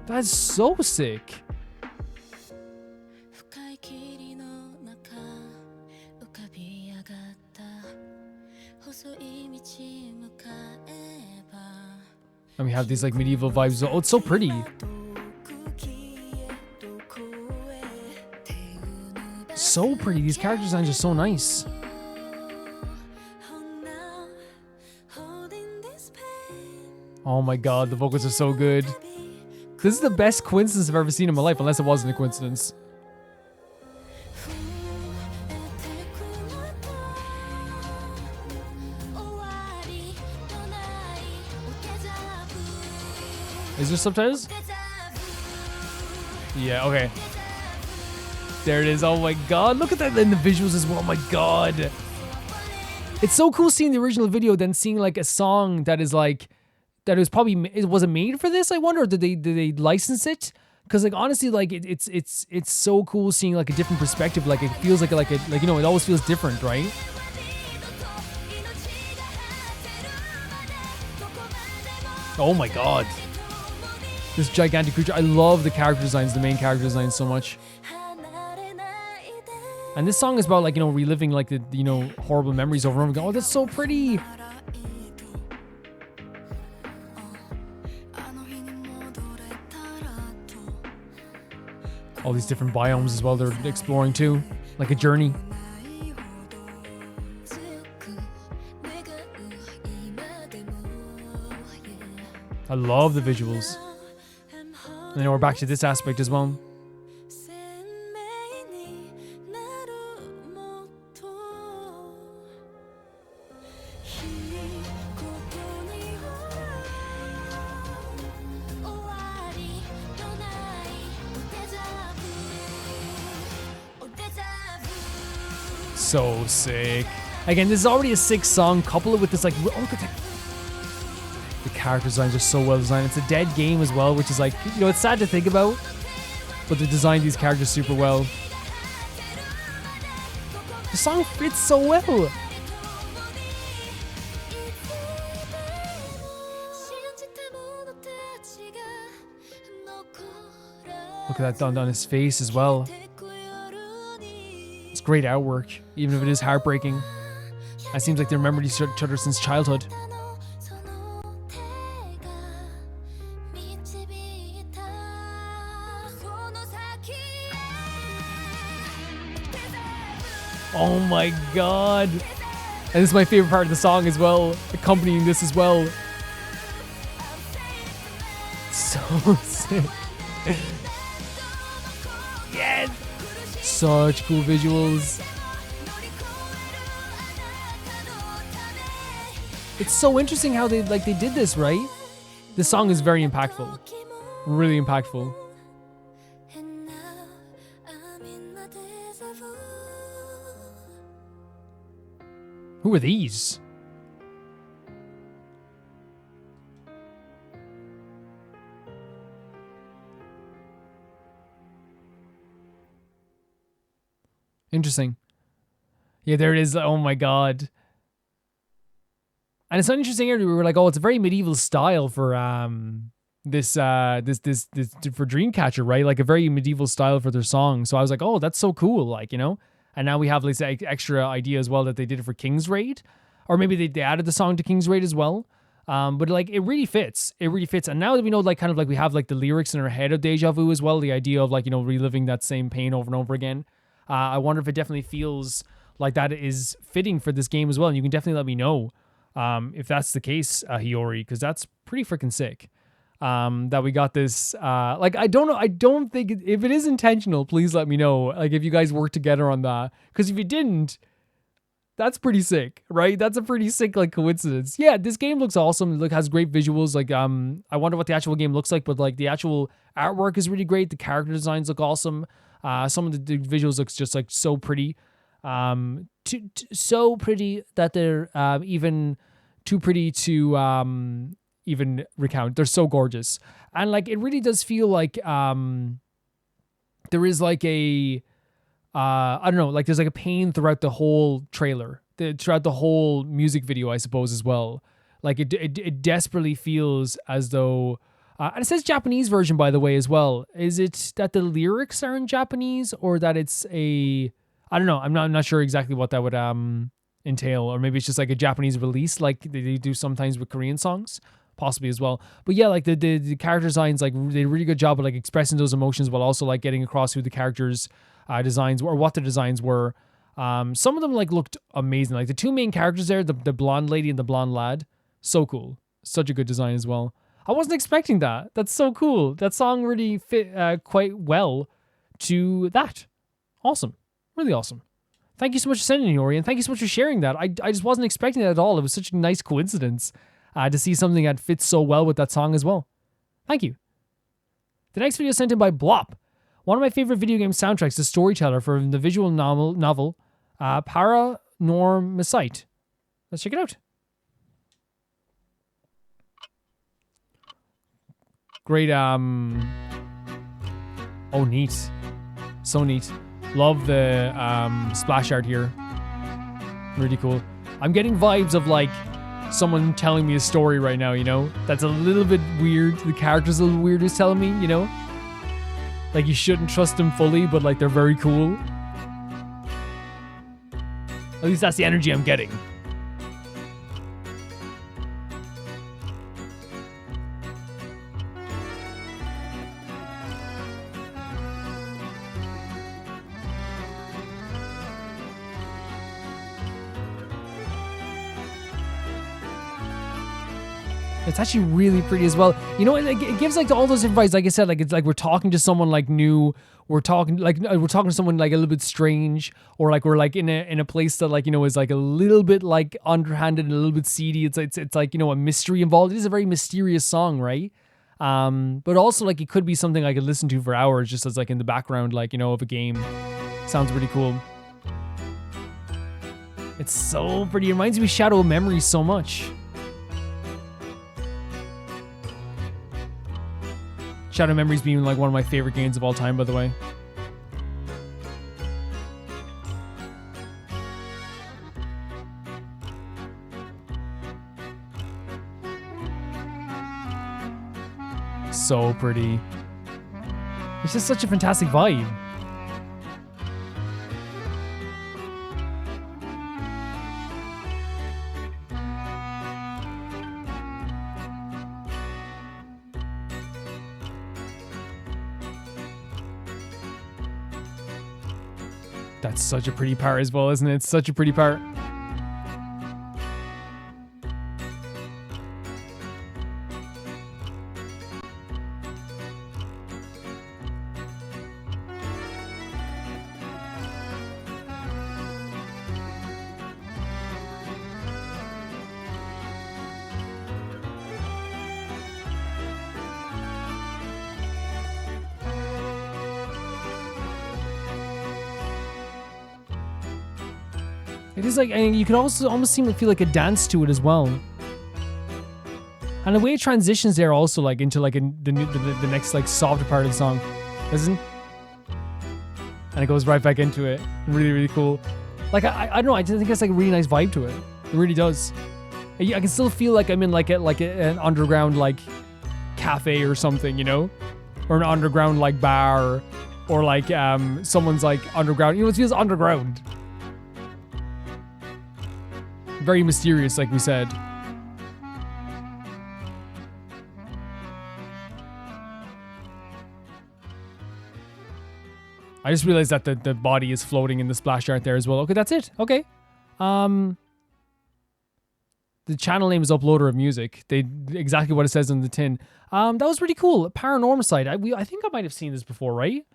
That's so sick. And we have these like medieval vibes. Oh, it's so pretty. So pretty. These character designs are so nice. Oh my god, the vocals are so good. This is the best coincidence I've ever seen in my life, unless it wasn't a coincidence. Is there subtitles? Yeah, okay. There it is. Oh my god. Look at that in the visuals as well. Oh my god. It's so cool seeing the original video, then seeing like a song that is like, that was probably, was it made for this? I wonder, or did they license it? Because like honestly, like it's so cool seeing like a different perspective. Like it feels like you know, it always feels different, right? Oh my god. This gigantic creature. I love the character designs, the main character designs so much. And this song is about like, you know, reliving like the, you know, horrible memories over and over again. Oh, that's so pretty. All these different biomes as well they're exploring too. Like a journey. I love the visuals. And then we're back to this aspect as well. So sick. Again, this is already a sick song. Couple it with this like, oh, look at that. The character designs are so well designed. It's a dead game as well, which is like, you know, it's sad to think about, but they designed these characters super well. The song fits so well. Look at that done on his face as well. It's great artwork, even if it is heartbreaking. It seems like they remembered each other since childhood. Oh my god. And this is my favorite part of the song as well, accompanying this as well. So sick. Yes! Such cool visuals. It's so interesting how they did this, right? This song is very impactful. Really impactful. Who are these? Interesting. Yeah, there it is. Oh my god. And it's an interesting area. We were like, oh, it's a very medieval style for this for Dreamcatcher, right? Like a very medieval style for their song. So I was like, oh, that's so cool, like, you know? And now we have this extra idea as well that they did it for King's Raid. Or maybe they added the song to King's Raid as well. But like, it really fits. It really fits. And now that we know, like, kind of like we have like the lyrics in our head of Deja Vu as well, the idea of like, you know, reliving that same pain over and over again. I wonder if it definitely feels like that is fitting for this game as well. And you can definitely let me know if that's the case, Hiyori, because that's pretty freaking sick. That we got this, like, I don't know, I don't think, if it is intentional, please let me know, like, if you guys work together on that, because if you didn't, that's pretty sick, right? That's a pretty sick, like, coincidence. Yeah, this game looks awesome, it has great visuals, like, I wonder what the actual game looks like, but, like, the actual artwork is really great, the character designs look awesome, some of the visuals looks just, like, so pretty, so pretty that they're, even too pretty to, even recount. They're so gorgeous. And like, it really does feel like there is like a I don't know, like there's like a pain throughout the whole trailer, throughout the whole music video, I suppose, as well. Like it desperately feels as though, and it says Japanese version, by the way, as well. Is it that the lyrics are in Japanese, or that it's I don't know. I'm not sure exactly what that would entail, or maybe it's just like a Japanese release, like they do sometimes with Korean songs, possibly as well. But yeah, like the character designs, like they did a really good job of like expressing those emotions while also like getting across who the characters' designs were, or what the designs were. Some of them like looked amazing. Like the two main characters there, the blonde lady and the blonde lad, so cool. Such a good design as well. I wasn't expecting that. That's so cool. That song really fit quite well to that. Awesome. Really awesome. Thank you so much for sending it, Ori, and thank you so much for sharing that. I just wasn't expecting that at all. It was such a nice coincidence to see something that fits so well with that song as well. Thank you. The next video is sent in by Blop. One of my favorite video game soundtracks is Storyteller from the visual novel Paranormicite. Let's check it out. Great, oh, neat. So neat. Love the splash art here. Really cool. I'm getting vibes of like someone telling me a story right now, you know? That's a little bit weird. The character's a little weird who's telling me, you know? Like you shouldn't trust them fully, but like they're very cool. At least that's the energy I'm getting. It's actually really pretty as well. You know, it gives like all those advice. Like I said, like it's like we're talking to someone like new. We're talking to someone like a little bit strange, or like we're like in a place that like, you know, is like a little bit like underhanded and a little bit seedy. It's like, you know, a mystery involved. It is a very mysterious song, right? But also like it could be something I could listen to for hours just as like in the background, like, you know, of a game. Sounds really cool. It's so pretty. It reminds me of Shadow of Memory so much. Shadow Memories being like one of my favorite games of all time, by the way. So pretty. It's just such a fantastic vibe. That's such a pretty part as well, isn't it? It's such a pretty part. It is like, and you could also almost seem to feel like a dance to it as well. And the way it transitions there also like into like the next like softer part of the song, isn't? And it goes right back into it. Really, really cool. Like I don't know. I just think it's like a really nice vibe to it. It really does. I can still feel like I'm in like an underground like cafe or something, you know, or an underground like bar, or like someone's like underground. You know, it feels underground. Very mysterious, like we said. I just realized that the body is floating in the splash art there as well. Okay, that's it. Okay. The channel name is Uploader of Music. They exactly what it says on the tin. That was pretty cool. Paranormicite. I think I might have seen this before, right?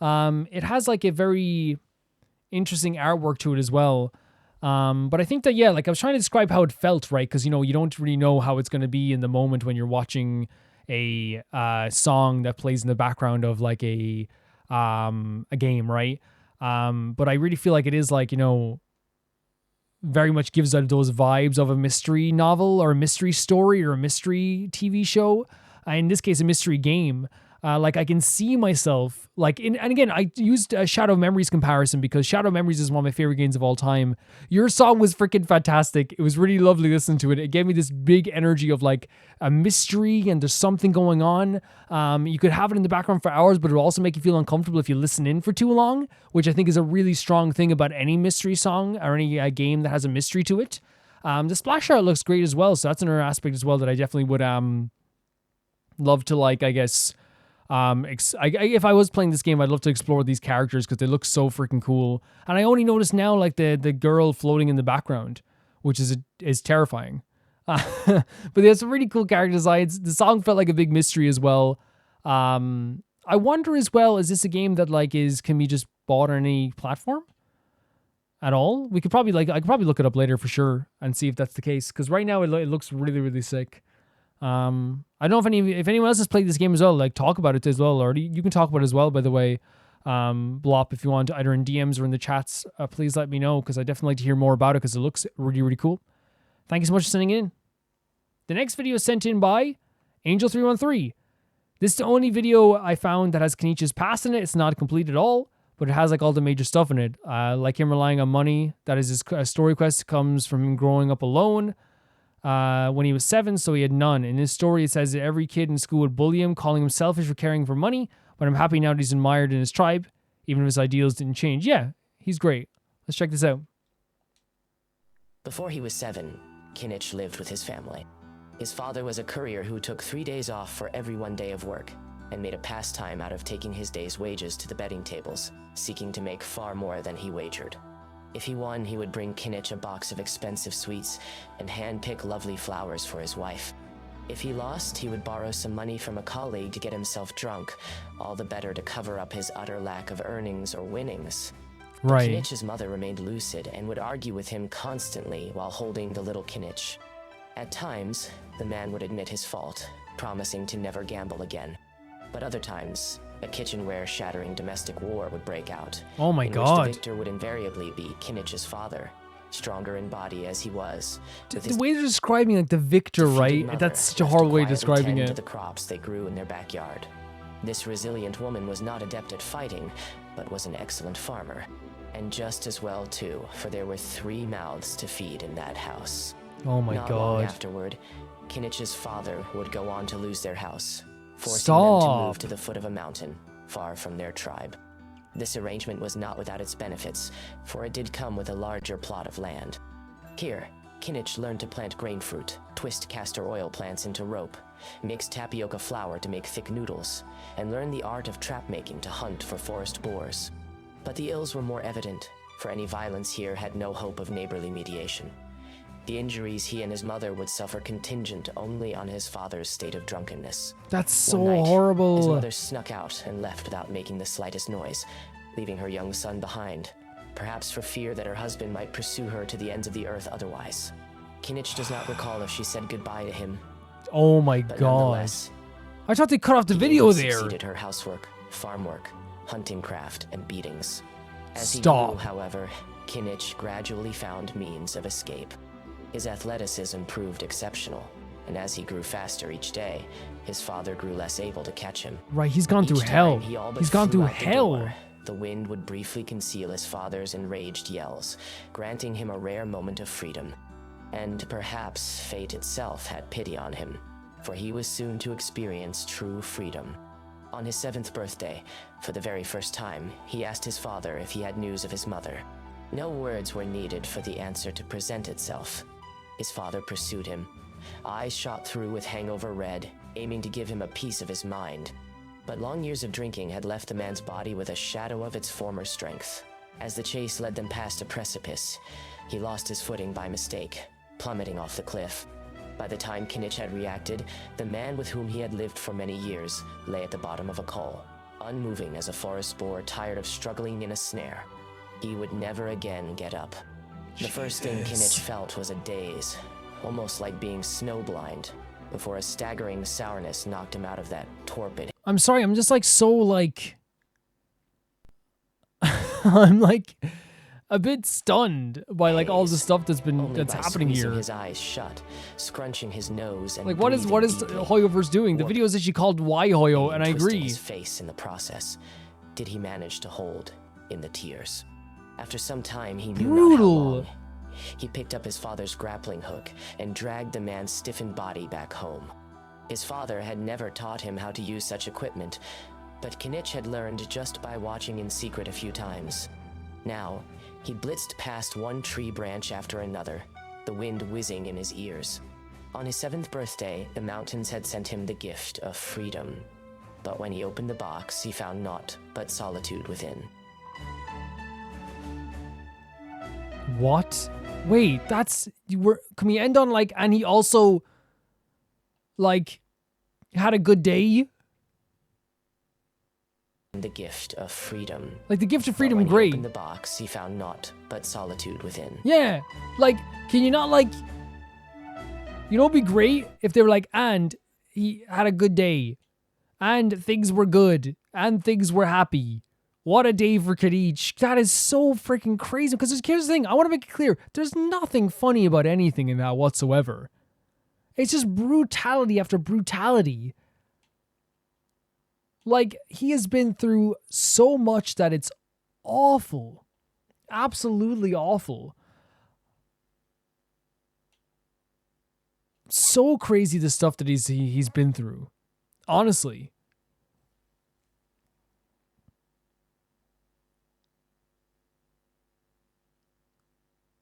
It has like a very interesting artwork to it as well. But I think that, yeah, like I was trying to describe how it felt, right? Because, you know, you don't really know how it's going to be in the moment when you're watching a song that plays in the background of like a game, right? But I really feel like it is like, you know, very much gives out those vibes of a mystery novel or a mystery story or a mystery TV show. In this case, a mystery game. Like I can see myself like and again, I used Shadow Memories comparison because Shadow Memories is one of my favorite games of all time. Your song was freaking fantastic. It was really lovely listening to it. It gave me this big energy of like a mystery and there's something going on. You could have it in the background for hours, but it will also make you feel uncomfortable if you listen in for too long, which I think is a really strong thing about any mystery song or any game that has a mystery to it. The splash art looks great as well, so that's another aspect as well that I definitely would love to like, I guess. If I was playing this game, I'd love to explore these characters because they look so freaking cool. And I only noticed now like the girl floating in the background, which is terrifying. But there's some really cool character designs. The song felt like a big mystery as well. I wonder as well, is this a game that like can be just bought on any platform at all? We could probably I could probably look it up later for sure and see if that's the case. Because right now it looks really, really sick. I don't know if anyone else has played this game as well, like talk about it as well, or you can talk about it as well, by the way. Blop, if you want, either in DMs or in the chats, please let me know, because I definitely like to hear more about it, because it looks really, really cool. Thank you so much for sending in. The next video is sent in by Angel313. This is the only video I found that has Kenich's past in it. It's not complete at all, but it has like all the major stuff in it. Like him relying on money. That is his story quest comes from him growing up alone. When he was 7, so he had none. In his story, it says that every kid in school would bully him, calling him selfish for caring for money, but I'm happy now that he's admired in his tribe, even if his ideals didn't change. Yeah, he's great. Let's check this out. Before he was 7, Kinich lived with his family. His father was a courier who took 3 days off for every 1 day of work, and made a pastime out of taking his day's wages to the betting tables, seeking to make far more than he wagered. If he won, he would bring Kinich a box of expensive sweets and hand-pick lovely flowers for his wife. If he lost, he would borrow some money from a colleague to get himself drunk, all the better to cover up his utter lack of earnings or winnings. Right. Kinich's mother remained lucid and would argue with him constantly while holding the little Kinich. At times, the man would admit his fault, promising to never gamble again. But other times, a kitchenware-shattering domestic war would break out. Oh my in God. which the victor would invariably be Kinich's father, stronger in body as he was. The way they're describing like the victor, right? That's such a horrible way of describing it. To the crops they grew in their backyard. This resilient woman was not adept at fighting, but was an excellent farmer. And just as well too, for there were 3 mouths to feed in that house. Oh my Not God. long afterward, Kinich's father would go on to lose their house, forcing them to move to the foot of a mountain, far from their tribe. This arrangement was not without its benefits, for it did come with a larger plot of land. Here, Kinich learned to plant grain fruit, twist castor oil plants into rope, mix tapioca flour to make thick noodles, and learn the art of trap making to hunt for forest boars. But the ills were more evident, for any violence here had no hope of neighborly mediation. The injuries he and his mother would suffer contingent only on his father's state of drunkenness. That's so One night, horrible. His mother snuck out and left without making the slightest noise, leaving her young son behind, perhaps for fear that her husband might pursue her to the ends of the earth otherwise. Kinich does not recall if she said goodbye to him. Oh my But God. nonetheless, I thought they cut off the he video daily there. succeeded her housework, farm work, hunting craft, and beatings. As Stop. he grew, however, Kinich gradually found means of escape. His athleticism proved exceptional, and as he grew faster each day, his father grew less able to catch him. Right, he's gone Each through time hell. he all but He's gone flew through out the hell. door. The wind would briefly conceal his father's enraged yells, granting him a rare moment of freedom. And perhaps fate itself had pity on him, for he was soon to experience true freedom. On his 7th birthday, for the very first time, he asked his father if he had news of his mother. No words were needed for the answer to present itself. His father pursued him, eyes shot through with hangover red, aiming to give him a piece of his mind. But long years of drinking had left the man's body with a shadow of its former strength. As the chase led them past a precipice, he lost his footing by mistake, plummeting off the cliff. By the time Kinich had reacted, the man with whom he had lived for many years lay at the bottom of a col, unmoving as a forest boar tired of struggling in a snare. He would never again get up. The first thing Kinich felt was a daze, almost like being snowblind, before a staggering sourness knocked him out of that torpid. I'm sorry, I'm just like so like I'm like a bit stunned by like all the stuff that's only that's by happening squeezing here. his eyes shut, scrunching his nose, and Like what is breathing deeply. Hoyoverse doing? The video is actually called Why Hoyo, and I Twisting agree. his face in the process, did he manage to hold in the tears? After some time, he knew not how Brutal. long. He picked up his father's grappling hook and dragged the man's stiffened body back home. His father had never taught him how to use such equipment, but Kinich had learned just by watching in secret a few times. Now, he blitzed past one tree branch after another, the wind whizzing in his ears. On his 7th birthday, the mountains had sent him the gift of freedom. But when he opened the box, he found naught but solitude within. What? Wait, can we end on like, and he also like had a good day? The gift of freedom. Like the gift of But freedom, when great. He opened the box, he found naught but solitude within. Yeah, like, can you not like, you know, it'd be great if they were like, and he had a good day, and things were good, and things were happy. What a day for Kinich. That is so freaking crazy. Because here's the thing, I want to make it clear, there's nothing funny about anything in that whatsoever. It's just brutality after brutality. Like, he has been through so much that it's awful. Absolutely awful. So crazy the stuff that he's been through. Honestly.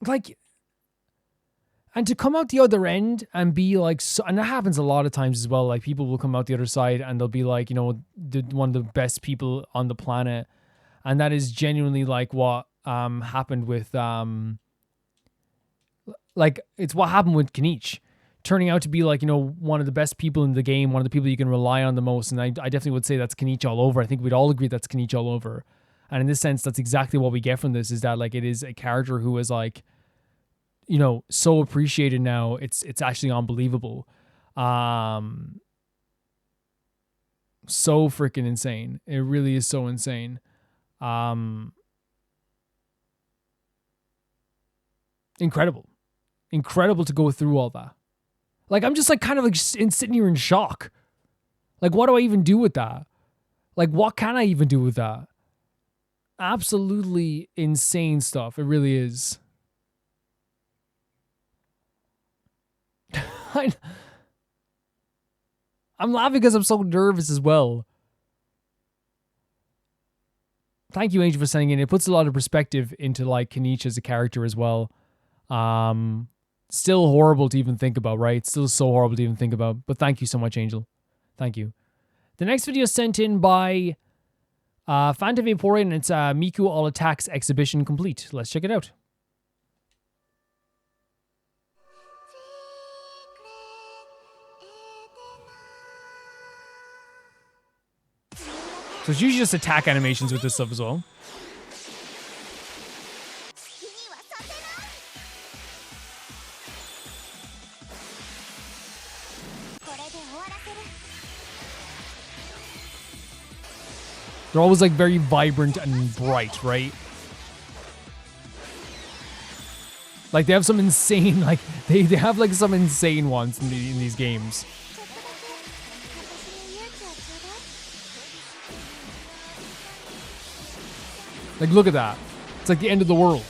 Like, and to come out the other end and be like, so, and that happens a lot of times as well. Like, people will come out the other side and they'll be like, you know, one of the best people on the planet, and that is genuinely like what happened with like, it's what happened with Kinich, turning out to be like, you know, one of the best people in the game, one of the people you can rely on the most. And I definitely would say that's Kinich all over. I think we'd all agree that's Kinich all over. And in this sense, that's exactly what we get from this, is that like, it is a character who is like, you know, so appreciated now. It's actually unbelievable. So freaking insane. It really is so insane. Incredible to go through all that. Like, I'm just like kind of like sitting here in shock. Like, what do I even do with that? Like, what can I even do with that? Absolutely insane stuff. It really is. I'm laughing because I'm so nervous as well. Thank you, Angel, for sending in. It puts a lot of perspective into like Kinich as a character as well. Still horrible to even think about, right? Still so horrible to even think about. But thank you so much, Angel. Thank you. The next video is sent in by Phantom Vaporeon, and it's Miku All Attacks Exhibition Complete. Let's check it out. So it's usually just attack animations with this stuff as well. They're always like very vibrant and bright, right? Like they have some insane, like they have like some insane ones in these games. Like, look at that. It's like the end of the world.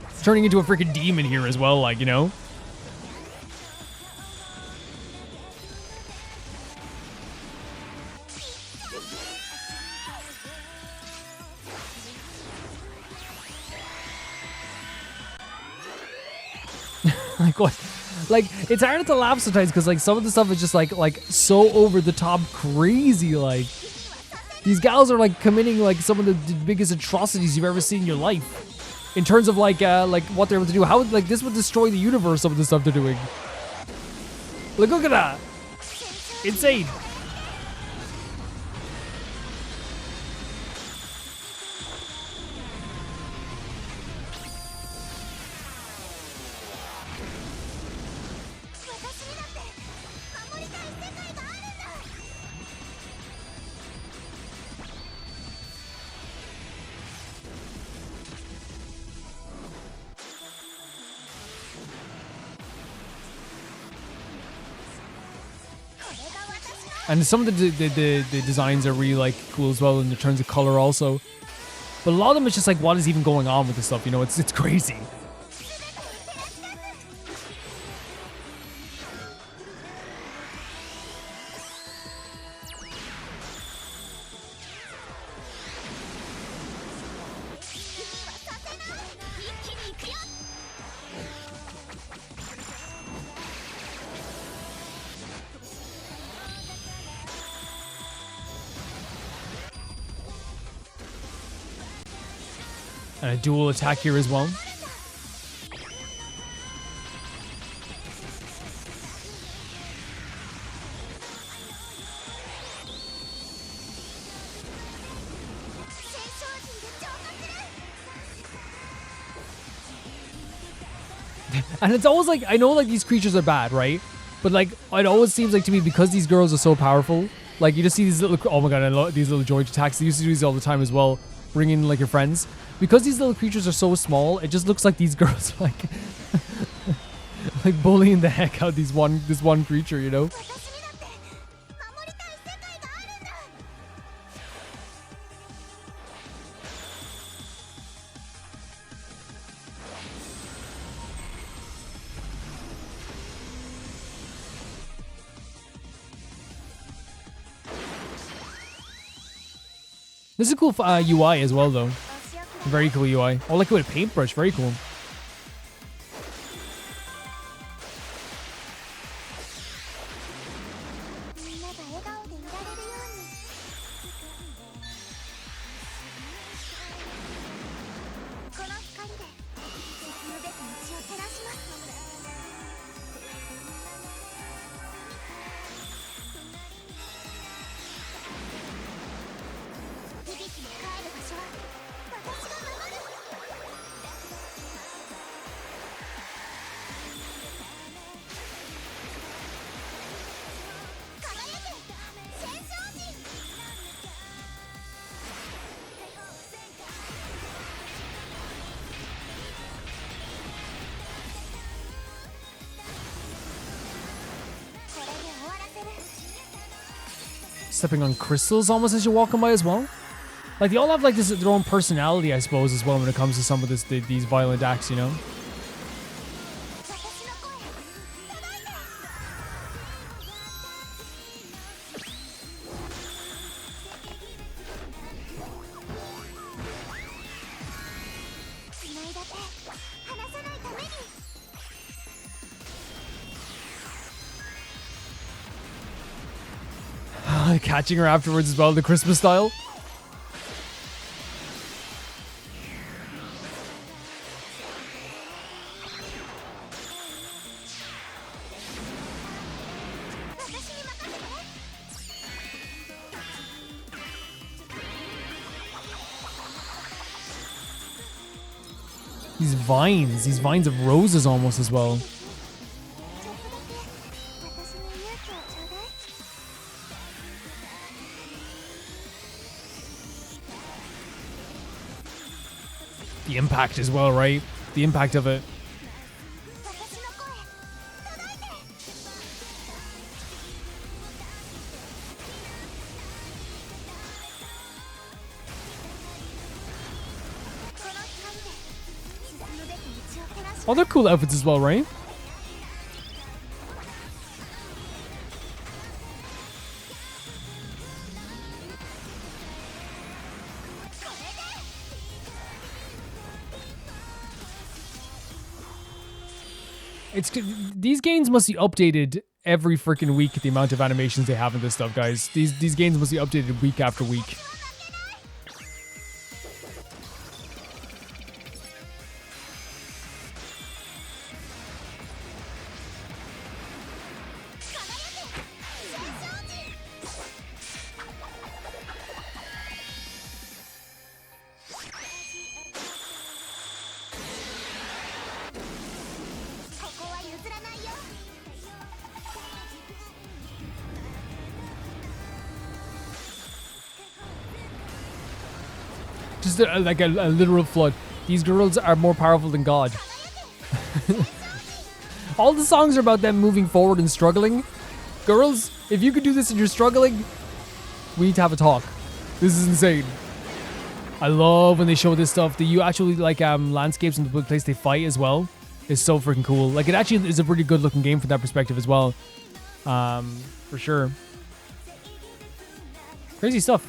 It's turning into a freaking demon here as well, like, you know? Like what? Like, it's hard to laugh sometimes because like some of the stuff is just like so over the top crazy. Like these gals are like committing like some of the biggest atrocities you've ever seen in your life in terms of like what they're able to do. How like this would destroy the universe, some of the stuff they're doing. Look at that. Insane. And some of the designs are really like cool as well in the terms of color also. But a lot of them is just like, what is even going on with this stuff? You know, it's crazy. And a dual attack here as well. And it's always like, I know like these creatures are bad, right? But like, it always seems like to me, because these girls are so powerful, like you just see these little, oh my god, I love these little George attacks. They used to do these all the time as well. Bring in like your friends. Because these little creatures are so small, it just looks like these girls are like, like bullying the heck out of this one creature, you know? This is a cool UI as well, though. Very cool UI. Oh, like it with a paintbrush. Very cool. Stepping on crystals almost as you're walking by as well. Like they all have like their own personality, I suppose, as well when it comes to some of these violent acts, you know. Catching her afterwards as well, the Christmas style. These vines of roses almost as well. The impact as well, right? The impact of it. Oh, they're cool outfits as well, right? These games must be updated every freaking week. The amount of animations they have in this stuff, guys. These games must be updated week after week. Just like a literal flood. These girls are more powerful than God. All the songs are about them moving forward and struggling. Girls, if you could do this and you're struggling, we need to have a talk. This is insane. I love when they show this stuff. You actually like landscapes in the place they fight as well. Is so freaking cool. Like, it actually is a pretty good looking game from that perspective as well. For sure. Crazy stuff.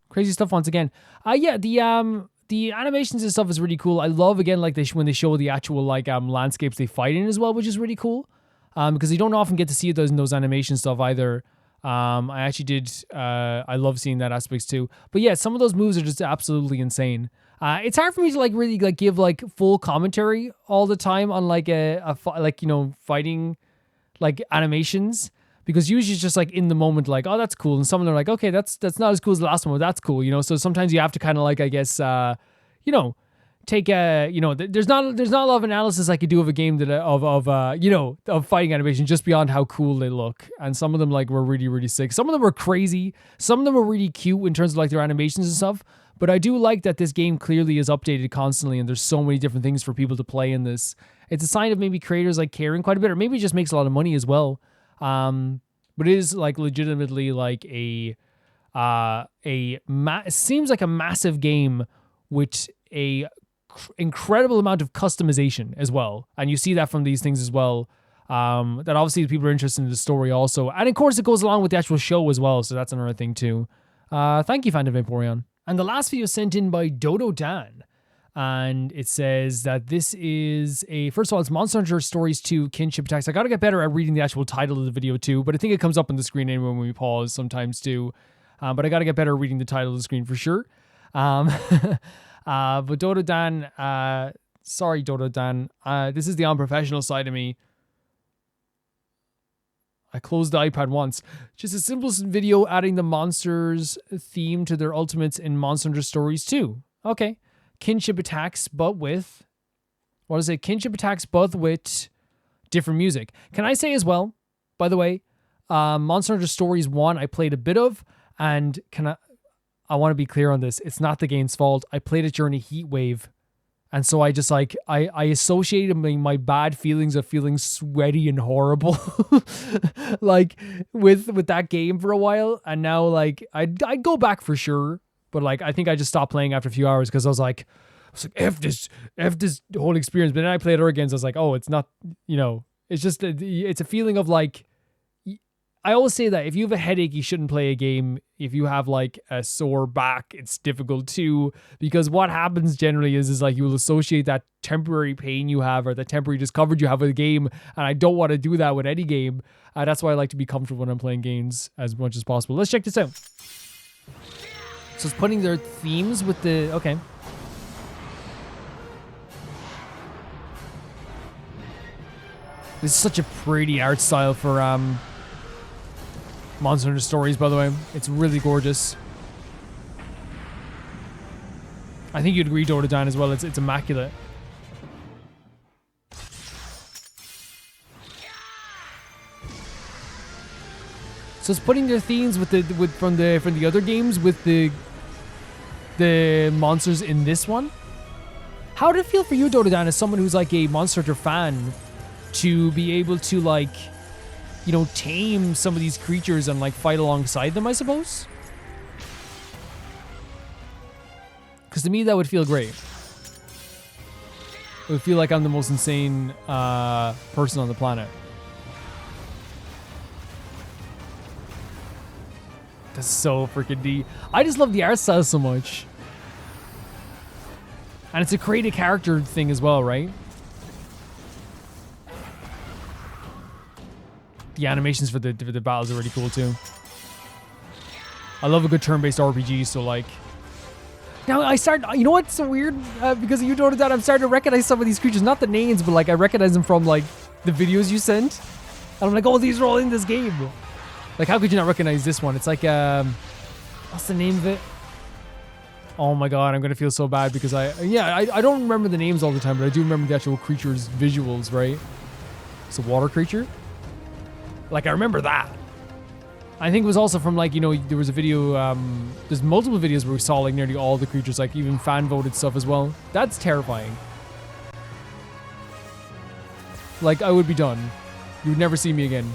Crazy stuff once again. Yeah, the animations and stuff is really cool. I love, again, like when they show the actual like landscapes they fight in as well, which is really cool. Because you don't often get to see those in those animation stuff either. I actually did. I love seeing that aspects too. But yeah, some of those moves are just absolutely insane. It's hard for me to like really like give like full commentary all the time on like fighting like animations, because usually it's just like in the moment like, oh, that's cool, and some of them are like, okay, that's not as cool as the last one, but that's cool, you know. So sometimes you have to kind of like, I guess, take a, there's not a lot of analysis I could do of a game that of fighting animation just beyond how cool they look. And some of them like were really, really sick. Some of them were crazy. Some of them were really cute in terms of like their animations and stuff. But I do like that this game clearly is updated constantly, and there's so many different things for people to play in this. It's a sign of maybe creators like caring quite a bit, or maybe it just makes a lot of money as well. But it is like legitimately like it seems like a massive game with a incredible amount of customization as well, and you see that from these things as well. That obviously people are interested in the story also, and of course it goes along with the actual show as well, so that's another thing too. Thank you, Fandom Vaporeon. And the last video sent in by Dodo Dan, and it says that this is first of all, it's Monster Hunter Stories 2 Kinship Attacks. I gotta get better at reading the actual title of the video too, but I think it comes up on the screen anyway when we pause sometimes too. But I gotta get better at reading the title of the screen for sure. But Dodo Dan, sorry Dodo Dan, this is the unprofessional side of me. I closed the iPad once. Just a simple video adding the monsters theme to their ultimates in Monster Hunter Stories 2. Okay. Kinship attacks, but with... What is it? Kinship attacks, but with different music. Can I say as well, by the way, Monster Hunter Stories 1 I played a bit of, and I want to be clear on this. It's not the game's fault. I played it during a heat wave. And so I just like, I associated my bad feelings of feeling sweaty and horrible like with that game for a while. And now like, I'd go back for sure. But like, I think I just stopped playing after a few hours because I was like, F this whole experience. But then I played it again. So I was like, oh, it's not, it's just, it's a feeling of like, I always say that if you have a headache, you shouldn't play a game. If you have like a sore back, it's difficult too, because what happens generally is like you will associate that temporary pain you have or the temporary discomfort you have with a game. And I don't want to do that with any game. That's why I like to be comfortable when I'm playing games as much as possible. Let's check this out. So it's putting their themes with the, okay. This is such a pretty art style for, Monster Hunter Stories, by the way. It's really gorgeous. I think you'd agree, Dodo Dan, as well. It's immaculate. So it's putting their themes from the other games with the monsters in this one. How did it feel for you, Dodo Dan, as someone who's like a Monster Hunter fan, to be able to like, tame some of these creatures and like fight alongside them, I suppose? Because to me, that would feel great. It would feel like I'm the most insane person on the planet. That's so freaking deep. I just love the art style so much. And it's a create a character thing as well, right? The animations for the battles are really cool too. I love a good turn-based RPG, so like... Now I start... You know what's so weird? Because you noted that I'm starting to recognize some of these creatures. Not the names, but like I recognize them from like the videos you sent. And I'm like, oh, these are all in this game. Like, how could you not recognize this one? It's like, what's the name of it? Oh my god, I'm gonna feel so bad because I don't remember the names all the time, but I do remember the actual creature's visuals, right? It's a water creature. Like, I remember that. I think it was also from, like, there was a video, there's multiple videos where we saw, like, nearly all the creatures, like, even fan-voted stuff as well. That's terrifying. Like, I would be done. You would never see me again.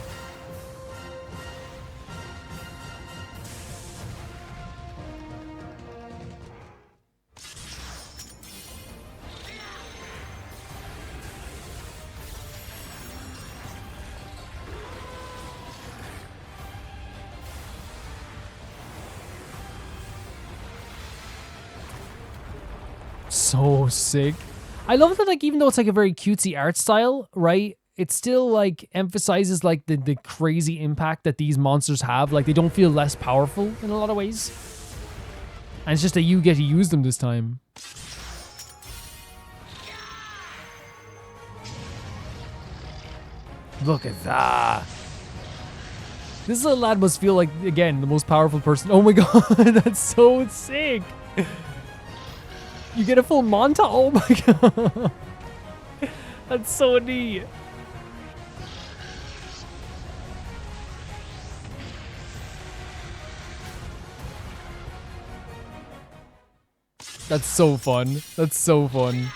so sick. I love that, like, even though it's like a very cutesy art style, right? It still like emphasizes like the crazy impact that these monsters have. Like, they don't feel less powerful in a lot of ways. And it's just that you get to use them this time. Look at that. This little lad must feel like, again, the most powerful person. Oh my god, that's so sick. You get a full montage. Oh my god. That's so neat. That's so fun. That's so fun.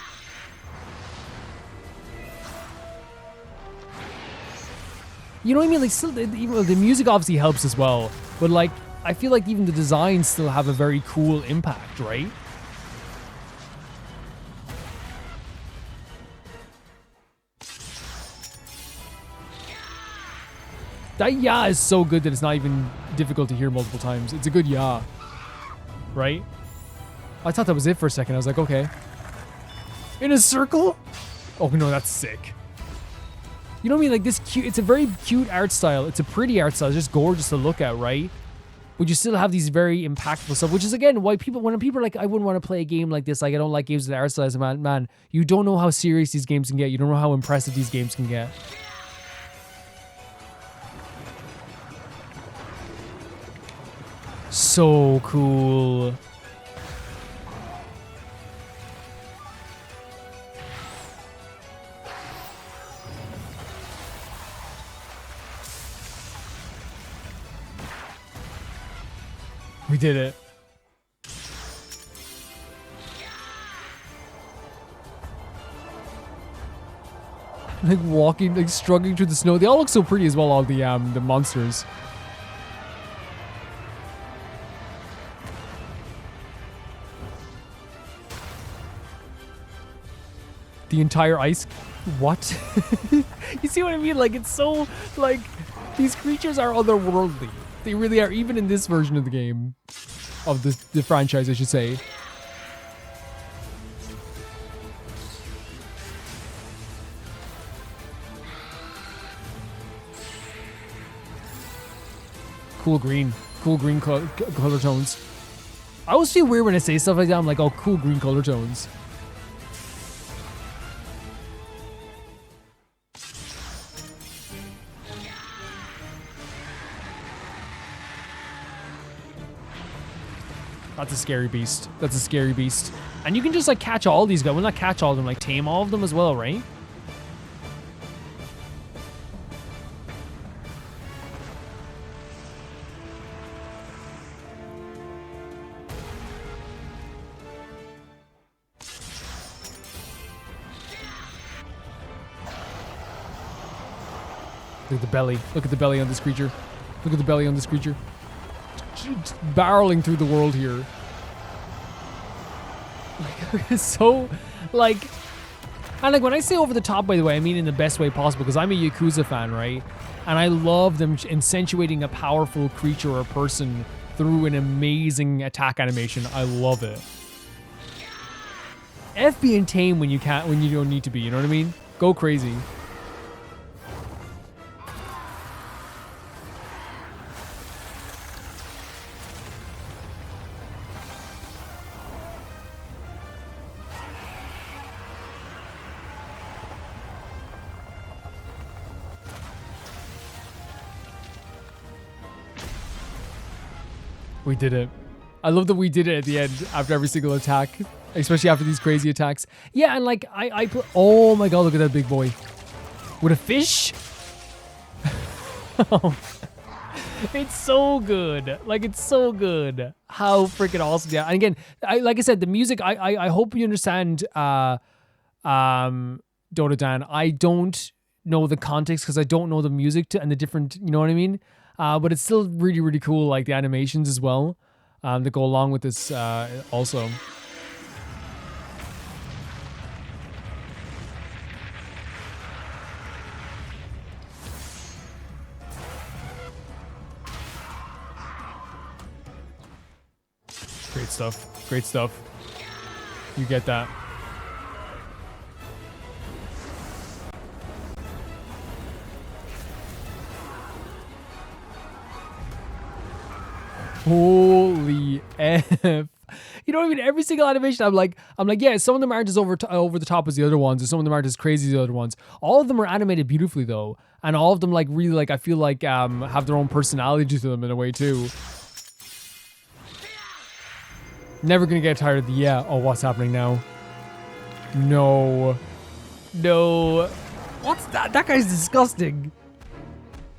You know what I mean? Like, still, even the music obviously helps as well, but like, I feel like even the designs still have a very cool impact, right? That yeah is so good that it's not even difficult to hear multiple times. It's a good yeah, right? I thought that was it for a second. I was like, okay. In a circle? Oh no, that's sick. You know what I mean? Like, this cute, it's a very cute art style. It's a pretty art style. It's just gorgeous to look at, right? But you still have these very impactful stuff, which is, again, why when people are like, I wouldn't want to play a game like this. Like, I don't like games with art styles. Man, you don't know how serious these games can get. You don't know how impressive these games can get. So cool. We did it. Like walking, like struggling through the snow. They all look so pretty as well, all the monsters. The entire ice. What? You see what I mean? Like, it's so, like, these creatures are otherworldly. They really are, even in this version of the game. Of the franchise, I should say. Cool green color tones. I always feel weird when I say stuff like that. I'm like, oh, cool green color tones. That's a scary beast. That's a scary beast. And you can just like catch all these guys. Well, not catch all of them, like tame all of them as well, right? Look at the belly. Look at the belly on this creature. Look at the belly on this creature. Just barreling through the world here. It's so, like, and like when I say over the top, by the way, I mean in the best way possible, because I'm a Yakuza fan, right? And I love them accentuating a powerful creature or person through an amazing attack animation. I love it. F being tame when you can't, when you don't need to be. You know what I mean? Go crazy. We did it. I love that we did it at the end after every single attack, especially after these crazy attacks. Yeah, and like oh my god, look at that big boy with a fish. It's so good. Like, it's so good. How freaking awesome! Yeah, and again, like I said, the music. I hope you understand, Dota Dan. I don't know the context because I don't know the music and the different. You know what I mean? But it's still really, really cool, like the animations as well, that go along with this also. Great stuff. Great stuff. You get that. Holy F. You know what I mean? Every single animation, I'm like, yeah, some of them aren't as over the top as the other ones, and some of them aren't as crazy as the other ones. All of them are animated beautifully though, and all of them like really like I feel like have their own personality to them in a way too. Never gonna get tired of the yeah. Oh, what's happening now? No. What's that? That guy's disgusting.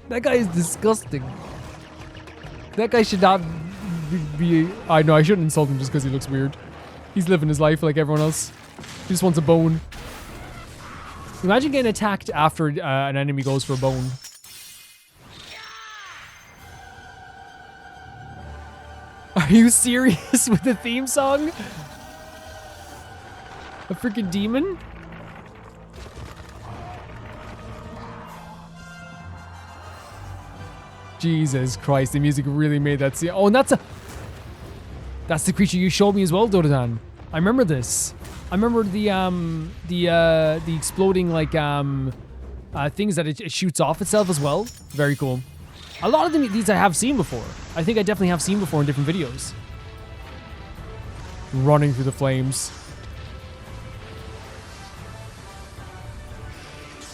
That guy is disgusting. That guy should not be. I know I shouldn't insult him just because he looks weird. He's living his life like everyone else. He just wants a bone. Imagine getting attacked after an enemy goes for a bone. Are you serious with the theme song? A freaking demon? Jesus Christ, the music really made that scene. Oh, and that's the creature you showed me as well, Dododan. I remember this. I remember the exploding like things that it shoots off itself as well. Very cool. A lot of these I have seen before. I think I definitely have seen before in different videos. Running through the flames.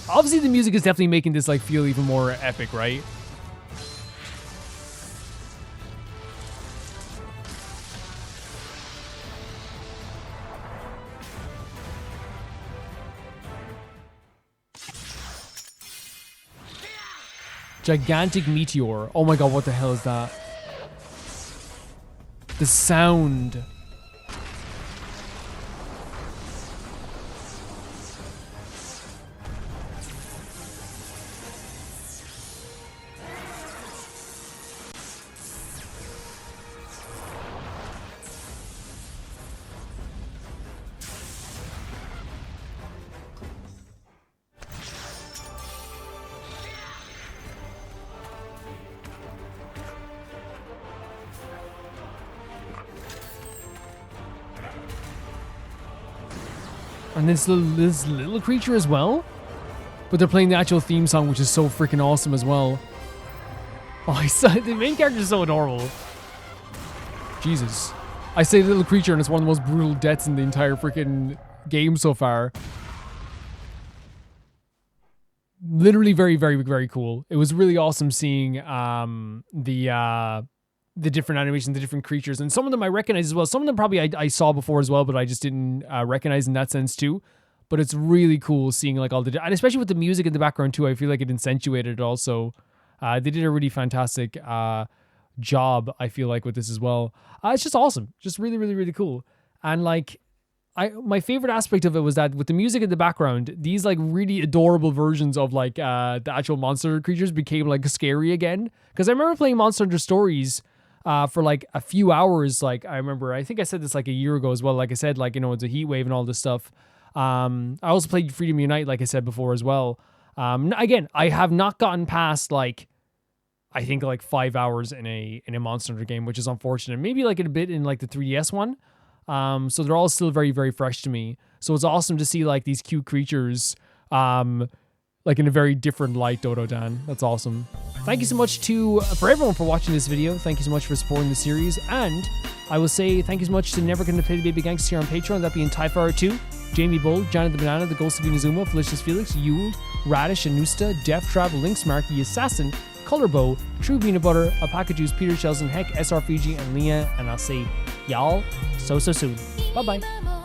Obviously the music is definitely making this like feel even more epic, right? Gigantic meteor. Oh my god, what the hell is that? The sound. And this little creature as well? But they're playing the actual theme song, which is so freaking awesome as well. Oh, the main character is so adorable. Jesus. I say little creature and it's one of the most brutal deaths in the entire freaking game so far. Literally very, very, very cool. It was really awesome seeing the different animations, the different creatures, and some of them I recognize as well. Some of them probably I saw before as well, but I just didn't recognize in that sense too. But it's really cool seeing like all the, and especially with the music in the background too, I feel like it accentuated it also. They did a really fantastic job, I feel like, with this as well. It's just awesome. Just really, really, really cool. And like, my favorite aspect of it was that with the music in the background, these like really adorable versions of like the actual monster creatures became like scary again. Because I remember playing Monster Hunter Stories for like a few hours. Like I think I said this like a year ago as well. Like I said, like, you know, it's a heat wave and all this stuff. I also played Freedom Unite, like I said before as well. Again, I have not gotten past like, I think like 5 hours in a Monster Hunter game, which is unfortunate. Maybe like a bit in like the 3DS one. So they're all still very, very fresh to me. So it's awesome to see like these cute creatures, like in a very different light, Dododan. That's awesome. Thank you so much for everyone for watching this video. Thank you so much for supporting the series. And I will say thank you so much to Never Gonna Play the Baby Gangster here on Patreon. That being Typhar2, Jamie Bull, Johnny the Banana, The Ghost of Inazuma, Felicious Felix, Yule, Radish, Anusta, Death Trap, Lynx Marky, Assassin, Colorbow, True Peanut Butter, Alpaca Juice, Peter Shelson, Heck, SR Fiji, and Leah. And I'll say y'all so soon. Bye bye.